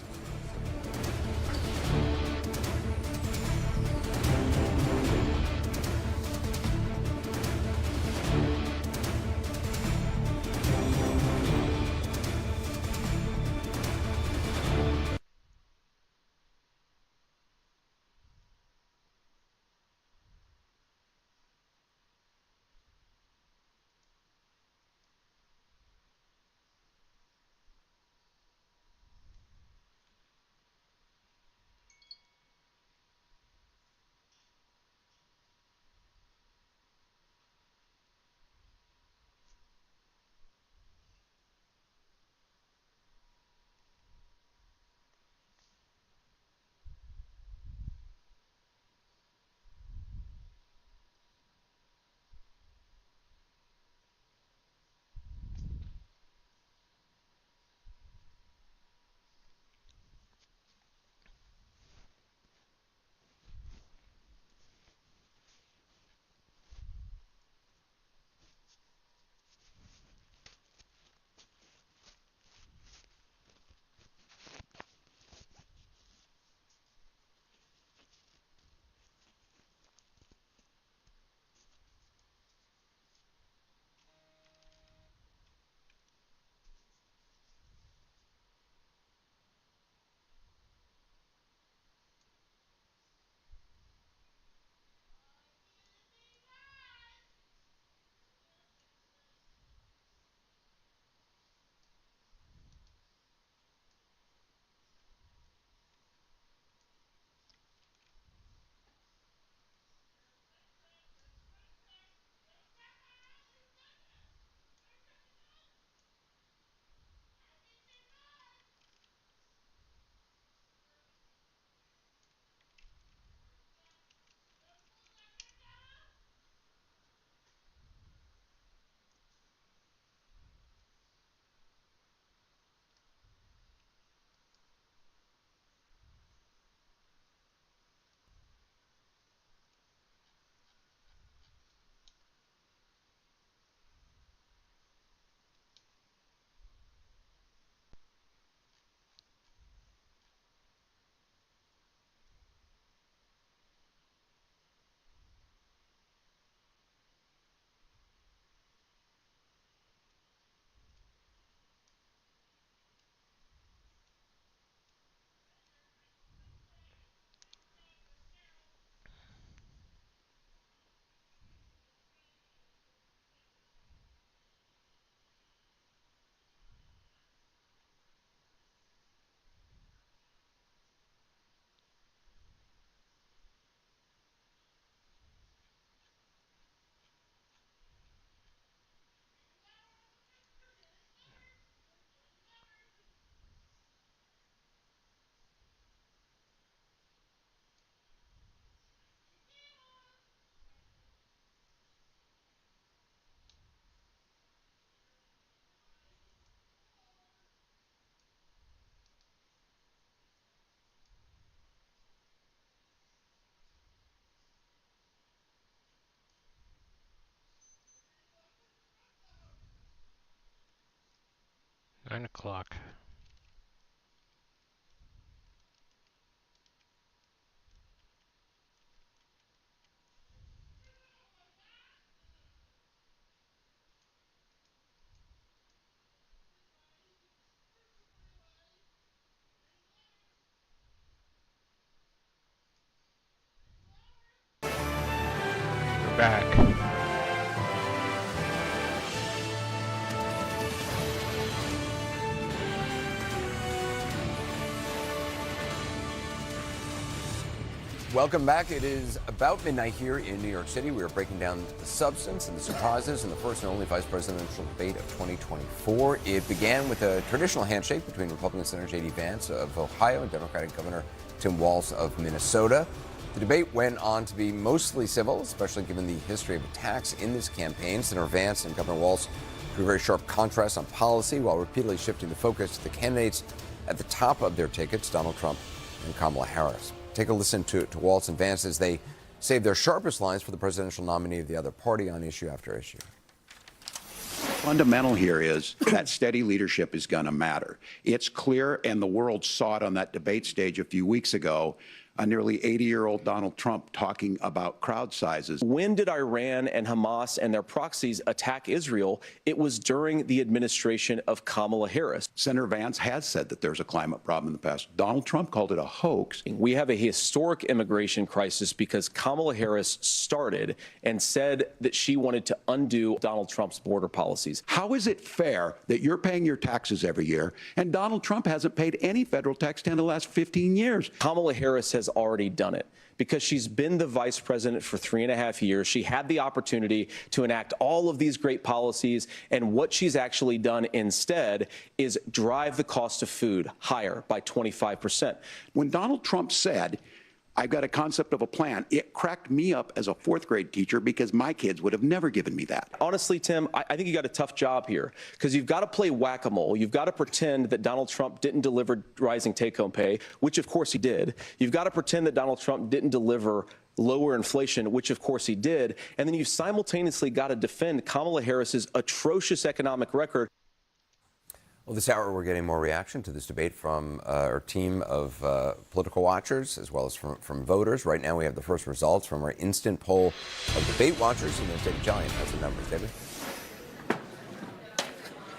9 o'clock. We're back. Welcome back. It is about midnight here in New York City. We are breaking down the substance and the surprises in the first and only vice presidential debate of 2024. It began with a traditional handshake between Republican Senator J.D. Vance of Ohio and Democratic Governor Tim Walz of Minnesota. The debate went on to be mostly civil, especially given the history of attacks in this campaign. Senator Vance and Governor Walz drew very sharp contrasts on policy while repeatedly shifting the focus to the candidates at the top of their tickets, Donald Trump and Kamala Harris. Take a listen to Walz and Vance as they save their sharpest lines for the presidential nominee of the other party on issue after issue. Fundamental here is that steady leadership is going to matter. It's clear, and the world saw it on that debate stage a few weeks ago, a nearly 80-year-old Donald Trump talking about crowd sizes. When did Iran and Hamas and their proxies attack Israel? It was during the administration of Kamala Harris. Senator Vance has said that there's a climate problem in the past. Donald Trump called it a hoax. We have a historic immigration crisis because Kamala Harris started and said that she wanted to undo Donald Trump's border policies. How is it fair that you're paying your taxes every year and Donald Trump hasn't paid any federal tax in the last 15 years? Kamala Harris has already done it because she's been the vice president for 3.5 years. She had the opportunity to enact all of these great policies, and what she's actually done instead is drive the cost of food higher by 25%. When Donald Trump said, I've got a concept of a plan, it cracked me up as a fourth grade teacher because my kids would have never given me that. Honestly, Tim, I think you got a tough job here because you've got to play whack-a-mole. You've got to pretend that Donald Trump didn't deliver rising take-home pay, which of course he did. You've got to pretend that Donald Trump didn't deliver lower inflation, which of course he did. And then you've simultaneously got to defend Kamala Harris's atrocious economic record. Well, this hour we're getting more reaction to this debate from our team of political watchers as well as from voters. Right now we have the first results from our instant poll of debate watchers. And there's David Giant has the numbers. David?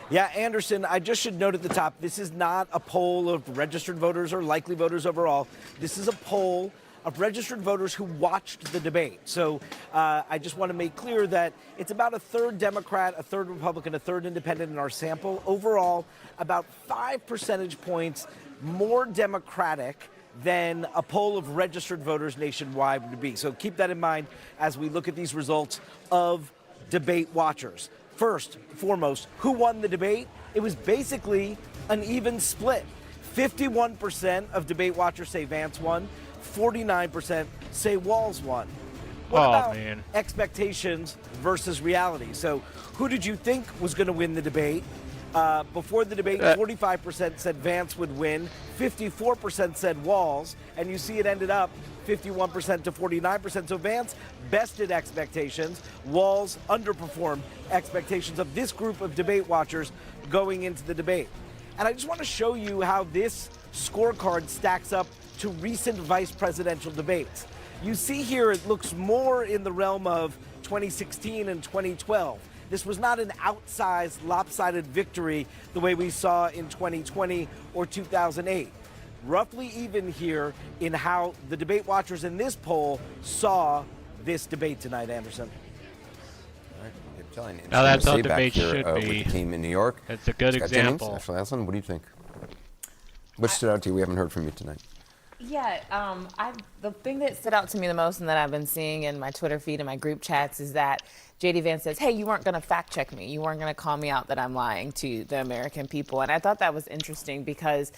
Yeah, Anderson, I just should note at the top, this is not a poll of registered voters or likely voters overall. This is a poll of registered voters who watched the debate. So I just want to make clear that it's about a third Democrat, a third Republican, a third independent in our sample. Overall, about 5 percentage points more Democratic than a poll of registered voters nationwide would be. So keep that in mind as we look at these results of debate watchers. First, foremost, who won the debate? It was basically an even split. 51% of debate watchers say Vance won. 49% say Walz won. What about expectations versus reality? So who did you think was going to win the debate? Before the debate, 45% said Vance would win, 54% said Walz, and you see it ended up 51% to 49%. So Vance bested expectations. Walz underperformed expectations of this group of debate watchers going into the debate. And I just want to show you how this scorecard stacks up to recent vice presidential debates. You see here it looks more in the realm of 2016 and 2012. This was not an outsized, lopsided victory the way we saw in 2020 or 2008. Roughly even here in how the debate watchers in this poll saw this debate tonight, Anderson. Now that's how debate should With be. the team in New York. It's a good Scott example. Jennings, Ashley Aslin, what do you think? What stood out to you? We haven't heard from you tonight. Yeah, the thing that stood out to me the most and that I've been seeing in my Twitter feed and my group chats is that J.D. Vance says, hey, you weren't going to fact check me. You weren't going to call me out that I'm lying to the American people. And I thought that was interesting because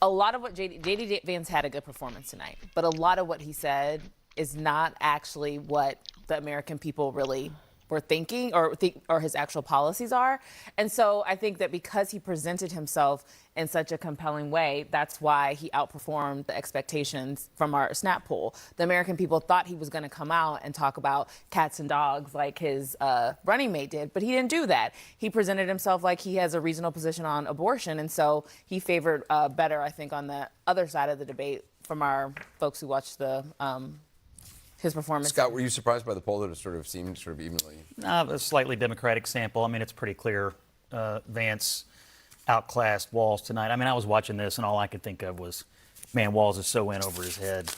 a lot of what J.D. Vance had a good performance tonight, but a lot of what he said is not actually what the American people really we're thinking or his actual policies are. And so I think that because he presented himself in such a compelling way, that's why he outperformed the expectations from our snap poll. The American people thought he was going to come out and talk about cats and dogs like his running mate did, but he didn't do that. He presented himself like he has a reasonable position on abortion, and so he favored better, I think, on the other side of the debate from our folks who watched his performance. Scott, were you surprised by the poll that it sort of seemed sort of evenly? A slightly Democratic sample. I mean, it's pretty clear Vance outclassed Walz tonight. I mean, I was watching this, and all I could think of was, man, Walz is so in over his head.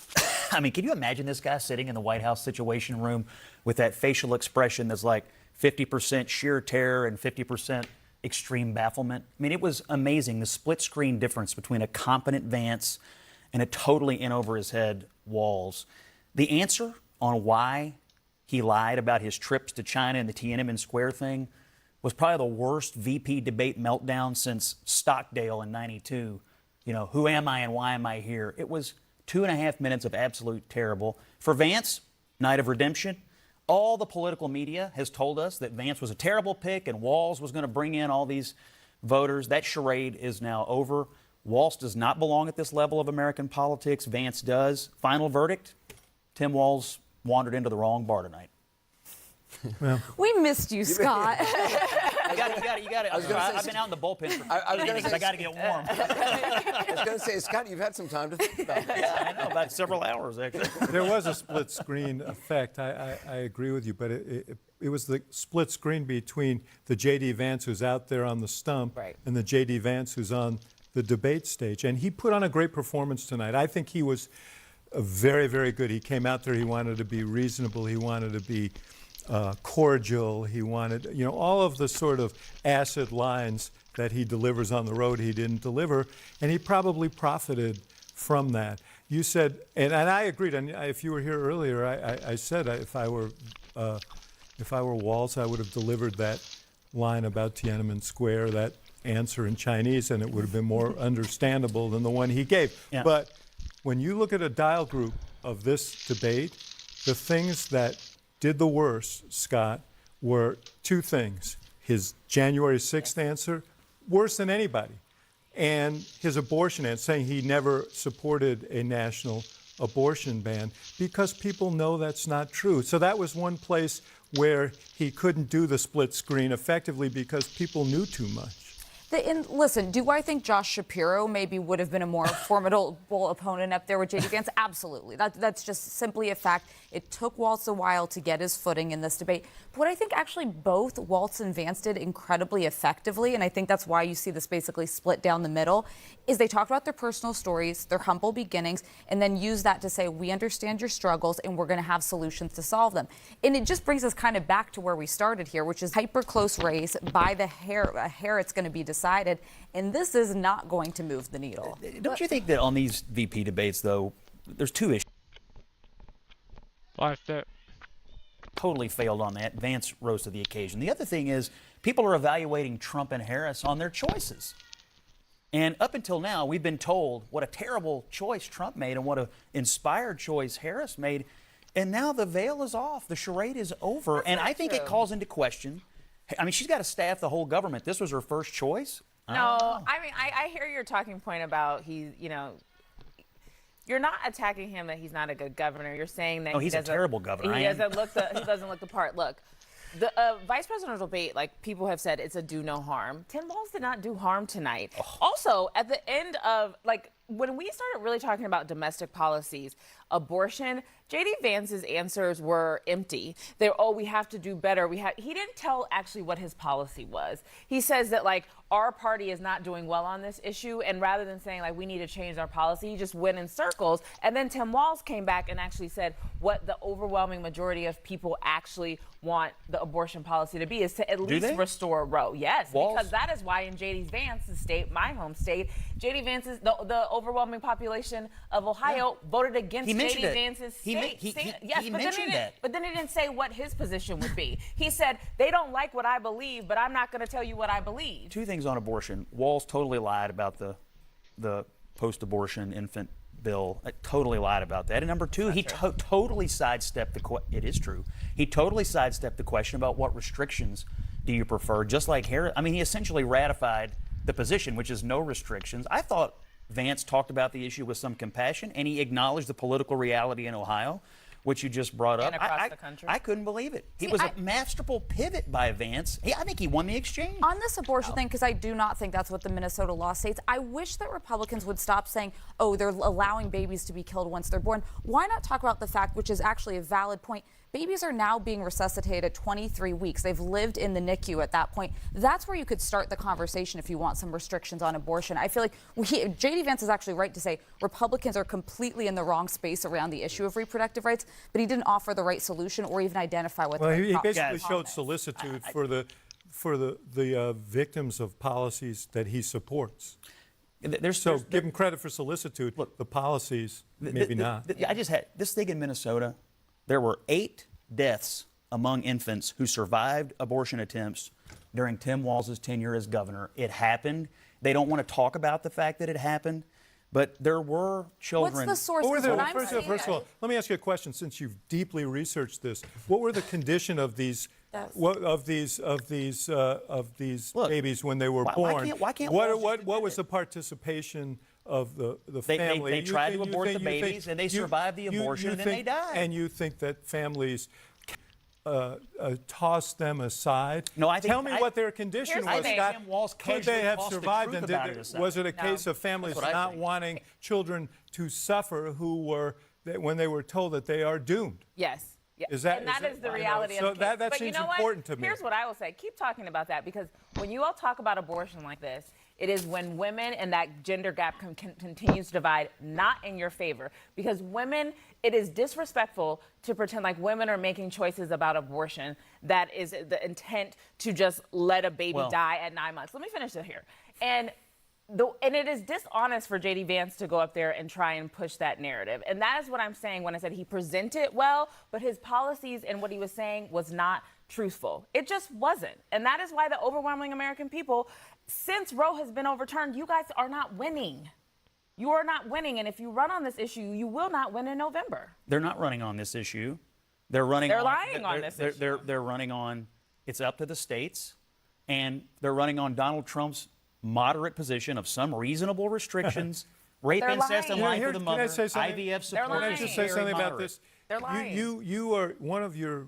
I mean, can you imagine this guy sitting in the White House Situation Room with that facial expression that's like 50% sheer terror and 50% extreme bafflement? I mean, it was amazing, the split-screen difference between a competent Vance and a totally in over his head Walz. The answer on why he lied about his trips to China and the Tiananmen Square thing was probably the worst VP debate meltdown since Stockdale in '92. You know, who am I and why am I here? It was 2.5 minutes of absolute terrible. For Vance, night of redemption. All the political media has told us that Vance was a terrible pick and Walz was going to bring in all these voters. That charade is now over. Walz does not belong at this level of American politics. Vance does. Final verdict, Tim Walz wandered into the wrong bar tonight. Well, we missed you, Scott. You got it. I've been out in the bullpen for I got to get warm. I was going to say, Scott, you've had some time to think about this. Yeah, I know, about several hours, actually. There was a split screen effect. I agree with you, but it was the split screen between the J.D. Vance who's out there on the stump and the J.D. Vance who's on the debate stage. And he put on a great performance tonight. I think he was very, very good. He came out there, he wanted to be reasonable, he wanted to be cordial, he wanted, you know, all of the sort of acid lines that he delivers on the road he didn't deliver, and he probably profited from that. You said, and I agreed, and if you were here earlier, I said if I were Walz, I would have delivered that line about Tiananmen Square, that answer in Chinese, and it would have been more understandable than the one he gave. Yeah. But when you look at a dial group of this debate, the things that did the worst, Scott, were two things. His January 6th answer, worse than anybody, and his abortion answer, saying he never supported a national abortion ban, because people know that's not true. So that was one place where he couldn't do the split screen effectively because people knew too much. Listen, do I think Josh Shapiro maybe would have been a more formidable opponent up there with J.D. Vance? Absolutely. That's just simply a fact. It took Walz a while to get his footing in this debate. But what I think actually both Walz and Vance did incredibly effectively, and I think that's why you see this basically split down the middle, is they talked about their personal stories, their humble beginnings, and then use that to say, we understand your struggles and we're going to have solutions to solve them. And it just brings us kind of back to where we started here, which is hyper close race by the hair. A hair it's going to be decided, and this is not going to move the needle. Don't you think that on these VP debates, though, there's two issues? Totally failed on that. Vance rose to the occasion. The other thing is people are evaluating Trump and Harris on their choices. And up until now, we've been told what a terrible choice Trump made and what an inspired choice Harris made. And now the veil is off. The charade is over. And I think it calls into question. I mean, she's got to staff the whole government. This was her first choice. No, I mean, I hear your talking point about you're not attacking him that he's not a good governor. You're saying that he's a terrible governor. He doesn't look the part. Look, the vice presidential debate, like people have said, it's a do no harm. Tim Walz did not do harm tonight. Oh. Also, at the end of when we started really talking about domestic policies, abortion, J.D. Vance's answers were empty. We have to do better. He didn't tell actually what his policy was. He says that our party is not doing well on this issue, and rather than saying we need to change our policy, he just went in circles. And then Tim Walz came back and actually said what the overwhelming majority of people actually want the abortion policy to be is to at least restore Roe. Yes, Walz? Because that is why in J.D. Vance's state, my home state, J.D. Vance's the overwhelming population of Ohio voted against J.D. Vance's state. He mentioned that. But then he didn't say what his position would be. He said, they don't like what I believe, but I'm not going to tell you what I believe. Two things on abortion. Walz totally lied about the post-abortion infant Bill totally lied about that. And number two, he totally sidestepped it is true. He totally sidestepped the question about what restrictions do you prefer, just like Harris. I mean, he essentially ratified the position, which is no restrictions. I thought Vance talked about the issue with some compassion, and he acknowledged the political reality in Ohio, which you just brought up. And across the country. I couldn't believe it. It was a masterful pivot by Vance. I think he won the exchange. On this abortion thing, because I do not think that's what the Minnesota law states, I wish that Republicans would stop saying, oh, they're allowing babies to be killed once they're born. Why not talk about the fact, which is actually a valid point, babies are now being resuscitated at 23 weeks. They've lived in the NICU at that point. That's where you could start the conversation if you want some restrictions on abortion. I feel like J.D. Vance is actually right to say Republicans are completely in the wrong space around the issue of reproductive rights, but he didn't offer the right solution or even identify what he basically showed solicitude for the victims of policies that he supports. Give him credit for solicitude. Look, the policies, maybe not. I just had this thing in Minnesota. There were 8 deaths among infants who survived abortion attempts during Tim Walz's tenure as governor. It happened. They don't want to talk about the fact that it happened, but there were children. What's the source? First of all, let me ask you a question. Since you've deeply researched this, what were the condition of these babies when they were born? What was the participation of the family? They tried to abort the babies, and they survived the abortion, and then they died. And you think that families toss them aside? No, I think. Tell me what their condition was. Could they have survived? And was it a case of families not wanting children to suffer when they were told that they are doomed? Yes. Yeah. Is that the reality of the case. That seems important to me. Here's what I will say. Keep talking about that, because when you all talk about abortion like this, it is when women and that gender gap continues to divide, not in your favor. Because women, it is disrespectful to pretend like women are making choices about abortion that is the intent to just let a baby die at 9 months. Let me finish it here. And it is dishonest for J.D. Vance to go up there and try and push that narrative. And that is what I'm saying when I said he presented well, but his policies and what he was saying was not truthful. It just wasn't. And that is why the overwhelming American people, since Roe has been overturned, you guys are not winning. You are not winning. And if you run on this issue, you will not win in November. They're not running on this issue. They're lying on this issue. They're running on, it's up to the states, and they're running on Donald Trump's moderate position of some reasonable restrictions, rape, incest, and life of the mother, IVF support. Can I just say something about this? They're lying. You are one of your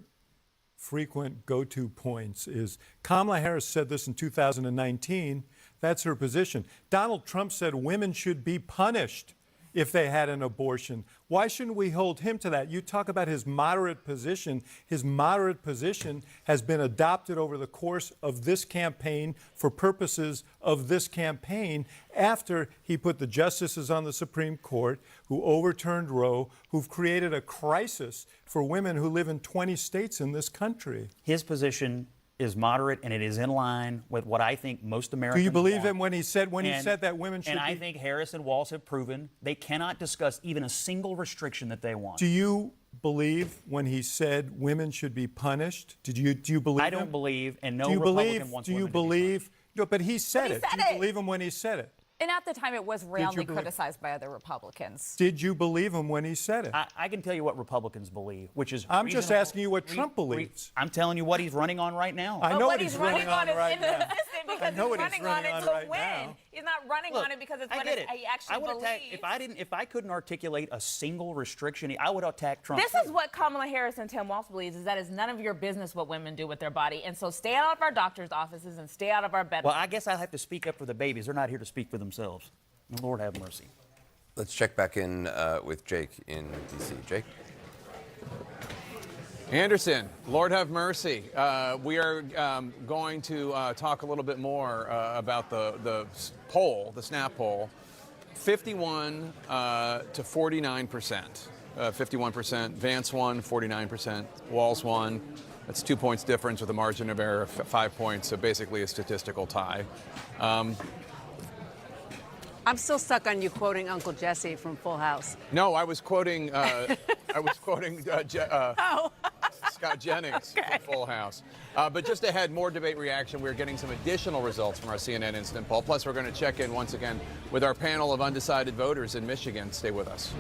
frequent go-to points is Kamala Harris said this in 2019. That's her position. Donald Trump said women should be punished if they had an abortion. Why shouldn't we hold him to that? You talk about his moderate position. His moderate position has been adopted over the course of this campaign for purposes of this campaign after he put the justices on the Supreme Court who overturned Roe, who've created a crisis for women who live in 20 states in this country. His position is moderate, and it is in line with what I think most Americans Do you believe want. him when he said that women should And I think Harris and Walz have proven they cannot discuss even a single restriction that they want. Do you believe when he said women should be punished? Do you believe him? I don't believe, and no Republican wants women to be punished. No, but he said it. said Do you it. believe him when he said it? And at the time, it was roundly criticized by other Republicans. Did you believe him when he said it? I can tell you what Republicans believe, which is I'm just asking you what Trump believes. I'm telling you what he's running on right now. I know what he's running on right now. Because I know he's what he's running on it running to on right win. now. He's not running on it because it's what he actually believes. If I couldn't articulate a single restriction, I would attack Trump. This is what Kamala Harris and Tim Walz believes, is that it's none of your business what women do with their body. And so stay out of our doctor's offices and stay out of our bedrooms. Well, I guess I'll have to speak up for the babies. They're not here to speak for themselves. Lord have mercy. Let's check back in with Jake in D.C. Jake? Anderson, Lord have mercy. We are going to talk a little bit more about the poll, the snap poll. 51 to 49%. 51%. Vance won, 49%. Walz won. That's 2 points difference with a margin of error of 5 points, so basically a statistical tie. I'm still stuck on you quoting Uncle Jesse from Full House. No, I was quoting. Scott Scott Jennings from Full House. But just ahead, more debate reaction. We're getting some additional results from our CNN instant poll. Plus, we're going to check in once again with our panel of undecided voters in Michigan. Stay with us.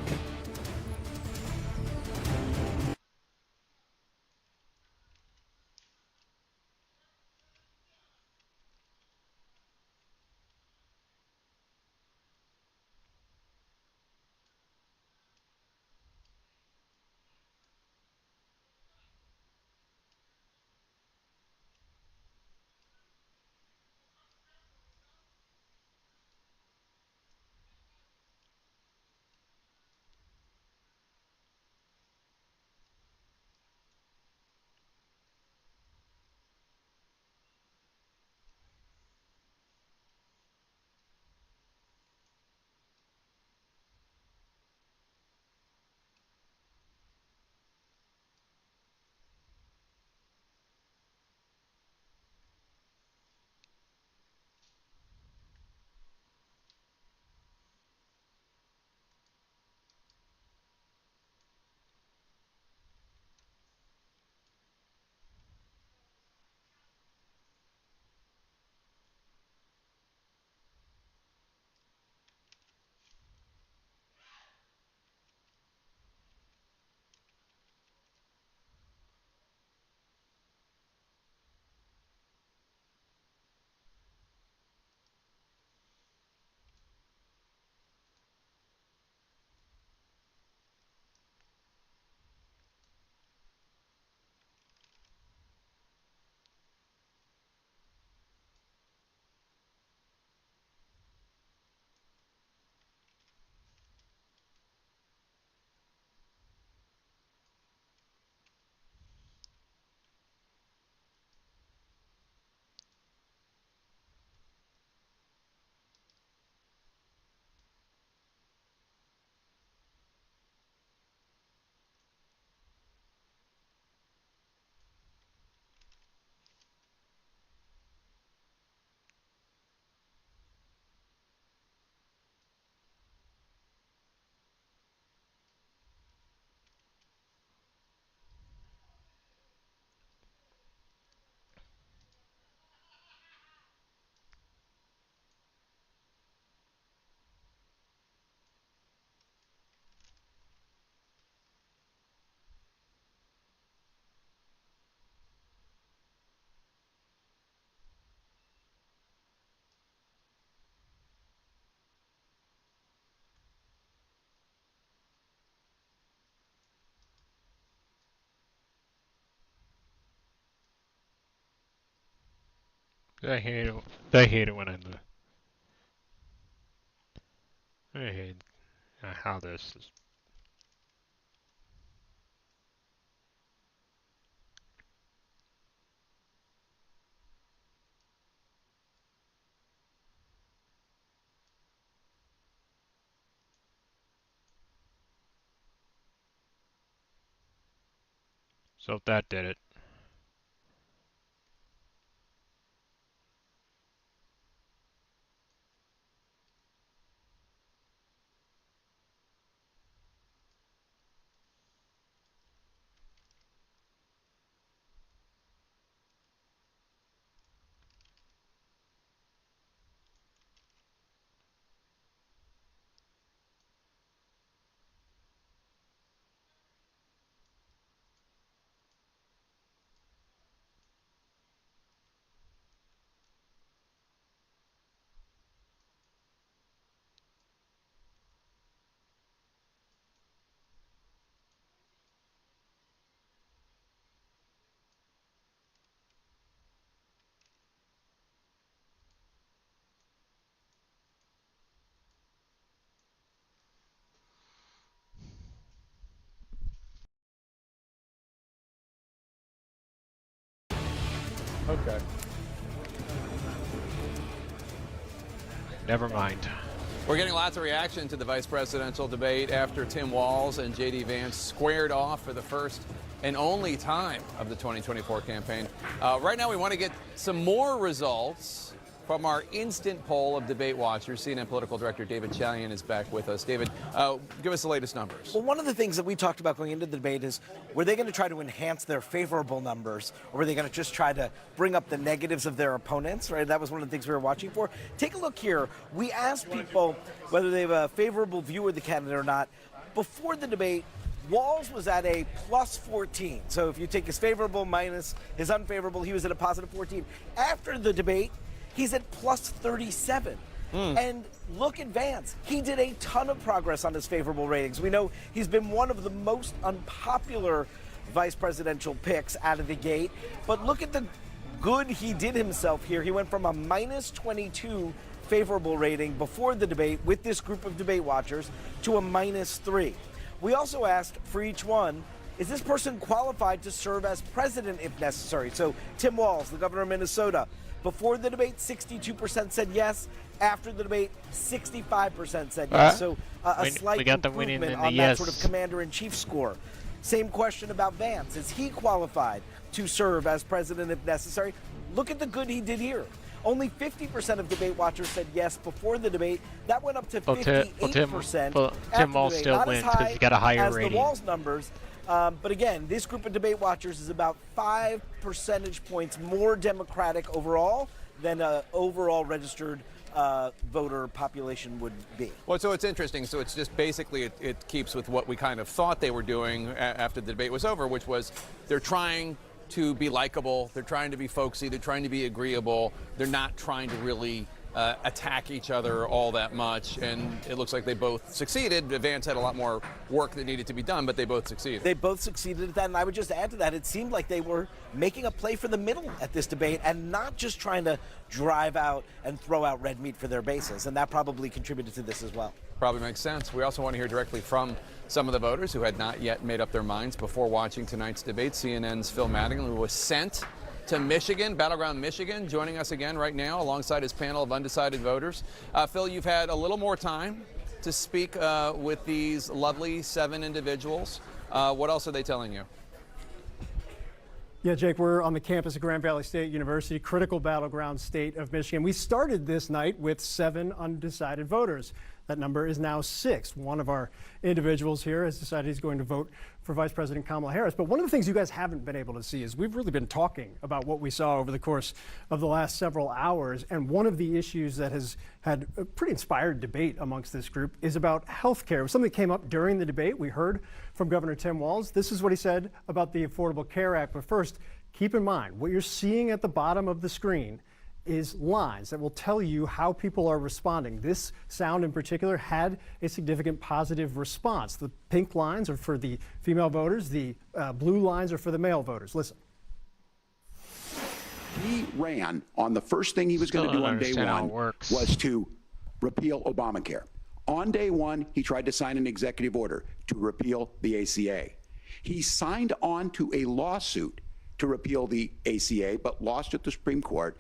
I hate it. I hate it when I lose. I hate how this is. So that did it. Okay. Never mind. We're getting lots of reaction to the vice presidential debate after Tim Walz and J.D. Vance squared off for the first and only time of the 2024 campaign. Right now, we want to get some more results from our instant poll of debate watchers. CNN political director David Chalian is back with us. David, give us the latest numbers. Well, one of the things that we talked about going into the debate is, were they going to try to enhance their favorable numbers, or were they going to just try to bring up the negatives of their opponents, right? That was one of the things we were watching for. Take a look here. We asked people whether they have a favorable view of the candidate or not. Before the debate, Walz was at a plus 14. So if you take his favorable minus his unfavorable, he was at a positive 14. After the debate, he's at plus 37. And look at Vance. He did a ton of progress on his favorable ratings. We know he's been one of the most unpopular vice presidential picks out of the gate. But look at the good he did himself here. He went from a minus 22 favorable rating before the debate with this group of debate watchers to a minus 3. We also asked for each one, is this person qualified to serve as president if necessary? So Tim Walz, the governor of Minnesota, before the debate, 62% said yes. After the debate, 65% said yes. So a slight improvement on that sort of commander-in-chief score. Same question about Vance. Is he qualified to serve as president if necessary? Look at the good he did here. Only 50% of debate watchers said yes before the debate. That went up to 58%. Tim Walz still wins because he got a higher rating. The Walz numbers. But again, this group of debate watchers is about 5 percentage points more Democratic overall than an overall registered voter population would be. Well, so it's interesting. So it's just basically it keeps with what we kind of thought they were doing after the debate was over, which was they're trying to be likable, they're trying to be folksy, they're trying to be agreeable, they're not trying to really attack each other all that much, and it looks like they both succeeded. Vance had a lot more work that needed to be done, but they both succeeded. They both succeeded at that, and I would just add to that, it seemed like they were making a play for the middle at this debate and not just trying to drive out and throw out red meat for their bases, and that probably contributed to this as well. Probably makes sense. We also want to hear directly from some of the voters who had not yet made up their minds before watching tonight's debate. CNN's Phil Madigan was sent to Michigan, battleground Michigan, joining us again right now alongside his panel of undecided voters. Phil, you've had a little more time to speak with these lovely 7 individuals. What else are they telling you? Yeah, Jake, we're on the campus of Grand Valley State University, critical battleground state of Michigan. We started this night with 7 undecided voters. That number is now 6. One of our individuals here has decided he's going to vote for Vice President Kamala Harris. But one of the things you guys haven't been able to see is we've really been talking about what we saw over the course of the last several hours. And one of the issues that has had a pretty inspired debate amongst this group is about health care. It was something that came up during the debate. We heard from Governor Tim Walz. This is what he said about the Affordable Care Act. But first, keep in mind, what you're seeing at the bottom of the screen is lines that will tell you how people are responding. This sound in particular had a significant positive response. The pink lines are for the female voters, the blue lines are for the male voters. Listen. He ran on the first thing he was going to do on day one was to repeal Obamacare. On day one, he tried to sign an executive order to repeal the ACA. He signed on to a lawsuit to repeal the ACA, but lost at the Supreme Court.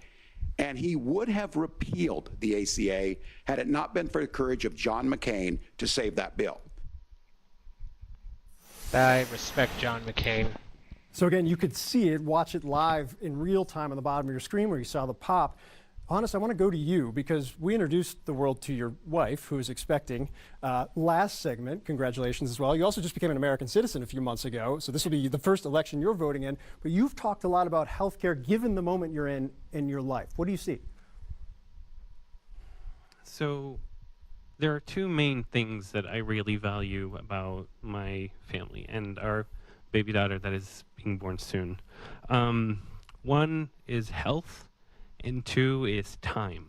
And he would have repealed the ACA had it not been for the courage of John McCain to save that bill. I respect John McCain. So again, you could see it, watch it live in real time on the bottom of your screen where you saw the pop. Honest, I want to go to you because we introduced the world to your wife, who is expecting. Last segment, congratulations as well. You also just became an American citizen a few months ago, so this will be the first election you're voting in. But you've talked a lot about health care given the moment you're in your life. What do you see? So there are 2 main things that I really value about my family and our baby daughter that is being born soon. One is health. And 2 is time.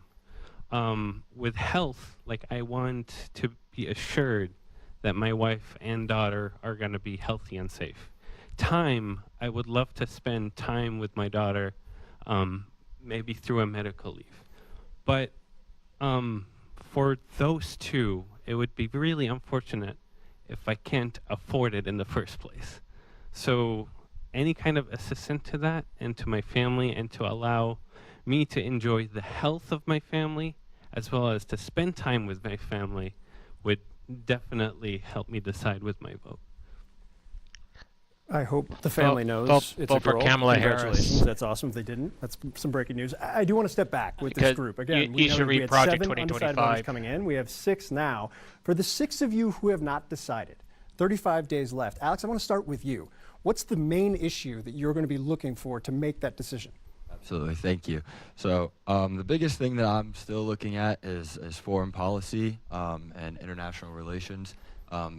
With health, like I want to be assured that my wife and daughter are going to be healthy and safe. Time, I would love to spend time with my daughter, maybe through a medical leave. But for those 2, it would be really unfortunate if I can't afford it in the first place. So any kind of assistance to that and to my family and to allow me to enjoy the health of my family as well as to spend time with my family would definitely help me decide with my vote. I hope the family knows it's a vote for girl. Kamala Congratulations. Harris. That's awesome if they didn't. That's some breaking news. I do want to step back with this group. Again, you should we read had Project 7 undecided 2025. voters coming in. We have 6 now. For the 6 of you who have not decided, 35 days left. Alex, I want to start with you. What's the main issue that you're going to be looking for to make that decision? Absolutely, thank you. So the biggest thing that I'm still looking at is foreign policy and international relations.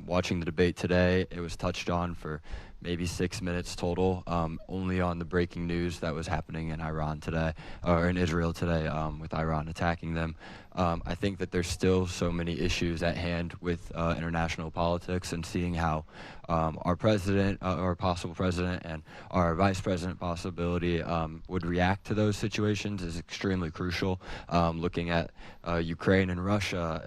Watching the debate today, it was touched on for maybe 6 minutes total, only on the breaking news that was happening in Iran today, or in Israel today, with Iran attacking them. I think that there's still so many issues at hand with international politics, and seeing how our president, or possible president, and our vice president possibility would react to those situations is extremely crucial. Looking at Ukraine and Russia,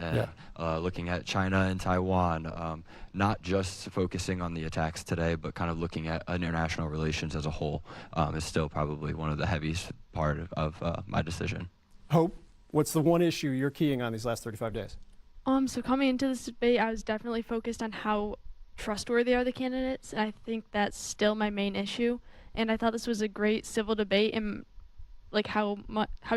and looking at China and Taiwan, not just focusing on the attacks today, but kind of looking at international relations as a whole is still probably one of the heaviest part of my decision. Hope, what's the one issue you're keying on these last 35 days? So coming into this debate, I was definitely focused on how trustworthy are the candidates. And I think that's still my main issue. And I thought this was a great civil debate, and like how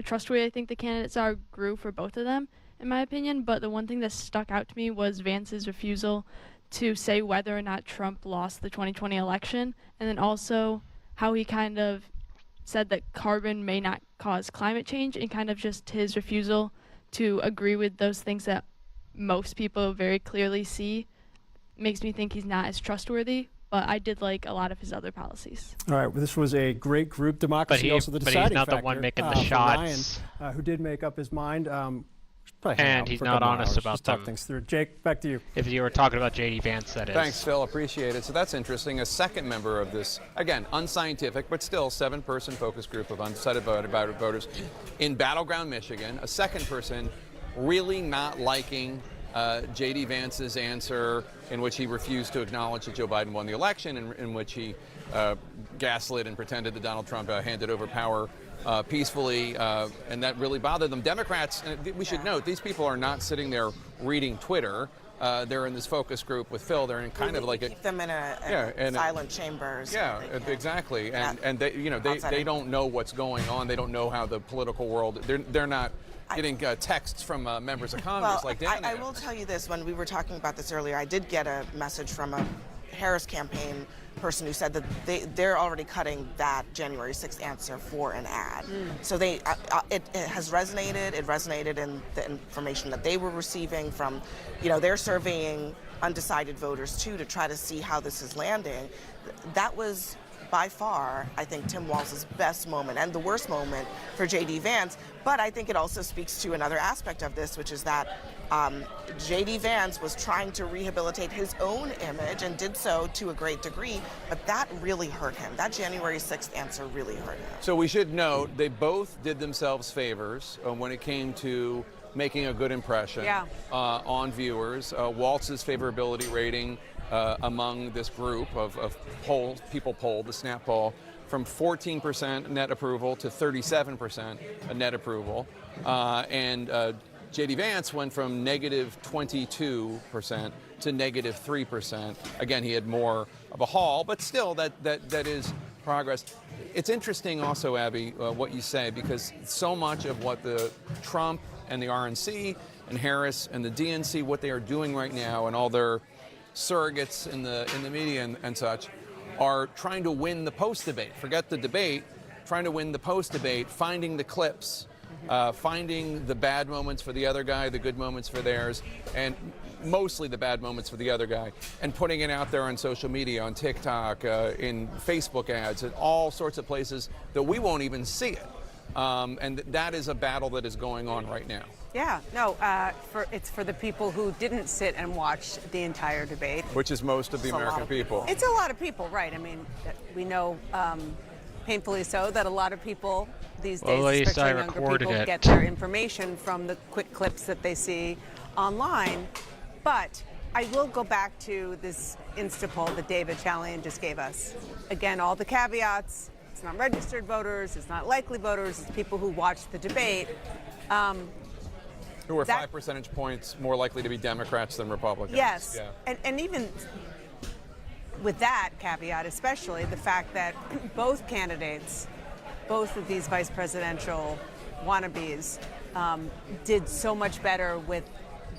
trustworthy I think the candidates are grew for both of them, in my opinion. But the one thing that stuck out to me was Vance's refusal to say whether or not Trump lost the 2020 election, and then also how he kind of said that carbon may not cause climate change, and kind of just his refusal to agree with those things that most people very clearly see makes me think he's not as trustworthy. But I did like a lot of his other policies. All right, well, this was a great group. Democracy also the deciding he's not factor. the one making the for shots. Ryan, who did make up his mind. And he's not honest about Just them. talk things through. Jake, back to you. If you were talking about J.D. Vance, that is. Thanks, Phil. Appreciate it. So that's interesting. A second member of this, again, unscientific, but still 7-person focus group of undecided voters in battleground Michigan. A second person really not liking J.D. Vance's answer, in which he refused to acknowledge that Joe Biden won the election, in which he gaslit and pretended that Donald Trump handed over power peacefully, and that really bothered them. Democrats, we should note, these people are not sitting there reading Twitter. They're in this focus group with Phil. They're in kind of like keep them in silent chambers. Yeah, exactly. And they, they don't know what's going on. They don't know how the political world. They're not getting texts from members of Congress like Dan. I will tell you this. When we were talking about this earlier, I did get a message from a Harris campaign person who said that they're already cutting that January 6th answer for an ad. So it has resonated. It resonated in the information that they were receiving from, they're surveying undecided voters too to try to see how this is landing. That was by far, I think, Tim Walz's best moment and the worst moment for J.D. Vance. But I think it also speaks to another aspect of this, which is that J.D. Vance was trying to rehabilitate his own image and did so to a great degree, but that really hurt him. That January 6th answer really hurt him. So we should note they both did themselves favors when it came to making a good impression on viewers. Walz's favorability rating among this group of people polled, the Snap poll, from 14% net approval to 37% net approval. And J.D. Vance went from negative 22% to negative 3%. Again, he had more of a haul, but still that is progress. It's interesting also, Abby, what you say, because so much of what the Trump and the RNC and Harris and the DNC, what they are doing right now, and all their surrogates in the media and such, are trying to win the post-debate. Forget the debate, trying to win the post-debate, finding the clips, finding the bad moments for the other guy, the good moments for theirs, and mostly the bad moments for the other guy, and putting it out there on social media, on TikTok, in Facebook ads, in all sorts of places that we won't even see it. And that is a battle that is going on right now. Yeah, no, it's for the people who didn't sit and watch the entire debate. Which is most of the American people. It's a lot of people, right. I mean, we know, painfully so, that a lot of people these days, especially younger people, get their information from the quick clips that they see online. But I will go back to this Insta poll that David Chalian just gave us. Again, all the caveats. It's not registered voters, it's not likely voters, it's people who watched the debate. Who are 5 percentage points more likely to be Democrats than Republicans. Yes, yeah. And even with that caveat, especially the fact that both candidates, both of these vice presidential wannabes, did so much better with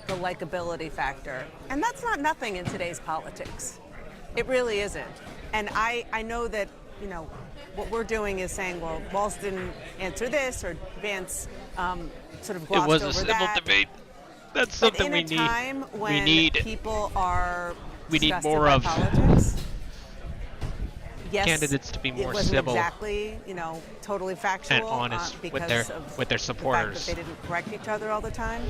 the likability factor. And that's not nothing in today's politics. It really isn't. And I know that, you know, what we're doing is saying, well, Walz didn't answer this, or Vance sort of glossed over that. It was a civil debate. That's something we need. In a time when people are disgusted more by of politics, yes, candidates to be more it wasn't civil, exactly, you know, totally factual, and honest with their supporters. The fact that they didn't correct each other all the time.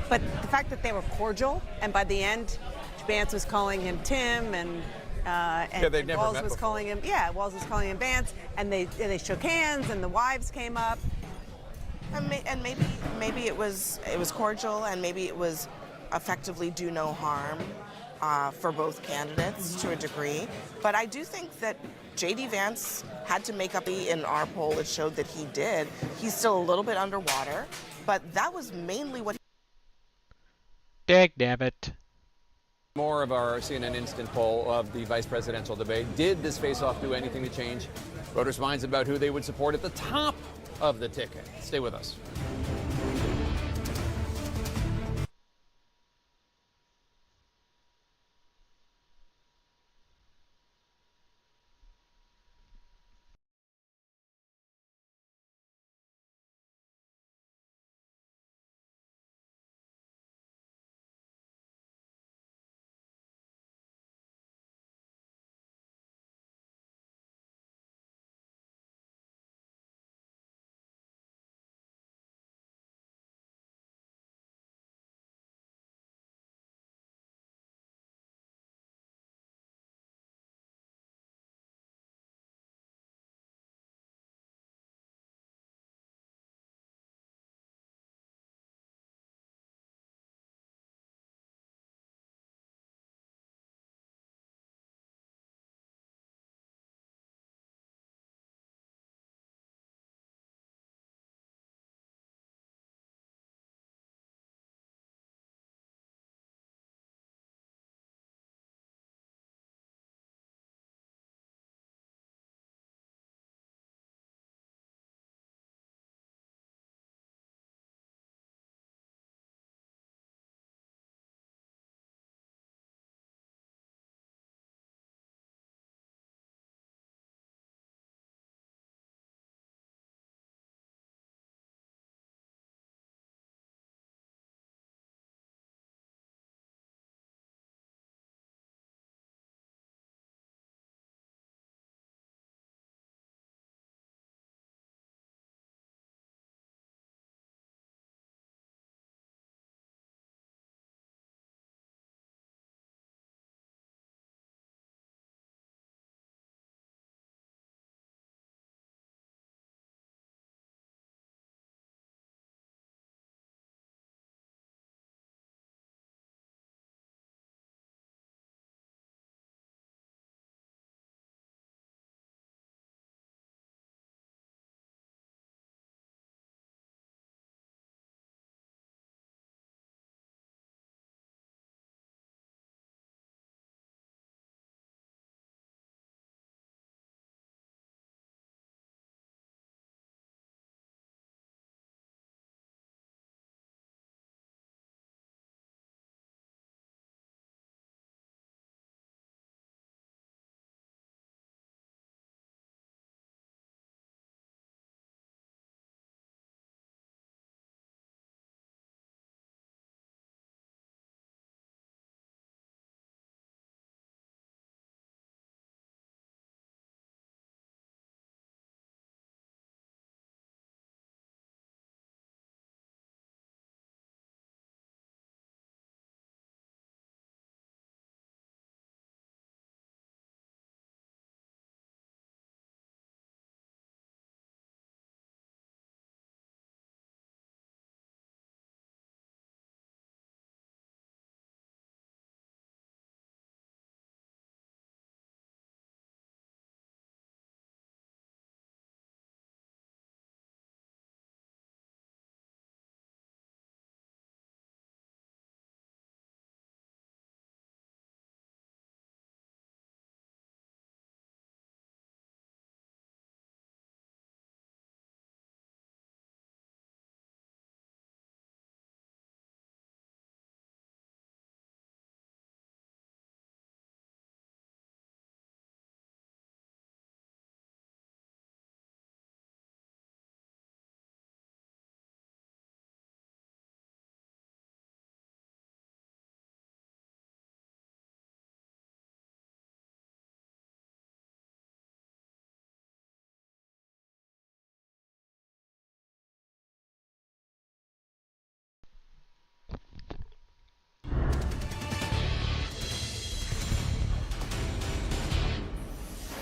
But the fact that they were cordial, and by the end, Vance was calling him Tim, and Walz was calling him, Walz was calling him Vance, and they shook hands, and the wives came up. And maybe it was cordial, and maybe it was effectively do no harm for both candidates to a degree. But I do think that J.D. Vance had to make up. In our poll, it showed that he did. He's still a little bit underwater, but that was mainly what. Dagnabbit. More of our CNN Instant poll of the vice presidential debate. Did this face-off do anything to change voters' minds about who they would support at the top of the ticket? Stay with us.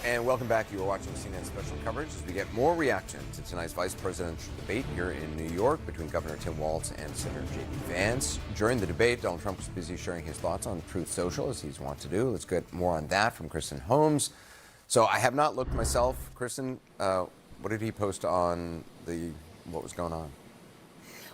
And welcome back. You are watching CNN special coverage as we get more reaction to tonight's vice presidential debate here in New York between Governor Tim Walz and Senator J.D. Vance. During the debate, Donald Trump was busy sharing his thoughts on Truth Social, as he's wont to do. Let's get more on that from Kristen Holmes. So I have not looked myself. Kristen, what did he post on what was going on?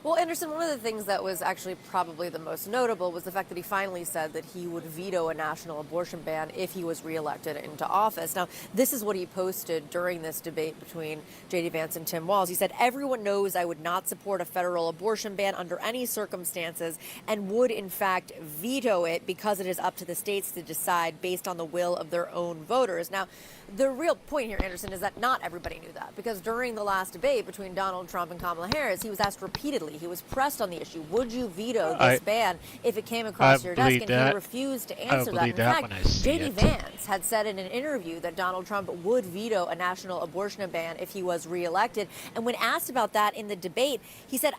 Well, Anderson, one of the things that was actually probably the most notable was the fact that he finally said that he would veto a national abortion ban if he was reelected into office. Now, this is what he posted during this debate between J.D. Vance and Tim Walz. He said, "Everyone knows I would not support a federal abortion ban under any circumstances and would, in fact, veto it because it is up to the states to decide based on the will of their own voters." Now, the real point here, Anderson, is that not everybody knew that, because during the last debate between Donald Trump and Kamala Harris, he was asked repeatedly, he was pressed on the issue, would you veto this ban if it came across your desk? And he refused to answer that. In fact, J.D. Vance had said in an interview that Donald Trump would veto a national abortion ban if he was reelected. And when asked about that in the debate, he said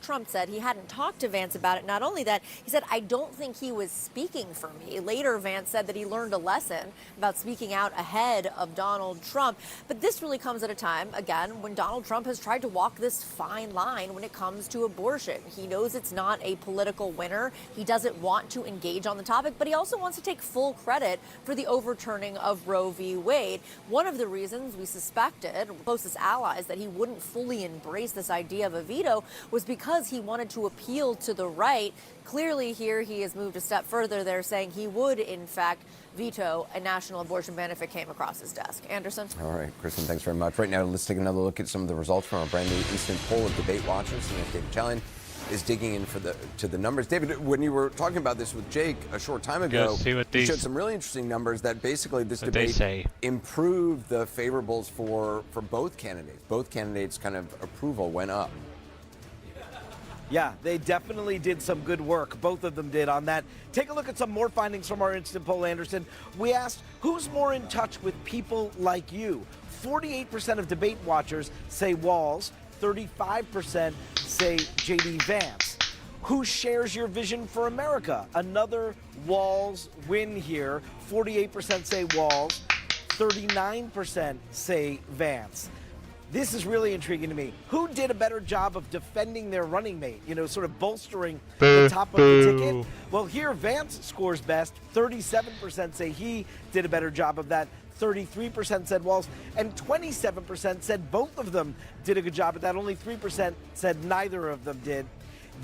Trump said he hadn't talked to Vance about it. Not only that, he said, "I don't think he was speaking for me." Later, Vance said that he learned a lesson about speaking out ahead of Donald Trump. But this really comes at a time, again, when Donald Trump has tried to walk this fine line when it comes to abortion. He knows it's not a political winner. He doesn't want to engage on the topic, but he also wants to take full credit for the overturning of Roe v. Wade. One of the reasons we suspected, closest allies, that he wouldn't fully embrace this idea of a veto was because he wanted to appeal to the right. Clearly here he has moved a step further. They're saying he would, in fact, veto a national abortion ban if it came across his desk. Anderson? All right, Kristen, thanks very much. Right now, let's take another look at some of the results from our brand new instant poll of debate watchers. CNN's David Chalian is digging in to the numbers. David, when you were talking about this with Jake a short time ago, you showed some really interesting numbers that basically this debate improved the favorables for both candidates. Both candidates' kind of approval went up. Yeah, they definitely did some good work. Both of them did on that. Take a look at some more findings from our instant poll, Anderson. We asked, who's more in touch with people like you? 48% of debate watchers say Walz. 35% say J.D. Vance. Who shares your vision for America? Another Walz win here. 48% say Walz. 39% say Vance. This is really intriguing to me. Who did a better job of defending their running mate, sort of bolstering the top of the ticket? Well, here Vance scores best. 37% say he did a better job of that. 33% said Walz, and 27% said both of them did a good job at that. Only 3% said neither of them did.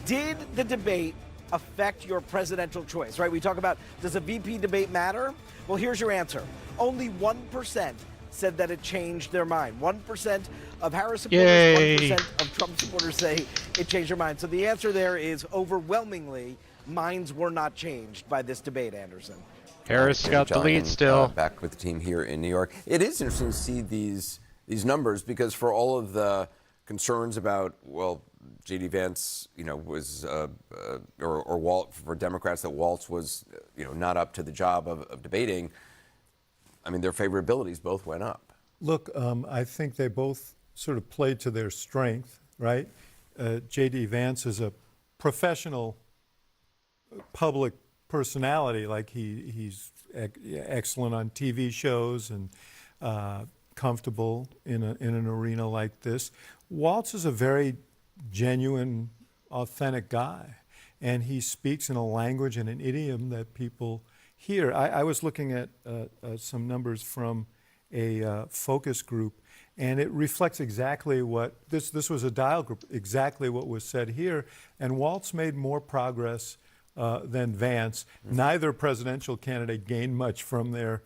Did the debate affect your presidential choice, right? We talk about, does a VP debate matter? Well, here's your answer. Only 1% said that it changed their mind. 1% of Harris supporters, 1% of Trump supporters say it changed their mind. So the answer there is overwhelmingly, minds were not changed by this debate, Anderson. Harris got the lead still. Back with the team here in New York. It is interesting to see these numbers, because for all of the concerns about, well, J.D. Vance, was, or Walz, for Democrats, that Walz was, not up to the job of debating, I mean, their favorabilities both went up. Look, I think they both sort of played to their strength, right? J.D. Vance is a professional public personality. Like he's excellent on TV shows and comfortable in an arena like this. Walz is a very genuine, authentic guy, and he speaks in a language and an idiom that people hear. I was looking at some numbers from a focus group, and it reflects exactly what, this was a dial group, exactly what was said here, and Walz made more progress than Vance. Neither presidential candidate gained much from their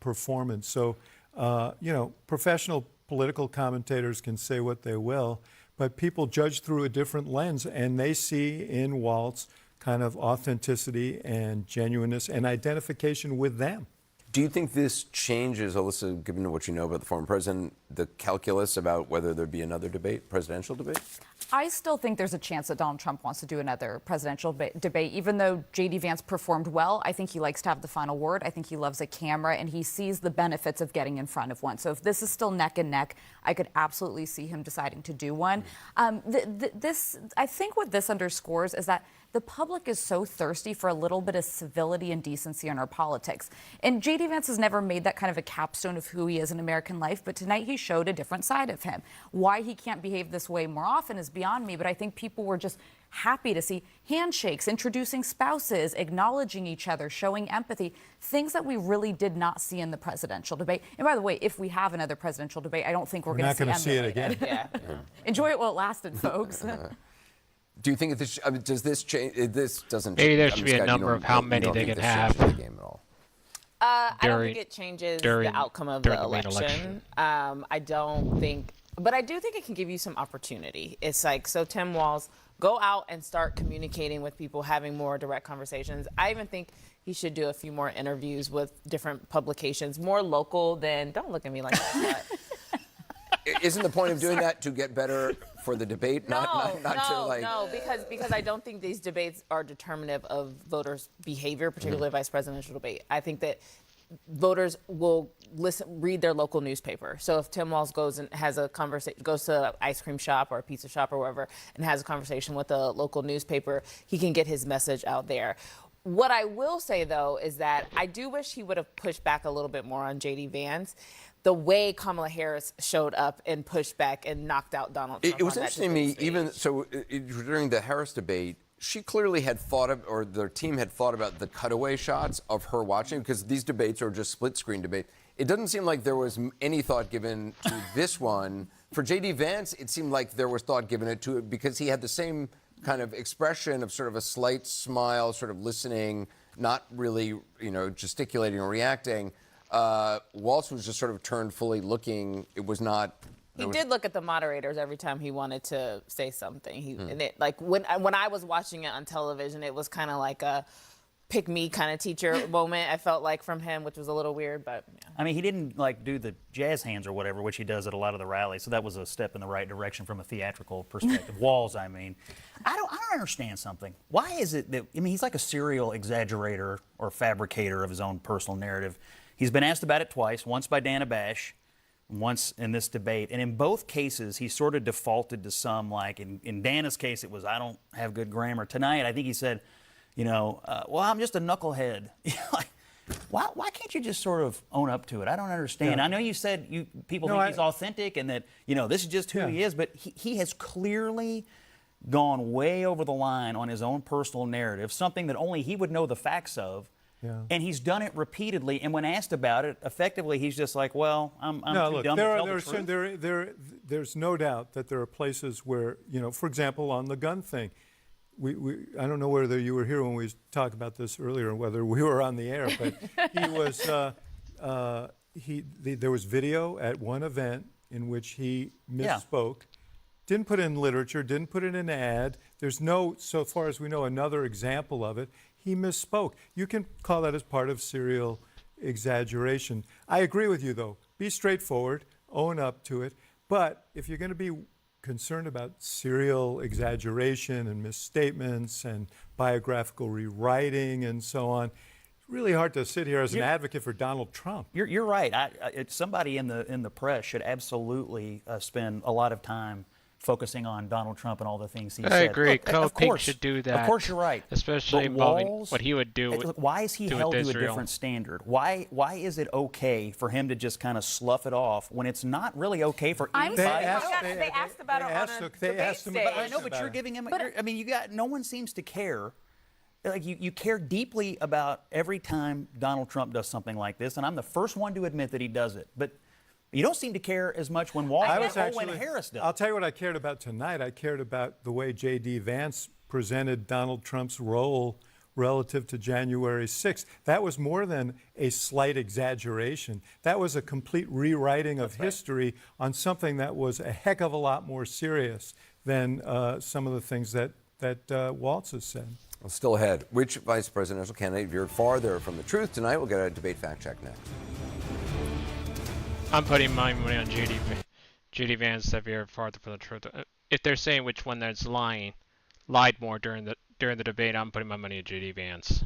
performance. So, professional political commentators can say what they will, but people judge through a different lens, and they see in Walz kind of authenticity and genuineness and identification with them. Do you think this changes, Alyssa, given what you know about the former president, the calculus about whether there'd be another debate, presidential debate? I still think there's a chance that Donald Trump wants to do another presidential debate. Even though J.D. Vance performed well, I think he likes to have the final word. I think he loves a camera, and he sees the benefits of getting in front of one. So if this is still neck and neck, I could absolutely see him deciding to do one. I think what this underscores is that the public is so thirsty for a little bit of civility and decency in our politics. And J.D. Vance has never made that kind of a capstone of who he is in American life, but tonight he showed a different side of him. Why he can't behave this way more often is beyond me, but I think people were just happy to see handshakes, introducing spouses, acknowledging each other, showing empathy, things that we really did not see in the presidential debate. And by the way, if we have another presidential debate, I don't think we're going to see it again. Yeah. Enjoy it while it lasted, folks. Do you think this, does this change? This doesn't. Maybe there change. should be a number of how many they can have. The game at all. I don't think it changes the outcome of the election. I don't think, but I do think it can give you some opportunity. It's like, so Tim Walz, go out and start communicating with people, having more direct conversations. I even think he should do a few more interviews with different publications, more local than, don't look at me like that. Isn't the point of doing that to get better for the debate, not to like? No, because I don't think these debates are determinative of voters' behavior, particularly vice presidential debate. I think that voters will read their local newspaper. So if Tim Walz goes and has a conversation, goes to an ice cream shop or a pizza shop or wherever, and has a conversation with a local newspaper, he can get his message out there. What I will say, though, is that I do wish he would have pushed back a little bit more on J.D. Vance. The way Kamala Harris showed up and pushed back and knocked out Donald Trump. It was interesting to me, even so, during the Harris debate, she clearly had thought of, or their team had thought about the cutaway shots of her watching, because these debates are just split screen debates. It doesn't seem like there was any thought given to this one. For J.D. Vance, it seemed like there was thought given to it because he had the same kind of expression of sort of a slight smile, sort of listening, not really, gesticulating or reacting. Walz was just sort of turned fully looking. It was not. He did look at the moderators every time he wanted to say something. And it, like when I was watching it on television, it was kind of like a pick me kind of teacher moment. I felt like from him, which was a little weird, but. Yeah. I mean, he didn't do the jazz hands or whatever, which he does at a lot of the rallies. So that was a step in the right direction from a theatrical perspective. Walz, I mean, I don't understand something. Why is it that he's like a serial exaggerator or fabricator of his own personal narrative. He's been asked about it twice, once by Dana Bash, once in this debate. And in both cases, he sort of defaulted to some, like in Dana's case, it was, I don't have good grammar. Tonight, I think he said, well, I'm just a knucklehead. Like, why can't you just sort of own up to it? I don't understand. Yeah. I know you said people think he's authentic and that, this is just who he is, but he has clearly gone way over the line on his own personal narrative, something that only he would know the facts of. Yeah. And he's done it repeatedly. And when asked about it, effectively, he's just like, well, I'm too dumb to tell the truth. There's no doubt that there are places where, for example, on the gun thing, I don't know whether you were here when we talked about this earlier and whether we were on the air, but he was, there was video at one event in which he misspoke. Yeah. Didn't put in literature, didn't put in an ad. There's no, so far as we know, another example of it. He misspoke. You can call that as part of serial exaggeration. I agree with you, though. Be straightforward, own up to it. But if you're going to be concerned about serial exaggeration and misstatements and biographical rewriting and so on, it's really hard to sit here as an advocate for Donald Trump. You're right. Somebody in the press should absolutely spend a lot of time focusing on Donald Trump and all the things he said. I agree. Pink should do that. Of course, you're right. Especially involving what he would do. Why is he held to a different standard? Why is it okay for him to just kind of slough it off when it's not really okay for anybody? They asked about it on a debate stage. I know, but you're giving him. No one seems to care. Like you care deeply about every time Donald Trump does something like this, and I'm the first one to admit that he does it. But you don't seem to care as much when Walz when Harris does. I'll tell you what I cared about tonight. I cared about the way J.D. Vance presented Donald Trump's role relative to January 6th. That was more than a slight exaggeration. That was a complete rewriting of history on something that was a heck of a lot more serious than some of the things that Walz has said. Well, still ahead. Which vice presidential candidate veered farther from the truth tonight? We'll get a debate fact check next. I'm putting my money on JD Vance to veer farther from the truth. If they're saying which one that's lied more during the debate, I'm putting my money on JD Vance.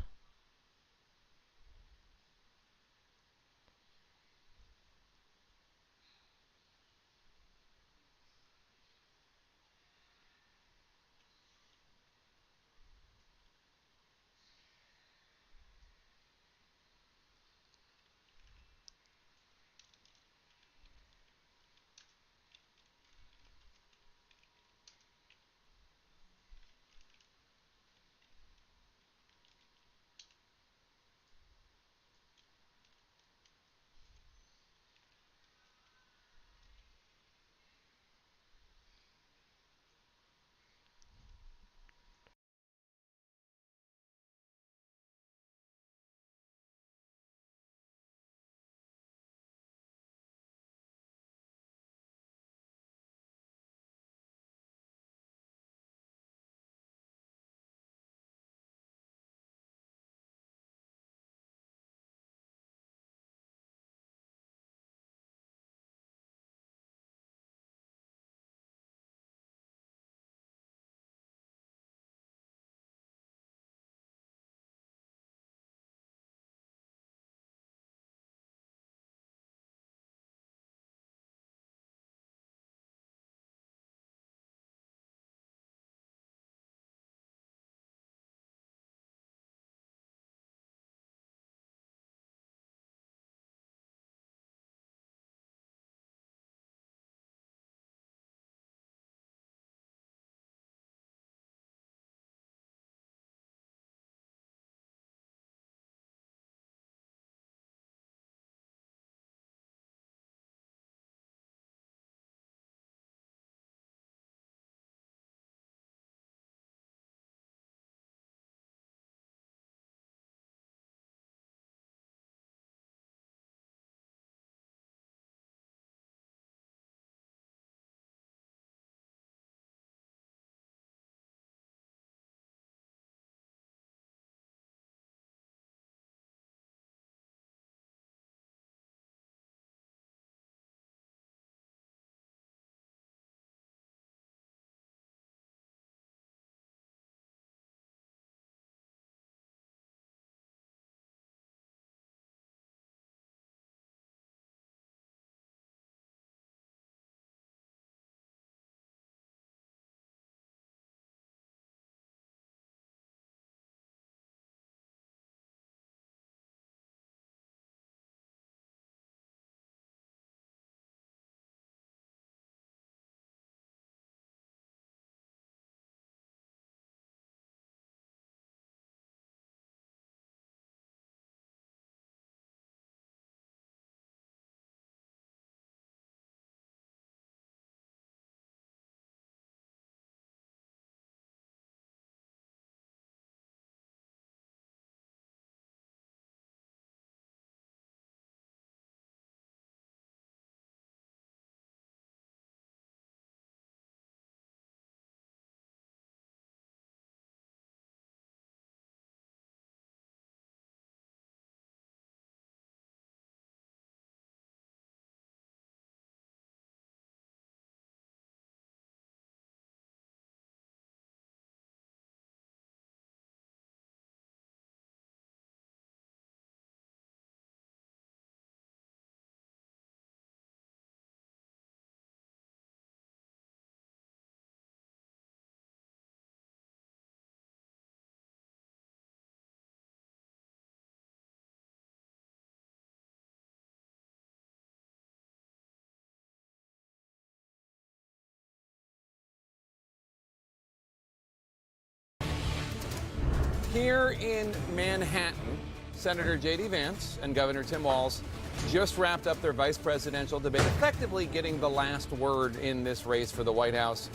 Here in Manhattan, Senator J.D. Vance and Governor Tim Walz just wrapped up their vice presidential debate, effectively getting the last word in this race for the White House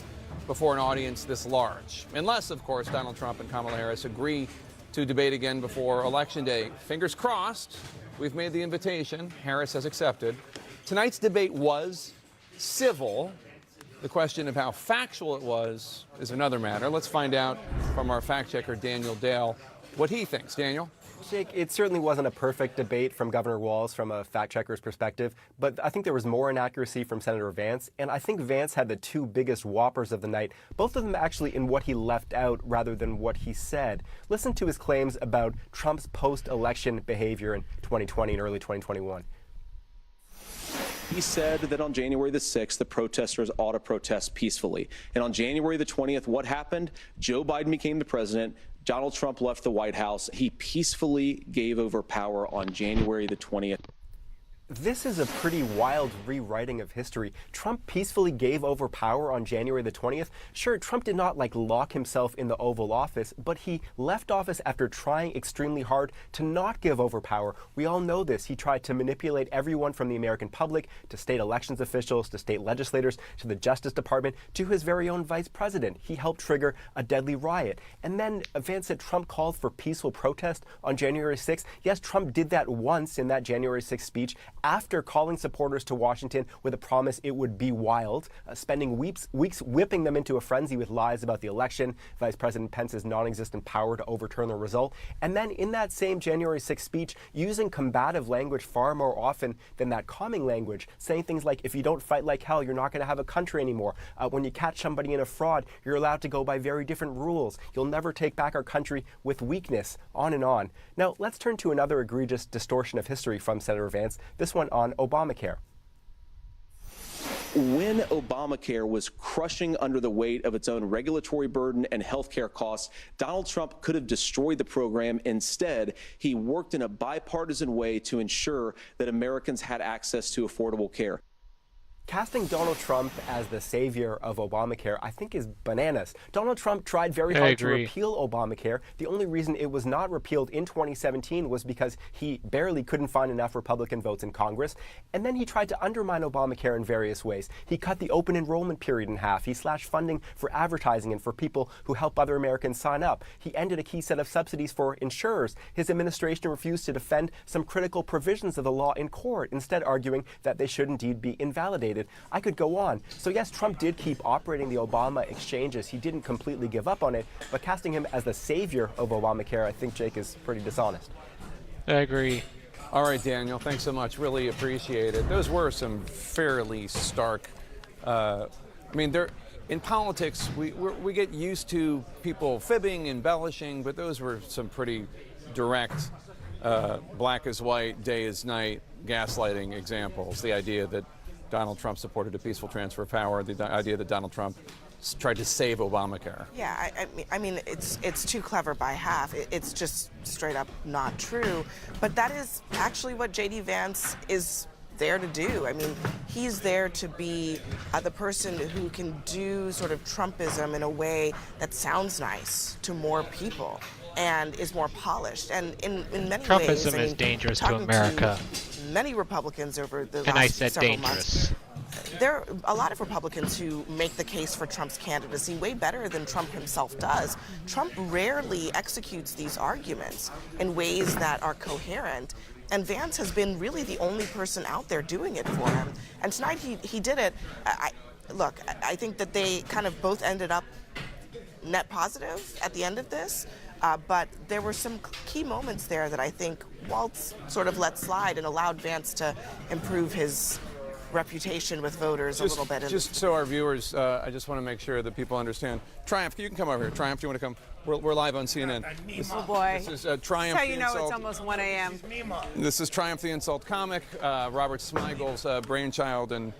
before an audience this large. Unless, of course, Donald Trump and Kamala Harris agree to debate again before Election Day. Fingers crossed. We've made the invitation. Harris has accepted. Tonight's debate was civil. The question of how factual it was is another matter. Let's find out from our fact checker, Daniel Dale, what he thinks. Daniel? Jake, it certainly wasn't a perfect debate from Governor Walz from a fact-checker's perspective, but I think there was more inaccuracy from Senator Vance, and I think Vance had the two biggest whoppers of the night, both of them actually in what he left out rather than what he said. Listen to his claims about Trump's post-election behavior in 2020 and early 2021. He said that on January the 6th, the protesters ought to protest peacefully. And on January the 20th, what happened? Joe Biden became the president. Donald Trump left the White House. He peacefully gave over power on January the 20th. This is a pretty wild rewriting of history. Trump peacefully gave over power on January the 20th. Sure, Trump did not lock himself in the Oval Office, but he left office after trying extremely hard to not give over power. We all know this. He tried to manipulate everyone from the American public to state elections officials, to state legislators, to the Justice Department, to his very own vice president. He helped trigger a deadly riot. And then Vance said Trump called for peaceful protest on January 6th. Yes, Trump did that once in that January 6th speech, after calling supporters to Washington with a promise it would be wild, spending weeks whipping them into a frenzy with lies about the election, Vice President Pence's non-existent power to overturn the result, and then in that same January 6th speech, using combative language far more often than that calming language, saying things like, if you don't fight like hell, you're not going to have a country anymore. When you catch somebody in a fraud, you're allowed to go by very different rules. You'll never take back our country with weakness, on and on. Now, let's turn to another egregious distortion of history from Senator Vance, this one on Obamacare. When Obamacare was crushing under the weight of its own regulatory burden and healthcare costs, Donald Trump could have destroyed the program. Instead, he worked in a bipartisan way to ensure that Americans had access to affordable care. Casting Donald Trump as the savior of Obamacare, I think, is bananas. Donald Trump tried very hard to repeal Obamacare. The only reason it was not repealed in 2017 was because he barely couldn't find enough Republican votes in Congress. And then he tried to undermine Obamacare in various ways. He cut the open enrollment period in half. He slashed funding for advertising and for people who help other Americans sign up. He ended a key set of subsidies for insurers. His administration refused to defend some critical provisions of the law in court, instead arguing that they should indeed be invalidated. I could go on. So yes, Trump did keep operating the Obama exchanges. He didn't completely give up on it, but casting him as the savior of Obamacare, I think, Jake, is pretty dishonest. I agree. All right, Daniel, thanks so much. Really appreciate it. Those were some fairly stark, in politics, we get used to people fibbing, embellishing, but those were some pretty direct, black as white, day as night, gaslighting examples. The idea that Donald Trump supported a peaceful transfer of power, the idea that Donald Trump tried to save Obamacare. Yeah, I mean, it's too clever by half. It's just straight up not true. But that is actually what J.D. Vance is there to do. I mean, he's there to be the person who can do sort of Trumpism in a way that sounds nice to more people and is more polished. And in many Trumpism ways, is dangerous to America. Many Republicans over the And I last said several dangerous. months. There are a lot of Republicans who make the case for Trump's candidacy way better than Trump himself does. Trump rarely executes these arguments in ways that are coherent. And Vance has been really the only person out there doing it for him. And tonight he did it. I think that they kind of both ended up net positive at the end of this. But there were some key moments there that I think Walz sort of let slide and allowed Vance to improve his reputation with voters a little bit. Just so our viewers, I just want to make sure that people understand. Triumph, you can come over here. Triumph, do you want to come? We're live on CNN. Oh boy. This is Triumph. That's how you know it's almost 1 a.m. This is Triumph the Insult comic, Robert Smigel's brainchild, and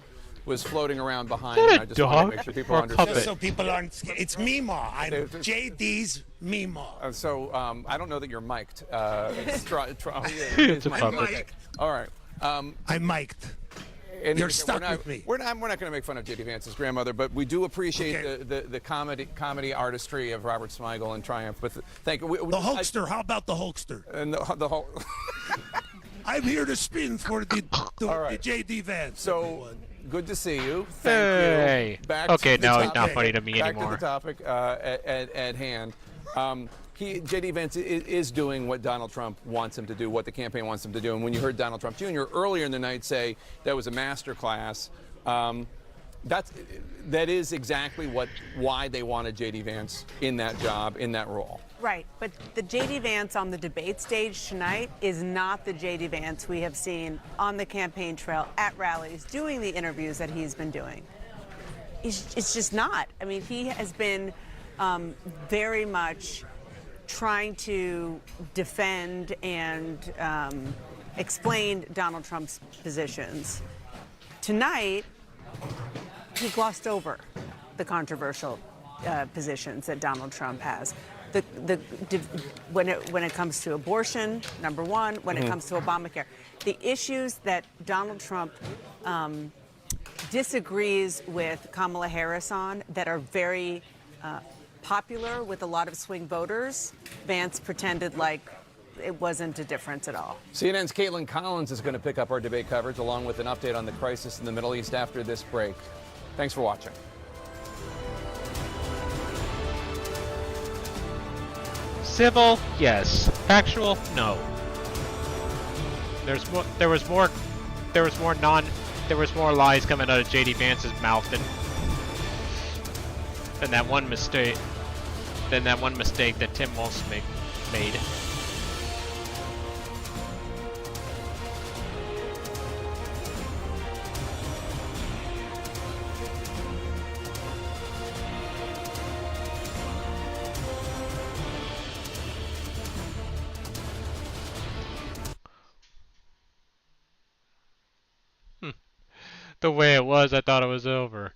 was floating around behind. Is that and I a just want to dog make sure people or a understand. puppet? So people aren't. It's Mima. I'm JD's Mima. I don't know that you're mic'd. It's a puppet. All right. I'm mic'd. And You're stuck not, with me. We're not going to make fun of J.D. Vance's grandmother, but we do appreciate the comedy artistry of Robert Smigel and Triumph. But thank you. The Hulkster. How about the Hulkster? And the whole. I'm here to spin for the J.D. Vance. So good to see you. Thank you. Back okay, to the now topic. it's not funny to me Back anymore. to the topic at hand. J.D. Vance is doing what Donald Trump wants him to do, what the campaign wants him to do. And when you heard Donald Trump Jr. earlier in the night say that was a master class, that is exactly why they wanted J.D. Vance in that job, in that role. Right, but the J.D. Vance on the debate stage tonight is not the J.D. Vance we have seen on the campaign trail, at rallies, doing the interviews that he's been doing. It's just not. I mean, he has been very much trying to defend and explain Donald Trump's positions. Tonight, he glossed over the controversial positions that Donald Trump has. When it comes to abortion, number one, when it comes to Obamacare, the issues that Donald Trump disagrees with Kamala Harris on that are very popular with a lot of swing voters, Vance pretended like it wasn't a difference at all. CNN's Caitlin Collins is going to pick up our debate coverage along with an update on the crisis in the Middle East after this break. Thanks for watching. Civil, yes. Factual, no. There was more lies coming out of J.D. Vance's mouth than that one mistake. That Tim Walz made. The way it was, I thought it was over.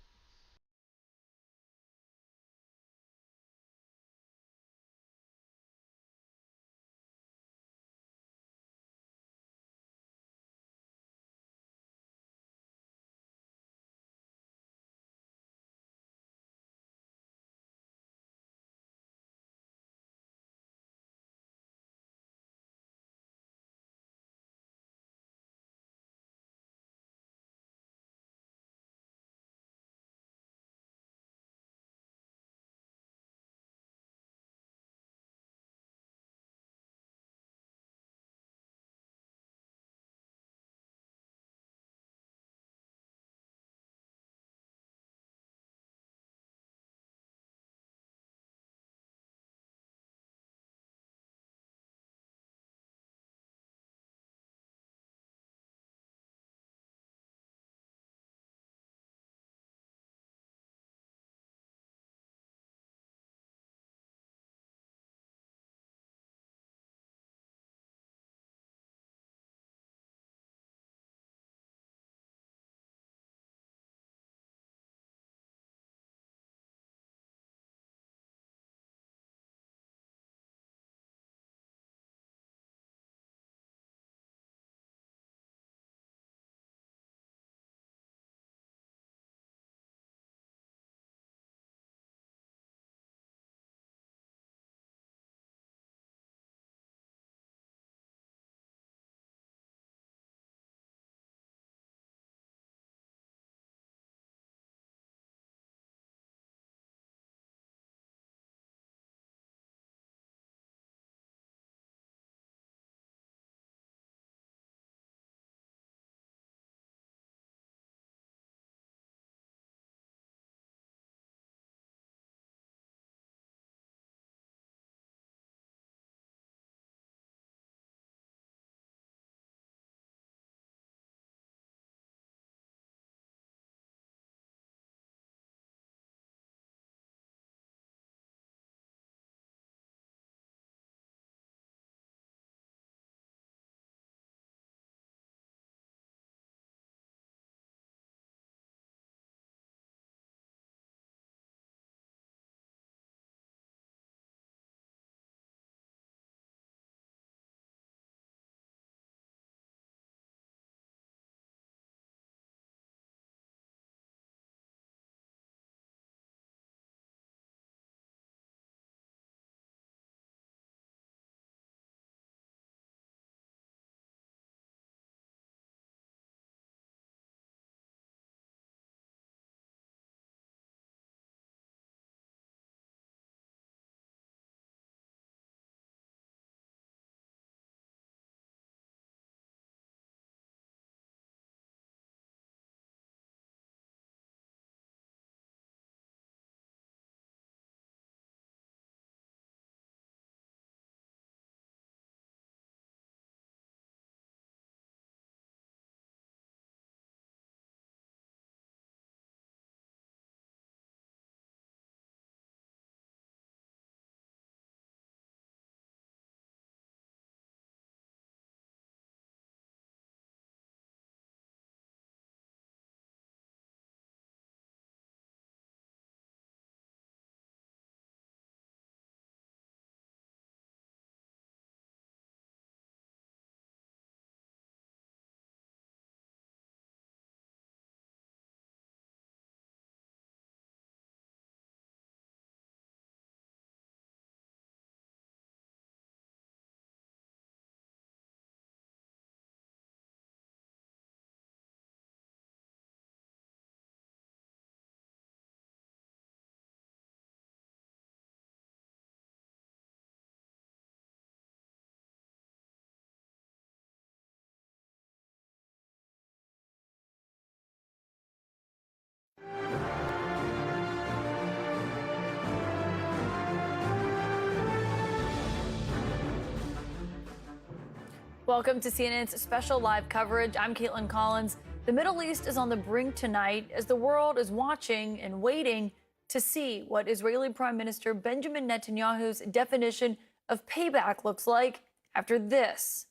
Welcome to CNN's special live coverage. I'm Caitlin Collins. The Middle East is on the brink tonight as the world is watching and waiting to see what Israeli Prime Minister Benjamin Netanyahu's definition of payback looks like after this.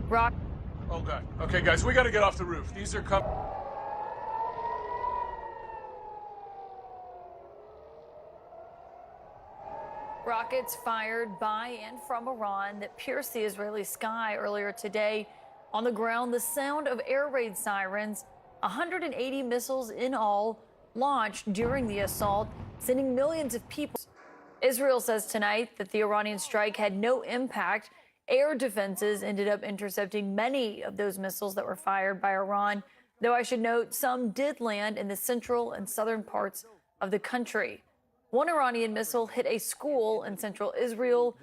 Rock. Oh, God. Okay, guys, we got to get off the roof. These are Rockets fired by and from Iran that pierced the Israeli sky earlier today. On the ground, the sound of air raid sirens, 180 missiles in all launched during the assault, sending millions of people. Israel says tonight that the Iranian strike had no impact. Air defenses ended up intercepting many of those missiles that were fired by Iran, though I should note some did land in the central and southern parts of the country. One Iranian missile hit a school in central Israel,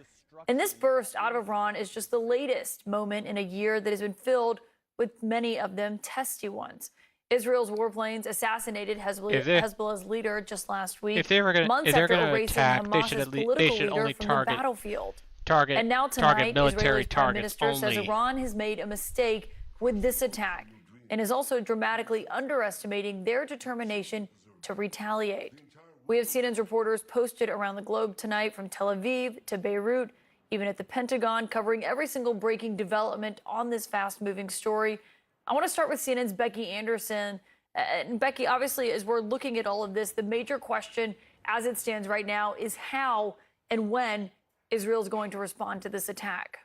and this burst out of Iran is just the latest moment in a year that has been filled with many of them testy ones. Israel's warplanes assassinated Hezbollah's leader just last week, months after erasing Hamas's political leader from the battlefield. And now tonight, Israel's prime minister says Iran has made a mistake with this attack and is also dramatically underestimating their determination to retaliate. We have CNN's reporters posted around the globe tonight, from Tel Aviv to Beirut, even at the Pentagon, covering every single breaking development on this fast-moving story. I want to start with CNN's Becky Anderson. And Becky, obviously, as we're looking at all of this, the major question as it stands right now is how and when Israel is going to respond to this attack.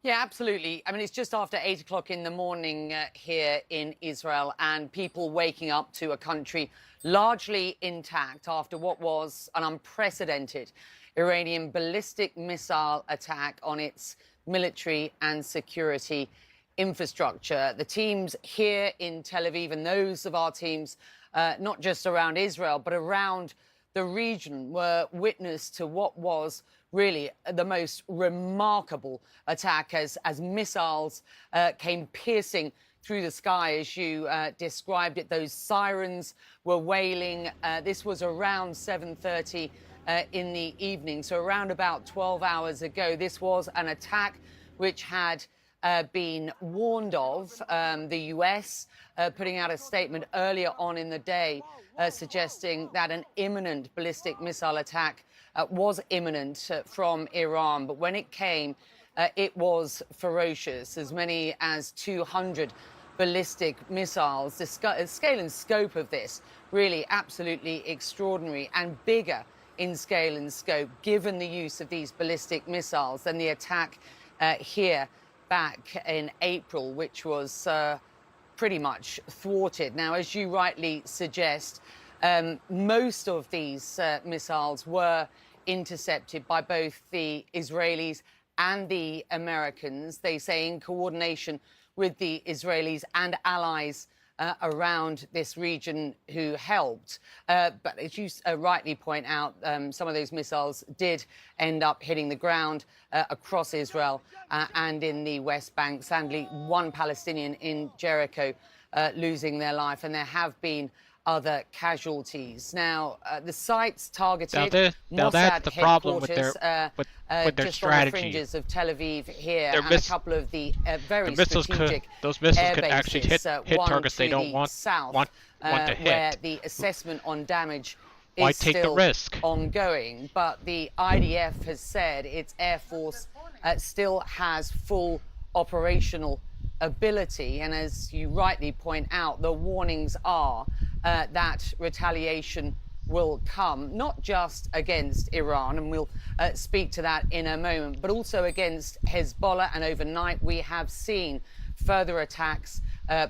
Yeah, absolutely. I mean, it's just after 8 o'clock in the morning here in Israel, and people waking up to a country largely intact after what was an unprecedented Iranian ballistic missile attack on its military and security infrastructure. The teams here in Tel Aviv and those of our teams, not just around Israel, but around the region, were witness to what was really the most remarkable attack as missiles came piercing through the sky, as you described it. Those sirens were wailing. This was around 7:30 in the evening, so around about 12 hours ago. This was an attack which had been warned of. The US putting out a statement earlier on in the day suggesting that an imminent ballistic missile attack was imminent from Iran. But when it came, it was ferocious. As many as 200 ballistic missiles. The scale and scope of this really absolutely extraordinary, and bigger in scale and scope, given the use of these ballistic missiles, than the attack here back in April, which was pretty much thwarted. Now, as you rightly suggest, most of these missiles were intercepted by both the Israelis and the Americans, they say, in coordination with the Israelis and allies around this region who helped. But as you rightly point out, some of those missiles did end up hitting the ground across Israel and in the West Bank. Sadly, one Palestinian in Jericho losing their life, and there have been other casualties. Now, the sites targeted that's the problem with their just strategy. On the fringes of Tel Aviv here, and a couple of the very strategic those missiles could actually hit targets they don't want to hit. Where the assessment on damage Why is take still the risk? ongoing. But the IDF has said its Air Force still has full operational ability, and as you rightly point out, the warnings are that retaliation will come, not just against Iran, and we'll speak to that in a moment, but also against Hezbollah. And overnight we have seen further attacks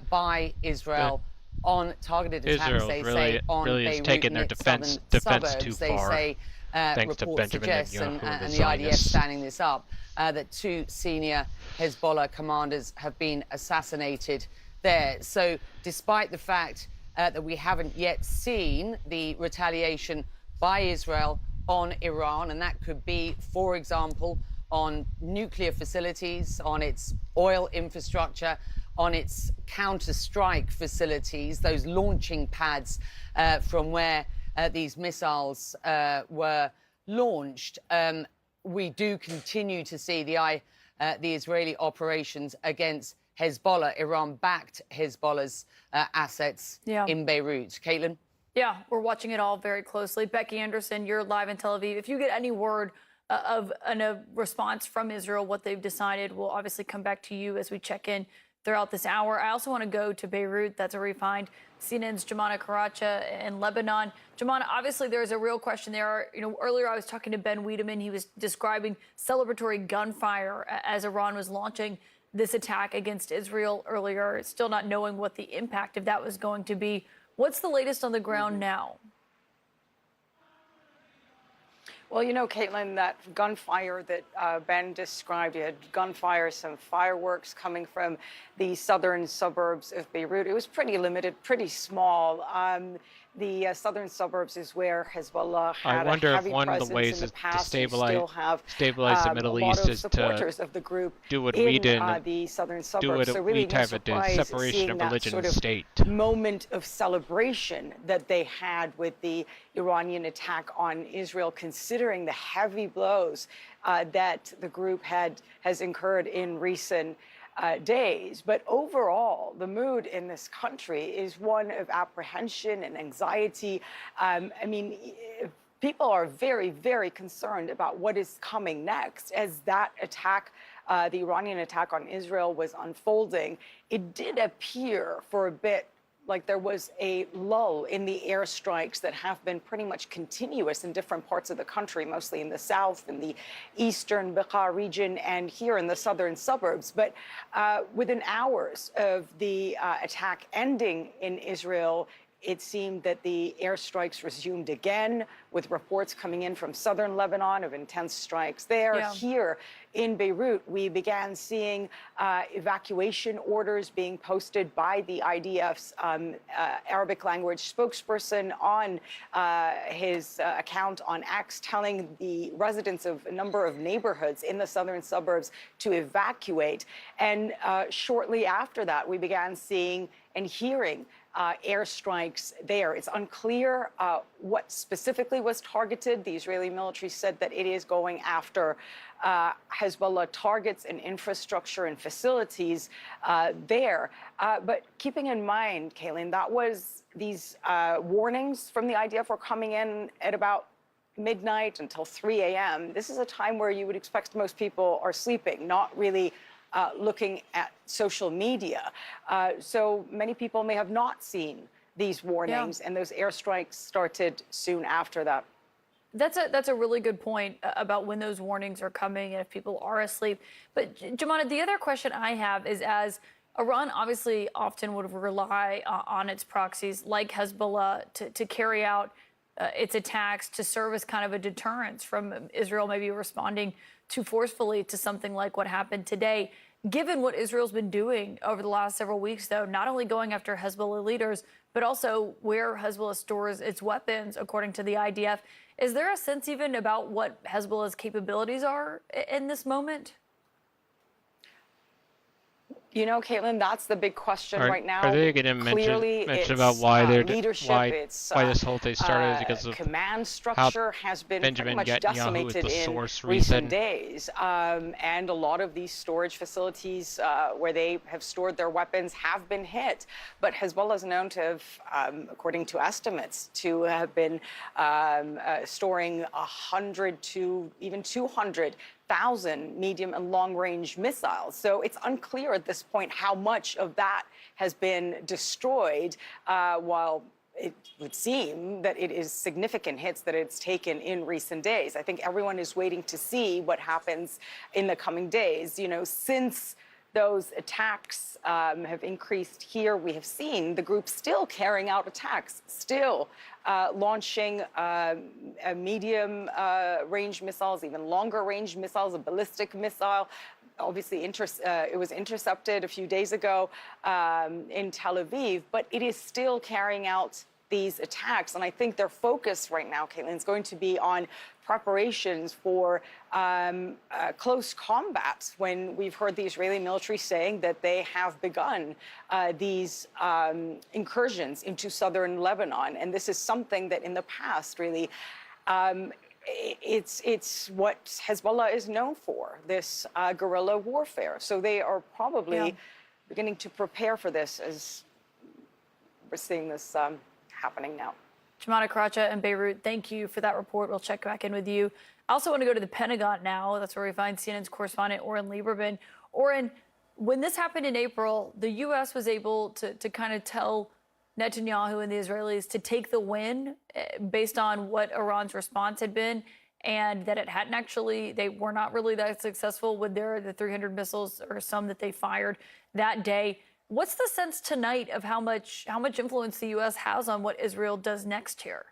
by Israel on targeted attacks, they say, on Beirut taking their and its defense suburbs. too They far. say Thanks to reports Benjamin suggest, Netanyahu, and the the IDF Zionists. standing this up, that 2 senior Hezbollah commanders have been assassinated there. So despite the fact that we haven't yet seen the retaliation by Israel on Iran, and that could be, for example, on nuclear facilities, on its oil infrastructure, on its counter-strike facilities, those launching pads from where these missiles were launched. we do continue to see the Israeli operations against Hezbollah. Iran backed Hezbollah's assets in Beirut. Caitlin? Yeah, we're watching it all very closely. Becky Anderson, you're live in Tel Aviv. If you get any word of a response from Israel, what they've decided, we'll obviously come back to you as we check in throughout this hour. I also want to go to Beirut. That's where we find CNN's Jumana Karacha in Lebanon. Jumana, obviously there's a real question there. You know, earlier I was talking to Ben Wiedemann. He was describing celebratory gunfire as Iran was launching this attack against Israel earlier, still not knowing what the impact of that was going to be. What's the latest on the ground now? Well, you know, Caitlin, that gunfire that Ben described, you had gunfire, some fireworks coming from the southern suburbs of Beirut. It was pretty limited, pretty small. The southern suburbs is where Hezbollah had I wonder a if heavy one of presence the ways in the to past. stabilize the Middle East is to do what we did, the southern do suburbs. what So really we no type of did, surprise separation seeing of that religion sort and of state. moment of celebration that they had with the Iranian attack on Israel, considering the heavy blows that the group has incurred in recent days. But overall, the mood in this country is one of apprehension and anxiety. I mean, people are very, very concerned about what is coming next as that attack, the Iranian attack on Israel, was unfolding. It did appear for a bit like there was a lull in the airstrikes that have been pretty much continuous in different parts of the country, mostly in the south, in the eastern Bekaa region, and here in the southern suburbs. But within hours of the attack ending in Israel, it seemed that the airstrikes resumed again, with reports coming in from southern Lebanon of intense strikes there. Yeah. Here in Beirut, we began seeing evacuation orders being posted by the IDF's Arabic language spokesperson on his account on X, telling the residents of a number of neighborhoods in the southern suburbs to evacuate. And shortly after that, we began seeing and hearing airstrikes there. It's unclear what specifically was targeted. The Israeli military said that it is going after Hezbollah targets and infrastructure and facilities there. But keeping in mind, Kaylin, that was these warnings from the IDF were coming in at about midnight until 3 a.m. This is a time where you would expect most people are sleeping, not really looking at social media. So many people may have not seen these warnings, and those airstrikes started soon after that. That's a really good point about when those warnings are coming and if people are asleep. But Jumana, the other question I have is, as Iran obviously often would rely on its proxies like Hezbollah to carry out its attacks, to serve as kind of a deterrence from Israel maybe responding too forcefully to something like what happened today. Given what Israel's been doing over the last several weeks, though, not only going after Hezbollah leaders, but also where Hezbollah stores its weapons, according to the IDF, is there a sense even about what Hezbollah's capabilities are in this moment? You know, Caitlin, that's the big question right now. Are they going to mention about why they're why this whole thing started because of command structure has been pretty much decimated in recent days, and a lot of these storage facilities where they have stored their weapons have been hit. But Hezbollah is known to have, according to estimates, to have been storing 100 to even 200,000 medium and long-range missiles. So it's unclear at this point how much of that has been destroyed, while it would seem that it is significant hits that it's taken in recent days. I think everyone is waiting to see what happens in the coming days. You know, since those attacks have increased here, we have seen the group still carrying out attacks, still launching medium range missiles, even longer range missiles, a ballistic missile. Obviously, it was intercepted a few days ago in Tel Aviv, but it is still carrying out these attacks. And I think their focus right now, Caitlin, is going to be on preparations for close combat, when we've heard the Israeli military saying that they have begun these incursions into southern Lebanon. And this is something that in the past really it's what Hezbollah is known for, this guerrilla warfare. So they are probably beginning to prepare for this as we're seeing this happening now. Jemana Karacha in Beirut, thank you for that report. We'll check back in with you. I also want to go to the Pentagon now. That's where we find CNN's correspondent Oren Lieberman. Oren, when this happened in April, the U.S. was able to kind of tell Netanyahu and the Israelis to take the win based on what Iran's response had been, and that it hadn't actually, they were not really that successful with the 300 missiles or some that they fired that day. What's the sense tonight of how much influence the U.S. has on what Israel does next here?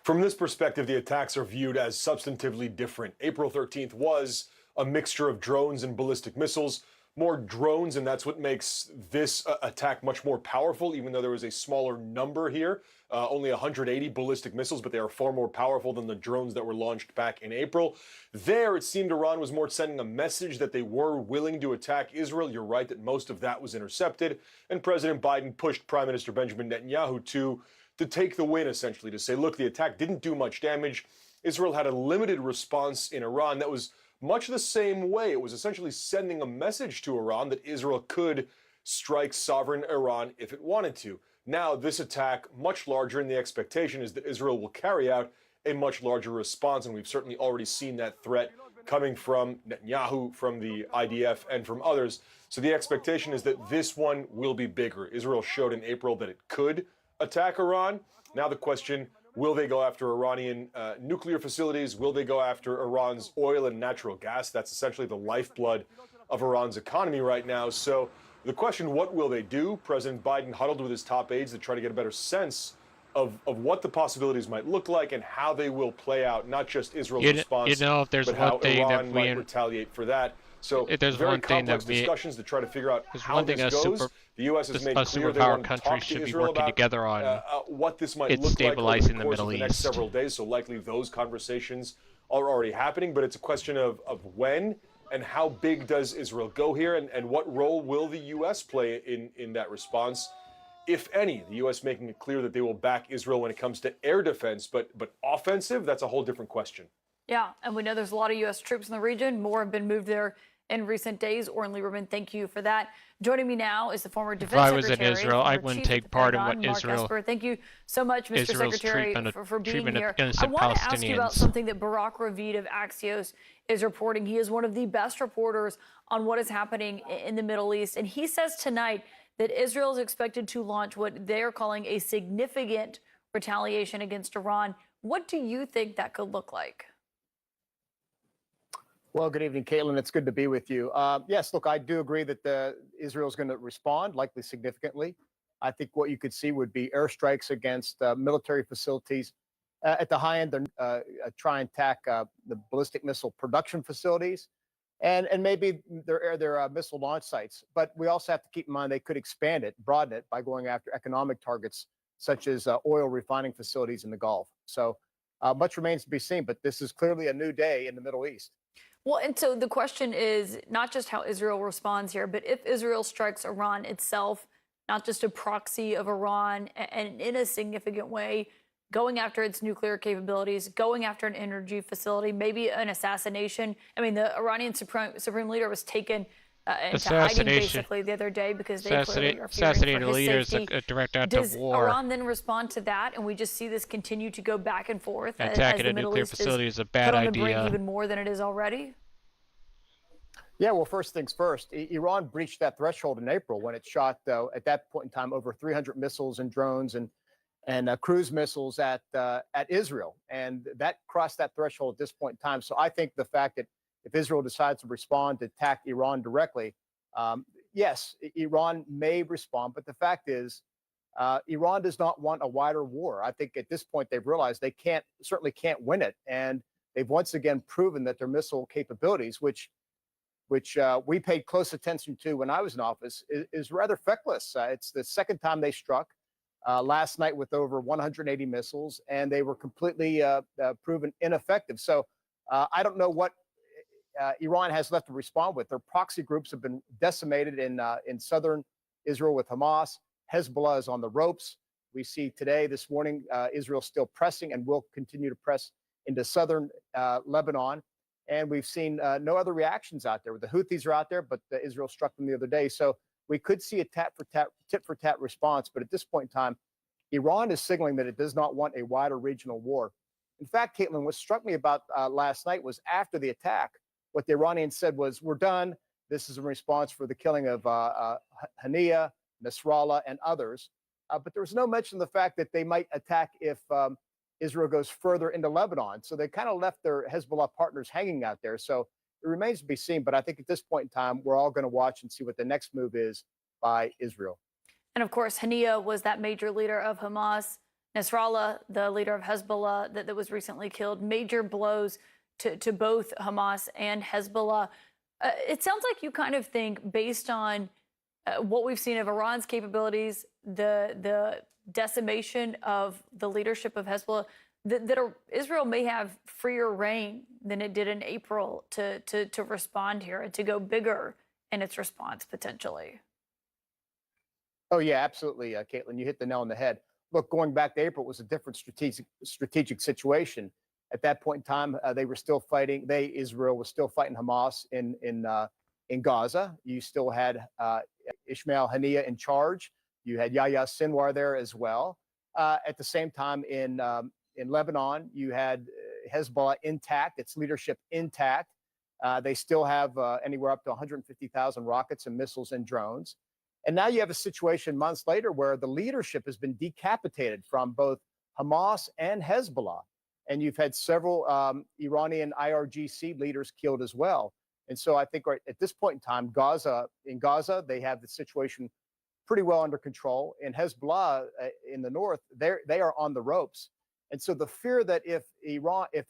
From this perspective, the attacks are viewed as substantively different. April 13th was a mixture of drones and ballistic missiles. More drones, and that's what makes this attack much more powerful, even though there was a smaller number here. Only 180 ballistic missiles, but they are far more powerful than the drones that were launched back in April. There, it seemed Iran was more sending a message that they were willing to attack Israel. You're right that most of that was intercepted, and President Biden pushed Prime Minister Benjamin Netanyahu to take the win, essentially, to say, look, the attack didn't do much damage. Israel had a limited response in Iran that was much the same way. It was essentially sending a message to Iran that Israel could strike sovereign Iran if it wanted to. Now, this attack, much larger, and the expectation is that Israel will carry out a much larger response, and we've certainly already seen that threat coming from Netanyahu, from the IDF, and from others. So the expectation is that this one will be bigger. Israel showed in April that it could attack Iran. Now the question, will they go after Iranian nuclear facilities? Will they go after Iran's oil and natural gas? That's essentially the lifeblood of Iran's economy right now. So the question, what will they do? President Biden huddled with his top aides to try to get a better sense of what the possibilities might look like and how they will play out, not just Israel's response, if there's but one how thing Iran that might retaliate for that. So if there's very one thing complex that discussions to try to figure out how this a goes. The U.S. has made a clear they superpower want to country talk should to be Israel working about together on what this might it's look like over stabilizing the the course Middle of the next East. several days. So likely those conversations are already happening, but it's a question of when and how big does Israel go here, and what role will the U.S. play in that response, if any. The U.S. making it clear that they will back Israel when it comes to air defense, but offensive, that's a whole different question. Yeah, and we know there's a lot of U.S. troops in the region. More have been moved there in recent days. Oren Lieberman, thank you for that. Joining me now is the former Defense Secretary. If I was in Israel, I wouldn't take part in what Mark Israel. Esper. Thank you so much, Mr. Secretary, for being here. I Of want to ask you about Palestinians. something that Barak Ravid of Axios is reporting. He is one of the best reporters on what is happening in the Middle East, and he says tonight that Israel is expected to launch what they are calling a significant retaliation against Iran. What do you think that could look like? Well, good evening, Caitlin. It's good to be with you. Yes, look, I do agree that Israel is going to respond, likely significantly. I think what you could see would be airstrikes against military facilities. At the high end, try and attack the ballistic missile production facilities, and maybe their missile launch sites. But we also have to keep in mind they could expand it, broaden it by going after economic targets such as oil refining facilities in the Gulf. So much remains to be seen, but this is clearly a new day in the Middle East. Well, and so the question is not just how Israel responds here, but if Israel strikes Iran itself, not just a proxy of Iran, and in a significant way, going after its nuclear capabilities, going after an energy facility, maybe an assassination. I mean, the Iranian supreme leader was taken into hiding basically the other day because they clearly are fearing for his safety. A direct act of war. Does Iran then respond to that, and we just see this continue to go back and forth attacking as a the Middle nuclear East facility is a bad put on the idea. brink even more than it is already? Yeah, well, first things first, Iran breached that threshold in April when it shot, at that point in time, over 300 missiles and drones and cruise missiles at Israel. And that crossed that threshold at this point in time. So I think the fact that if Israel decides to respond to attack Iran directly, yes, Iran may respond. But the fact is, Iran does not want a wider war. I think at this point they've realized they certainly can't win it. And they've once again proven that their missile capabilities, which we paid close attention to when I was in office, is rather feckless. It's the second time they struck last night with over 180 missiles, and they were completely proven ineffective. So I don't know what Iran has left to respond with. Their proxy groups have been decimated in southern Israel with Hamas. Hezbollah is on the ropes. We see today, this morning, Israel still pressing and will continue to press into southern Lebanon. And we've seen no other reactions out there. The Houthis are out there, but Israel struck them the other day. So we could see a tit-for-tat response. But at this point in time, Iran is signaling that it does not want a wider regional war. In fact, Caitlin, what struck me about last night was after the attack, what the Iranians said was, we're done. This is a response for the killing of Hania, Nasrallah, and others. But there was no mention of the fact that they might attack if Israel goes further into Lebanon. So they kind of left their Hezbollah partners hanging out there. So it remains to be seen. But I think at this point in time, we're all going to watch and see what the next move is by Israel. And of course, Hania was that major leader of Hamas. Nasrallah, the leader of Hezbollah that was recently killed. Major blows to both Hamas and Hezbollah. It sounds like you kind of think, based on what we've seen of Iran's capabilities, the decimation of the leadership of Hezbollah, that Israel may have freer reign than it did in April to respond here and to go bigger in its response potentially. Oh, yeah, absolutely, Caitlin. You hit the nail on the head. Look, going back to April, it was a different strategic situation. At that point in time, they were still fighting. Israel was still fighting Hamas in Gaza. You still had Ismail Haniyeh in charge. You had Yahya Sinwar there as well. At the same time, in Lebanon, you had Hezbollah intact, its leadership intact. They still have anywhere up to 150,000 rockets and missiles and drones. And now you have a situation months later where the leadership has been decapitated from both Hamas and Hezbollah. And you've had several Iranian IRGC leaders killed as well. And so I think right at this point in time, in Gaza, they have the situation pretty well under control. In Hezbollah in the north, they are on the ropes. And so the fear that if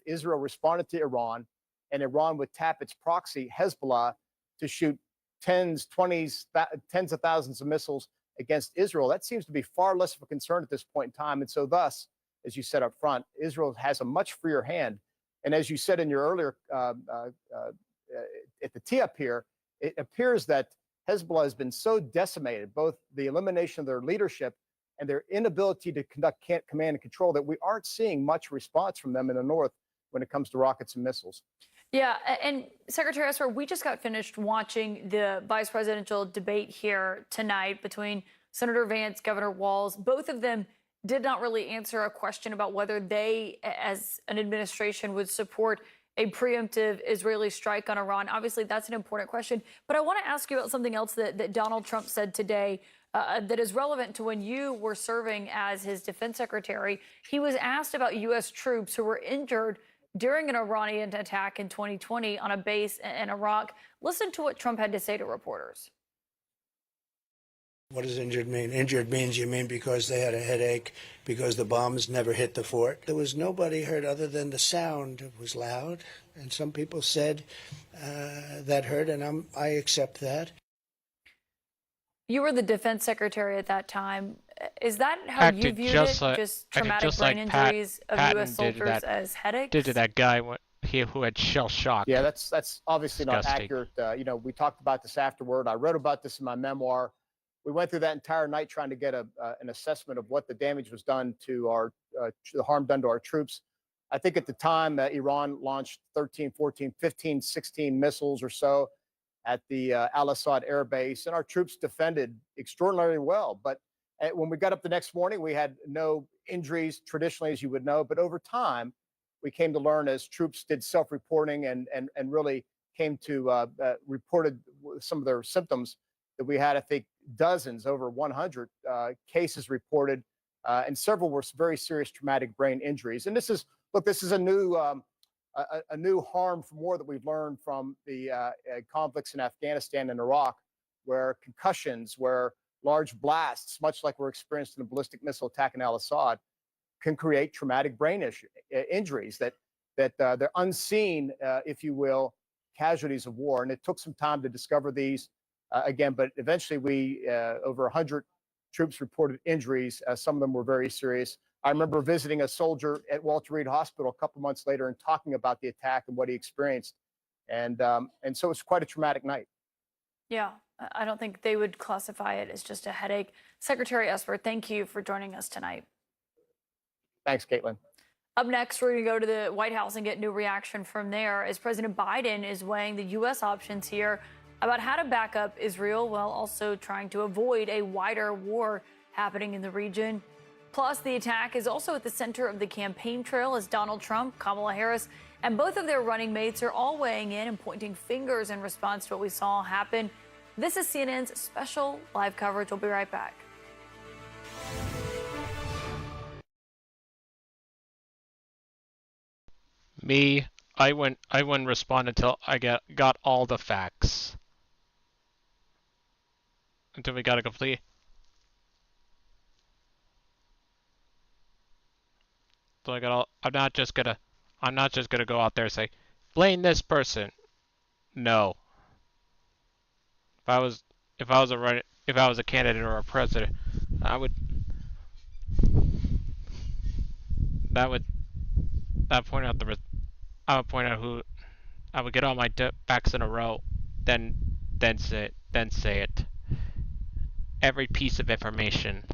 Israel responded to Iran and Iran would tap its proxy, Hezbollah, to shoot tens of thousands of missiles against Israel, that seems to be far less of a concern at this point in time. And so thus, as you said up front, Israel has a much freer hand. And as you said in your earlier, at the tee up here, it appears that Hezbollah has been so decimated, both the elimination of their leadership and their inability to conduct command and control, that we aren't seeing much response from them in the north when it comes to rockets and missiles. Yeah, and Secretary Esper, we just got finished watching the vice presidential debate here tonight between Senator Vance, Governor Walz. Both of them did not really answer a question about whether they, as an administration, would support a preemptive Israeli strike on Iran. Obviously, that's an important question. But I want to ask you about something else that Donald Trump said today that is relevant to when you were serving as his defense secretary. He was asked about U.S. troops who were injured during an Iranian attack in 2020 on a base in Iraq. Listen to what Trump had to say to reporters. What does injured mean? Injured means you mean because they had a headache, because the bombs never hit the fort. There was nobody hurt other than the sound. It was loud, and some people said that hurt, and I accept that. You were the defense secretary at that time. Is that how you viewed it? Just traumatic brain injuries of U.S. soldiers as headaches? Did to that guy who had shell shock. Yeah, that's obviously not accurate. We talked about this afterward. I wrote about this in my memoir. We went through that entire night trying to get an assessment of what the damage was done to the harm done to our troops. I think at the time Iran launched 13, 14, 15, 16 missiles or so at the Al-Assad air base, and our troops defended extraordinarily well. But when we got up the next morning, we had no injuries traditionally, as you would know. But over time, we came to learn as troops did self-reporting and really came to reported some of their symptoms, that we had, I think, dozens, over 100 cases reported, and several were very serious traumatic brain injuries. And this is a new harm from war that we've learned from the conflicts in Afghanistan and Iraq, where concussions, where large blasts, much like were experienced in a ballistic missile attack in Al-Assad, can create traumatic brain injuries that they're unseen, if you will, casualties of war. And it took some time to discover these again, but eventually we, over 100 troops reported injuries. Some of them were very serious. I remember visiting a soldier at Walter Reed Hospital a couple months later and talking about the attack and what he experienced. And so it was quite a traumatic night. Yeah, I don't think they would classify it as just a headache. Secretary Esper, thank you for joining us tonight. Thanks, Caitlin. Up next, we're going to go to the White House and get new reaction from there as President Biden is weighing the U.S. options here about how to back up Israel while also trying to avoid a wider war happening in the region. Plus, the attack is also at the center of the campaign trail as Donald Trump, Kamala Harris, and both of their running mates are all weighing in and pointing fingers in response to what we saw happen. This is CNN's special live coverage. We'll be right back. Me, I wouldn't respond until I got all the facts. Until we got a complete. So I'm not just gonna go out there and say, blame this person. No. If I was a candidate or a president, I would point out who I would get all my facts in a row, then say it. Every piece of information.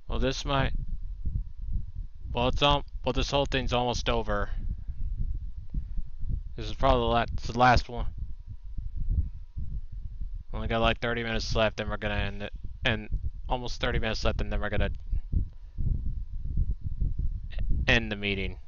Well, this whole thing's almost over. This is probably the last one. Only got like 30 minutes left, then we're gonna end it. And almost 30 minutes left, and then we're gonna end the meeting.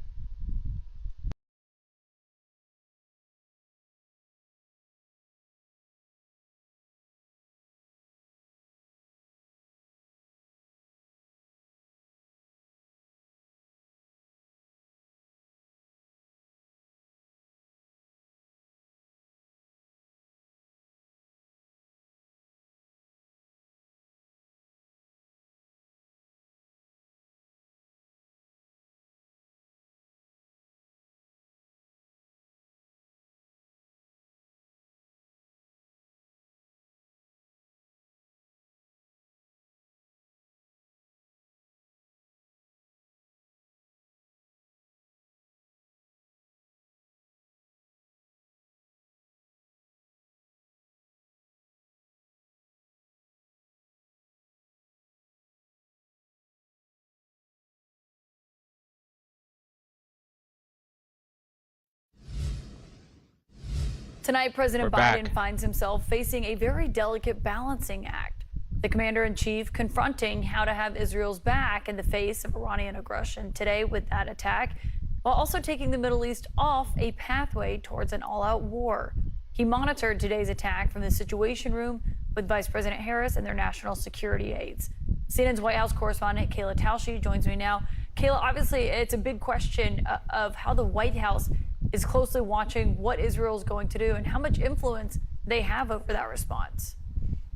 Tonight, President Biden finds himself facing a very delicate balancing act. The commander-in-chief confronting how to have Israel's back in the face of Iranian aggression today with that attack, while also taking the Middle East off a pathway towards an all-out war. He monitored today's attack from the Situation Room with Vice President Harris and their national security aides. CNN's White House correspondent Kayla Tausche joins me now. Kayla, obviously, it's a big question of how the White House is closely watching what Israel is going to do and how much influence they have over that response.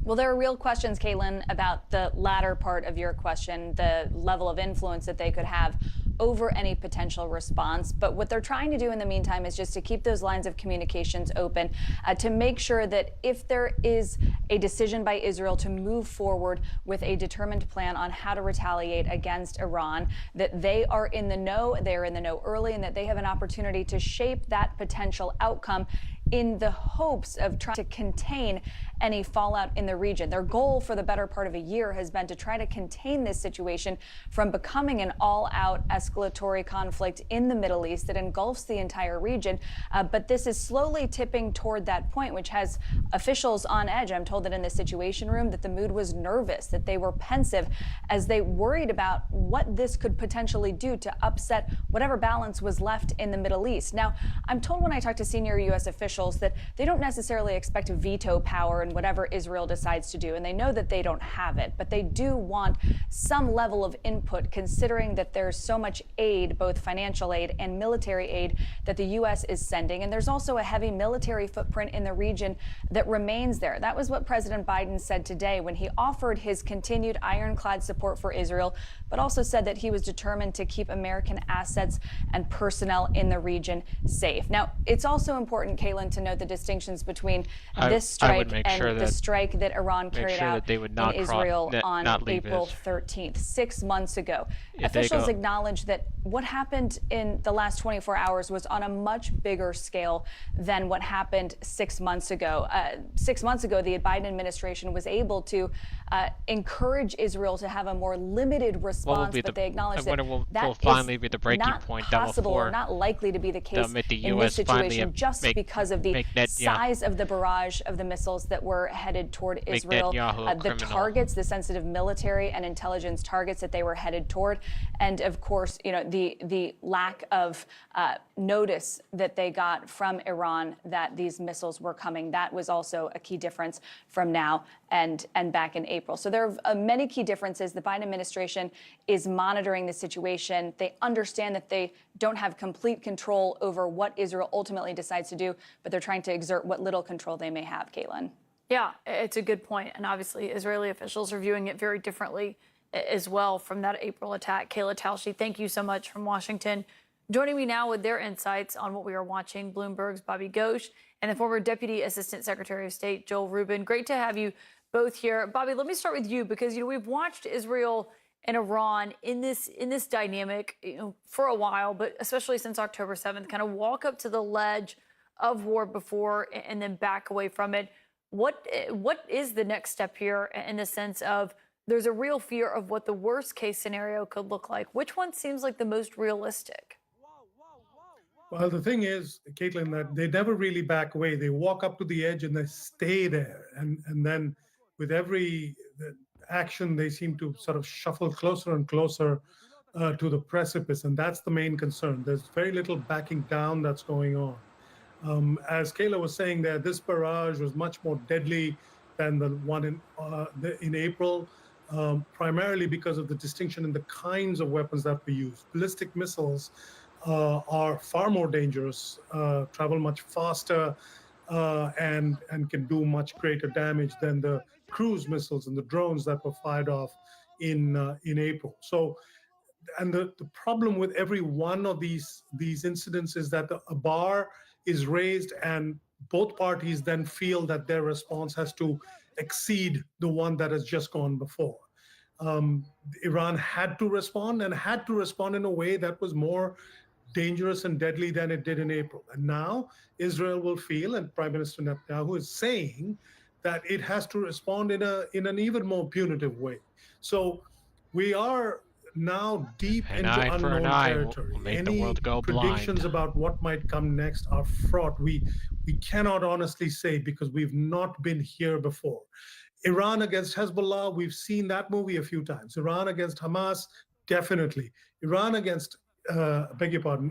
Well, there are real questions, Caitlin, about the latter part of your question, the level of influence that they could have over any potential response. But what they're trying to do in the meantime is just to keep those lines of communications open, to make sure that if there is a decision by Israel to move forward with a determined plan on how to retaliate against Iran, that they are in the know, they're in the know early, and that they have an opportunity to shape that potential outcome in the hopes of trying to contain any fallout in the region. Their goal for the better part of a year has been to try to contain this situation from becoming an all-out escalatory conflict in the Middle East that engulfs the entire region. But this is slowly tipping toward that point, which has officials on edge. I'm told that in the Situation Room that the mood was nervous, that they were pensive as they worried about what this could potentially do to upset whatever balance was left in the Middle East. Now, I'm told when I talk to senior U.S. officials that they don't necessarily expect veto power in whatever Israel decides to do, and they know that they don't have it, but they do want some level of input considering that there's so much aid, both financial aid and military aid, that the U.S. is sending, and there's also a heavy military footprint in the region that remains there. That was what President Biden said today when he offered his continued ironclad support for Israel, but also said that he was determined to keep American assets and personnel in the region safe. Now, it's also important, Caitlin, to note the distinctions between this strike and the strike that Iran carried out in Israel on April 13th, 6 months ago. Officials acknowledged that what happened in the last 24 hours was on a much bigger scale than what happened 6 months ago. 6 months ago, the Biden administration was able to encourage Israel to have a more limited response, but they acknowledged that that finally is be the breaking not point possible or not likely to be the case in this situation, just because of the size of the barrage of the missiles that were headed toward Israel, the targets, the sensitive military and intelligence targets that they were headed toward, and of course, you know, the lack of notice that they got from Iran that these missiles were coming. That was also a key difference from now and back in April. So there are many key differences. The Biden administration is monitoring the situation. They understand that they don't have complete control over what Israel ultimately decides to do, but they're trying to exert what little control they may have, Caitlin. Yeah, it's a good point. And obviously, Israeli officials are viewing it very differently as well from that April attack. Kayla Tausche, thank you so much from Washington. Joining me now with their insights on what we are watching, Bloomberg's Bobby Ghosh and the former Deputy Assistant Secretary of State, Joel Rubin. Great to have you both here. Bobby, let me start with you because, you know, we've watched Israel and Iran in this dynamic, you know, for a while, but especially since October 7th, kind of walk up to the ledge of war before and then back away from it. What is the next step here in the sense of there's a real fear of what the worst case scenario could look like? Which one seems like the most realistic? Well, the thing is, Caitlin, that they never really back away. They walk up to the edge and they stay there. And then with every action, they seem to sort of shuffle closer and closer to the precipice. And that's the main concern. There's very little backing down that's going on. As Kayla was saying there, this barrage was much more deadly than the one in April, primarily because of the distinction in the kinds of weapons that we use. Ballistic missiles are far more dangerous, travel much faster, and can do much greater damage than the cruise missiles and the drones that were fired off in April. So, and the problem with every one of these incidents is that a bar is raised and both parties then feel that their response has to exceed the one that has just gone before. Iran had to respond in a way that was more dangerous and deadly than it did in April. And now Israel will feel, and Prime Minister Netanyahu is saying that it has to respond in an even more punitive way. So we are now deep into unknown territory. We'll make Any the world go predictions blind. about what might come next are fraught. We cannot honestly say because we've not been here before. Iran against Hezbollah, we've seen that movie a few times. Iran against Hamas, definitely. Iran against,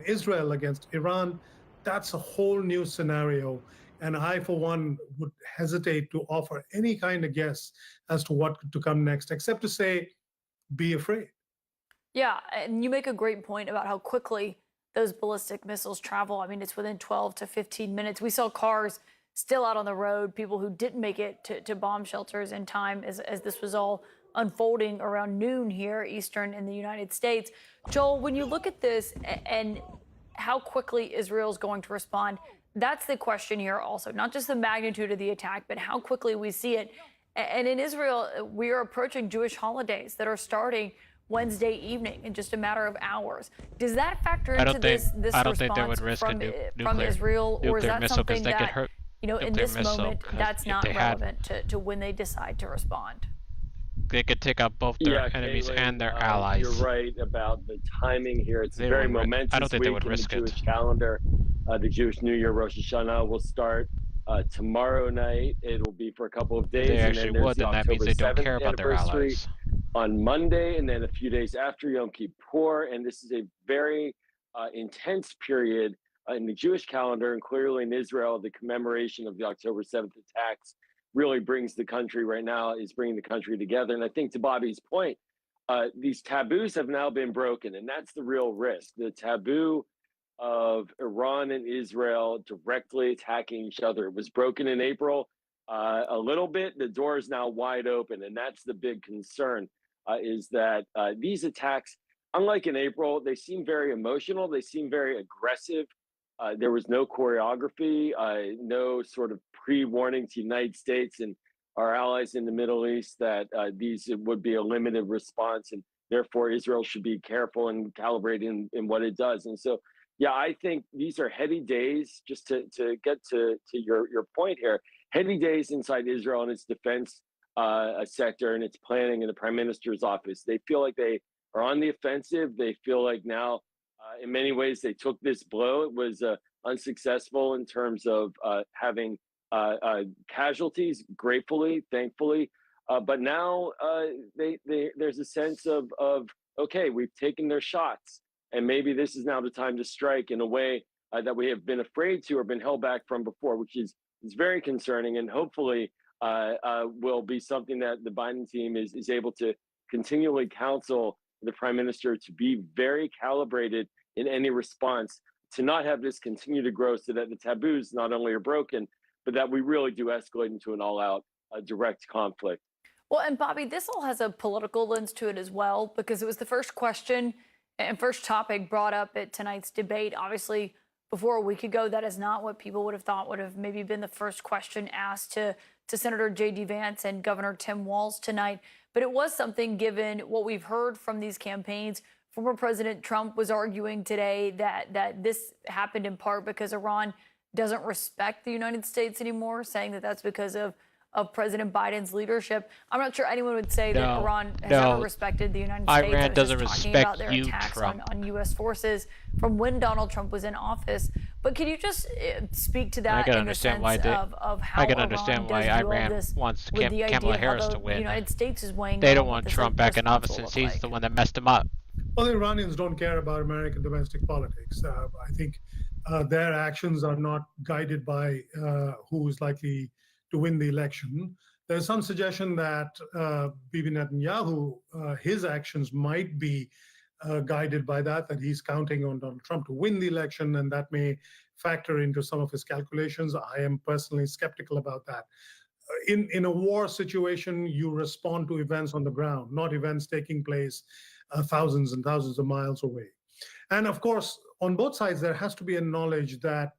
Israel against Iran, that's a whole new scenario. And I, for one, would hesitate to offer any kind of guess as to what to come next, except to say, be afraid. Yeah, and you make a great point about how quickly those ballistic missiles travel. I mean, it's within 12 to 15 minutes. We saw cars still out on the road, people who didn't make it to bomb shelters in time as this was all unfolding around noon here, Eastern in the United States. Joel, when you look at this and how quickly Israel's going to respond, that's the question here also, not just the magnitude of the attack, but how quickly we see it. And in Israel, we are approaching Jewish holidays that are starting Wednesday evening in just a matter of hours. Does that factor into this response from Israel, or is that something that, in this moment, that's not relevant to when they decide to respond? They could take out both their enemies and their allies. You're right about the timing here. It's a very momentous I don't think they week would risk in the Jewish calendar. The Jewish New Year, Rosh Hashanah, will start tomorrow night. It'll be for a couple of days. They actually would, then that means they don't care about their allies. On Monday, and then a few days after Yom Kippur. And this is a very intense period in the Jewish calendar, and clearly in Israel, the commemoration of the October 7th attacks really brings the country right now, is bringing the country together. And I think to Bobby's point, these taboos have now been broken, and that's the real risk. The taboo of Iran and Israel directly attacking each other. It was broken in April a little bit. The door is now wide open, and that's the big concern, is that these attacks, unlike in April, they seem very emotional. They seem very aggressive. There was no choreography, no sort of pre-warning to the United States and our allies in the Middle East that these would be a limited response, and therefore Israel should be careful and calibrated in what it does. And so, yeah, I think these are heady days, just to get to your point here, heady days inside Israel and its defense sector and its planning in the prime minister's office. They feel like they are on the offensive. They feel like now, in many ways, they took this blow. It was unsuccessful in terms of having casualties, gratefully, thankfully. But now there's a sense of, okay, we've taken their shots. And maybe this is now the time to strike in a way that we have been afraid to or been held back from before, which is very concerning, and hopefully will be something that the Biden team is able to continually counsel the prime minister to be very calibrated in any response, to not have this continue to grow, so that the taboos not only are broken, but that we really do escalate into an all-out direct conflict. Well, and Bobby, this all has a political lens to it as well, because it was the first question and first topic brought up at tonight's debate. Obviously, before a week ago, that is not what people would have thought would have maybe been the first question asked to Senator J.D. Vance and Governor Tim Walz tonight. But it was something, given what we've heard from these campaigns. Former President Trump was arguing today that this happened in part because Iran doesn't respect the United States anymore, saying that that's because of President Biden's leadership. I'm not sure anyone would say that Iran has ever respected the United States. Iran doesn't respect about their you, attacks Trump. on U.S. forces from when Donald Trump was in office. But can you just speak to that in the sense of how Iran does Iran wants Kamala Harris to win. The United States is weighing They don't want Trump back in office since he's the one that messed him up. Well, the Iranians don't care about American domestic politics. I think their actions are not guided by who is likely to win the election. There's some suggestion that Bibi Netanyahu, his actions might be guided by that he's counting on Donald Trump to win the election, and that may factor into some of his calculations. I am personally skeptical about that. In a war situation, you respond to events on the ground, not events taking place thousands and thousands of miles away. And of course, on both sides, there has to be a knowledge that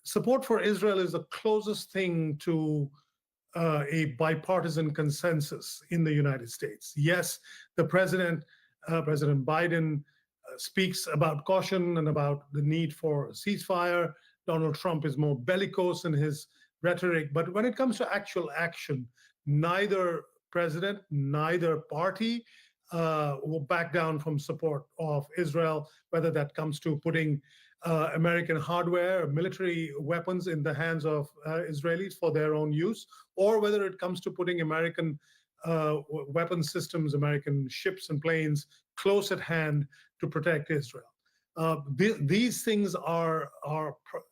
support for Israel is the closest thing to a bipartisan consensus in the United States. Yes, the President Biden, speaks about caution and about the need for a ceasefire. Donald Trump is more bellicose in his rhetoric. But when it comes to actual action, neither president, neither party will back down from support of Israel, whether that comes to putting American hardware, military weapons in the hands of Israelis for their own use, or whether it comes to putting American weapon systems, American ships and planes close at hand to protect Israel. These things are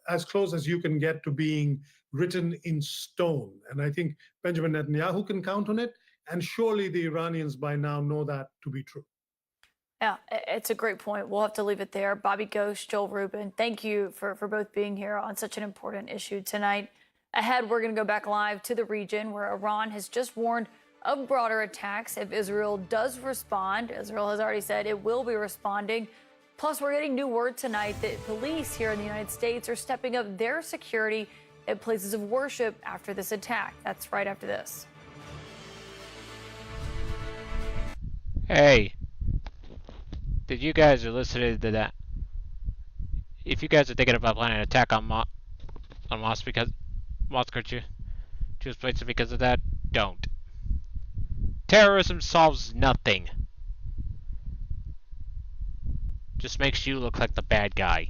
as close as you can get to being written in stone. And I think Benjamin Netanyahu can count on it. And surely the Iranians by now know that to be true. Yeah, it's a great point. We'll have to leave it there. Bobby Ghost, Joel Rubin, thank you for both being here on such an important issue tonight. Ahead, we're going to go back live to the region where Iran has just warned of broader attacks if Israel does respond. Israel has already said it will be responding. Plus, we're getting new word tonight that police here in the United States are stepping up their security at places of worship after this attack. That's right after this. Hey, did you guys are listening to that? If you guys are thinking about planning an attack on mosque because mosque or Jewish places because of that, don't. Terrorism solves nothing. Just makes you look like the bad guy.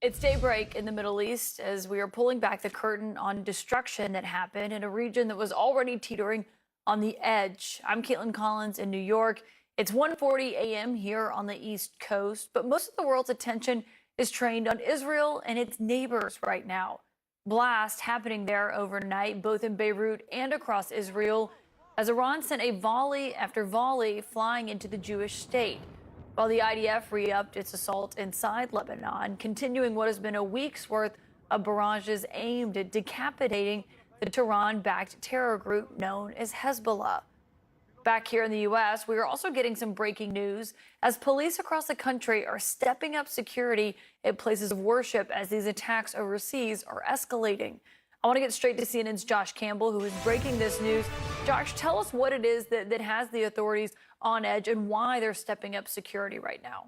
It's daybreak in the Middle East as we are pulling back the curtain on destruction that happened in a region that was already teetering on the edge. I'm Caitlin Collins in New York. It's 1:40 a.m. here on the East Coast, but most of the world's attention is trained on Israel and its neighbors right now. Blast happening there overnight, both in Beirut and across Israel, as Iran sent a volley after volley flying into the Jewish state, while the IDF re-upped its assault inside Lebanon, continuing what has been a week's worth of barrages aimed at decapitating the Tehran-backed terror group known as Hezbollah. Back here in the U.S., we are also getting some breaking news as police across the country are stepping up security at places of worship as these attacks overseas are escalating. I want to get straight to CNN's Josh Campbell, who is breaking this news. Josh, tell us what it is that has the authorities on edge and why they're stepping up security right now.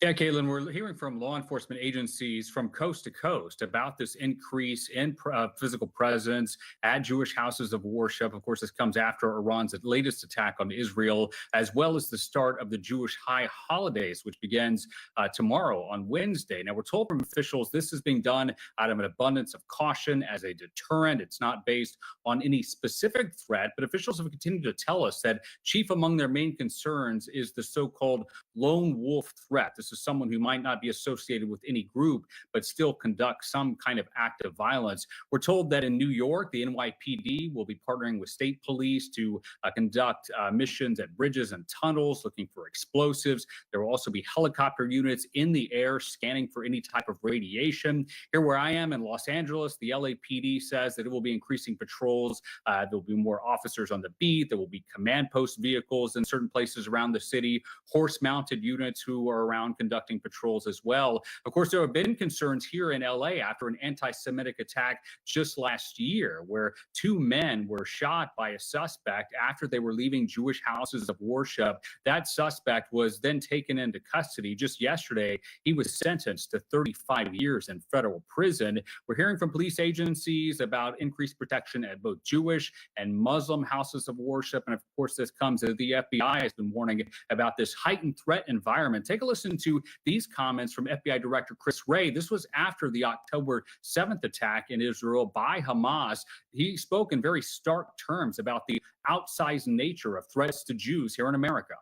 Yeah, Caitlin, we're hearing from law enforcement agencies from coast to coast about this increase in physical presence at Jewish houses of worship. Of course, this comes after Iran's latest attack on Israel, as well as the start of the Jewish high holidays, which begins tomorrow on Wednesday. Now, we're told from officials this is being done out of an abundance of caution as a deterrent. It's not based on any specific threat, but officials have continued to tell us that chief among their main concerns is the so-called lone wolf threat. This is someone who might not be associated with any group, but still conduct some kind of act of violence. We're told that in New York, the NYPD will be partnering with state police to conduct missions at bridges and tunnels, looking for explosives. There will also be helicopter units in the air scanning for any type of radiation. Here where I am in Los Angeles, the LAPD says that it will be increasing patrols. There will be more officers on the beat. There will be command post vehicles in certain places around the city, horse-mounted units who are around conducting patrols as well. Of course, there have been concerns here in LA after an anti-Semitic attack just last year, where two men were shot by a suspect after they were leaving Jewish houses of worship. That suspect was then taken into custody just yesterday. He was sentenced to 35 years in federal prison. We're hearing from police agencies about increased protection at both Jewish and Muslim houses of worship. And of course, this comes as the FBI has been warning about this heightened threat environment. Take a listen to these comments from FBI Director Chris Wray. This was after the October 7th attack in Israel by Hamas. He spoke in very stark terms about the outsized nature of threats to Jews here in America.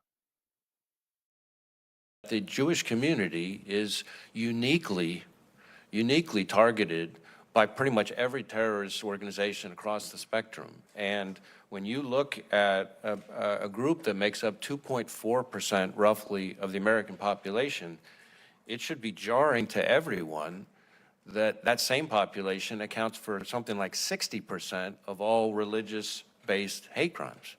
The Jewish community is uniquely targeted by pretty much every terrorist organization across the spectrum. And when you look at a group that makes up 2.4% roughly of the American population, it should be jarring to everyone that that same population accounts for something like 60% of all religious-based hate crimes.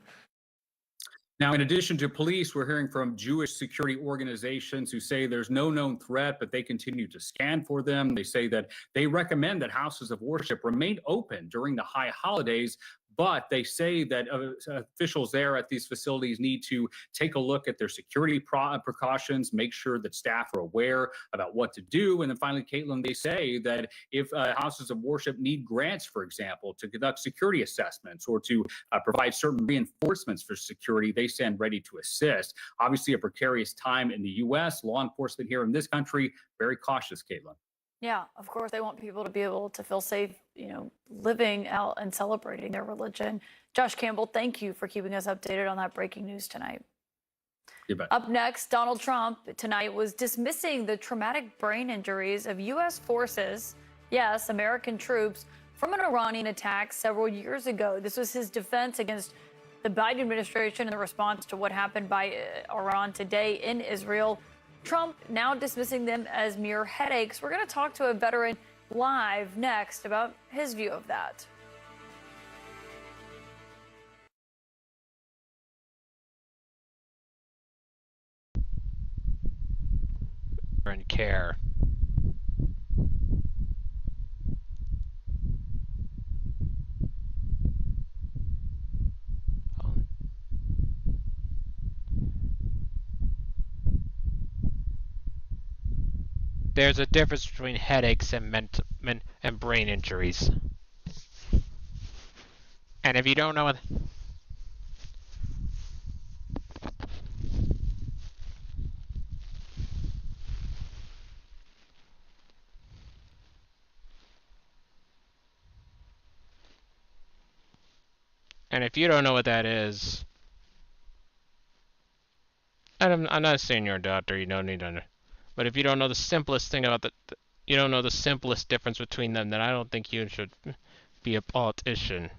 Now, in addition to police, we're hearing from Jewish security organizations who say there's no known threat, but they continue to scan for them. They say that they recommend that houses of worship remain open during the high holidays, but they say that officials there at these facilities need to take a look at their security precautions, make sure that staff are aware about what to do. And then finally, Caitlin, they say that if houses of worship need grants, for example, to conduct security assessments or to provide certain reinforcements for security, they stand ready to assist. Obviously, a precarious time in the U.S. Law enforcement here in this country, very cautious, Caitlin. Yeah, of course, they want people to be able to feel safe, living out and celebrating their religion. Josh Campbell, thank you for keeping us updated on that breaking news tonight. You bet. Up next, Donald Trump tonight was dismissing the traumatic brain injuries of U.S. forces, yes, American troops, from an Iranian attack several years ago. This was his defense against the Biden administration in the response to what happened by Iran today in Israel. Trump now dismissing them as mere headaches. We're going to talk to a veteran live next about his view of that. And care. There's a difference between headaches and brain injuries. And if you don't know what... And if you don't know what that is... I'm not saying you're a doctor, you don't need to But if you don't know the simplest thing about you don't know the simplest difference between them, then I don't think you should be a politician.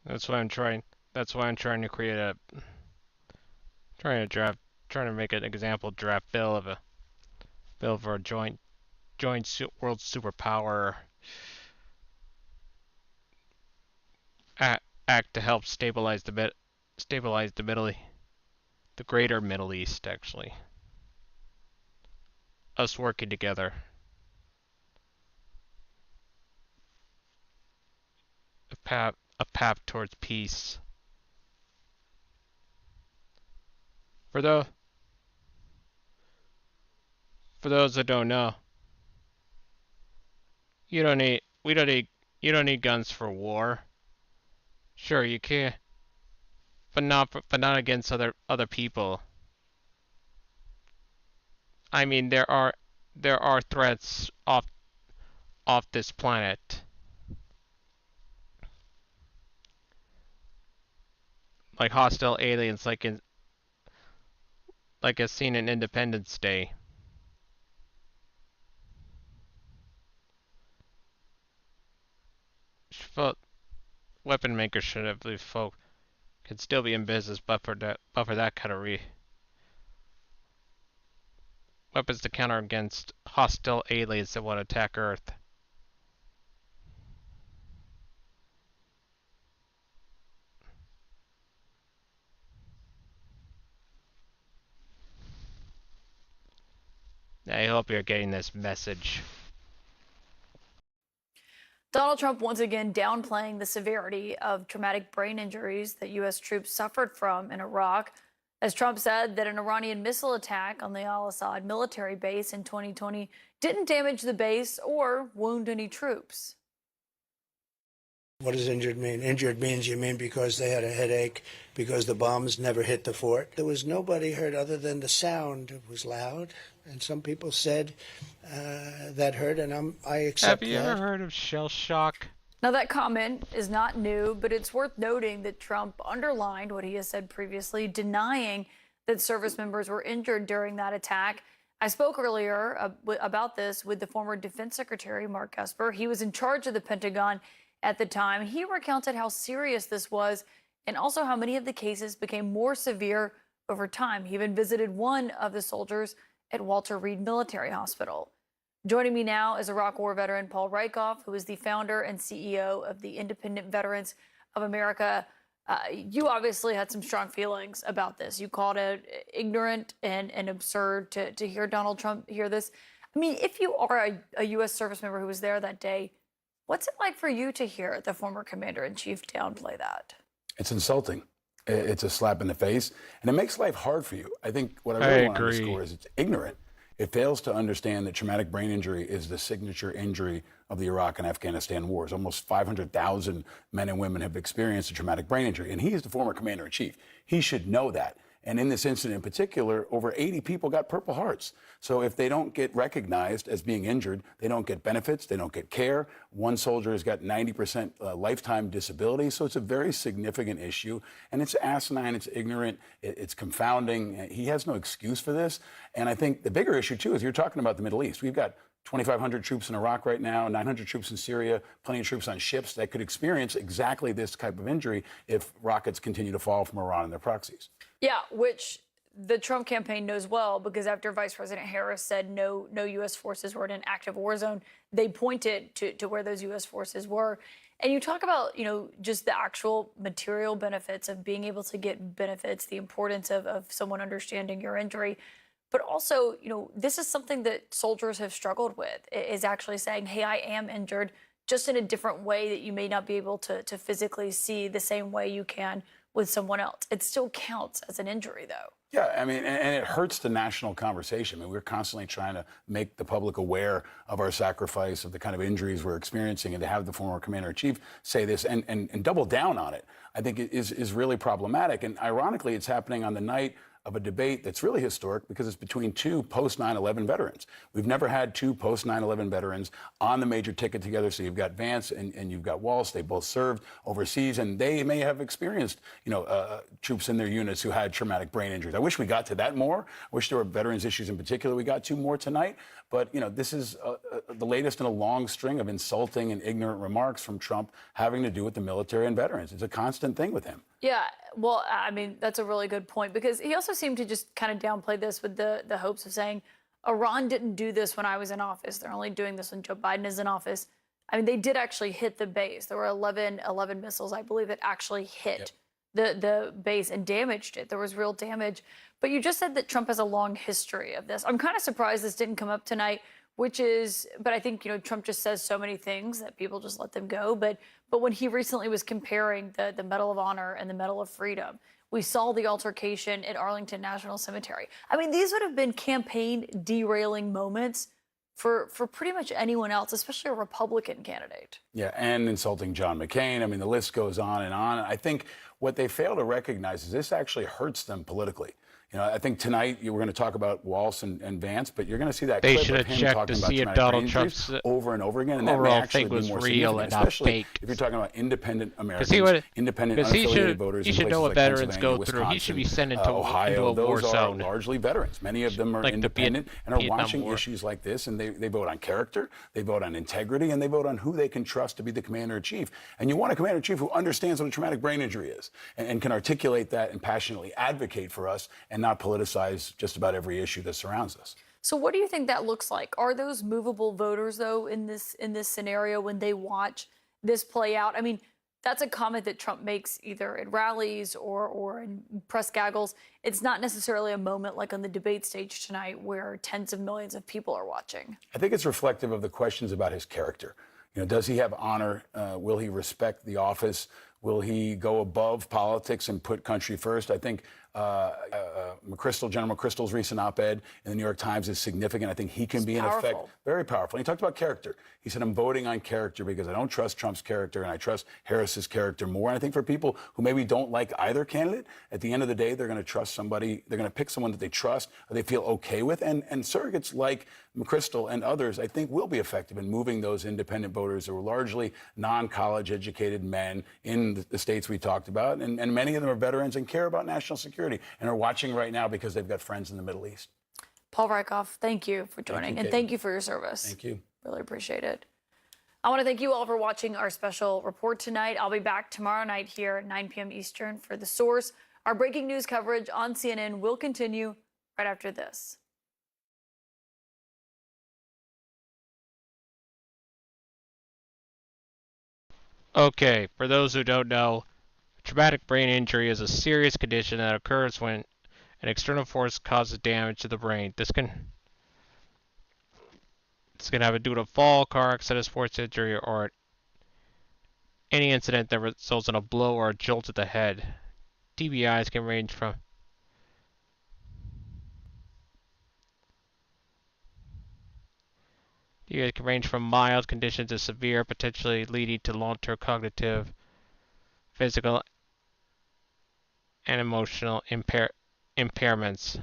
That's why I'm trying. That's why I'm trying to create a trying to make an example draft bill of a bill for a joint world superpower act to help stabilize the greater Middle East, actually. Us working together. A path towards peace. For those that don't know, you don't need guns for war. Sure, you can, but not against other people. I mean, there are threats off this planet. Like hostile aliens, like as seen in Independence Day. Weapon makers should have believed folk could still be in business, but for that kind of weapons to counter against hostile aliens that want to attack Earth. I hope you're getting this message. Donald Trump once again downplaying the severity of traumatic brain injuries that U.S. troops suffered from in Iraq, as Trump said that an Iranian missile attack on the al-Assad military base in 2020 didn't damage the base or wound any troops. What does injured mean? Injured means you mean because they had a headache, because the bombs never hit the fort. There was nobody hurt other than the sound. It was loud, and some people said that hurt, and I accept that. Have you ever heard of shell shock? Now, that comment is not new, but it's worth noting that Trump underlined what he has said previously, denying that service members were injured during that attack. I spoke earlier about this with the former Defense Secretary, Mark Esper. He was in charge of the Pentagon at the time. He recounted how serious this was and also how many of the cases became more severe over time. He even visited one of the soldiers at Walter Reed Military Hospital. Joining me now is Iraq War veteran Paul Rieckhoff, who is the founder and CEO of the Independent Veterans of America. You obviously had some strong feelings about this. You called it ignorant and absurd to hear Donald Trump hear this. I mean, if you are a U.S. service member who was there that day, what's it like for you to hear the former commander-in-chief downplay that? It's insulting. It's a slap in the face, and it makes life hard for you. I think what I really want to underscore is it's ignorant. It fails to understand that traumatic brain injury is the signature injury of the Iraq and Afghanistan wars. Almost 500,000 men and women have experienced a traumatic brain injury, and he is the former commander-in-chief. He should know that. And in this incident in particular, over 80 people got Purple Hearts. So if they don't get recognized as being injured, they don't get benefits, they don't get care. One soldier has got 90% lifetime disability. So it's a very significant issue. And it's asinine, it's ignorant, it's confounding. He has no excuse for this. And I think the bigger issue, too, is you're talking about the Middle East. We've got 2,500 troops in Iraq right now, 900 troops in Syria, plenty of troops on ships that could experience exactly this type of injury if rockets continue to fall from Iran and their proxies. Yeah, which the Trump campaign knows well, because after Vice President Harris said no U.S. forces were in an active war zone, they pointed to where those U.S. forces were. And you talk about, just the actual material benefits of being able to get benefits, the importance of someone understanding your injury. But also, this is something that soldiers have struggled with, is actually saying, hey, I am injured, just in a different way that you may not be able to physically see the same way you can with someone else. It still counts as an injury, though. Yeah, I mean, and it hurts the national conversation. I mean, we're constantly trying to make the public aware of our sacrifice, of the kind of injuries we're experiencing, and to have the former commander-in-chief say this and double down on it, I think is really problematic. And ironically, it's happening on the night of a debate that's really historic because it's between two post-9/11 veterans. We've never had two post-9/11 veterans on the major ticket together. So you've got Vance and you've got Walz. They both served overseas, and they may have experienced, troops in their units who had traumatic brain injuries. I wish we got to that more. I wish there were veterans issues in particular we got to more tonight. But, this is the latest in a long string of insulting and ignorant remarks from Trump having to do with the military and veterans. It's a constant thing with him. Yeah, well, I mean, that's a really good point, because he also seemed to just kind of downplay this with the hopes of saying, Iran didn't do this when I was in office. They're only doing this when Joe Biden is in office. I mean, they did actually hit the base. There were 11 missiles, I believe, that actually hit the base and damaged it. There was real damage. But you just said that Trump has a long history of this. I'm kind of surprised this didn't come up tonight, but I think, Trump just says so many things that people just let them go. But when he recently was comparing the Medal of Honor and the Medal of Freedom, we saw the altercation at Arlington National Cemetery. I mean, these would have been campaign derailing moments for pretty much anyone else, especially a Republican candidate. Yeah, and insulting John McCain. I mean, the list goes on and on. I think what they fail to recognize is this actually hurts them politically. I think tonight we're going to talk about Walz and Vance, but you're going to see that clip of him talking about traumatic brain injuries over and over again, and that may actually be more significant, especially if you're talking about independent Americans, independent unaffiliated voters in places like Pennsylvania, Wisconsin, Ohio. Those are largely veterans. Many of them are independent and are watching issues like this, and they vote on character, they vote on integrity, and they vote on who they can trust to be the commander-in-chief. And you want a commander-in-chief who understands what a traumatic brain injury is and can articulate that and passionately advocate for us and not politicize just about every issue that surrounds us. So what do you think that looks like? Are those movable voters, though, in this scenario when they watch this play out? I mean, that's a comment that Trump makes either at rallies or in press gaggles. It's not necessarily a moment like on the debate stage tonight where tens of millions of people are watching. I think it's reflective of the questions about his character. Does he have honor? Will he respect the office? Will he go above politics and put country first? I think General McChrystal's recent op-ed in the New York Times is significant. I think he can be in effect very powerful. And he talked about character. He said, I'm voting on character because I don't trust Trump's character and I trust Harris's character more. And I think for people who maybe don't like either candidate, at the end of the day, they're going to trust somebody. They're going to pick someone that they trust or they feel okay with. And surrogates like McChrystal and others, I think, will be effective in moving those independent voters who are largely non-college educated men in the states we talked about. And many of them are veterans and care about national security and are watching right now because they've got friends in the Middle East. Paul Rieckhoff, thank you for joining, and thank you for your service. Thank you. Really appreciate it. I want to thank you all for watching our special report tonight. I'll be back tomorrow night here at 9 p.m. Eastern for The Source. Our breaking news coverage on CNN will continue right after this. Okay, for those who don't know, traumatic brain injury is a serious condition that occurs when an external force causes damage to the brain. This can happen due to a fall, car accident, sports injury, or any incident that results in a blow or a jolt to the head. TBIs can range from It can range from mild conditions to severe, potentially leading to long-term cognitive, physical, and emotional impairments.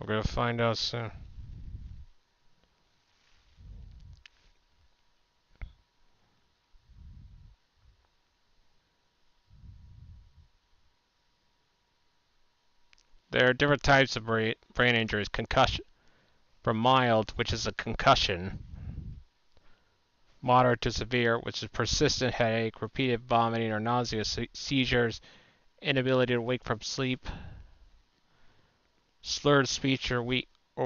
We're going to find out soon. There are different types of brain injuries. Concussion, from mild, which is a concussion, moderate to severe, which is persistent headache, repeated vomiting or nausea, seizures, inability to wake from sleep, slurred speech or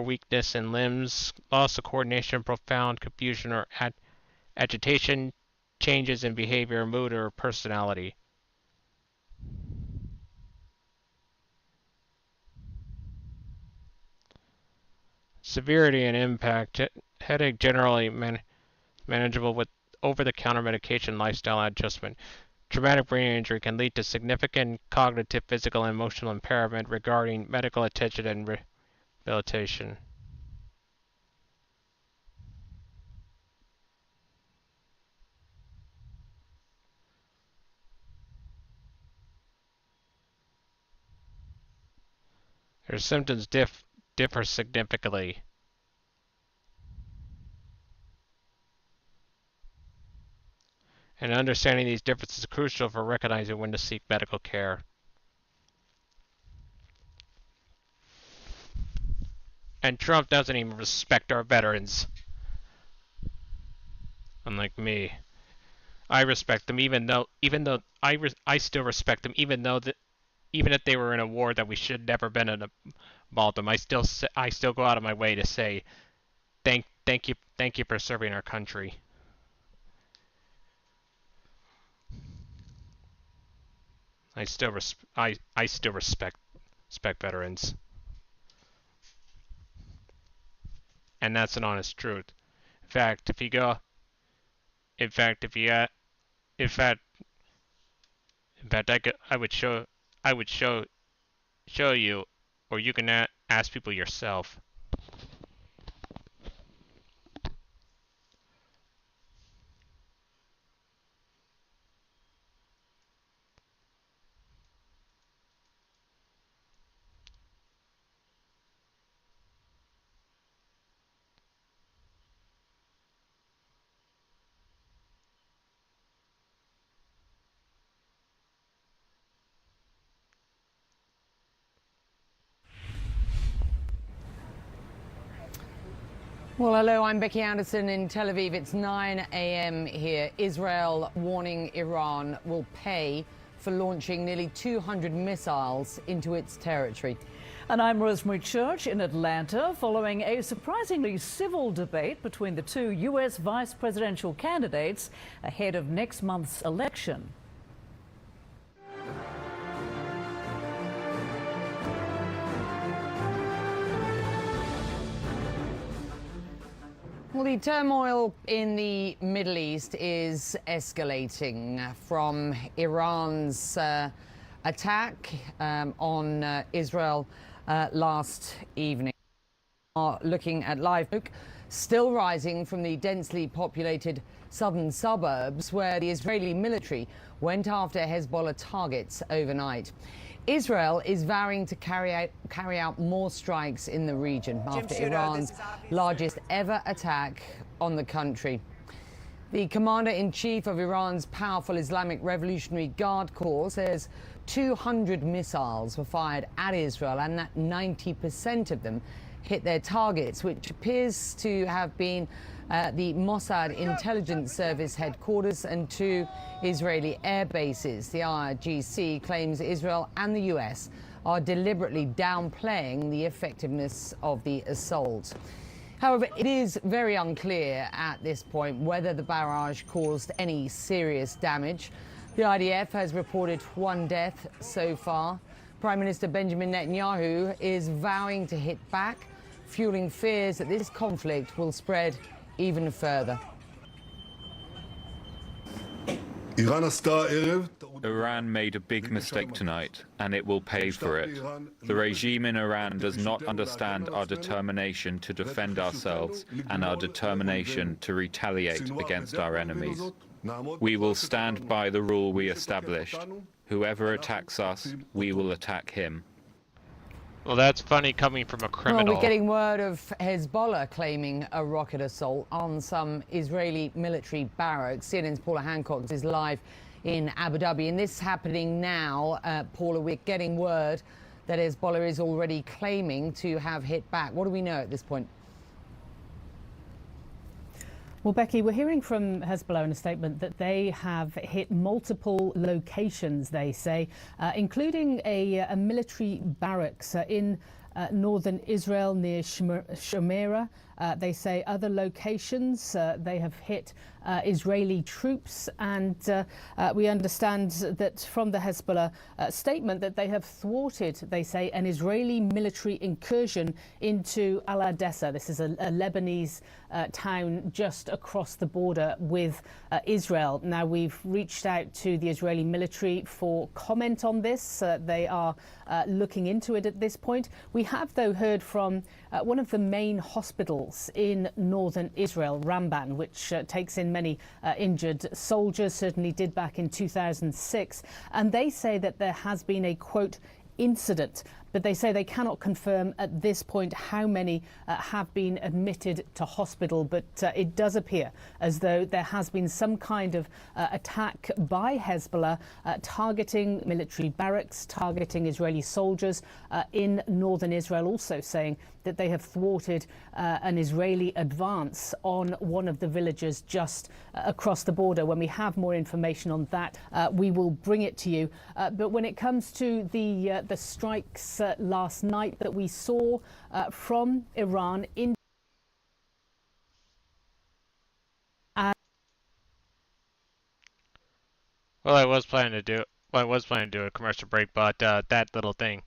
weakness in limbs, loss of coordination, profound confusion or agitation, changes in behavior, mood, or personality. Severity and impact. Headache generally manageable with over-the-counter medication, lifestyle adjustment. Traumatic brain injury can lead to significant cognitive, physical, and emotional impairment regarding medical attention and rehabilitation. Their symptoms differ significantly. And understanding these differences is crucial for recognizing when to seek medical care. And Trump doesn't even respect our veterans. Unlike me. I respect them even though I still respect them even if they were in a war that we should never been involved in. I still go out of my way to say thank you for serving our country. I still respect veterans. And that's an honest truth. In fact, I would show you, or you can ask people yourself. Well, hello, I'm Becky Anderson in Tel Aviv. It's 9 a.m. here. Israel warning Iran will pay for launching nearly 200 missiles into its territory. And I'm Rosemary Church in Atlanta, following a surprisingly civil debate between the two U.S. vice presidential candidates ahead of next month's election. Well, the turmoil in the Middle East is escalating from Iran's attack on Israel last evening. Looking at live still rising from the densely populated southern suburbs where the Israeli military went after Hezbollah targets overnight. Israel is vowing to carry out more strikes in the region after Iran's largest ever attack on the country. The commander-in-chief of Iran's powerful Islamic Revolutionary Guard Corps says 200 missiles were fired at Israel and that 90% of them hit their targets, which appears to have been the Mossad intelligence service headquarters and 2 Israeli air bases. The IRGC claims Israel and the US are deliberately downplaying the effectiveness of the assault. However, it is very unclear at this point whether the barrage caused any serious damage. The IDF has reported 1 death so far. Prime Minister Benjamin Netanyahu is vowing to hit back, fueling fears that this conflict will spread even further. Iran made a big mistake tonight, and it will pay for it. The regime in Iran does not understand our determination to defend ourselves and our determination to retaliate against our enemies. We will stand by the rule we established. Whoever attacks us, we will attack him. Well, that's funny coming from a criminal. Well, we're getting word of Hezbollah claiming a rocket assault on some Israeli military barracks. CNN's Paula Hancock is live in Abu Dhabi, and this is happening now. Paula, we're getting word that Hezbollah is already claiming to have hit back. What do we know at this point? Well, Becky, we're hearing from Hezbollah in a statement that they have hit multiple locations, they say, including a military barracks in northern Israel near Shamira. They say other locations they have hit Israeli troops, and we understand that from the Hezbollah statement that they have thwarted, they say, an Israeli military incursion into Al-Adessa. This is a Lebanese town just across the border with Israel. Now, we've reached out to the Israeli military for comment on this. They are looking into it at this point. We have, though, heard from one of the main hospitals in northern Israel, Ramban, which takes in many injured soldiers, certainly did back in 2006. And they say that there has been a, quote, incident, but they say they cannot confirm at this point how many have been admitted to hospital. But it does appear as though there has been some kind of attack by Hezbollah targeting military barracks, targeting Israeli soldiers in northern Israel, also saying that they have thwarted an Israeli advance on one of the villages just across the border. When we have more information on that, we will bring it to you. But when it comes to the strikes last night that we saw from Iran in well, I was planning to do a commercial break, but that little thing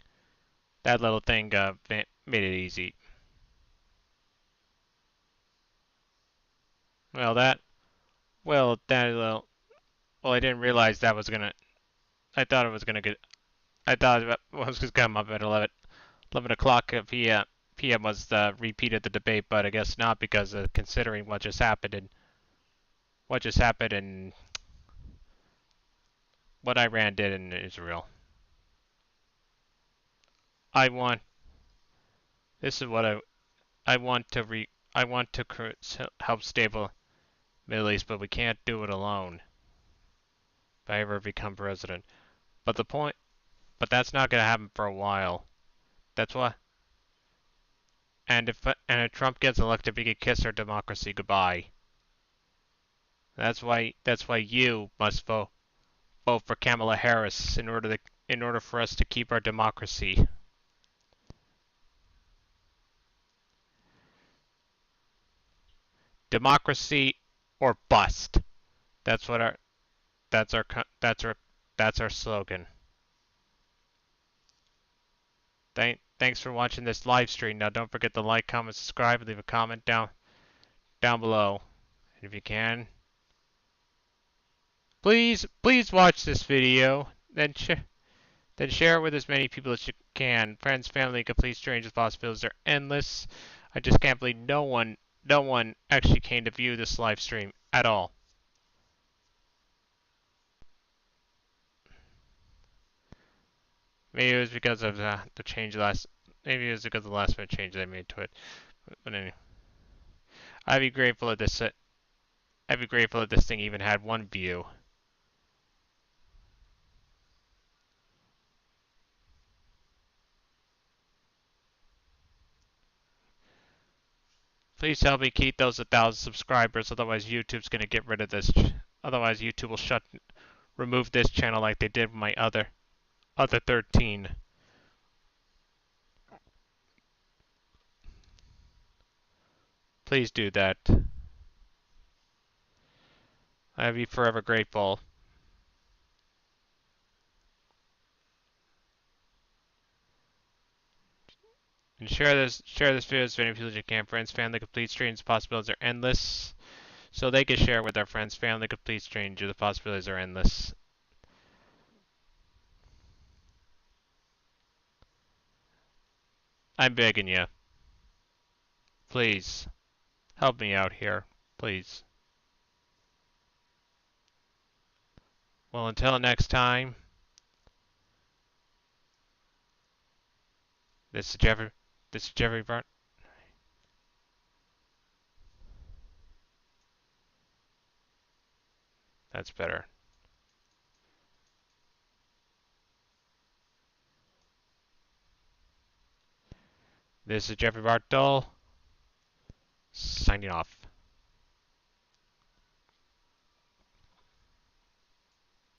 made it easy. Well, I didn't realize that was gonna. I thought it was gonna come up at 11 o'clock p.m. was the repeat of the debate, but I guess not, because considering what just happened and what Iran did in Israel. I want to help stable Middle East, but we can't do it alone if I ever become president. But that's not going to happen for a while. That's why. And if Trump gets elected, we could kiss our democracy goodbye. That's why you must vote for Kamala Harris in order for us to keep our democracy. Democracy or bust. That's our slogan. Thanks for watching this live stream. Now don't forget to like, comment, subscribe, leave a comment down below. And if you can, please watch this video. Then share it with as many people as you can. Friends, family, complete strangers, possibilities are endless. I just can't believe no one no one actually came to view this live stream at all. Maybe it was because of the change last. Maybe it was because of the last minute change they made to it. But anyway, I'd be grateful if this. I'd be grateful if this thing even had one view. Please help me keep those 1,000 subscribers. Otherwise, YouTube's gonna get rid of this. Otherwise, YouTube will remove this channel like they did with my other 13. Please do that. I'll be forever grateful. And share this video with as many people as you can. Friends, family, complete strangers, the possibilities are endless. So they can share with their friends, family, complete stranger. The possibilities are endless. I'm begging you. Please. Help me out here. Please. Well, until next time. This is Jeffrey Bart. That's better. This is Jeffrey Bartol, signing off.